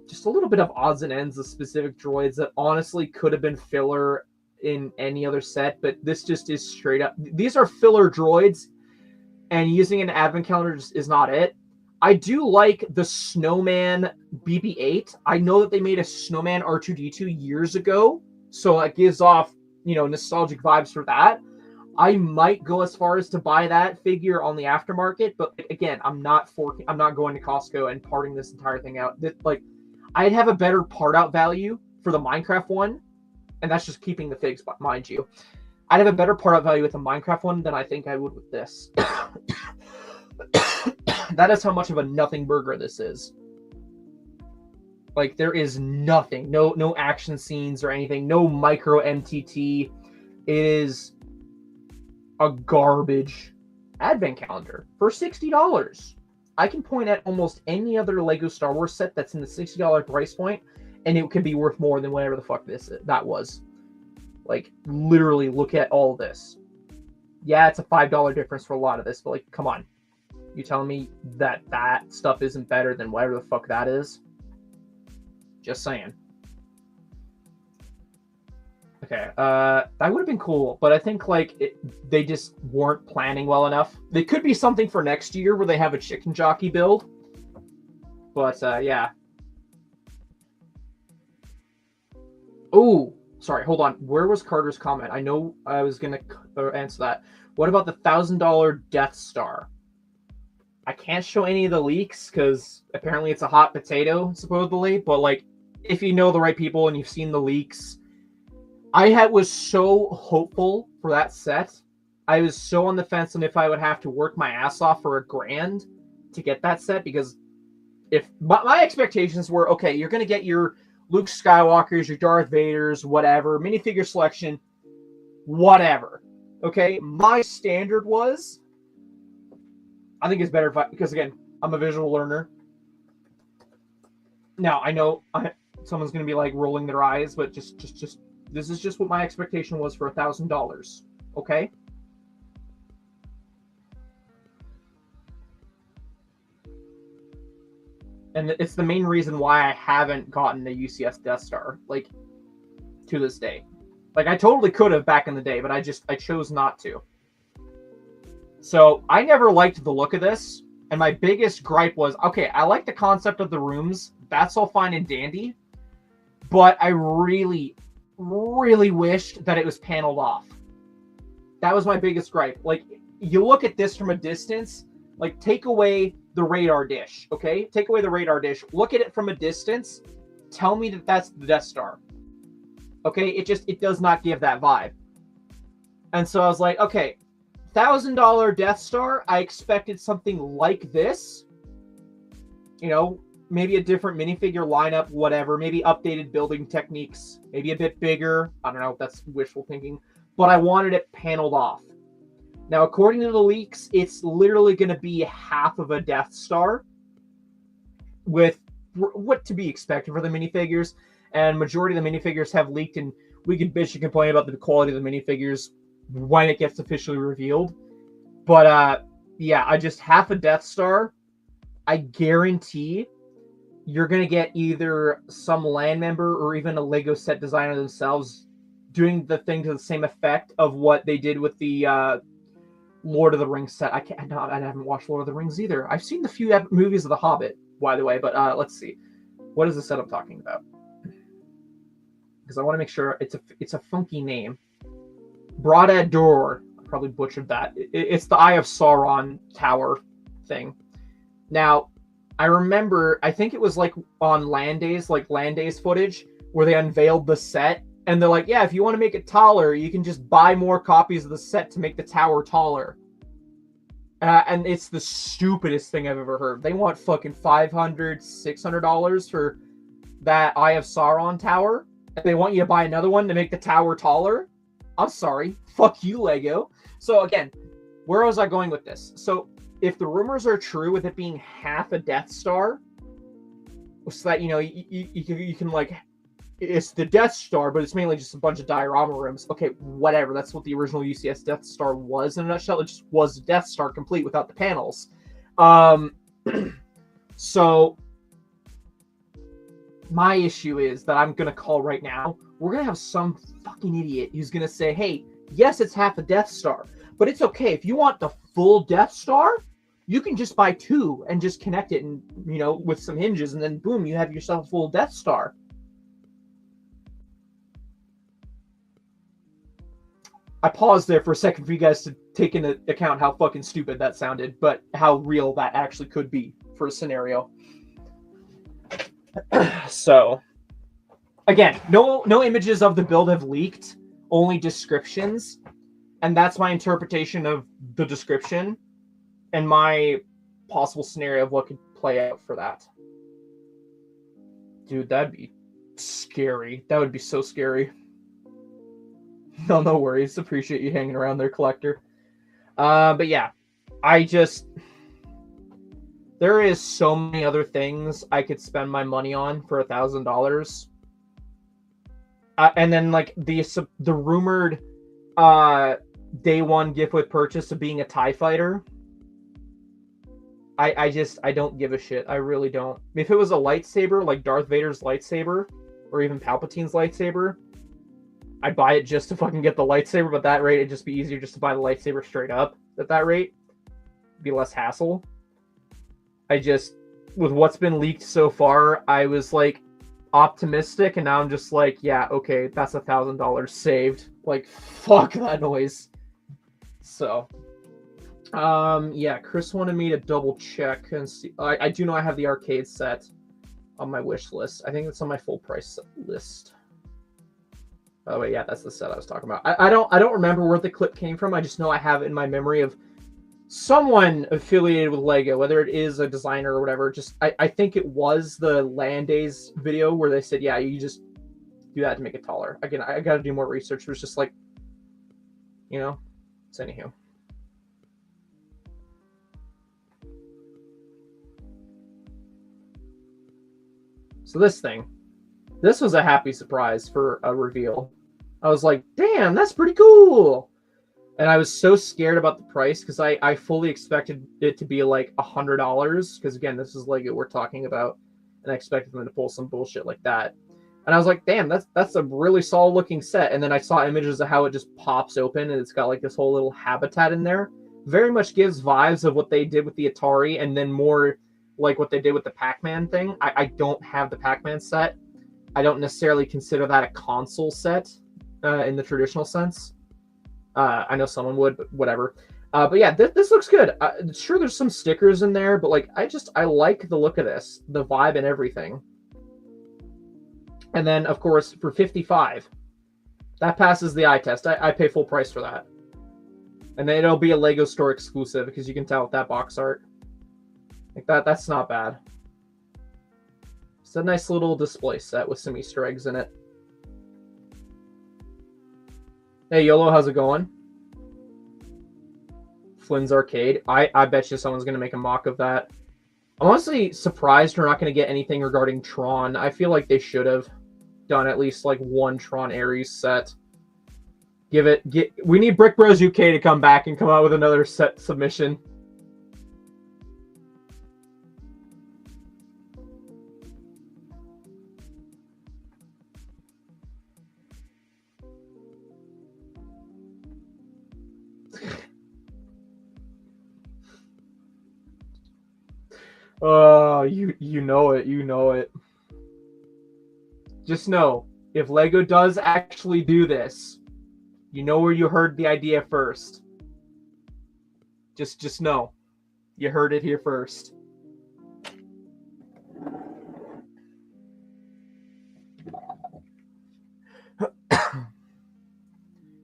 Just a little bit of odds and ends of specific droids that honestly could have been filler in any other set, but this just is straight up. These are filler droids, and using an advent calendar just is not it. I do like the Snowman BB-8. I know that they made a Snowman R2-D2 years ago, so it gives off, you know, nostalgic vibes for that. I might go as far as to buy that figure on the aftermarket, but again, I'm not going to Costco and parting this entire thing out. Like, I'd have a better part out value for the Minecraft one, and that's just keeping the figs, mind you. I'd have a better part out value with the Minecraft one than I think I would with this. That is how much of a nothing burger this is. Like, there is nothing, no action scenes or anything, no micro MTT. It is a garbage advent calendar for $60. I can point at almost any other Lego Star Wars set that's in the $60 price point, and it could be worth more than whatever the fuck that was. Like, literally, look at all this. Yeah, it's a $5 difference for a lot of this, but, like, come on. You telling me that stuff isn't better than whatever the fuck that is? Just saying. Okay, that would have been cool, but I think, like, they just weren't planning well enough. They could be something for next year where they have a chicken jockey build. But, yeah. Oh, sorry, hold on. Where was Carter's comment? I know I was going to answer that. What about the $1,000 Death Star? I can't show any of the leaks because apparently it's a hot potato, supposedly. But, like, if you know the right people and you've seen the leaks, I was so hopeful for that set. I was so on the fence on if I would have to work my ass off for $1,000 to get that set, because if my expectations were, okay, you're going to get your Luke Skywalkers, your Darth Vaders, whatever, minifigure selection, whatever. Okay, my standard was, I think it's better if because again, I'm a visual learner. Now, I know someone's going to be like rolling their eyes, but just this is just what my expectation was for $1,000. Okay? And it's the main reason why I haven't gotten the UCS Death Star, like, to this day. Like, I totally could have back in the day, but I chose not to. So, I never liked the look of this, and my biggest gripe was, okay, I like the concept of the rooms, that's all fine and dandy, but I really, really wished that it was paneled off. That was my biggest gripe. Like, you look at this from a distance, like, take away the radar dish, okay? Take away the radar dish, look at it from a distance, tell me that that's the Death Star. Okay, it does not give that vibe. And so I was like, okay, $1,000 Death Star, I expected something like this. You know, maybe a different minifigure lineup, whatever, maybe updated building techniques, maybe a bit bigger. I don't know, that's wishful thinking. But I wanted it paneled off. Now, according to the leaks, it's literally going to be half of a Death Star with what to be expected for the minifigures. And majority of the minifigures have leaked, and we can bitch and complain about the quality of the minifigures when it gets officially revealed. But, yeah, I just half a Death Star. I guarantee you're going to get either some land member or even a Lego set designer themselves doing the thing to the same effect of what they did with the Lord of the Rings set. I haven't watched Lord of the Rings either. I've seen the few movies of The Hobbit, by the way, but let's see. What is the set I'm talking about? Because I want to make sure it's a funky name. Broadador. I probably butchered that. It's the Eye of Sauron tower thing. Now, I remember, I think it was like on Land Days footage, where they unveiled the set, and they're like, yeah, if you want to make it taller, you can just buy more copies of the set to make the tower taller. And it's the stupidest thing I've ever heard. They want fucking $500, $600 for that Eye of Sauron tower, and they want you to buy another one to make the tower taller. I'm sorry. Fuck you, Lego. So again, where was I going with this? So if the rumors are true with it being half a Death Star, so that, you know, you can like, it's the Death Star, but it's mainly just a bunch of diorama rooms. Okay, whatever. That's what the original UCS Death Star was in a nutshell. It just was Death Star complete without the panels. So my issue is that I'm going to call right now. We're going to have some fucking idiot who's going to say, hey, yes, it's half a Death Star, but it's okay. If you want the full Death Star, you can just buy 2 and just connect it, and, you know, with some hinges, and then boom, you have yourself a full Death Star. I paused there for a second for you guys to take into account how fucking stupid that sounded, but how real that actually could be for a scenario. So, again, no images of the build have leaked, only descriptions, and that's my interpretation of the description and my possible scenario of what could play out for that. Dude, that'd be scary. That would be so scary. No worries. Appreciate you hanging around there, collector. But yeah, there is so many other things I could spend my money on for $1,000. And then like the rumored day one gift with purchase of being a TIE fighter. I don't give a shit. I really don't. If it was a lightsaber, like Darth Vader's lightsaber, or even Palpatine's lightsaber, I'd buy it just to fucking get the lightsaber, but at that rate, it'd just be easier just to buy the lightsaber straight up at that rate. It'd be less hassle. With what's been leaked so far, I was like optimistic, and now I'm just like, yeah, okay, that's $1,000 saved. Like, fuck that noise. So, yeah, Chris wanted me to double check and see. I do know I have the arcade set on my wish list. I think it's on my full price list. Oh wait, yeah, that's the set I was talking about. I don't remember where the clip came from. I just know I have it in my memory of someone affiliated with Lego, whether it is a designer or whatever. I think it was the Land Days video where they said, yeah, you just do that to make it taller. Again, I got to do more research. It was just like, you know, it's anywho. So this was a happy surprise for a reveal. I was like, damn, that's pretty cool. And I was so scared about the price because I fully expected it to be like $100. Because again, this is Lego we're talking about. And I expected them to pull some bullshit like that. And I was like, damn, that's a really solid looking set. And then I saw images of how it just pops open and it's got like this whole little habitat in there. Very much gives vibes of what they did with the Atari, and then more like what they did with the Pac-Man thing. I don't have the Pac-Man set. I don't necessarily consider that a console set in the traditional sense. I know someone would, but whatever. But yeah, this looks good. Sure, there's some stickers in there, but like I like the look of this, the vibe and everything. And then, of course, for $55, that passes the eye test. I pay full price for that. And then it'll be a Lego store exclusive, because you can tell with that box art. Like that's not bad. It's a nice little display set with some Easter eggs in it. Hey, YOLO, how's it going? Flynn's Arcade. I bet you someone's going to make a mock of that. I'm honestly surprised we're not going to get anything regarding Tron. I feel like they should have done at least like one Tron Ares set. We need Brick Bros UK to come back and come out with another set submission. Oh, you know it. Just know, if Lego does actually do this, you know where you heard the idea first. Just know, you heard it here first.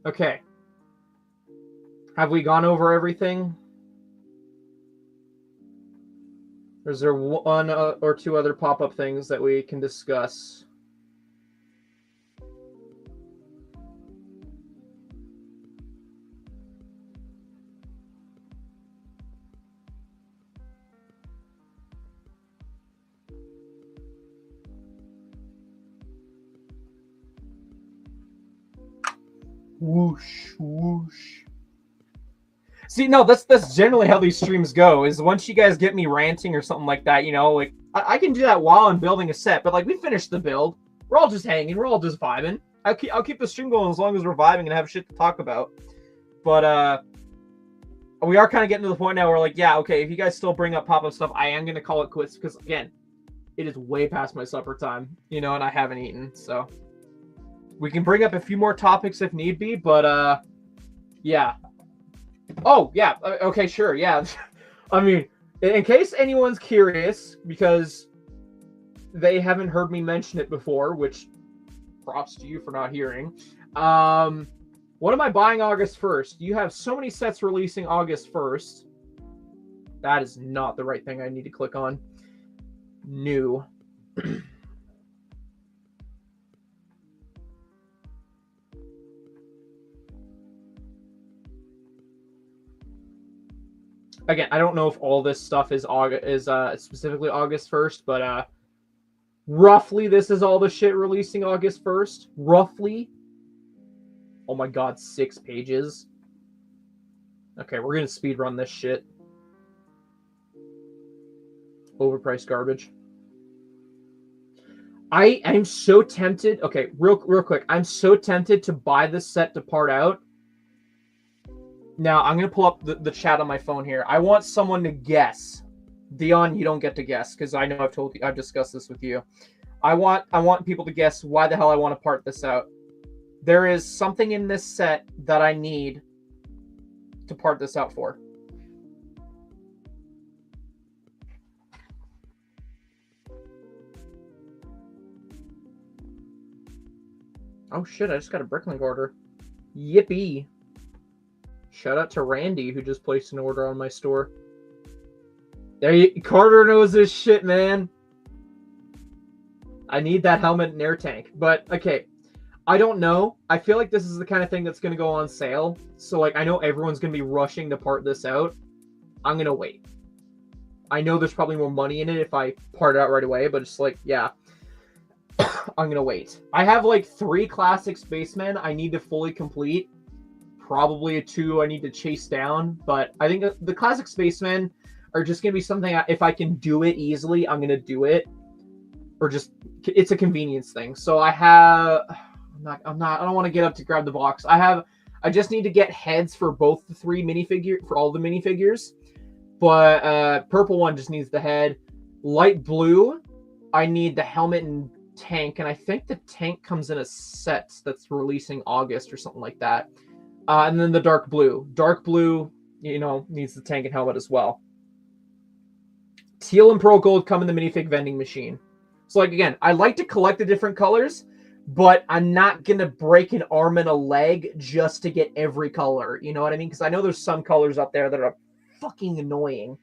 Okay. Have we gone over everything? Or is there one or two other pop-up things that we can discuss? Whoosh, whoosh. See, no, that's generally how these streams go, is once you guys get me ranting or something like that, you know, like, I can do that while I'm building a set, but, like, we finished the build. We're all just hanging. We're all just vibing. I'll keep the stream going as long as we're vibing and have shit to talk about. But, we are kind of getting to the point now where, like, yeah, okay, if you guys still bring up pop-up stuff, I am going to call it quits, because, again, it is way past my supper time, you know, and I haven't eaten, so. We can bring up a few more topics if need be, but, yeah. Oh, yeah, okay, sure, yeah. I mean, in case anyone's curious, because they haven't heard me mention it before, which props to you for not hearing. What am I buying August 1st? You have so many sets releasing August 1st. That is not the right thing I need to click on. New. Again, I don't know if all this stuff is specifically August 1st, but roughly this is all the shit releasing August 1st. Roughly. Oh my god, 6 pages. Okay, we're gonna speedrun this shit. Overpriced garbage. I'm so tempted. Okay, real quick. I'm so tempted to buy this set to part out. Now, I'm going to pull up the chat on my phone here. I want someone to guess. Dion, you don't get to guess, because I know I've discussed this with you. I want people to guess why the hell I want to part this out. There is something in this set that I need to part this out for. Oh shit, I just got a Bricklink order. Yippee. Shout out to Randy, who just placed an order on my store. Carter knows his shit, man. I need that helmet and air tank. But, okay, I don't know. I feel like this is the kind of thing that's going to go on sale. So, like, I know everyone's going to be rushing to part this out. I'm going to wait. I know there's probably more money in it if I part it out right away, but it's like, yeah. I'm going to wait. I have, like, 3 classic spacemen I need to fully complete. Probably a 2 I need to chase down, but I think the classic spacemen are just going to be something, if I can do it easily, I'm going to do it. Or just, it's a convenience thing. So I have, I don't want to get up to grab the box. I just need to get heads for both the 3 minifigures, for all the minifigures. But purple one just needs the head. Light blue, I need the helmet and tank, and I think the tank comes in a set that's releasing August or something like that. And then the dark blue. Dark blue, you know, needs the tank and helmet as well. Teal and pearl gold come in the minifig vending machine. So, like, again, I like to collect the different colors, but I'm not going to break an arm and a leg just to get every color. You know what I mean? Because I know there's some colors out there that are fucking annoying.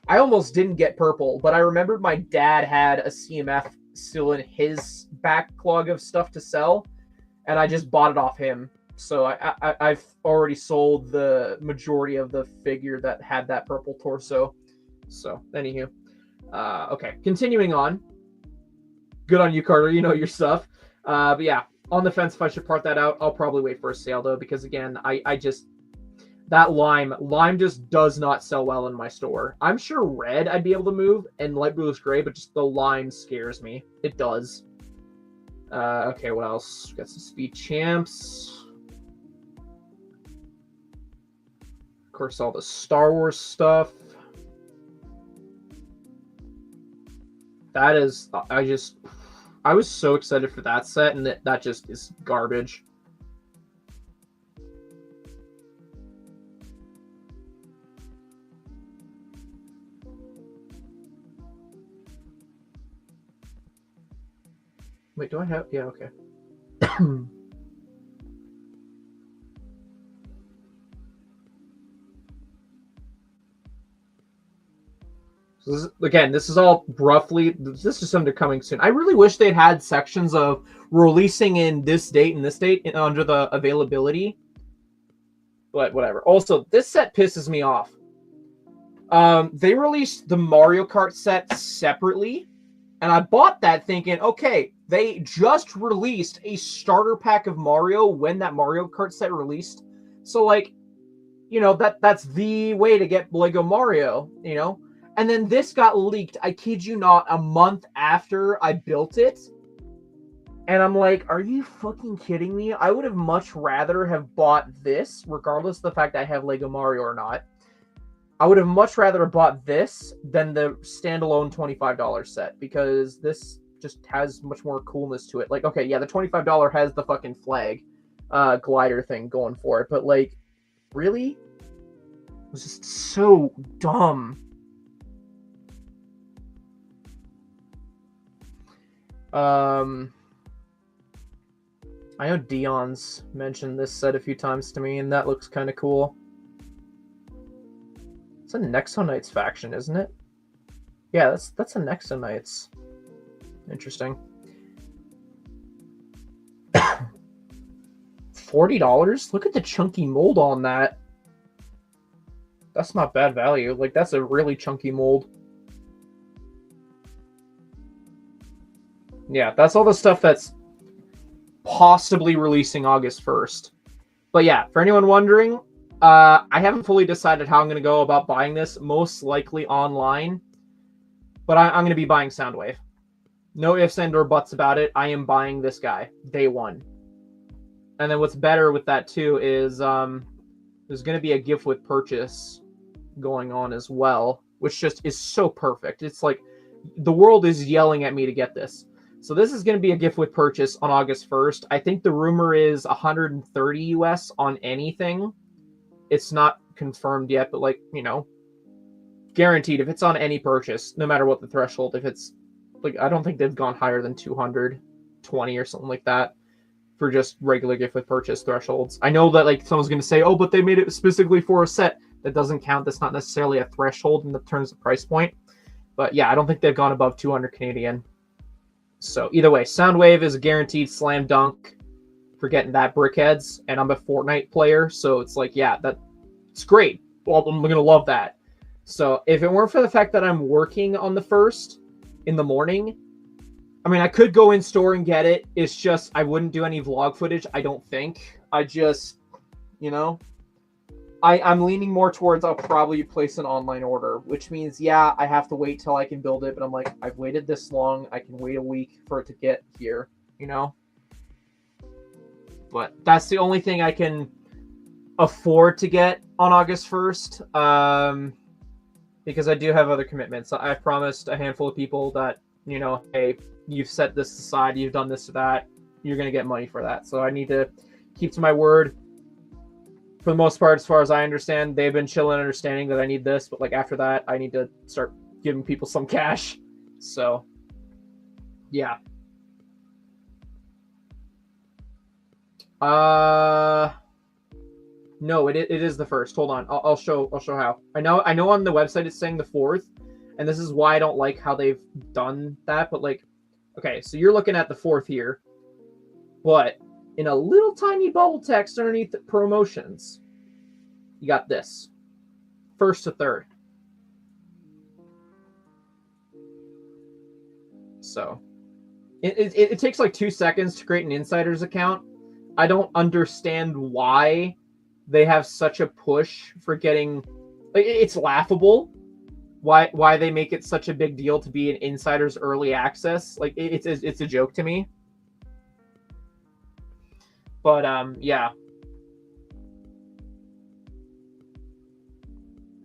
I almost didn't get purple, but I remembered my dad had a CMF still in his backlog of stuff to sell, and I just bought it off him. So I've already sold the majority of the figure that had that purple torso. So, anywho. Okay, continuing on. Good on you, Carter. You know your stuff. But yeah, on the fence if I should part that out. I'll probably wait for a sale, though, because, again, I just... That lime just does not sell well in my store. I'm sure red I'd be able to move, and light bluish gray, but just the lime scares me. It does. Okay, what else? Got some speed champs. Of course, all the Star Wars stuff. That is, I was so excited for that set, and that just is garbage. Wait, do I have? Yeah, okay. So this is all roughly. This is something coming soon. I really wish they'd had sections of releasing in this date and this date under the availability. But whatever. Also, this set pisses me off. They released the Mario Kart set separately, and I bought that thinking, okay, they just released a starter pack of Mario when that Mario Kart set released. So, like, you know, that's the way to get Lego Mario, you know? And then this got leaked, I kid you not, a month after I built it. And I'm like, are you fucking kidding me? I would have much rather have bought this, regardless of the fact that I have Lego Mario or not. I would have much rather have bought this than the standalone $25 set, because this just has much more coolness to it. Like, okay, yeah, the $25 has the fucking flag glider thing going for it, but like, really? It was just so dumb. I know Dion's mentioned this set a few times to me, and that looks kind of cool. It's a Nexonites faction, isn't it? Yeah, that's a Nexonites. Interesting. $40? Look at the chunky mold on that. That's not bad value. Like, that's a really chunky mold. Yeah, that's all the stuff that's possibly releasing August 1st. But yeah, for anyone wondering, I haven't fully decided how I'm going to go about buying this. Most likely online. But I'm going to be buying Soundwave. No ifs and or buts about it. I am buying this guy. Day one. And then what's better with that too is there's going to be a gift with purchase going on as well. Which just is so perfect. It's like the world is yelling at me to get this. So this is going to be a gift with purchase on August 1st. I think the rumor is 130 US on anything. It's not confirmed yet, but like, you know, guaranteed if it's on any purchase, no matter what the threshold, if it's like, I don't think they've gone higher than 220 or something like that for just regular gift with purchase thresholds. I know that like someone's going to say, oh, but they made it specifically for a set. That doesn't count. That's not necessarily a threshold in terms of price point. But yeah, I don't think they've gone above 200 Canadian. So either way, Soundwave is a guaranteed slam dunk for getting that Brickheads, and I'm a Fortnite player, so it's like, yeah, it's great. Well, I'm gonna love that. So if it weren't for the fact that I'm working on the 1st in the morning, I mean, I could go in store and get it. It's just I wouldn't do any vlog footage, I don't think. I just, you know, I'm leaning more towards I'll probably place an online order, which means, yeah, I have to wait till I can build it. But I'm like, I've waited this long. I can wait a week for it to get here, you know? But that's the only thing I can afford to get on August 1st. Because I do have other commitments. I've promised a handful of people that, you know, hey, you've set this aside, you've done this or that, you're going to get money for that. So I need to keep to my word. For the most part, as far as I understand, they've been chilling, understanding that I need this, but like after that, I need to start giving people some cash. So, yeah. No, it is the 1st. Hold on, I'll show how. I know on the website it's saying the 4th, and this is why I don't like how they've done that. But like, okay, so you're looking at the 4th here, but in a little tiny bubble text underneath the promotions, you got this. 1st to 3rd. So, it takes like 2 seconds to create an insider's account. I don't understand why they have such a push for getting... Like, it's laughable why they make it such a big deal to be an insider's early access. Like, it's a joke to me. But, yeah.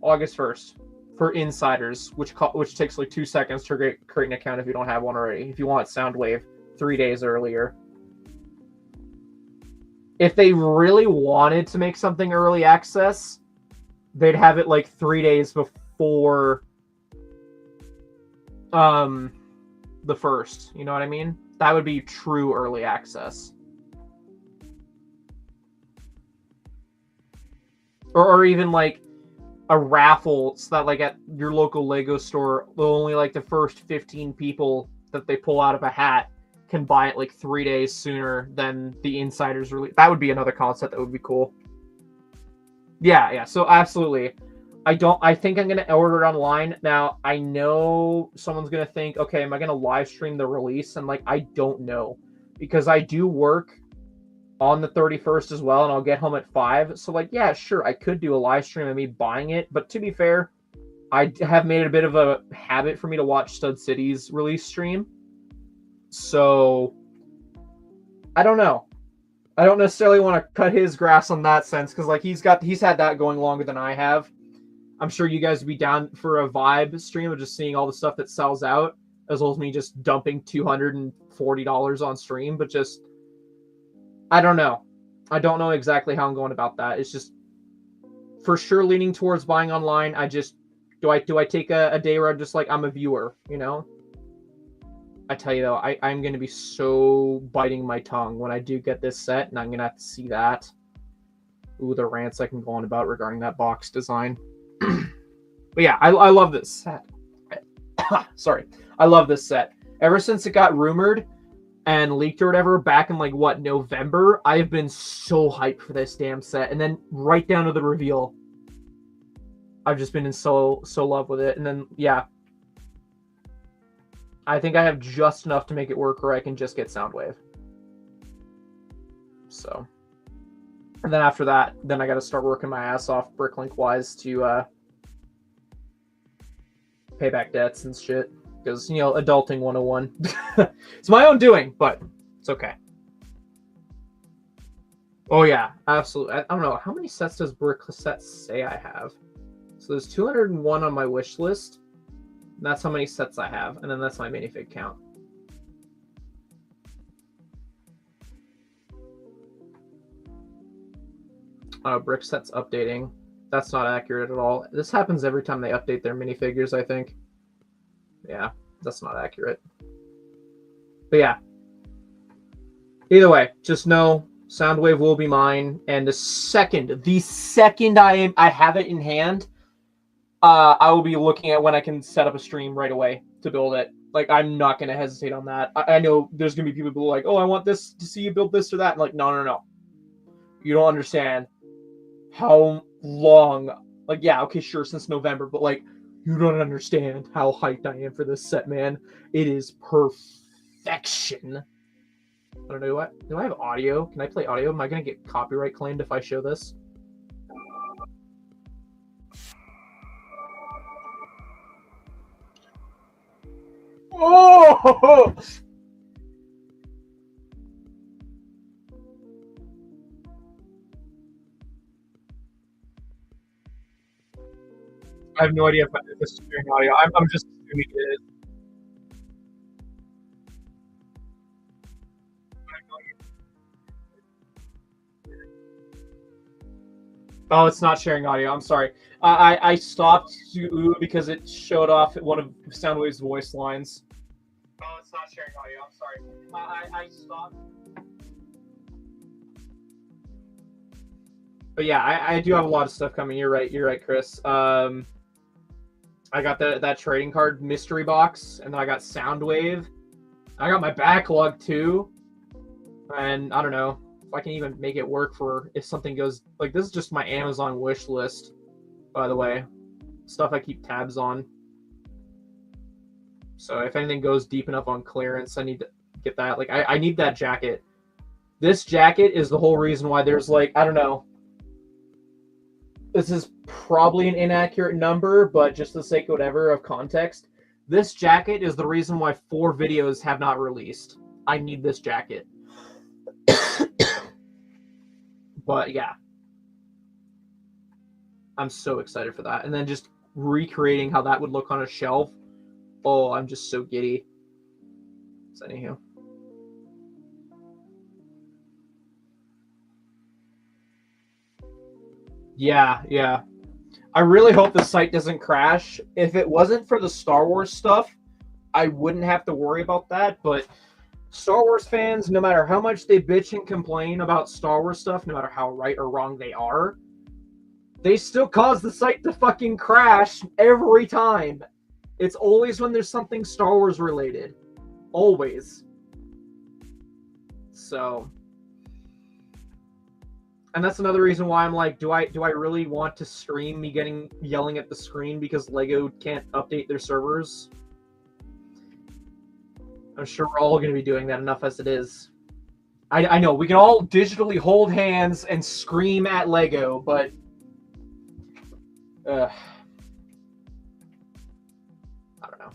August 1st for insiders, which takes like 2 seconds to create an account if you don't have one already. If you want Soundwave, 3 days earlier. If they really wanted to make something early access, they'd have it like 3 days before the 1st. You know what I mean? That would be true early access. Or even like a raffle so that like at your local Lego store, only like the first 15 people that they pull out of a hat can buy it like 3 days sooner than the insiders release. That would be another concept that would be cool. Yeah. So absolutely. I think I'm going to order it online. Now, I know someone's going to think, okay, am I going to live stream the release? And like, I don't know, because I do work on the 31st as well, and I'll get home at 5. So like, yeah, sure, I could do a live stream of me buying it. But to be fair, I have made it a bit of a habit for me to watch Stud City's release stream. So I don't know. I don't necessarily want to cut his grass on that sense, because like he's had that going longer than I have. I'm sure you guys would be down for a vibe stream of just seeing all the stuff that sells out, as well as me just dumping $240 on stream. But just, I don't know. I don't know exactly how I'm going about that. It's just for sure leaning towards buying online. I just, do I take a day where I'm just like, I'm a viewer, you know? I tell you though, I'm going to be so biting my tongue when I do get this set, and I'm going to have to see that. Ooh, the rants I can go on about regarding that box design. But yeah, I love this set. Sorry. I love this set. Ever since it got rumored and leaked or whatever back in like, what, November, I have been so hyped for this damn set. And then right down to the reveal, I've just been in so love with it. And then, yeah, I think I have just enough to make it work where I can just get Soundwave. So, and then after that, then I got to start working my ass off Bricklink-wise to pay back debts and shit. Because, you know, adulting 101. It's my own doing, but it's okay. Oh, yeah, absolutely. I don't know. How many sets does Brickset say I have? So there's 201 on my wish list. That's how many sets I have. And then that's my minifig count. Brickset's updating. That's not accurate at all. This happens every time they update their minifigures, I think. Yeah, that's not accurate. But yeah. Either way, just know Soundwave will be mine. And the second I have it in hand, I will be looking at when I can set up a stream right away to build it. Like, I'm not going to hesitate on that. I know there's going to be people who are like, oh, I want this to see you build this or that. And like, no. You don't understand how long, like, yeah, okay, sure, since November, but like, you don't understand how hyped I am for this set, man. It is perfection. I don't know, do I have audio? Can I play audio? Am I going to get copyright claimed if I show this? Oh! I have no idea if this is hearing audio. I'm just assuming it is. Oh, it's not sharing audio. I'm sorry. I stopped because it showed off one of Soundwave's voice lines. Oh, it's not sharing audio. I'm sorry. I stopped. But yeah, I do have a lot of stuff coming. You're right, Chris. I got that trading card mystery box, and then I got Soundwave. I got my backlog too, and I don't know if I can even make it work for if something goes like this. Is just my Amazon wish list, by the way, stuff I keep tabs on. So if anything goes deep enough on clearance, I need to get that. Like I need that jacket. This jacket is the whole reason why there's like, I don't know. This is probably an inaccurate number, but just for the sake of whatever of context, this jacket is the reason why 4 videos have not released. I need this jacket. But yeah, I'm so excited for that. And then just recreating how that would look on a shelf. Oh, I'm just so giddy. So anyhow. Yeah. I really hope the site doesn't crash. If it wasn't for the Star Wars stuff, I wouldn't have to worry about that. But Star Wars fans, no matter how much they bitch and complain about Star Wars stuff, no matter how right or wrong they are, They still cause the site to fucking crash every time. It's always when there's something Star Wars related. Always. So, and that's another reason why I'm like, do I really want to stream me yelling at the screen because Lego can't update their servers? I'm sure we're all going to be doing that enough as it is. I know, we can all digitally hold hands and scream at Lego, but I don't know.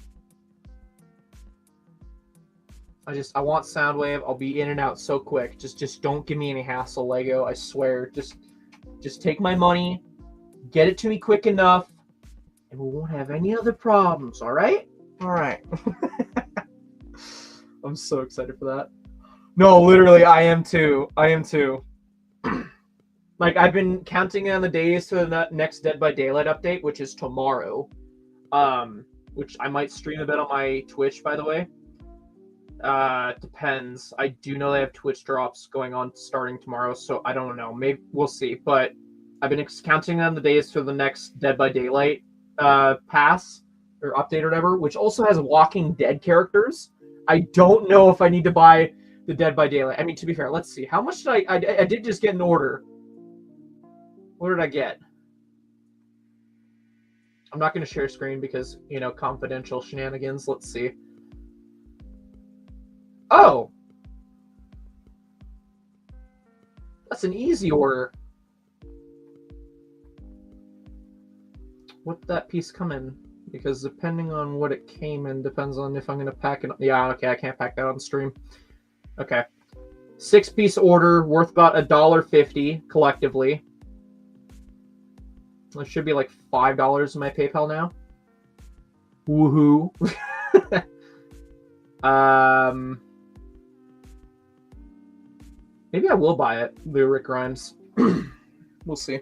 I want Soundwave. I'll be in and out so quick. Just don't give me any hassle, Lego. I swear. Just take my money, get it to me quick enough, and we won't have any other problems, all right? All right. I'm so excited for that. No, literally, I am too. Like, I've been counting on the days to the next Dead by Daylight update, which is tomorrow. Which I might stream a bit on my Twitch, by the way. Depends. I do know they have Twitch drops going on starting tomorrow, so I don't know. Maybe we'll see. But I've been counting on the days to the next Dead by Daylight pass or update or whatever, which also has Walking Dead characters. I don't know if I need to buy the Dead by Daylight. I mean, to be fair, let's see. How much did I did just get an order. What did I get? I'm not going to share screen because, you know, confidential shenanigans. Let's see. Oh! That's an easy order. What did that piece come in? Because depending on what it came in, depends on if I'm going to pack it. Yeah, okay, I can't pack that on stream. Okay. 6-piece order worth about $1.50 collectively. It should be like $5 in my PayPal now. Woohoo. Maybe I will buy it, Lyric Rhymes. We'll see.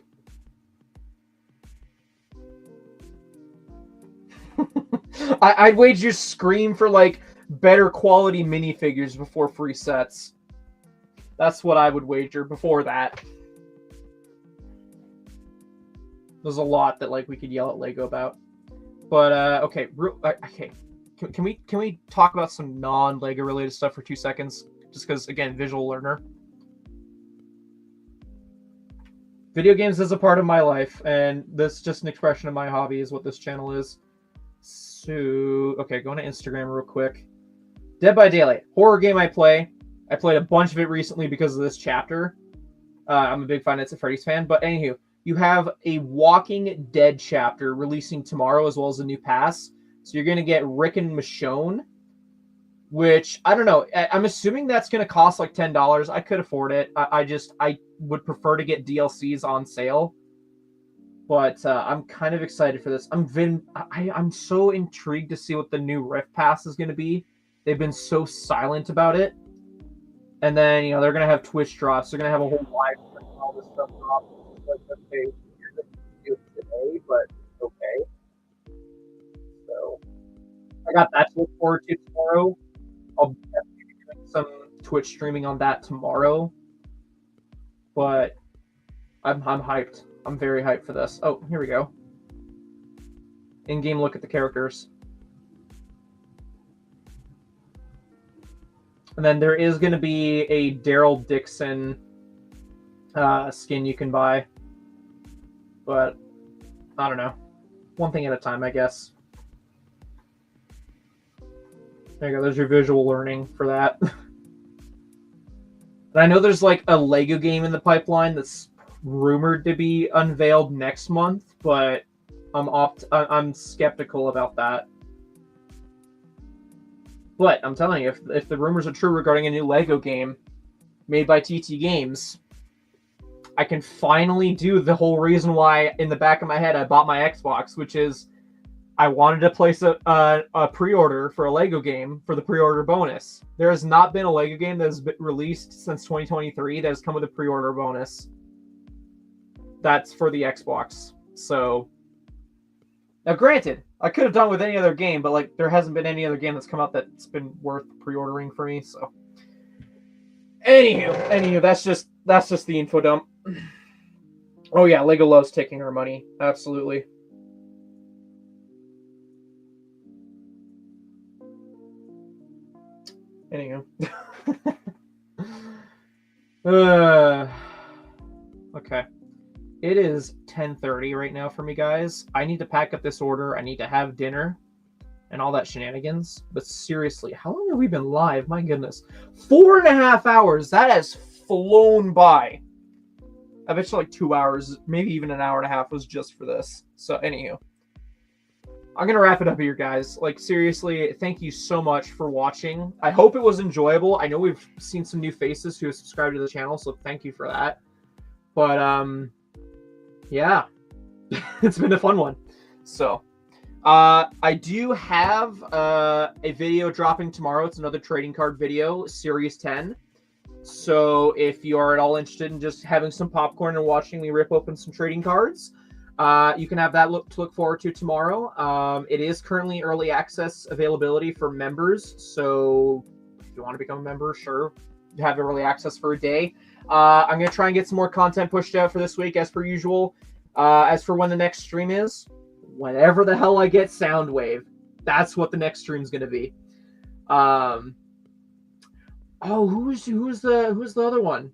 I'd wager Scream for like better quality minifigures before free sets. That's what I would wager before that. There's a lot that like we could yell at Lego about. But okay, okay. Can we talk about some non-Lego related stuff for 2 seconds? Just because, again, visual learner. Video games is a part of my life, and this is just an expression of my hobby is what this channel is. So, okay, going to Instagram real quick. Dead by Daylight, horror game I play. I played a bunch of it recently because of this chapter. I'm a big Five Nights at Freddy's fan, but anywho, you have a Walking Dead chapter releasing tomorrow as well as a new pass. So you're going to get Rick and Michonne, which, I don't know, I'm assuming that's going to cost like $10. I could afford it. I would prefer to get DLCs on sale. But I'm kind of excited for this. I'm so intrigued to see what the new Rift Pass is going to be. They've been so silent about it. And then, you know, they're going to have Twitch drops. They're going to have a whole live and all this stuff drop. Like, okay, you're going to do it today, but okay. So, I got that to look forward to tomorrow. I'll definitely be doing some Twitch streaming on that tomorrow. But I'm hyped. I'm very hyped for this. Oh, here we go. In-game look at the characters. And then there is going to be a Daryl Dixon skin you can buy. But, I don't know. One thing at a time, I guess. There you go. There's your visual learning for that. And I know there's like a Lego game in the pipeline that's rumored to be unveiled next month, but I'm skeptical about that. But I'm telling you, if the rumors are true regarding a new Lego game made by TT Games, I can finally do the whole reason why in the back of my head I bought my Xbox, which is I wanted to place a pre-order for a Lego game for the pre-order bonus. There has not been a Lego game that has been released since 2023 that has come with a pre-order bonus. That's for the Xbox. So, now granted, I could have done with any other game, but like there hasn't been any other game that's come out that's been worth pre-ordering for me. So, anywho, that's just the info dump. Oh yeah, Lego loves taking our money. Absolutely. Anywho. Okay. It is 10:30 right now for me, guys. I need to pack up this order. I need to have dinner and all that shenanigans. But seriously, how long have we been live? My goodness. 4.5 hours. That has flown by. I bet you like 2 hours, maybe even an hour and a half was just for this. So anywho, I'm going to wrap it up here, guys. Like, seriously, thank you so much for watching. I hope it was enjoyable. I know we've seen some new faces who have subscribed to the channel, so thank you for that. But, yeah, it's been a fun one. So, I do have a video dropping tomorrow. It's another trading card video, Series 10. So if you are at all interested in just having some popcorn and watching me rip open some trading cards, you can have that to look forward to tomorrow. It is currently early access availability for members. So if you want to become a member, sure, you have early access for a day. I'm going to try and get some more content pushed out for this week as per usual. As for when the next stream is, whenever the hell I get Soundwave, that's what the next stream is going to be. Oh, who's the other one?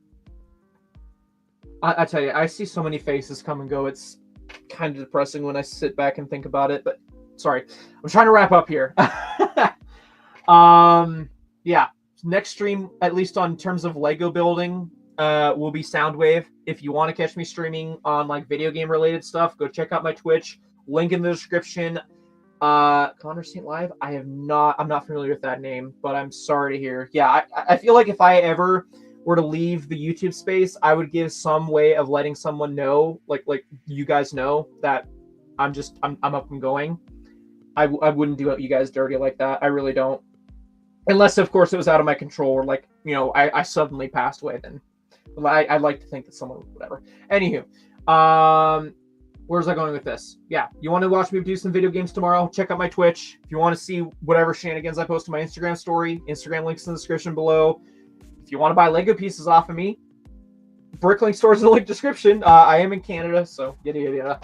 I tell you, I see so many faces come and go. It's kind of depressing when I sit back and think about it. But sorry, I'm trying to wrap up here. Yeah, next stream, at least on terms of Lego building, will be Soundwave. If you want to catch me streaming on like video game related stuff, go check out my Twitch. Link in the description. Connor St. Live, I'm not familiar with that name, but I'm sorry to hear. Yeah, I feel like if I ever were to leave the YouTube space, I would give some way of letting someone know, like you guys know, that I'm up and going. I wouldn't do you guys dirty like that. I really don't. Unless, of course, it was out of my control, or like, you know, I suddenly passed away, then I'd like to think that someone, whatever. Anywho, where's I going with this? Yeah, you want to watch me do some video games tomorrow? Check out my Twitch. If you want to see whatever shenanigans I post to my Instagram story, Instagram links in the description below. If you want to buy Lego pieces off of me, Bricklink store's in the link description. I am in Canada, so yada yada yada.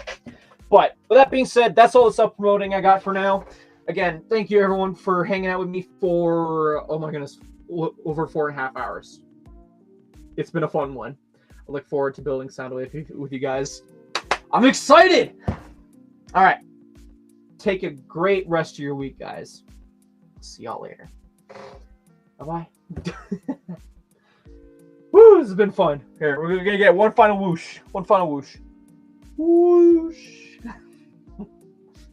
But with that being said, that's all the self-promoting I got for now. Again, thank you everyone for hanging out with me for, oh my goodness, over 4.5 hours. It's been a fun one. I look forward to building Soundwave with you guys. I'm excited! All right. Take a great rest of your week, guys. See y'all later. Bye-bye. Woo, this has been fun. Here, we're going to get one final whoosh. One final whoosh. Whoosh.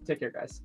Take care, guys.